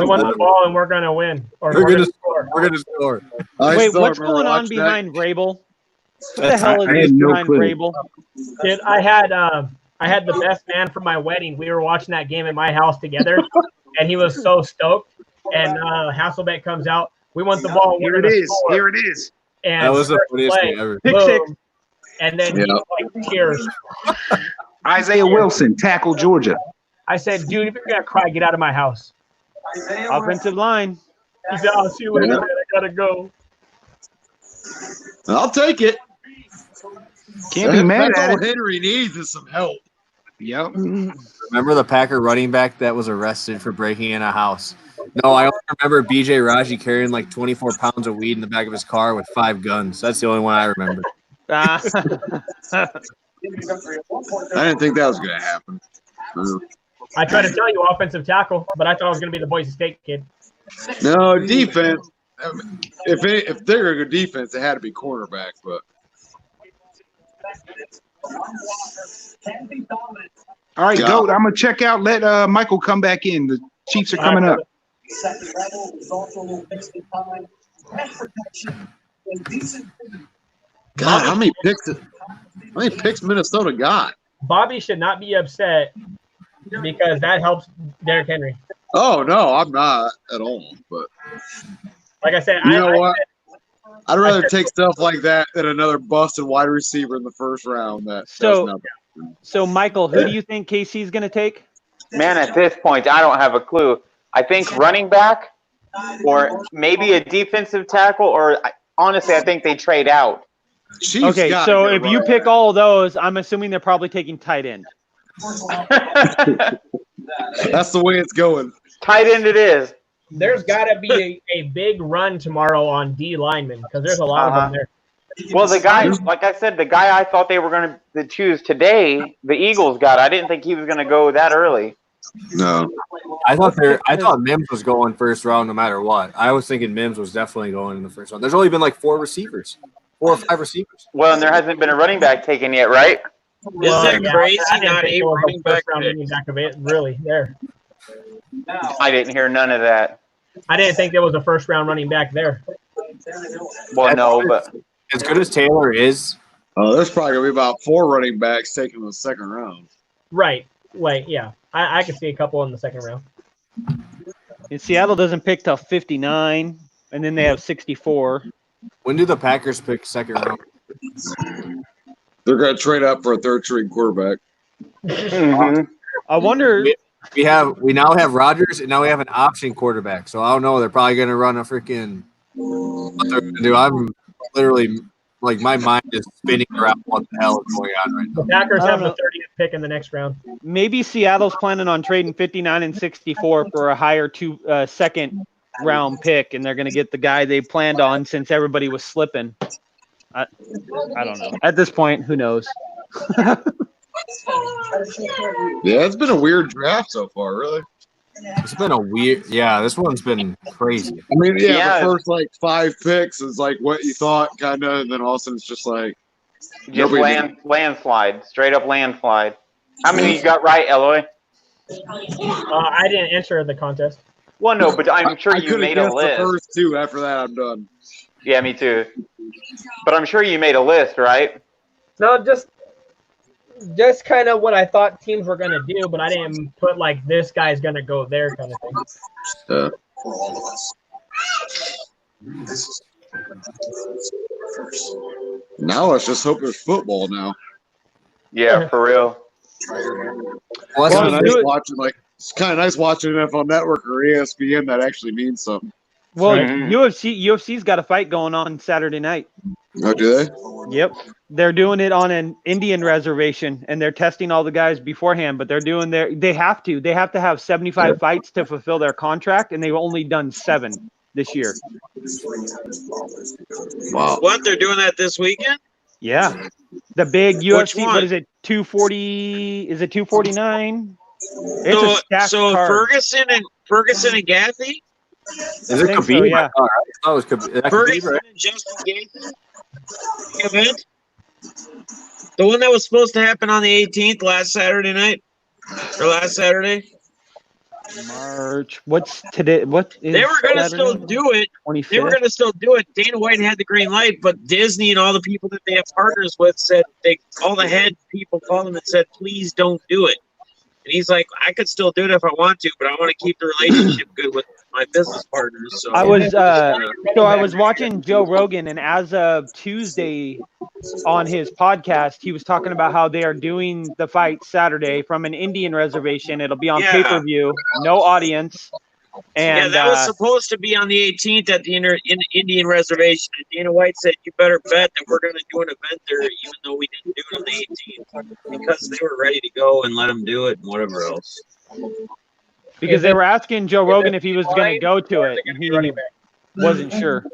want the ball and we're gonna win. Or we're gonna score. We're gonna score. Wait, what's going on behind Vrabel? What the hell is this behind Vrabel? Dude, I had the best man from my wedding. We were watching that game at my house together, and he was so stoked. And Hasselbeck comes out. We want the ball. Here it is. Here it is. And that was the funniest thing ever. Pick six. And then he like tears. Isaiah Wilson, tackle Georgia. I said, dude, if you're gonna cry, get out of my house. Offensive line. He said, I'll see you later, man. I gotta go. I'll take it. Can't be mad That's at all it. Henry needs is some help. Yep. Remember the Packer running back that was arrested for breaking in a house? No, I only remember B.J. Raji carrying like 24 pounds of weed in the back of his car with 5 guns. That's the only one I remember. I didn't think that was going to happen. I tried to tell you offensive tackle, but I thought it was going to be the Boise State kid. No defense. I mean, if they're a good defense, it had to be quarterback. But All right, God. Goat. I'm gonna check out. Let Michael come back in. The Chiefs are coming up. God, how many picks Minnesota got? Bobby should not be upset because that helps Derrick Henry. Oh no, I'm not at all. But like I said, you know what? I'd rather take stuff like that than another busted wide receiver in the first round. That does nothing. So Michael, who do you think KC's going to take? Man, at this point, I don't have a clue. I think running back or maybe a defensive tackle, or honestly, I think they trade out. Okay, so if you pick all of those, I'm assuming they're probably taking tight end. That's the way it's going. Tight end it is. There's got to be a big run tomorrow on D linemen because there's a lot of them there. Well, the guy, like I said, the guy I thought they were going to choose today, the Eagles got. I didn't think he was going to go that early. No, I thought Mims was going first round no matter what. I was thinking Mims was definitely going in the first round. There's only been like 4 or 5 receivers. Well, and there hasn't been a running back taken yet, right? Isn't that crazy? I didn't Not think a it was running the back. first round running back of it, really there. I didn't hear none of that. I didn't think there was a first round running back there. Well, no, but as good as Taylor is, there's probably gonna be about 4 running backs taken in the second round. Right. Yeah. I could see a couple in the second round. And Seattle doesn't pick till 59, and then they have 64. When do the Packers pick second round? They're gonna trade up for a third-string quarterback. I wonder. We now have Rodgers, and now we have an option quarterback. So I don't know. They're probably going to run a freaking. What they're going to do? I'm literally like my mind is spinning around what the hell is going on right now. The Packers have the 30th pick in the next round. Maybe Seattle's planning on trading 59 and 64 for a higher second round pick, and they're going to get the guy they planned on since everybody was slipping. I don't know. At this point, who knows? Yeah, it's been a weird draft so far, really. It's been a weird. Yeah, this one's been crazy. I mean, the first 5 picks is like what you thought, kind of, and then all of a sudden it's just like just landslide, straight up landslide. How many you got right, Eloy? I didn't enter the contest. Well, no, but I'm sure you made a list. The first 2. After that, I'm done. Yeah, me too. But I'm sure you made a list, right? No, just kind of what I thought teams were going to do, but I didn't put like this guy's going to go there kind of thing. Now let's just hope there's football now. Yeah, for real. Well, it's kind of nice watching it's kind of nice watching NFL Network or ESPN. That actually means something. Well, UFC's got a fight going on Saturday night. Oh, do they? Yep. They're doing it on an Indian reservation, and they're testing all the guys beforehand, but they have to have 75 fights to fulfill their contract, and they've only done 7 this year. Wow. What? They're doing that this weekend? Yeah. The big UFC, what is it, 240? Is it 249? It's a stacked card. Ferguson and Gaethje? Is it Khabib? So, yeah. All right. Oh, it's Khabib. Ferguson Right? and Justin Gaethje event? The one that was supposed to happen on the 18th last Saturday night? Or last Saturday? March. What's today? What is they were going to still Saturday? do it. 25th? They were going to still do it. Dana White had the green light, but Disney and all the people that they have partners with said all the head people called him and said, please don't do it. And he's like, I could still do it if I want to, but I want to keep the relationship good with my business partners. So I was watching Joe Rogan, and as of Tuesday on his podcast, he was talking about how they are doing the fight Saturday from an Indian reservation. It'll be on pay-per-view, no audience. And that was supposed to be on the 18th at the Indian reservation. And Dana White said, you better bet that we're going to do an event there, even though we didn't do it on the 18th, because they were ready to go and let them do it and whatever else. Because they were asking Joe Rogan if he was going to go to it, and he wasn't sure.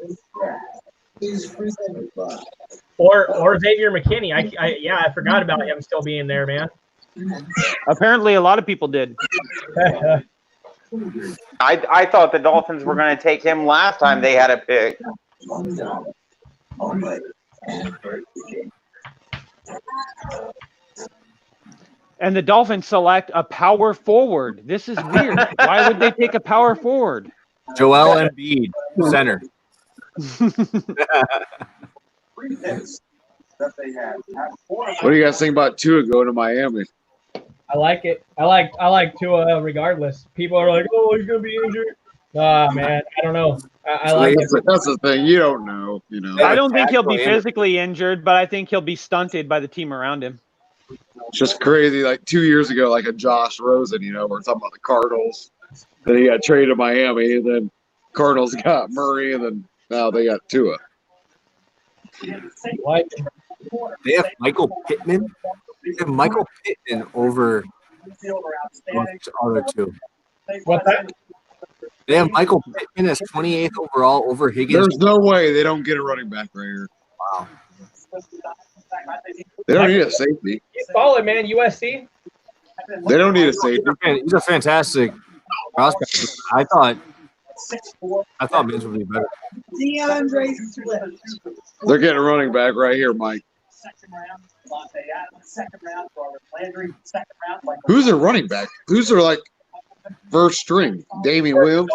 Or Xavier McKinney. I forgot about him still being there, man. Apparently, a lot of people did. I thought the Dolphins were going to take him last time they had a pick. And the Dolphins select a power forward. This is weird. Why would they take a power forward? Joel Embiid, center. What do you guys think about Tua going to Miami? I like it. I like Tua regardless. People are like, oh, he's gonna be injured. Ah, man, I don't know. I like it. That's the thing. You don't know. You know. I don't think he'll be physically injured, but I think he'll be stunted by the team around him. It's just crazy. Like 2 years ago, like a Josh Rosen, you know, we're talking about the Cardinals. Then he got traded to Miami, and then Cardinals got Murray, and then now they got Tua. They have Michael Pittman. They have Michael Pittman over the other two. What's that? They have Michael Pittman as 28th overall over Higgins. There's no way they don't get a running back right here. Wow. They don't need a safety. He's solid, man. USC. They don't need a safety. He's a fantastic prospect. I thought Mims would be better. They're getting a running back right here, Mike. Who's their running back? Who's their like first string? Damian Williams,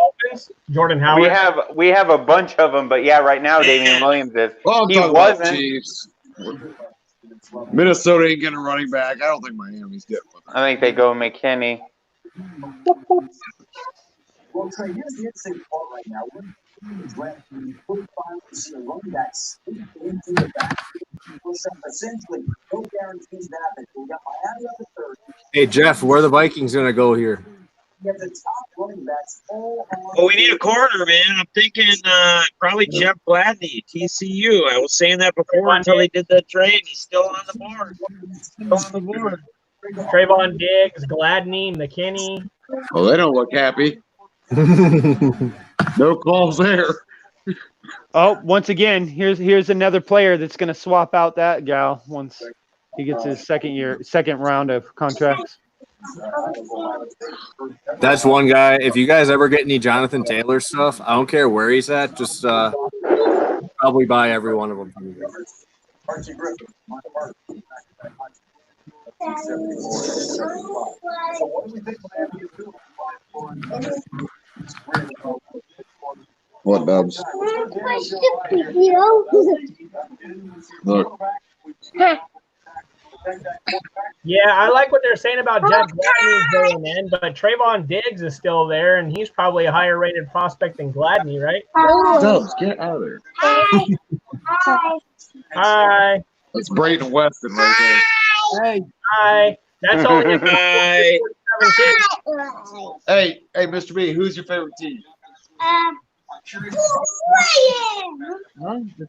Jordan Howard. We have a bunch of them, but yeah, right now Damian Williams is. Well, I'm He talking about wasn't. Chiefs. Minnesota ain't getting a running back. I don't think Miami's getting one. I think they go McKinney. Well, Trey, here's the interesting part right now. We're drafting 45 running backs into the back. Essentially, no guarantees that happen. We got Miami up at 30. Hey, Jeff, where are the Vikings going to go here? You have the top running backs all on. Well, we need a corner, man. I'm thinking probably Jeff Gladney, TCU. I was saying that before until they did that trade. He's still on the board. Still on the board. Trayvon Diggs, Gladney, McKinney. Oh, they don't look happy. No calls there. Oh, once again, here's another player that's going to swap out that gal once he gets his second round of contracts. That's one guy. If you guys ever get any Jonathan Taylor stuff, I don't care where he's at, just probably buy every one of them from you guys. What, Dubs? Look. Yeah, I like what they're saying about Jeff Gladney going in, but Trayvon Diggs is still there, and he's probably a higher rated prospect than Gladney, right? Dubs, get out of there. Hi. That's Brayton Weston right there. Hey. Hi. That's only Hi. Hey, Mr. B, who's your favorite team?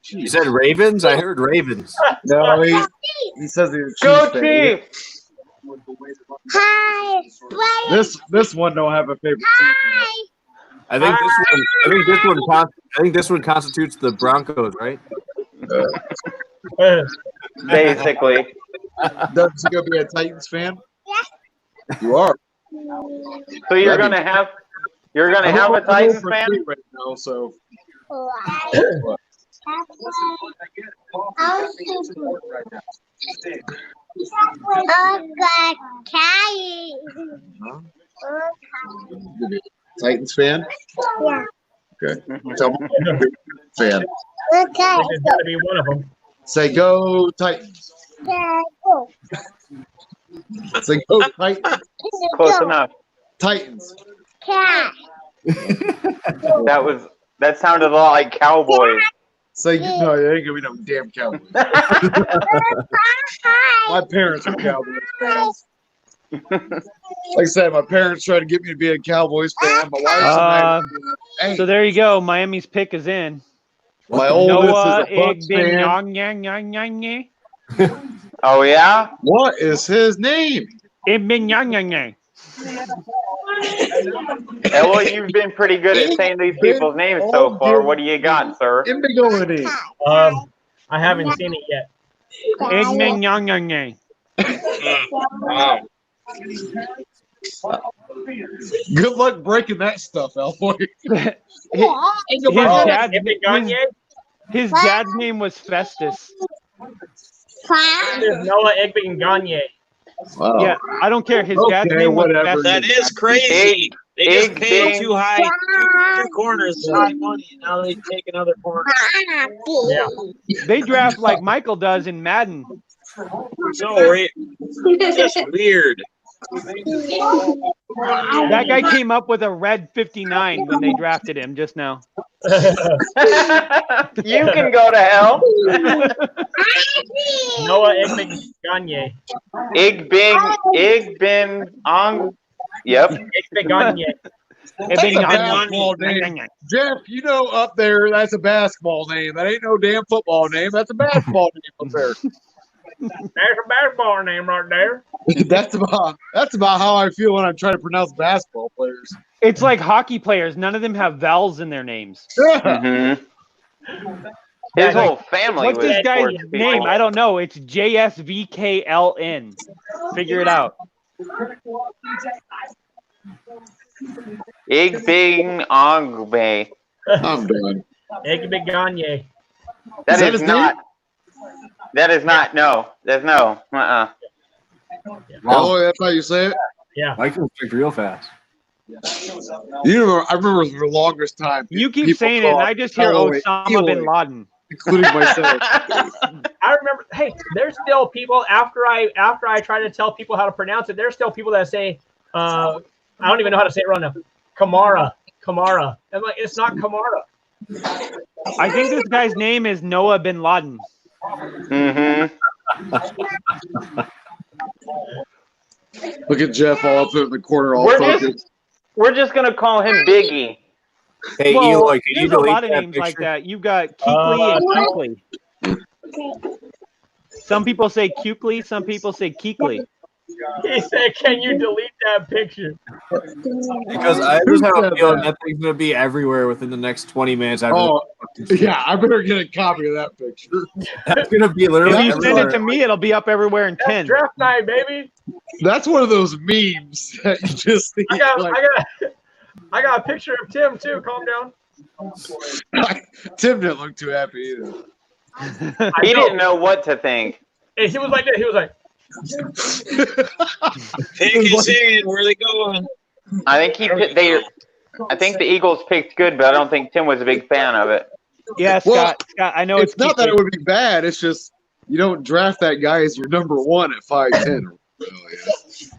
You said Ravens? I heard Ravens. No, he says he's a Go Chiefs fan. Chiefs! Hi. This one don't have a favorite team. I think this one constitutes the Broncos, right? Basically. Doug's gonna be a Titans fan? You are. So you're gonna have a Titans fan? Right now, so. Titans fan? Yeah. Okay. Tell me fan. Okay. There's got to be one of them. Say go Titans. Go. Say go Titans. Close enough. Titans. Cat. That sounded a lot like Cowboys. Say no, it ain't gonna be no damn Cowboys. My parents are Cowboys fans. Like I said, my parents tried to get me to be a Cowboys fan. My wife's hey, So there you go. Miami's pick is in. my oldest Noah is a Bucks fan. Igbenyang. Oh yeah? What is his name? Igbenyang. Well, you've been pretty good at saying these people's names so far. What do you got, sir? I haven't seen it yet. Igbenyang. Wow. Good luck breaking that stuff, Elboy. His dad's name was Festus. There's Noah Igbinganye. Wow. Yeah, I don't care. His dad's name was Festus. That is crazy. They just paid two corners high money, and now they take another corner. Yeah. They draft like Michael does in Madden. Just weird. That guy came up with a red 59 when they drafted him just now. You can go to hell. Noah Igbinganye. Igbin. Yep. Igbinganye. That's a basketball name. Jeff, you know up there, that's a basketball name. That ain't no damn football name. That's a basketball name up there. There's a basketball name right there. That's about how I feel when I'm trying to pronounce basketball players. It's like hockey players. None of them have vowels in their names. Mm-hmm. His whole family. What's this guy's name? I don't know. It's JSVKLN. Figure it out. Igbingongbe. I'm done. Igbinganye. That is not. That is not. No. There's no. Oh, that's how you say it? Yeah. Mike can speak real fast. I remember for the longest time. You keep saying it, and I just hear Osama bin Laden. Including myself. I remember. Hey, there's still people after I try to tell people how to pronounce it. There's still people that say, I don't even know how to say it right now. Kamara. I'm like, it's not Kamara. I think this guy's name is Noah bin Laden. Mm-hmm. Look at Jeff all up in the corner, all focused. We're just gonna call him Biggie. Hey, Well, Eloy, can you there's a delete lot of that names picture? like that. You've got Keekley and Keekley. Some people say Kukley, some people say Keekley. He said, "Can you delete that picture?" Because I just have a feeling that thing's gonna be everywhere within the next 20 minutes. After Yeah, I better get a copy of that picture. That's gonna be literally. If you send it to me, it'll be up everywhere in 10. Draft night, baby. That's one of those memes that you just think. I got a picture of Tim too. Calm down. Tim didn't look too happy either. He didn't know what to think. And he was like that. He was like, Pick is in. Where are they going? I think the Eagles picked good, but I don't think Tim was a big fan of it. Yeah, Scott, I know it's not that it would be bad. It's just you don't draft that guy as your number one at 5'10".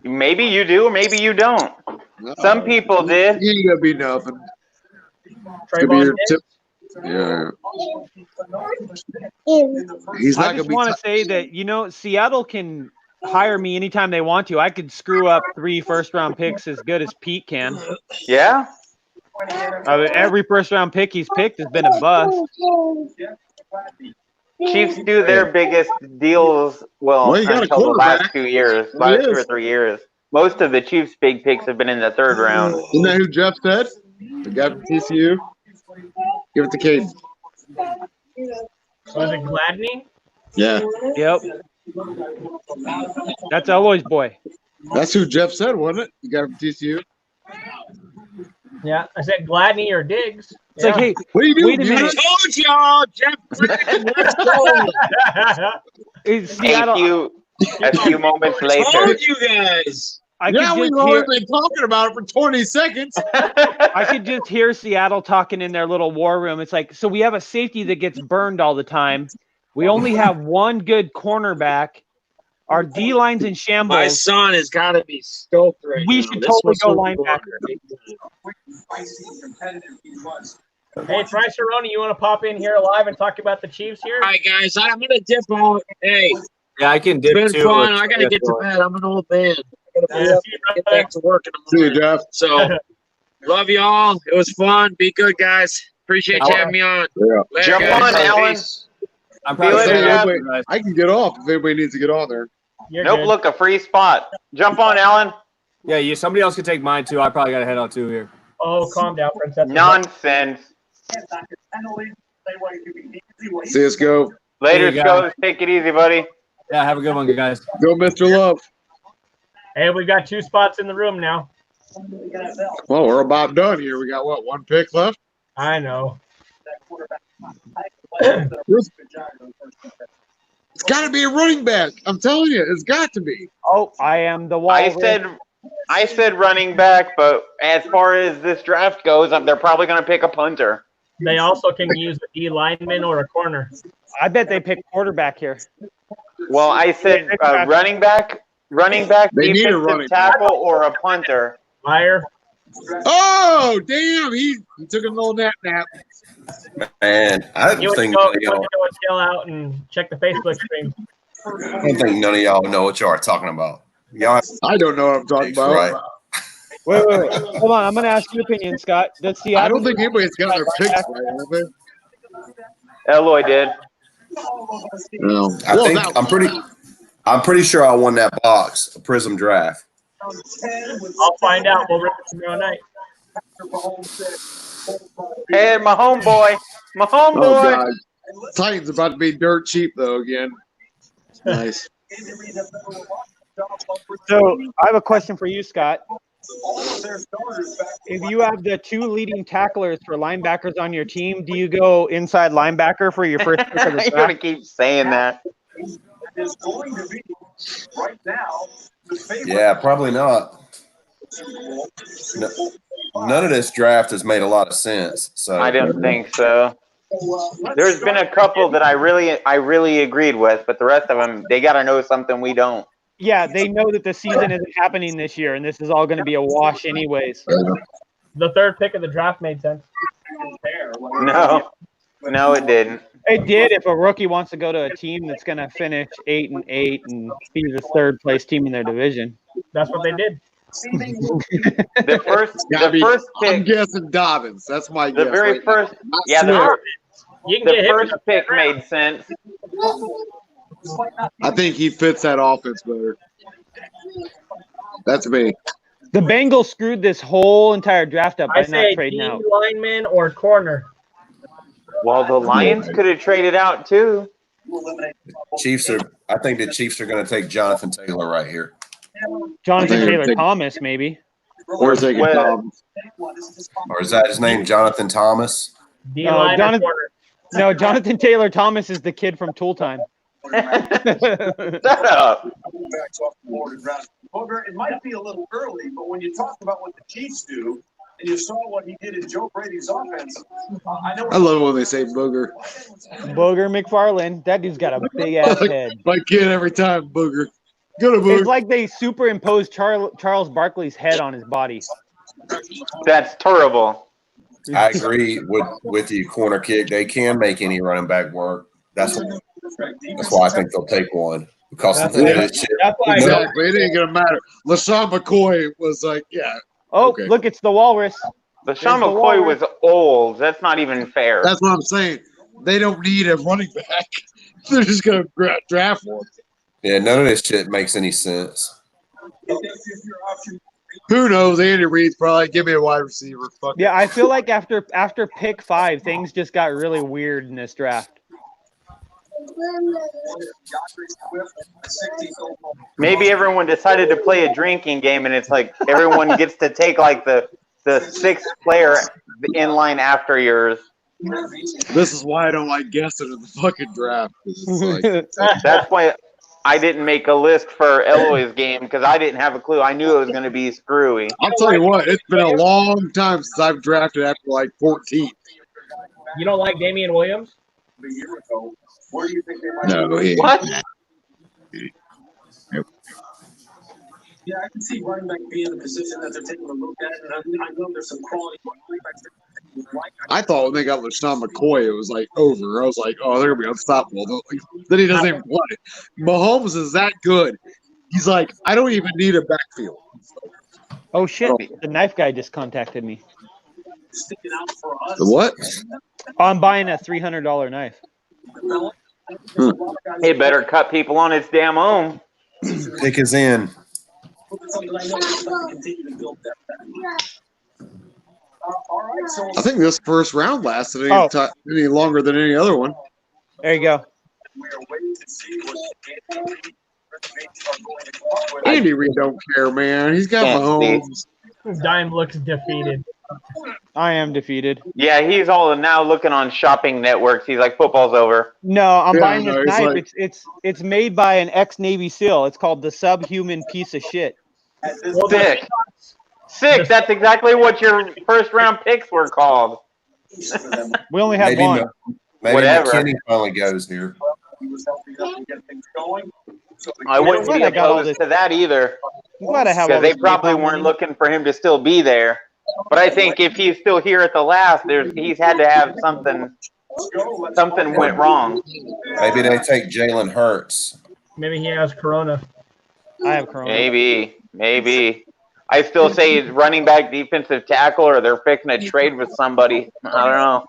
Maybe you do, or maybe you don't. No. Some people did. He ain't gonna be nothing. Yeah. He's not I just want to say that, Seattle can hire me anytime they want to. I could screw up 3 first-round picks as good as Pete can. Yeah? Every first-round pick he's picked has been a bust. Chiefs do their biggest deals, until the last 2 years, 2 or 3 years. Most of the Chiefs' big picks have been in the 3rd round. Isn't that who Jeff said? The guy from TCU? Give it to Kate. was it Gladney? Yeah. Yep. That's Eloy's boy. That's who Jeff said, wasn't it? The guy from TCU? Yeah, I said Gladney or Diggs. It's like, hey, what are you doing? I told y'all, Jeff Gladney, let's go. A few moments later. I told you guys. We've only been talking about it for 20 seconds. I could just hear Seattle talking in their little war room. It's like, so we have a safety that gets burned all the time. We only have one good cornerback. Our D-line's in shambles. My son has got to be stoked right We now. should totally go linebacker. Hey, Bryce Aroni, you want to pop in here live and talk about the Chiefs here? All right, guys, I'm going to dip out. Hey. Yeah, I can dip It's been too. fun. I got to get to bed. I'm an old man. I got to get back to work in the morning. See you, Jeff. So, love y'all. It was fun. Be good, guys. Appreciate you having me on. Yeah. Later, Jump guys. on, Alan. I'm probably I can get off if anybody needs to get on there. Look, a free spot. Jump on, Alan. Yeah, somebody else can take mine too. I probably got to head out too here. Oh, calm down, Princess. Nonsense. See us go. Later, Hey, Scott. Take it easy, buddy. Yeah, have a good one, guys. Go, Mr. Love. Hey, we got 2 spots in the room now. Well, we're about done here. We got what, 1 pick left? I know. It's got to be a running back. I'm telling you, it's got to be. Oh, I am the wall. I said running back, but as far as this draft goes, they're probably going to pick a punter. They also can use a D lineman or a corner. I bet they pick quarterback here. Well, I said running back, They need a defensive running tackle, or a punter. Liar. Oh, damn. He took a little nap. Man, I You don't would think go none of y'all. chill out and check the Facebook stream. I don't think none of y'all know what y'all are talking about. Y'all, I don't know what I'm talking about. Right? Wait. Hold on. I'm going to ask your opinion, Scott. Does Seattle? I don't think anybody's got their picks right, have they? Eloy did. No. I think I'm pretty sure I won that box, a Prism draft. I'll find out. We'll rip it tomorrow night. Hey, my homeboy. Oh, God. Titans about to be dirt cheap, though, again. Nice. So I have a question for you, Scott. If you have the 2 leading tacklers for linebackers on your team, do you go inside linebacker for your first pick of the draft? You're going to keep saying that. Yeah, probably not. No, none of this draft has made a lot of sense. So I didn't think so. There's been a couple that I really agreed with, but the rest of them, they got to know something we don't. Yeah, they know that the season isn't happening this year, and this is all going to be a wash anyways. The 3rd pick of the draft made sense. No, it didn't. It did if a rookie wants to go to a team that's going to finish 8-8 and be the 3rd place team in their division. That's what they did. The first pick. I'm guessing Dobbins. That's my guess. The very first. Yeah, the first pick made sense. I think he fits that offense better. That's me. The Bengals screwed this whole entire draft up by I not say trading D out. lineman or corner. Well, the Lions could have traded out too. I think the Chiefs are going to take Jonathan Taylor right here. Jonathan Taylor Thomas, maybe. Or taking Thomas. Or is that his name, Jonathan Thomas? Jonathan Taylor Thomas is the kid from Tool Time. Shut up. It might be a little early, but when you talk about what the Chiefs do, and you saw what he did in Joe Brady's offense, I love it when they say Booger. Booger McFarland. That dude's got a big ass head. My kid every time, Booger. Go to Booger. It's like they superimposed Charles Barkley's head on his body. That's terrible. I agree with you, corner kick. They can make any running back work. That's why I think they'll take one. Because exactly. It ain't gonna matter. LaShawn McCoy was like, yeah. Oh, okay. Look, it's the Walrus. LaShawn McCoy was old. That's not even fair. That's what I'm saying. They don't need a running back. They're just gonna draft one. Yeah, none of this shit makes any sense. Who knows? Andy Reid's probably give me a wide receiver. Fuck yeah, I feel like after pick 5, things just got really weird in this draft. Maybe everyone decided to play a drinking game, and it's like everyone gets to take like the 6th player in line after yours. This is why I don't like guessing in the fucking draft. That's why I didn't make a list for Eloy's game because I didn't have a clue. I knew it was going to be screwy. I'll tell you what, it's been a long time since I've drafted after like 14. You don't like Damian Williams? Where do you think they might be? What? Yeah, I can see running back being the position that they're taking a look at, and I know there's some quality running backs. I thought when they got LaShawn McCoy, it was like over. I was like, oh, they're gonna be unstoppable. Then he doesn't even play. Mahomes is that good. He's like, I don't even need a backfield. Oh shit! The knife guy just contacted me. The what? I'm buying a $300 knife. He better cut people on his damn own. Pick is in. I think this first round lasted any longer than any other one. There you go. Andy Reid don't care, man. He's got Mahomes. Dime looks defeated. I am defeated. Yeah, he's all now looking on shopping networks. He's like, football's over. No, I'm buying this he's knife. like- It's made by an ex-Navy SEAL. It's called the Subhuman Piece of Shit. Sick. Sick. That's exactly what your first round picks were called. We only had Maybe one. Maybe Whatever. McKinney finally goes here. I wouldn't glad be I got all opposed this- to that either. I'm glad I have all Because they this probably PayPal weren't money. looking for him to still be there. But I think if he's still here at the last, he's had to have something went wrong. Maybe they take Jalen Hurts. Maybe he has corona. I have corona. Maybe. I still say running back, defensive tackle, or they're picking a trade with somebody. I don't know.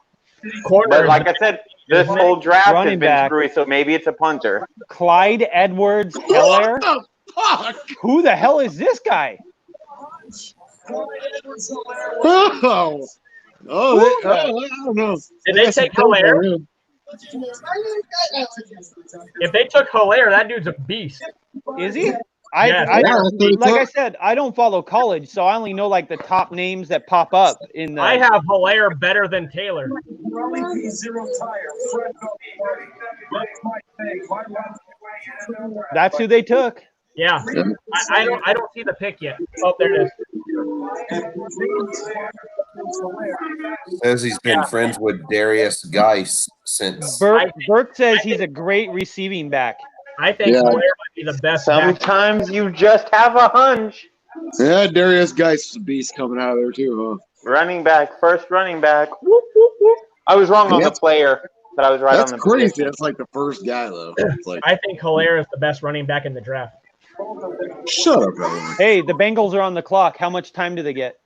But like I said, this whole draft has Running been back. screwy, so maybe it's a punter. Clyde Edwards-Helaire. Fuck! Who the hell is this guy? Oh, I don't know. Did they take Hilaire? If they took Hilaire, that dude's a beast. Is he? Yeah. Like I said, I don't follow college, so I only know like the top names that pop up in the. I have Hilaire better than Taylor. That's who they took. Yeah, I don't see the pick yet. Oh, there it is. Says he's been friends with Darius Geis since. Burke says he's a great receiving back. I think Hilaire might be the best. Sometimes you just have a hunch. Yeah, Darius Geis is a beast coming out of there too, huh? Running back, first running back. Whoop, whoop, whoop. I was wrong on the player, but I was right on That's the crazy. position. That's like the first guy though. It's like, I think Hilaire is the best running back in the draft. shut up, brother. Hey, the Bengals are on the clock. How much time do they get?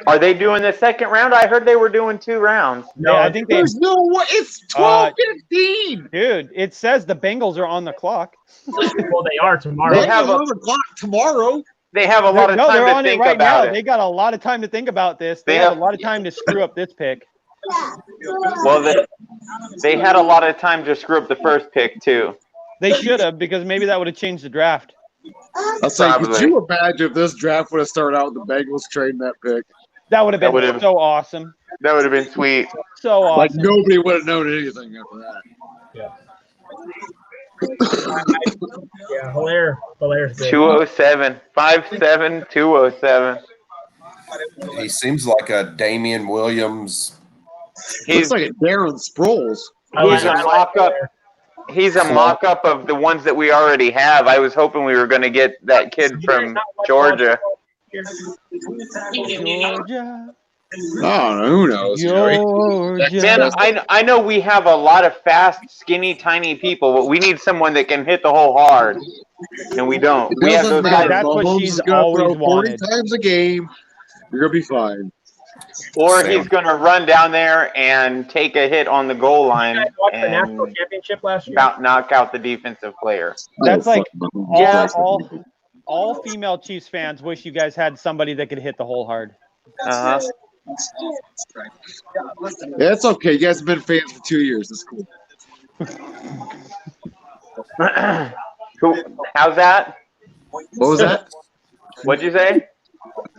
Are they doing the second round? I heard they were doing 2 rounds. No, I think There's no way. It's 12:15. Dude, it says the Bengals are on the clock. Well, they are tomorrow. They have 11 o'clock tomorrow. They have a lot of No, time they're to on it think right about now. it. They got a lot of time to think about this. They They have have- a lot of time to screw up this pick. Well, they had a lot of time to screw up the first pick too. They should have, because maybe that would have changed the draft. I'll say, could Probably. you imagine if this draft would have started out with the Bengals trading that pick? That would have That been would've- so awesome. That would have been sweet. So awesome. Like nobody would have known anything after that. Yeah, Hilaire's good. 207, 5'7", 207. He seems like a Damian Williams. Looks like a Darren Sproles. He's a mock-up. He's a mock-up of the ones that we already have. I was hoping we were going to get that kid from Georgia. Georgia. I don't know. Who knows? Man, I know we have a lot of fast, skinny, tiny people, but we need someone that can hit the hole hard, and we don't. We have those guys. That's what Mahomes she's is gonna always throw 40 wanted. times a game. You're gonna be fine. Or he's going to run down there and take a hit on the goal line Watched the national and championship last year. about knock out the defensive player. That's like Yeah. all female Chiefs fans wish you guys had somebody that could hit the hole hard. Uh-huh. Yeah, it's okay. You guys have been fans for 2 years. It's cool. How's that? What was that? What'd you say?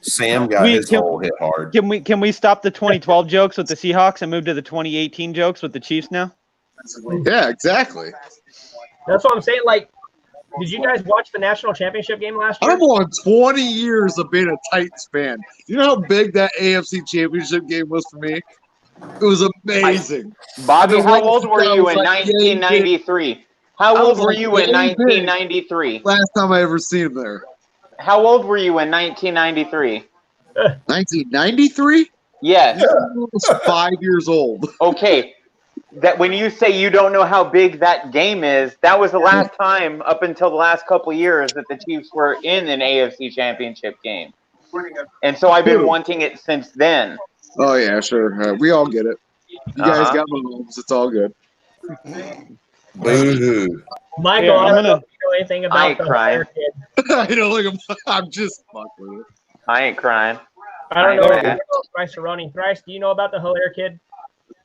Sam got his hole hit hard. Can we stop the 2012 jokes with the Seahawks and move to the 2018 jokes with the Chiefs now? Yeah, exactly. That's what I'm saying. Like, did you guys watch the national championship game last year? I'm on 20 years of being a Titans fan. You know how big that AFC championship game was for me? It was amazing. Bobby, The how last old were time you was in like 1993? How I old was were like you in 18. 1993? Last time I ever seen him there. How old were you in 1993? 1993? Yes. I was 5 years old. Okay. That when you say you don't know how big that game is, that was the last time up until the last couple of years that the Chiefs were in an AFC championship game. And so I've been wanting it since then. Oh, yeah, sure. We all get it. You guys got Mahomes. It's all good. Boo-hoo. Michael, Yeah, I I'm don't know gonna- if you know anything I about ain't the crying. Hilaire kid. I know, look, I'm just fucking with it. I ain't crying. I don't know I if ain't Thrice Cerrone. Thrice, do you know about the Hilaire kid?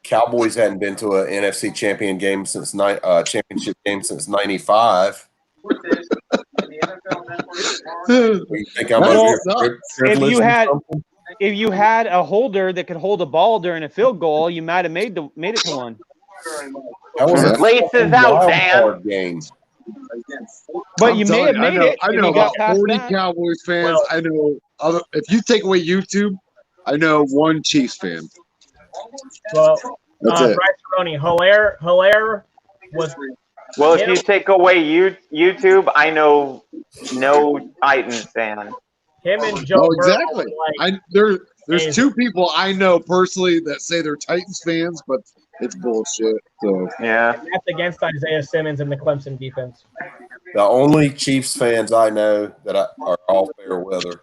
Cowboys hadn't been to an NFC championship game since '95. You think I must Well, be privileged or something? if you had a holder that could hold a ball during a field goal, you might have made it to one. That was a Laces out, wild Dan. card game. But I'm you may telling have you, made it I if know you got about past 40 that. Cowboys fans. I know other. If you take away YouTube, I know one Chiefs fan. Well, That's it. Bryce Roney, Hilaire was. Well, if you take away YouTube, I know no Titans fan. Him and Joe Oh, Burrow exactly. were like, There's amazing. two people I know personally that say they're Titans fans, but it's bullshit. So yeah, that's against Isaiah Simmons and the Clemson defense. The only Chiefs fans I know that are all fair weather.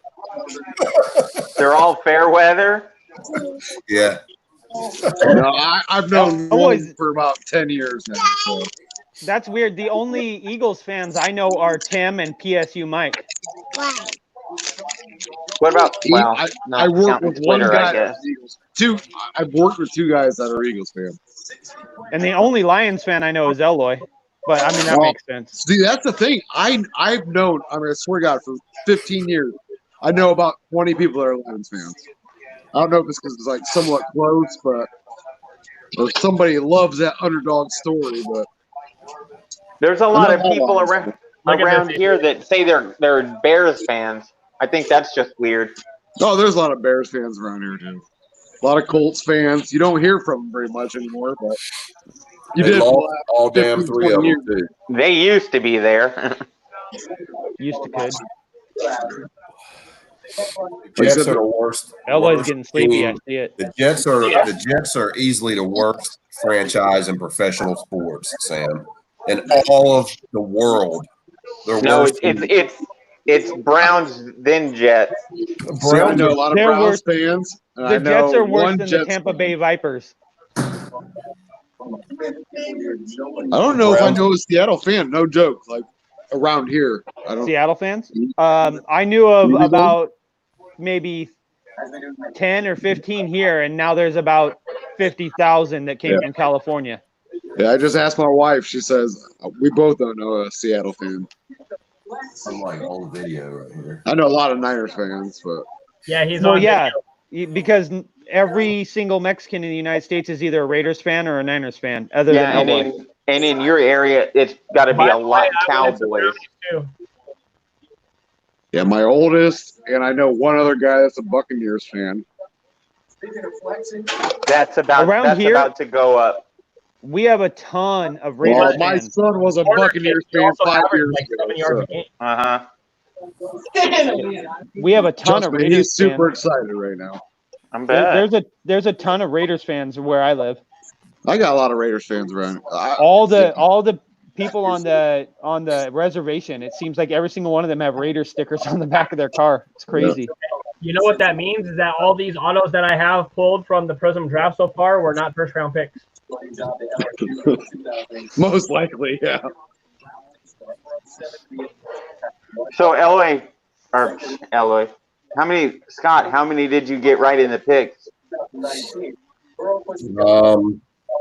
They're all fair weather. Yeah. No, I've known one for about 10 years now. So. That's weird. The only Eagles fans I know are Tim and PSU Mike. What about? Well, I work with Twitter, one guy I guess. that's Eagles. I've worked with two guys that are Eagles fans. And the only Lions fan I know is Eloy. But I mean that makes sense. See, that's the thing. I've known. I mean, I swear to God, for 15 years, I know about 20 people that are Lions fans. I don't know if it's because it's like somewhat close, but or somebody loves that underdog story. But there's a lot of people Lions around here that say they're Bears fans. I think that's just weird. Oh, there's a lot of Bears fans around here too. A lot of Colts fans. You don't hear from them very much anymore, but you They did for lost the last all damn 15, 3 of 20 them years. too. They used to be there. Used to could. The Jets are the worst. Eloy's worst getting sleepy. team. I see it. The Jets are easily the worst franchise in professional sports, Sam, in all of the world. They're No, worse than- it's Browns then Jets. See, I know a lot of They're Browns worse. fans. And The I know Jets are worse one than the Jets Tampa fan. Bay Vipers. I don't know if I know a Seattle fan. No joke. Like around here, I don't. Seattle fans? I knew of about maybe 10 or 15 here, and now there's about 50,000 that came from California. Yeah, I just asked my wife. She says we both don't know a Seattle fan. I'm like on video right here. I know a lot of Niners fans, but Yeah, he's Well, on. yeah, because every single Mexican in the United States is either a Raiders fan or a Niners fan, other Yeah, than Eloy. and in your area, it's got to be a lot Cowboys. yeah, my oldest, and I know one other guy that's a Buccaneers fan. That's about to go up. We have a ton of Raiders Well, my fans. son was a Buccaneers fan 5 years ago. Uh-huh. We have a ton Trust of me, Raiders he's super fans. excited right now. I'm bad. There's a ton of Raiders fans where I live. I got a lot of Raiders fans around. All the people on the reservation, it seems like every single one of them have Raiders stickers on the back of their car. It's crazy. You know what that means is that all these autos that I have pulled from the Prism draft so far were not first round picks. Most likely, yeah. So Eloy, how many did you get right in the picks?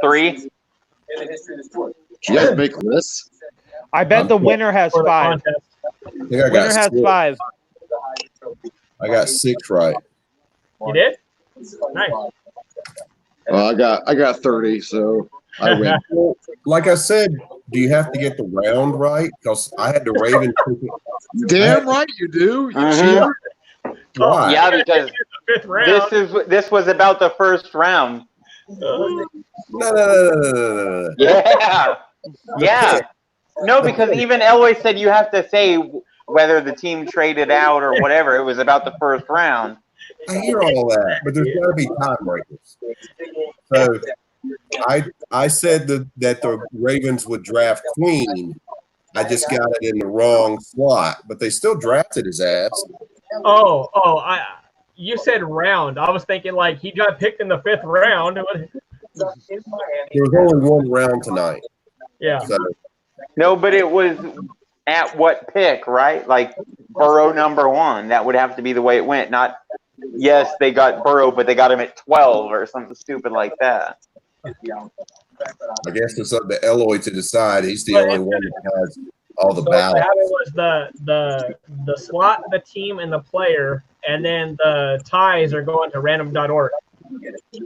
3. You guys make lists? I bet the winner has 5. I think I got Winner has 6. 5. I got 6 right. You did? Nice. Well, I got 30, so I win. Well, like I said, do you have to get the round right? Because I had the Ravens. Damn right you do. You Mhm. cheater. Why? Yeah, because Fifth round. this was about the first round. No. Yeah. Yeah. No, because even Eloy said you have to say whether the team traded out or whatever. It was about the first round. I hear all that, but there's got to be time breakers. So I said that the Ravens would draft Queen. I just got it in the wrong slot, but they still drafted his ass. You said round. I was thinking like he got picked in the 5th round. There was only one round tonight. Yeah. So, No, but it was at what pick, right? Like Burrow number 1. That would have to be the way it went. Not, yes, they got Burrow, but they got him at 12 or something stupid like that. I guess it's up to Eloy to decide. He's the only one that has all the So what ballots. happened was the slot, the team, and the player, and then the ties are going to random.org.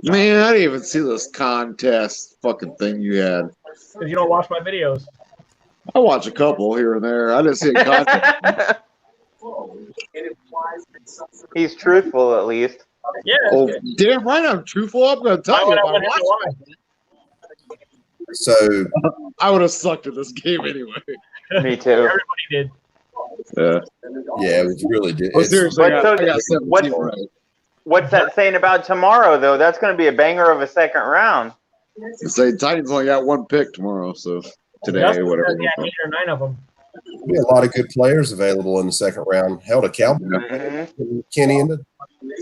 Man, I didn't even see this contest fucking thing you had. Because you don't watch my videos. I watch a couple here and there. I didn't see a contest. He's truthful, at least. Yeah. Oh, damn right, I'm truthful. I'm going to tell you if I watch. So I would have sucked at this game anyway. Me too. Everybody did. Yeah. Yeah, it was really good. Oh, seriously, I got 17 what's, right. what's that saying about tomorrow, though? That's going to be a banger of a second round. Say Titans only got one pick tomorrow, so today, Justin whatever. says he had 8 or 9 of them. Be a lot of good players available in the second round. Hell, to Cowboys. Kenny ended.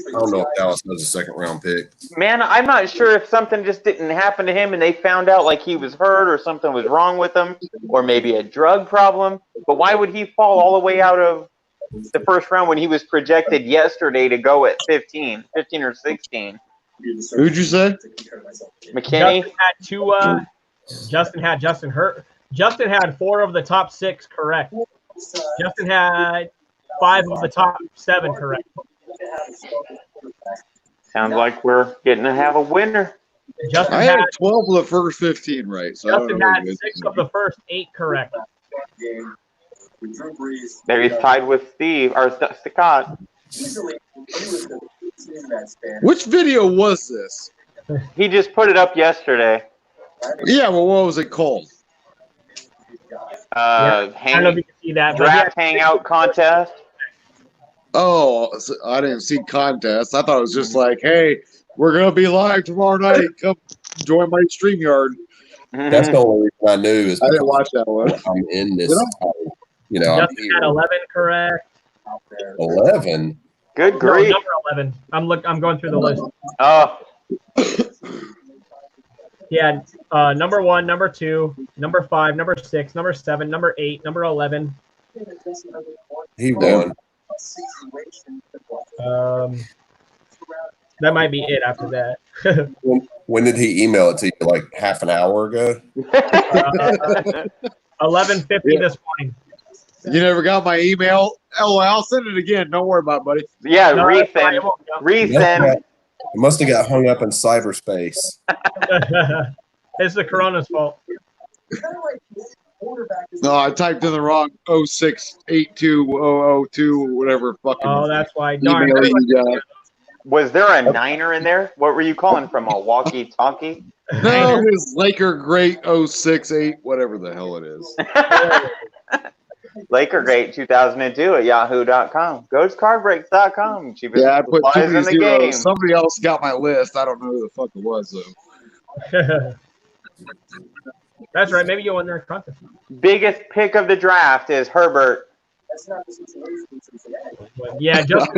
I don't know if Dallas knows a second round pick. Man, I'm not sure if something just didn't happen to him and they found out like he was hurt or something was wrong with him or maybe a drug problem. But why would he fall all the way out of the first round when he was projected yesterday to go at 15 or 16? Who'd you say? McKinney? Justin had Justin hurt. Justin had 4 of the top 6 correct. Justin had 5 of the top 7 correct. Sounds like we're getting to have a winner. Justin I had 12 of the first 15 right. So Justin I had don't know 6 of the first 8 correct. There he's tied with Steve or Scott. Which video was this? He just put it up yesterday. Yeah, well, what was it called? I don't know if you can see that. But Draft Hangout contest. Oh, I didn't see contest. I thought it was just like, hey, we're going to be live tomorrow night. Come join my StreamYard. That's the only reason I knew is I didn't watch that one. I'm in this. You know, I'm Justin here. had 11 correct. 11. Good grief. No, number 11. I'm going through the list. Oh. Yeah, number 1, number 2, number 5, number 6, number 7, number 8, number 11. He won. That might be it after that. When did he email it to you? Like half an hour ago? 11:50 this morning. You never got my email? Oh, I'll send it again. Don't worry about it, buddy. Yeah, No, resend. Resend. It must have got hung up in cyberspace. It's the Corona's fault. No, I typed in the wrong 0682002, whatever fucking. Oh, that's why. Darn. email you got. Was there a niner in there? What were you calling from? A walkie-talkie? No, it was Laker Great 068, whatever the hell it is. Laker Great 2002 at yahoo.com. GhostCardBreaks.com. Cheapest Yeah, I put too supplies many in the zeros. game. Somebody else got my list. I don't know who the fuck it was, though. That's right. Maybe you'll win their contest. Biggest pick of the draft is Herbert. Yeah, just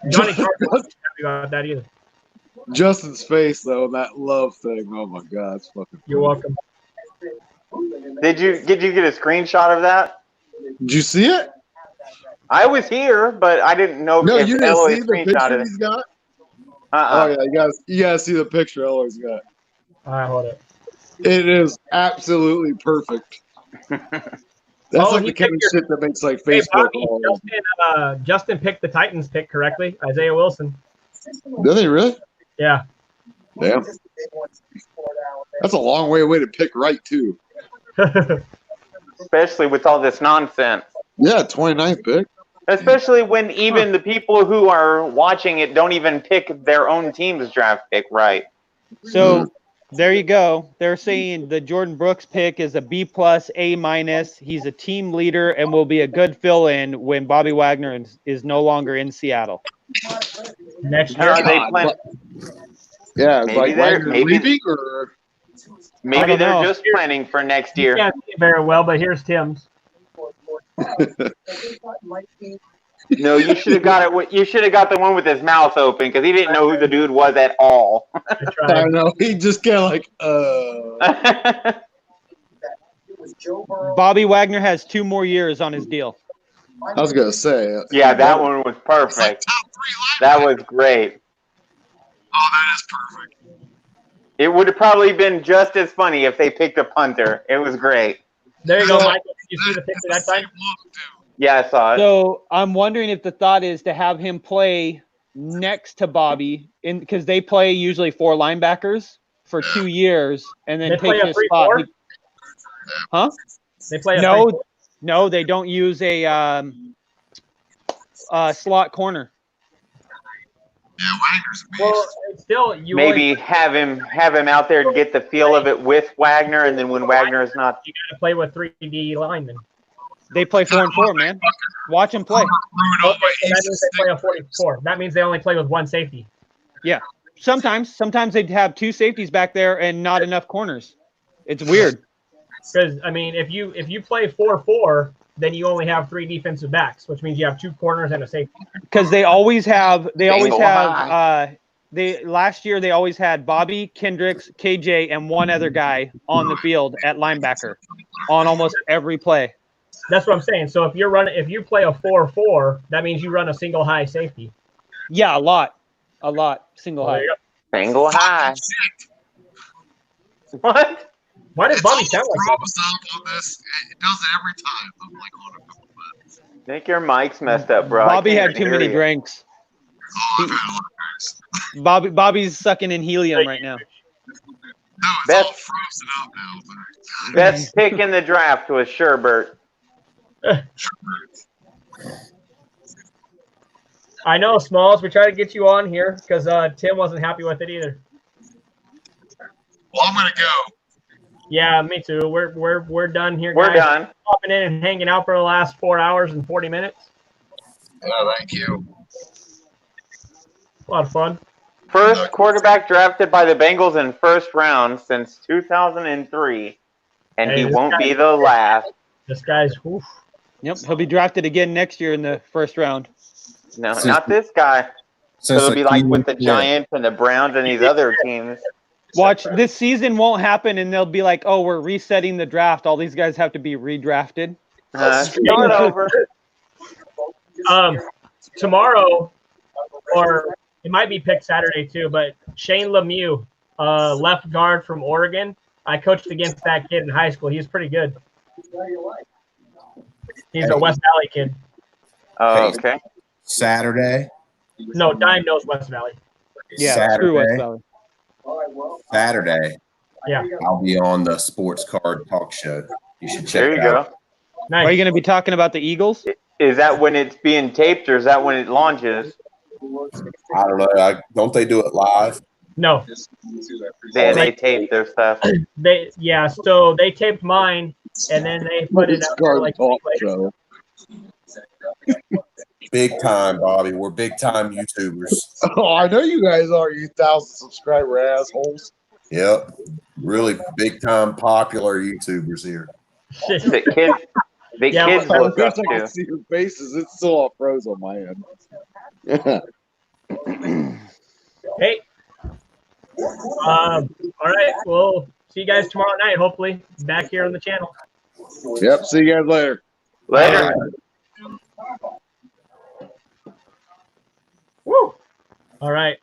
Johnny Carter wasn't happy about that either. Justin's face, though, and that love thing. Oh, my God. It's fucking. You're welcome. Did you get a screenshot of that? Did you see it? I was here, but I didn't know No, if you didn't Eloy see the picture screenshotted he's got? it. Oh, yeah. You gotta see the picture Eloy's got. All right, hold it. It is absolutely perfect. That's like the kind of shit that makes like Hey, Facebook. Bobby, Justin picked the Titans pick correctly. Isaiah Wilson. Did they really? Yeah. Damn. That's a long way to pick right, too. Especially with all this nonsense. Yeah, 29th pick. Especially when even the people who are watching it don't even pick their own team's draft pick right. So there you go. They're saying the Jordan Brooks pick is a B+, A-. He's a team leader and will be a good fill-in when Bobby Wagner is no longer in Seattle. Next year, are they planning? Yeah, maybe like they're leaving, or maybe they're just planning for next year. Can't see it very well, but here's Tim's. No, you should have got it. You should have got the one with his mouth open because he didn't know who the dude was at all. I know. He just kind of like, Bobby Wagner has 2 more years on his deal. I was gonna say. Yeah, that one was perfect. That was great. Oh, that is perfect. It would have probably been just as funny if they picked a punter. It was great. There you go, Michael you see the picture that time? Yeah, I saw it. So I'm wondering if the thought is to have him play next to Bobby, because they play usually 4 linebackers for 2 years, and then They play take a his spot. 3-4? Huh? They play a No, they don't use a slot corner. Well, still, you Maybe have him out there to get the feel of it with Wagner, and then when Wagner is not, you got to play with 3D linemen. They play 4 and 4, man. Watch them play. Okay, so that means they play a 44. That means they only play with 1 safety. Yeah. Sometimes they'd have 2 safeties back there and not enough corners. It's weird. Because I mean, if you play 4-4, then you only have 3 defensive backs, which means you have 2 corners and a safety. Because last year they always had Bobby, Kendricks, KJ, and 1 other guy on the field at linebacker on almost every play. That's what I'm saying. So if you play a 4-4, that means you run a single high safety. Yeah, a lot, single high. Single high. What? Why does Bobby sound like that? On this. It does it every time. I'm like, hold on. I think your mic's messed up, bro. Bobby had too many drinks. Bobby's sucking in helium right now. Best pick in the draft was Sherbert. I know, Smalls. We tried to get you on here because Tim wasn't happy with it either. Well, I'm gonna go. Yeah, me too. We're done here, We're guys. done. Popping in and hanging out for the last 4 hours and 40 minutes. Oh, thank you. A lot of fun. First quarterback drafted by the Bengals in first round since 2003, and he won't be the last. This guy's oof. Yep, he'll be drafted again next year in the first round. No, not this guy. So it'll be like with the Giants and the Browns and these other teams. Watch, this season won't happen, and they'll be like, "Oh, we're resetting the draft. All these guys have to be redrafted." Start over. Tomorrow, or it might be picked Saturday too, but Shane Lemieux, left guard from Oregon. I coached against that kid in high school. He's pretty good. He's a West Valley kid. Oh, okay. Saturday. No, Dime knows West Valley. Yeah, screw West Valley. Saturday. Yeah. I'll be on the Sports Card Talk Show. You should check There it you out. go. Nice. Are you going to be talking about the Eagles? Is that when it's being taped, or is that when it launches? I don't know. Don't they do it live? No. They tape their stuff. So they taped mine and then they put it up for like Talk Show. Big time, Bobby. We're big time YouTubers. Oh, I know you guys are, you 1,000 subscriber assholes. Yep. Really big time popular YouTubers here. The kids look I up can to. see your faces. It's still all froze on my end. Hey. All right. We'll see you guys tomorrow night, hopefully. Back here on the channel. Yep. See you guys later. Later. Woo. All right.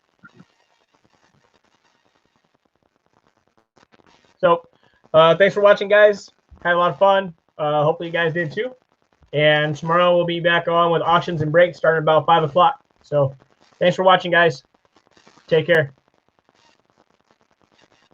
So, thanks for watching, guys. Had a lot of fun. Hopefully you guys did too. And tomorrow we'll be back on with auctions and breaks starting about 5 o'clock. So, thanks for watching, guys. Take care.